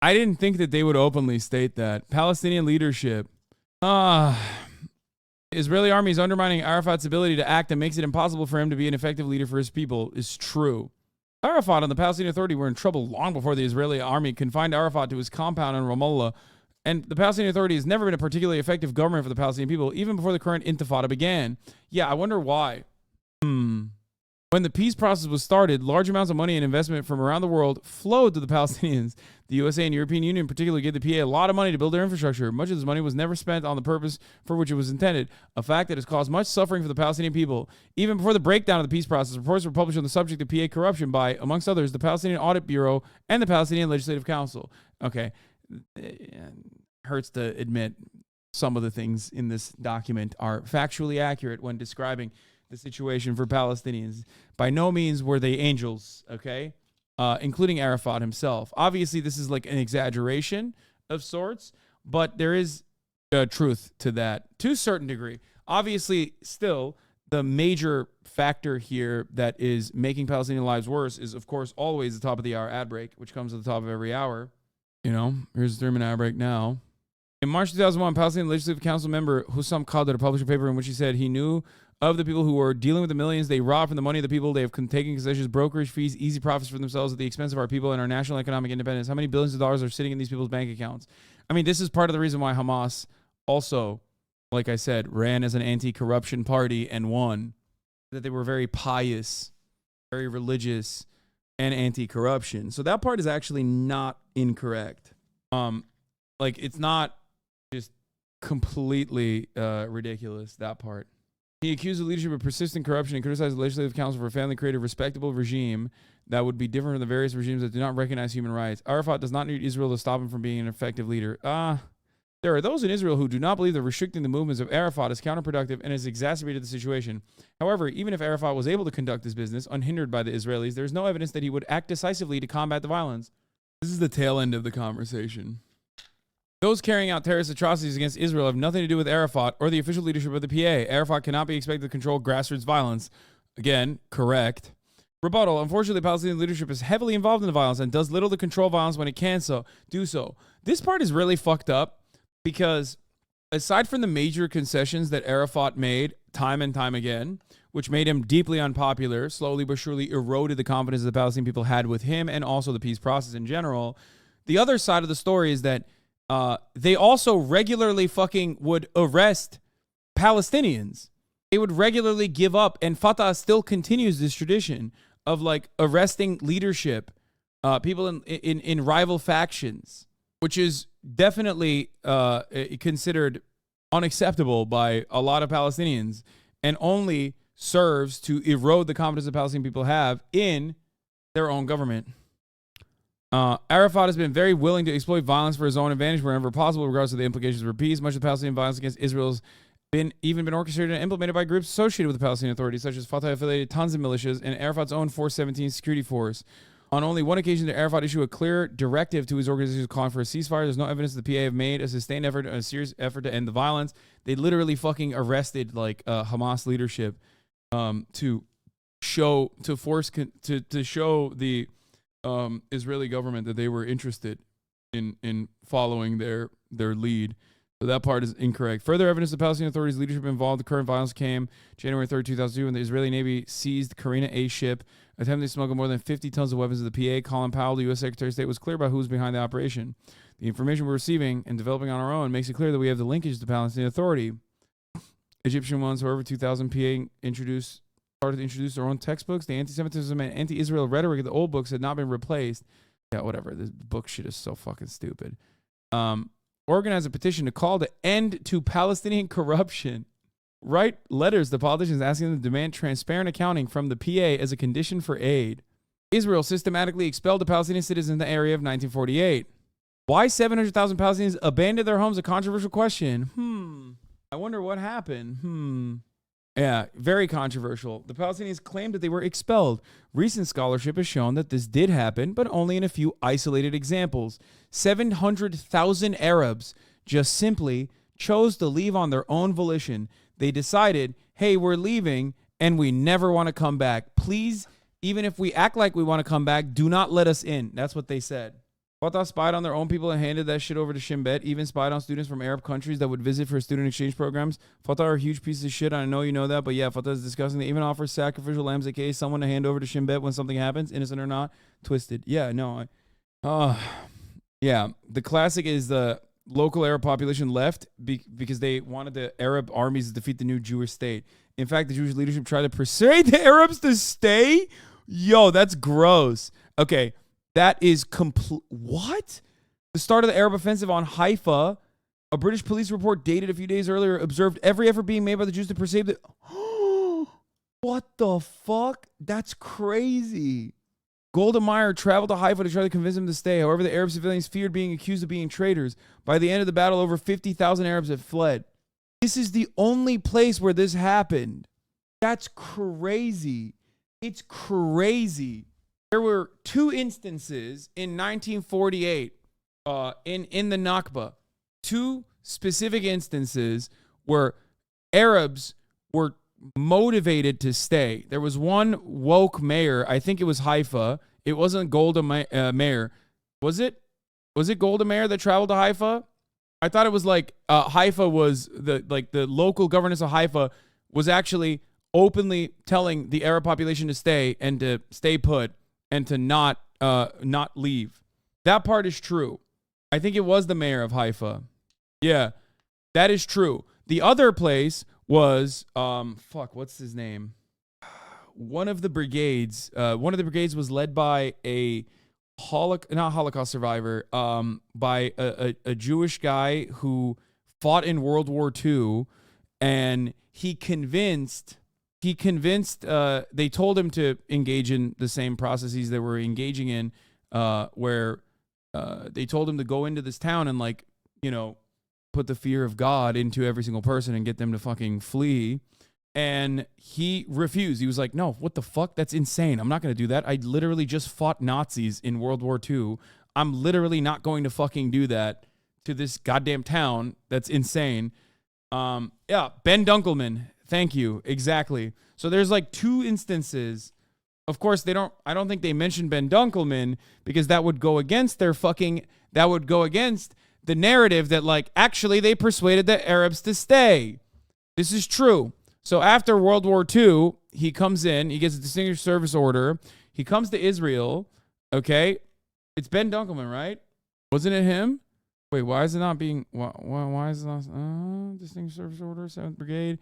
I didn't think that they would openly state that. Palestinian leadership. Israeli army is undermining Arafat's ability to act and makes it impossible for him to be an effective leader for his people is true. Arafat and the Palestinian Authority were in trouble long before the Israeli army confined Arafat to his compound in Ramallah. And the Palestinian Authority has never been a particularly effective government for the Palestinian people, even before the current intifada began. Yeah, I wonder why. When the peace process was started, large amounts of money and investment from around the world flowed to the Palestinians. The USA and European Union in particular gave the PA a lot of money to build their infrastructure. Much of this money was never spent on the purpose for which it was intended, a fact that has caused much suffering for the Palestinian people. Even before the breakdown of the peace process, reports were published on the subject of PA corruption by, amongst others, the Palestinian Audit Bureau and the Palestinian Legislative Council. Okay, hurts to admit some of the things in this document are factually accurate when describing the situation for Palestinians. By no means were they angels, okay? Including Arafat himself. Obviously, this is like an exaggeration of sorts, but there is truth to that to a certain degree. Obviously, still, the major factor here that is making Palestinian lives worse is, of course, always the top of the hour ad break, which comes at the top of every hour. You know, here's the 3-minute ad break now. In March 2001, Palestinian Legislative Council member Hussam Khadr published a paper in which he said he knew of the people who are dealing with the millions they rob from the money of the people. They have taken concessions, brokerage fees, easy profits for themselves at the expense of our people and our national economic independence. How many billions of dollars are sitting in these people's bank accounts? I mean, this is part of the reason why Hamas also, like I said, ran as an anti-corruption party and won. That they were very pious, very religious, and anti-corruption. So that part is actually not incorrect. Like, it's not just completely ridiculous, that part. He accused the leadership of persistent corruption and criticized the Legislative Council for failing to create a respectable regime that would be different from the various regimes that do not recognize human rights. Arafat does not need Israel to stop him from being an effective leader. There are those in Israel who do not believe that restricting the movements of Arafat is counterproductive and has exacerbated the situation. However, even if Arafat was able to conduct his business unhindered by the Israelis, there is no evidence that he would act decisively to combat the violence. This is the tail end of the conversation. Those carrying out terrorist atrocities against Israel have nothing to do with Arafat or the official leadership of the PA. Arafat cannot be expected to control grassroots violence. Again, correct. Rebuttal. Unfortunately, Palestinian leadership is heavily involved in the violence and does little to control violence when it can do so. This part is really fucked up because aside from the major concessions that Arafat made time and time again, which made him deeply unpopular, slowly but surely eroded the confidence the Palestinian people had with him and also the peace process in general, the other side of the story is that they also regularly fucking would arrest Palestinians. They would regularly give up, and Fatah still continues this tradition of like arresting leadership, people in rival factions, which is definitely considered unacceptable by a lot of Palestinians and only serves to erode the confidence the Palestinian people have in their own government. Arafat has been very willing to exploit violence for his own advantage wherever possible, regardless of the implications for peace. Much of the Palestinian violence against Israel has been orchestrated and implemented by groups associated with the Palestinian Authority, such as Fatah-affiliated Tanzim militias and Arafat's own 417 security force. On only one occasion did Arafat issue a clear directive to his organization calling for a ceasefire. There's no evidence that the PA have made a sustained effort, a serious effort to end the violence. They literally fucking arrested like Hamas leadership to show the Israeli government that they were interested in following their lead. So that part is incorrect. Further evidence the Palestinian Authority's leadership involved in the current violence came January 3rd, 2002, when the Israeli Navy seized Karina A ship, attempting to smuggle more than 50 tons of weapons to the PA. Colin Powell, the U.S. Secretary of State, was clear about who was behind the operation. The information we're receiving and developing on our own makes it clear that we have the linkage to the Palestinian Authority. Egyptian ones, however, 2000 PA started to introduce their own textbooks. The anti-Semitism and anti-Israel rhetoric of the old books had not been replaced. Yeah, whatever. This book shit is so fucking stupid. Organize a petition to call to end to Palestinian corruption. Write letters to politicians asking them to demand transparent accounting from the PA as a condition for aid. Israel systematically expelled the Palestinian citizens in the area of 1948. Why 700,000 Palestinians abandoned their homes? A controversial question. I wonder what happened. Yeah, very controversial. The Palestinians claimed that they were expelled. Recent scholarship has shown that this did happen, but only in a few isolated examples. 700,000 Arabs just simply chose to leave on their own volition. They decided, hey, we're leaving and we never want to come back. Please, even if we act like we want to come back, do not let us in. That's what they said. Fatah spied on their own people and handed that shit over to Shin Bet, even spied on students from Arab countries that would visit for student exchange programs. Fatah are huge pieces of shit. I know you know that, but yeah, Fatah is disgusting. They even offer sacrificial lambs, aka someone to hand over to Shin Bet when something happens, innocent or not. Twisted. Yeah, no. Yeah, the classic is the local Arab population left because they wanted the Arab armies to defeat the new Jewish state. In fact, the Jewish leadership tried to persuade the Arabs to stay. Yo, that's gross. Okay. That is complete. What? The start of the Arab offensive on Haifa, a British police report dated a few days earlier observed every effort being made by the Jews to persuade the. What the fuck? That's crazy. Golda Meir traveled to Haifa to try to convince him to stay. However, the Arab civilians feared being accused of being traitors. By the end of the battle, over 50,000 Arabs had fled. This is the only place where this happened. That's crazy. It's crazy. There were two instances in 1948 in the Nakba. Two specific instances where Arabs were motivated to stay. There was one woke mayor. I think it was Haifa. It wasn't Golda Meir. Was it? Was it Golda Meir that traveled to Haifa? I thought it was like Haifa was the local governance of Haifa was actually openly telling the Arab population to stay and to stay put and to not leave. That part is true. I think it was the mayor of Haifa. Yeah, that is true. The other place was, what's his name? One of the brigades was led by a not Holocaust survivor, by a Jewish guy who fought in World War II, and he convinced, they told him to engage in the same processes they were engaging in, where they told him to go into this town and, like, you know, put the fear of God into every single person and get them to fucking flee. And he refused. He was like, no, what the fuck? That's insane. I'm not going to do that. I literally just fought Nazis in World War II. I'm literally not going to fucking do that to this goddamn town. That's insane. Yeah, Ben Dunkelman. Thank you. Exactly. So there's like two instances. Of course, I don't think they mentioned Ben Dunkelman because that would go against the narrative that, like, actually they persuaded the Arabs to stay. This is true. So after World War II, he comes in, he gets a Distinguished Service Order. He comes to Israel. Okay. It's Ben Dunkelman, right? Wasn't it him? Wait, why is it not being, why is it not, Distinguished Service Order, 7th Brigade?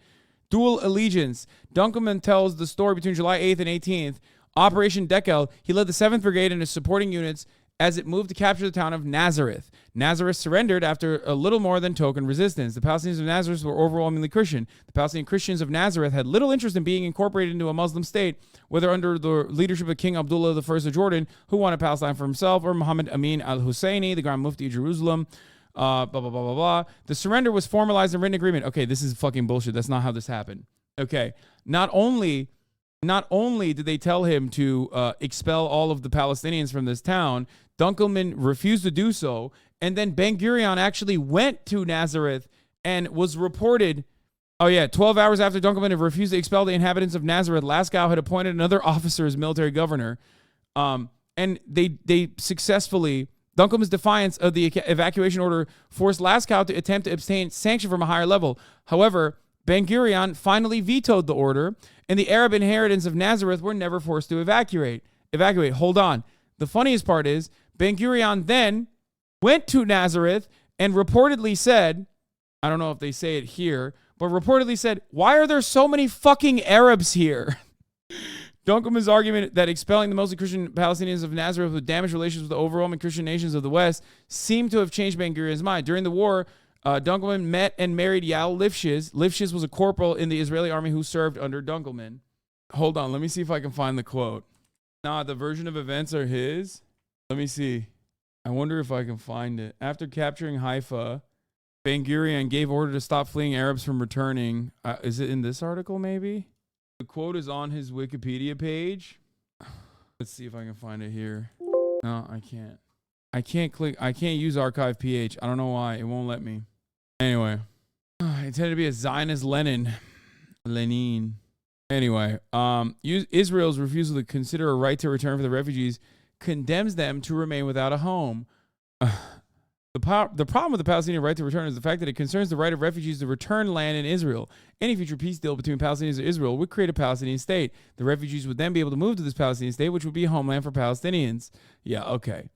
Dual allegiance. Dunkelman tells the story between July 8th and 18th. Operation Dekel, he led the 7th Brigade and his supporting units as it moved to capture the town of Nazareth. Nazareth surrendered after a little more than token resistance. The Palestinians of Nazareth were overwhelmingly Christian. The Palestinian Christians of Nazareth had little interest in being incorporated into a Muslim state, whether under the leadership of King Abdullah I of Jordan, who wanted Palestine for himself, or Muhammad Amin al-Husseini, the Grand Mufti of Jerusalem. Blah, blah, blah, blah, blah. The surrender was formalized in written agreement. Okay, this is fucking bullshit. That's not how this happened. Okay, not only did they tell him to expel all of the Palestinians from this town, Dunkelman refused to do so, and then Ben-Gurion actually went to Nazareth and was reported. 12 hours after Dunkelman had refused to expel the inhabitants of Nazareth, Lascaux had appointed another officer as military governor, and they successfully. Dunkelman's defiance of the evacuation order forced Lascaux to attempt to obtain sanction from a higher level. However, Ben-Gurion finally vetoed the order, and the Arab inhabitants of Nazareth were never forced to evacuate. Hold on. The funniest part is Ben-Gurion then went to Nazareth and reportedly said, I don't know if they say it here, but reportedly said, why are there so many fucking Arabs here? Dunkelman's argument that expelling the mostly Christian Palestinians of Nazareth would damage relations with the overwhelming Christian nations of the West seemed to have changed Ben-Gurion's mind. During the war, Dunkelman met and married Yael Lifshitz. Lifshitz was a corporal in the Israeli army who served under Dunkelman. Hold on, let me see if I can find the quote. Nah, the version of events are his. Let me see. I wonder if I can find it. After capturing Haifa, Ben-Gurion gave order to stop fleeing Arabs from returning. Is it in this article, maybe? The quote is on his Wikipedia page. Let's see if I can find it here. No, I can't. I can't use archive PH. I don't know why. It won't let me. Anyway. Intended to be a Zionist Lenin. Anyway. Israel's refusal to consider a right to return for the refugees condemns them to remain without a home. The problem with the Palestinian right to return is the fact that it concerns the right of refugees to return land in Israel. Any future peace deal between Palestinians and Israel would create a Palestinian state. The refugees would then be able to move to this Palestinian state, which would be a homeland for Palestinians. Yeah, okay.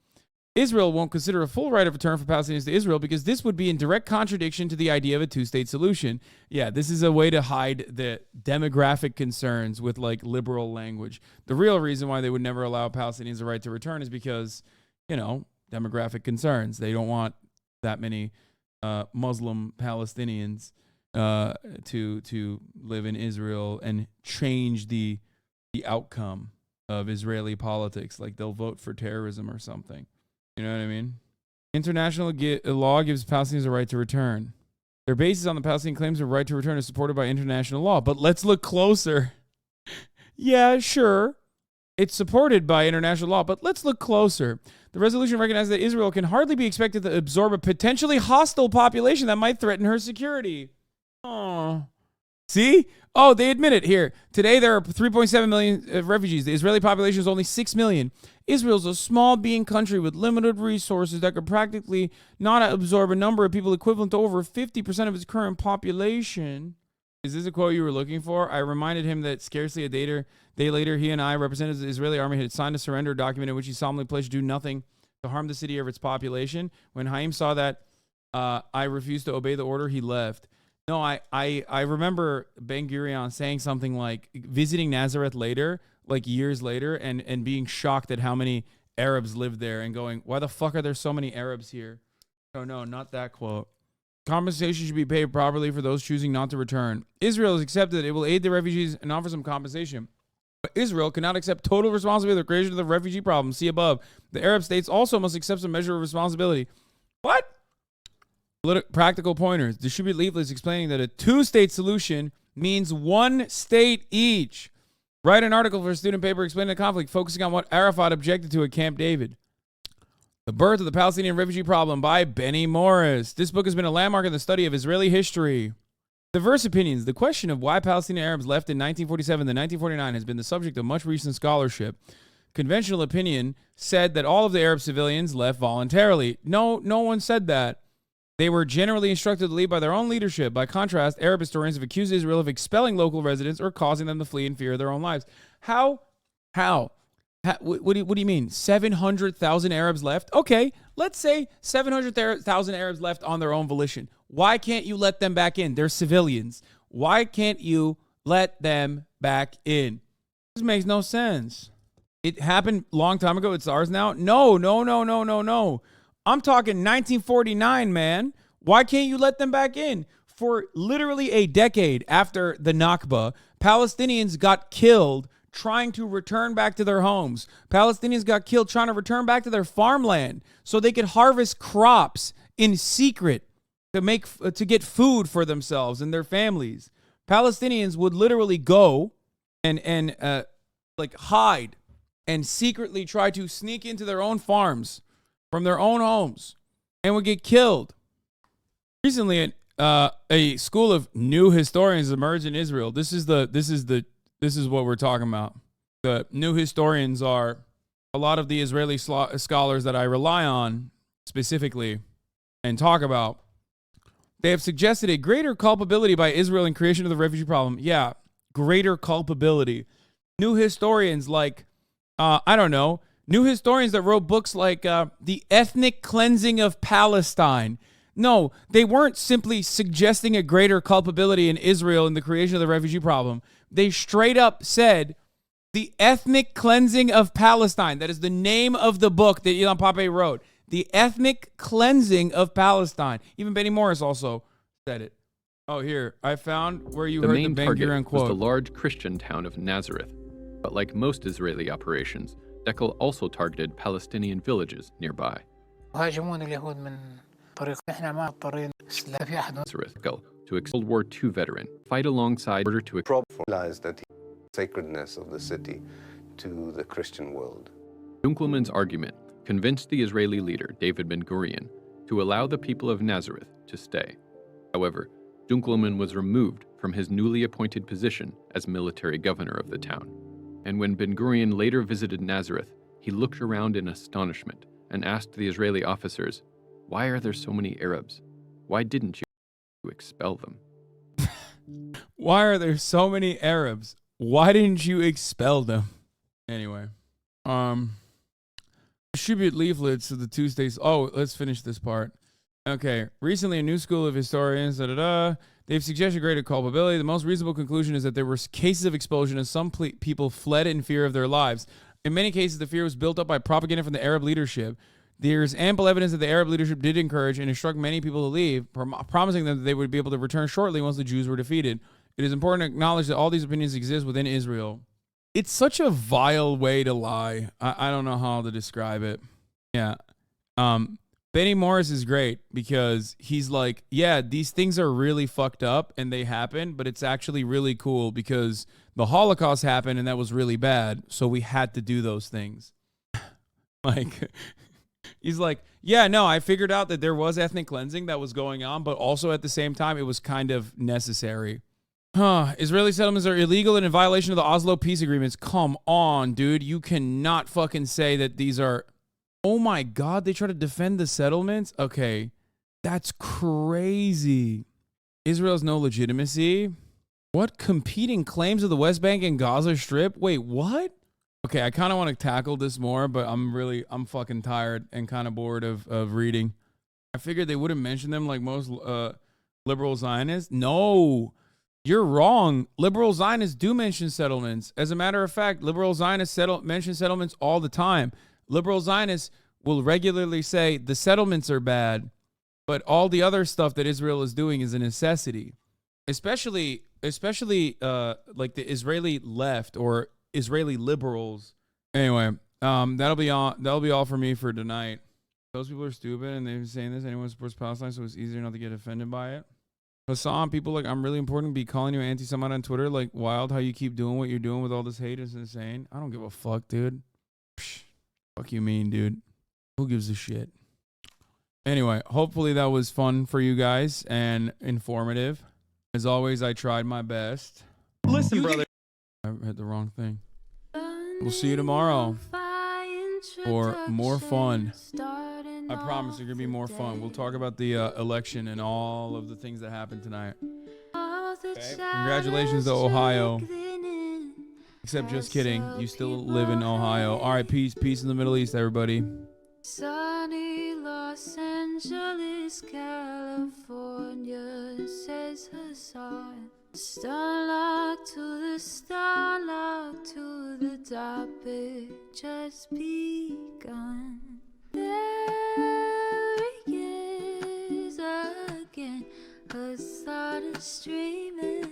Israel won't consider a full right of return for Palestinians to Israel because this would be in direct contradiction to the idea of a two-state solution. Yeah, this is a way to hide the demographic concerns with, like, liberal language. The real reason why they would never allow Palestinians the right to return is because, you know, demographic concerns. They don't want that many Muslim Palestinians to live in Israel and change the outcome of Israeli politics. Like, they'll vote for terrorism or something. You know what I mean? International law gives Palestinians a right to return. Their basis on the Palestinian claims of right to return is supported by international law. But let's look closer. Yeah, sure. It's supported by international law, but let's look closer. The resolution recognizes that Israel can hardly be expected to absorb a potentially hostile population that might threaten her security. Oh. See? Oh, they admit it here. Today, there are 3.7 million refugees. The Israeli population is only 6 million. Israel's a small being country with limited resources that could practically not absorb a number of people equivalent to over 50% of its current population. Is this a quote you were looking for? I reminded him that scarcely a day later, he and I, representatives of the Israeli army, had signed a surrender document in which he solemnly pledged to do nothing to harm the city or its population. When Haim saw that I refused to obey the order, he left. No, I remember Ben Gurion saying something like visiting Nazareth later, like years later, and being shocked at how many Arabs lived there and going, why the fuck are there so many Arabs here? Oh, no, not that quote. Compensation should be paid properly for those choosing not to return. Israel has accepted that it will aid the refugees and offer some compensation. But Israel cannot accept total responsibility for the creation of the refugee problem. See above. The Arab states also must accept some measure of responsibility. What? Practical pointers. Distribute leaflets explaining that a two-state solution means one state each. Write an article for a student paper explaining the conflict, focusing on what Arafat objected to at Camp David. The Birth of the Palestinian Refugee Problem by Benny Morris. This book has been a landmark in the study of Israeli history. Diverse opinions. The question of why Palestinian Arabs left in 1947 to 1949 has been the subject of much recent scholarship. Conventional opinion said that all of the Arab civilians left voluntarily. No one said that. They were generally instructed to leave by their own leadership. By contrast, Arab historians have accused Israel of expelling local residents or causing them to flee in fear of their own lives. How? What do you mean? 700,000 Arabs left? Okay, let's say 700,000 Arabs left on their own volition. Why can't you let them back in? They're civilians. Why can't you let them back in? This makes no sense. It happened a long time ago. It's ours now. No. I'm talking 1949, man. Why can't you let them back in? For literally a decade after the Nakba, Palestinians got killed trying to return back to their homes. Palestinians got killed trying to return back to their farmland so they could harvest crops in secret to get food for themselves and their families. Palestinians would literally go and hide and secretly try to sneak into their own farms from their own homes and would get killed. Recently, a school of new historians emerged in Israel. This is what we're talking about. The new historians are a lot of the Israeli scholars that I rely on specifically and talk about. They have suggested a greater culpability by Israel in creation of the refugee problem. Yeah, greater culpability. New historians like, new historians that wrote books like The Ethnic Cleansing of Palestine. No, they weren't simply suggesting a greater culpability in Israel in the creation of the refugee problem. They straight up said The Ethnic Cleansing of Palestine. That is the name of the book that Ilan Pappé wrote. The Ethnic Cleansing of Palestine. Even Benny Morris also said it. Oh, here. I found where you heard the Ben Gurion quote. Was the large Christian town of Nazareth. But like most Israeli operations, Dekel also targeted Palestinian villages nearby. Nazareth to a World War II veteran, fight alongside in order to realize that the sacredness of the city to the Christian world. Dunkelman's argument convinced the Israeli leader, David Ben-Gurion, to allow the people of Nazareth to stay. However, Dunkelman was removed from his newly appointed position as military governor of the town. And when Ben-Gurion later visited Nazareth, he looked around in astonishment and asked the Israeli officers, "Why are there so many Arabs? Why didn't you expel them?" Why are there so many Arabs? Why didn't you expel them? Anyway, distribute leaflets to the two states. Oh, let's finish this part. Okay. Recently, a new school of historians, they've suggested greater culpability. The most reasonable conclusion is that there were cases of expulsion as some people fled in fear of their lives. In many cases, the fear was built up by propaganda from the Arab leadership. There's ample evidence that the Arab leadership did encourage and instruct many people to leave, promising them that they would be able to return shortly once the Jews were defeated. It is important to acknowledge that all these opinions exist within Israel. It's such a vile way to lie. I don't know how to describe it. Yeah. Benny Morris is great because he's like, yeah, these things are really fucked up and they happen, but it's actually really cool because the Holocaust happened and that was really bad. So we had to do those things. Like, he's like, yeah, no, I figured out that there was ethnic cleansing that was going on, but also at the same time, it was kind of necessary. Israeli settlements are illegal and in violation of the Oslo peace agreements. Come on, dude. You cannot fucking say that these are... Oh my God, they try to defend the settlements? Okay, that's crazy. Israel has no legitimacy. What competing claims of the West Bank and Gaza Strip? Wait, what? Okay, I kind of want to tackle this more, but I'm fucking tired and kind of bored of reading. I figured they wouldn't mention them like most liberal Zionists. No, you're wrong. Liberal Zionists do mention settlements. As a matter of fact, liberal Zionists mention settlements all the time. Liberal Zionists will regularly say the settlements are bad, but all the other stuff that Israel is doing is a necessity. Especially like the Israeli left or Israeli liberals. Anyway, that'll be all for me for tonight. Those people are stupid and they've been saying this. Anyone supports Palestine, so it's easier not to get offended by it. Hassan, people like, I'm really important to be calling you anti-Semite on Twitter. Like, wild how you keep doing what you're doing with all this hate is insane. I don't give a fuck, dude. Psh, fuck you mean, dude. Who gives a shit? Anyway, hopefully that was fun for you guys and informative. As always, I tried my best. Listen, brother. I hit the wrong thing. We'll see you tomorrow for more fun. I promise it's going to be more fun. We'll talk about the election and all of the things that happened tonight. Okay? Congratulations to Ohio. Except just kidding. You still live in Ohio. All right, peace. Peace in the Middle East, everybody. Sunny Los Angeles, California, says Hassan. Starlock to the topic just begun. There he is again. Hassan is streaming.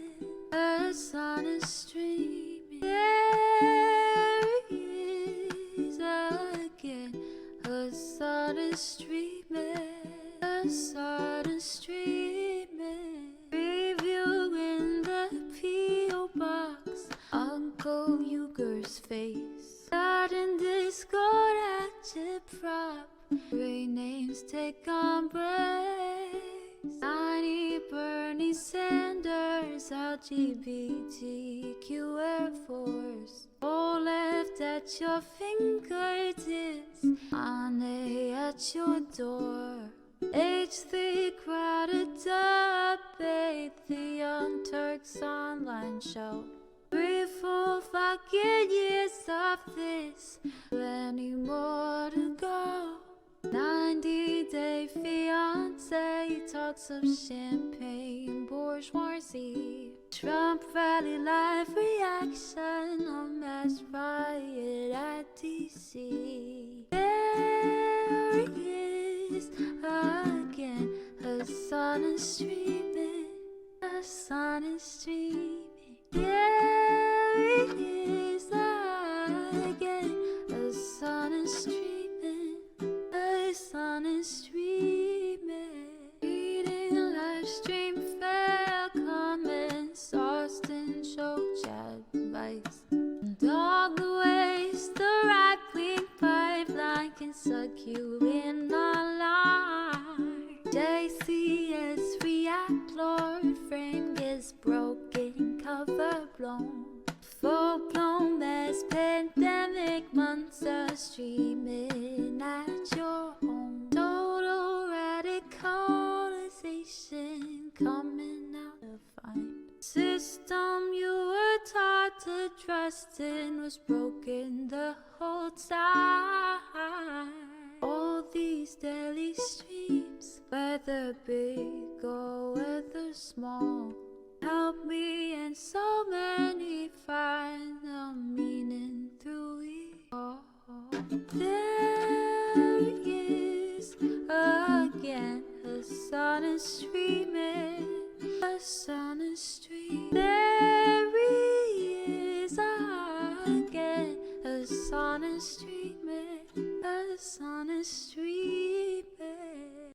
Hassan is streaming. There he is again. Hassan is streaming. Hassan is streaming. Reviewing the P.O. box. Uncle Uyghur's face. Not in Discord active prop. Great names take on breaks. Tiny Bernie Sanders, LGBTQ Air Force. All left at your fingertips. Ane at your door. H3 crowded debate. The Young Turks online show. 3 full fucking years of this. Plenty more to go. 90-day fiance talks of champagne bourgeoisie. Trump rally live reaction on mass riot at DC. There he is again. Hassan is streaming. Hassan is streaming. There he is again. Hassan is streaming. Hassan is streaming. Reading live stream fair comments. Austin show chat advice. Dog waste the right wing pipeline can suck you in online. JCS react Lord frame gets broken, cover blown. Full blown mass pandemic monster streaming at your home. Total radicalization coming out to find. System you were taught to trust in was broken the whole time. All these daily streams, whether big or whether small, help me and so many find the meaning through it all. There he is again. Hassan is streaming. Hassan is streaming. There he is again. Hassan is streaming. Hassan is streaming.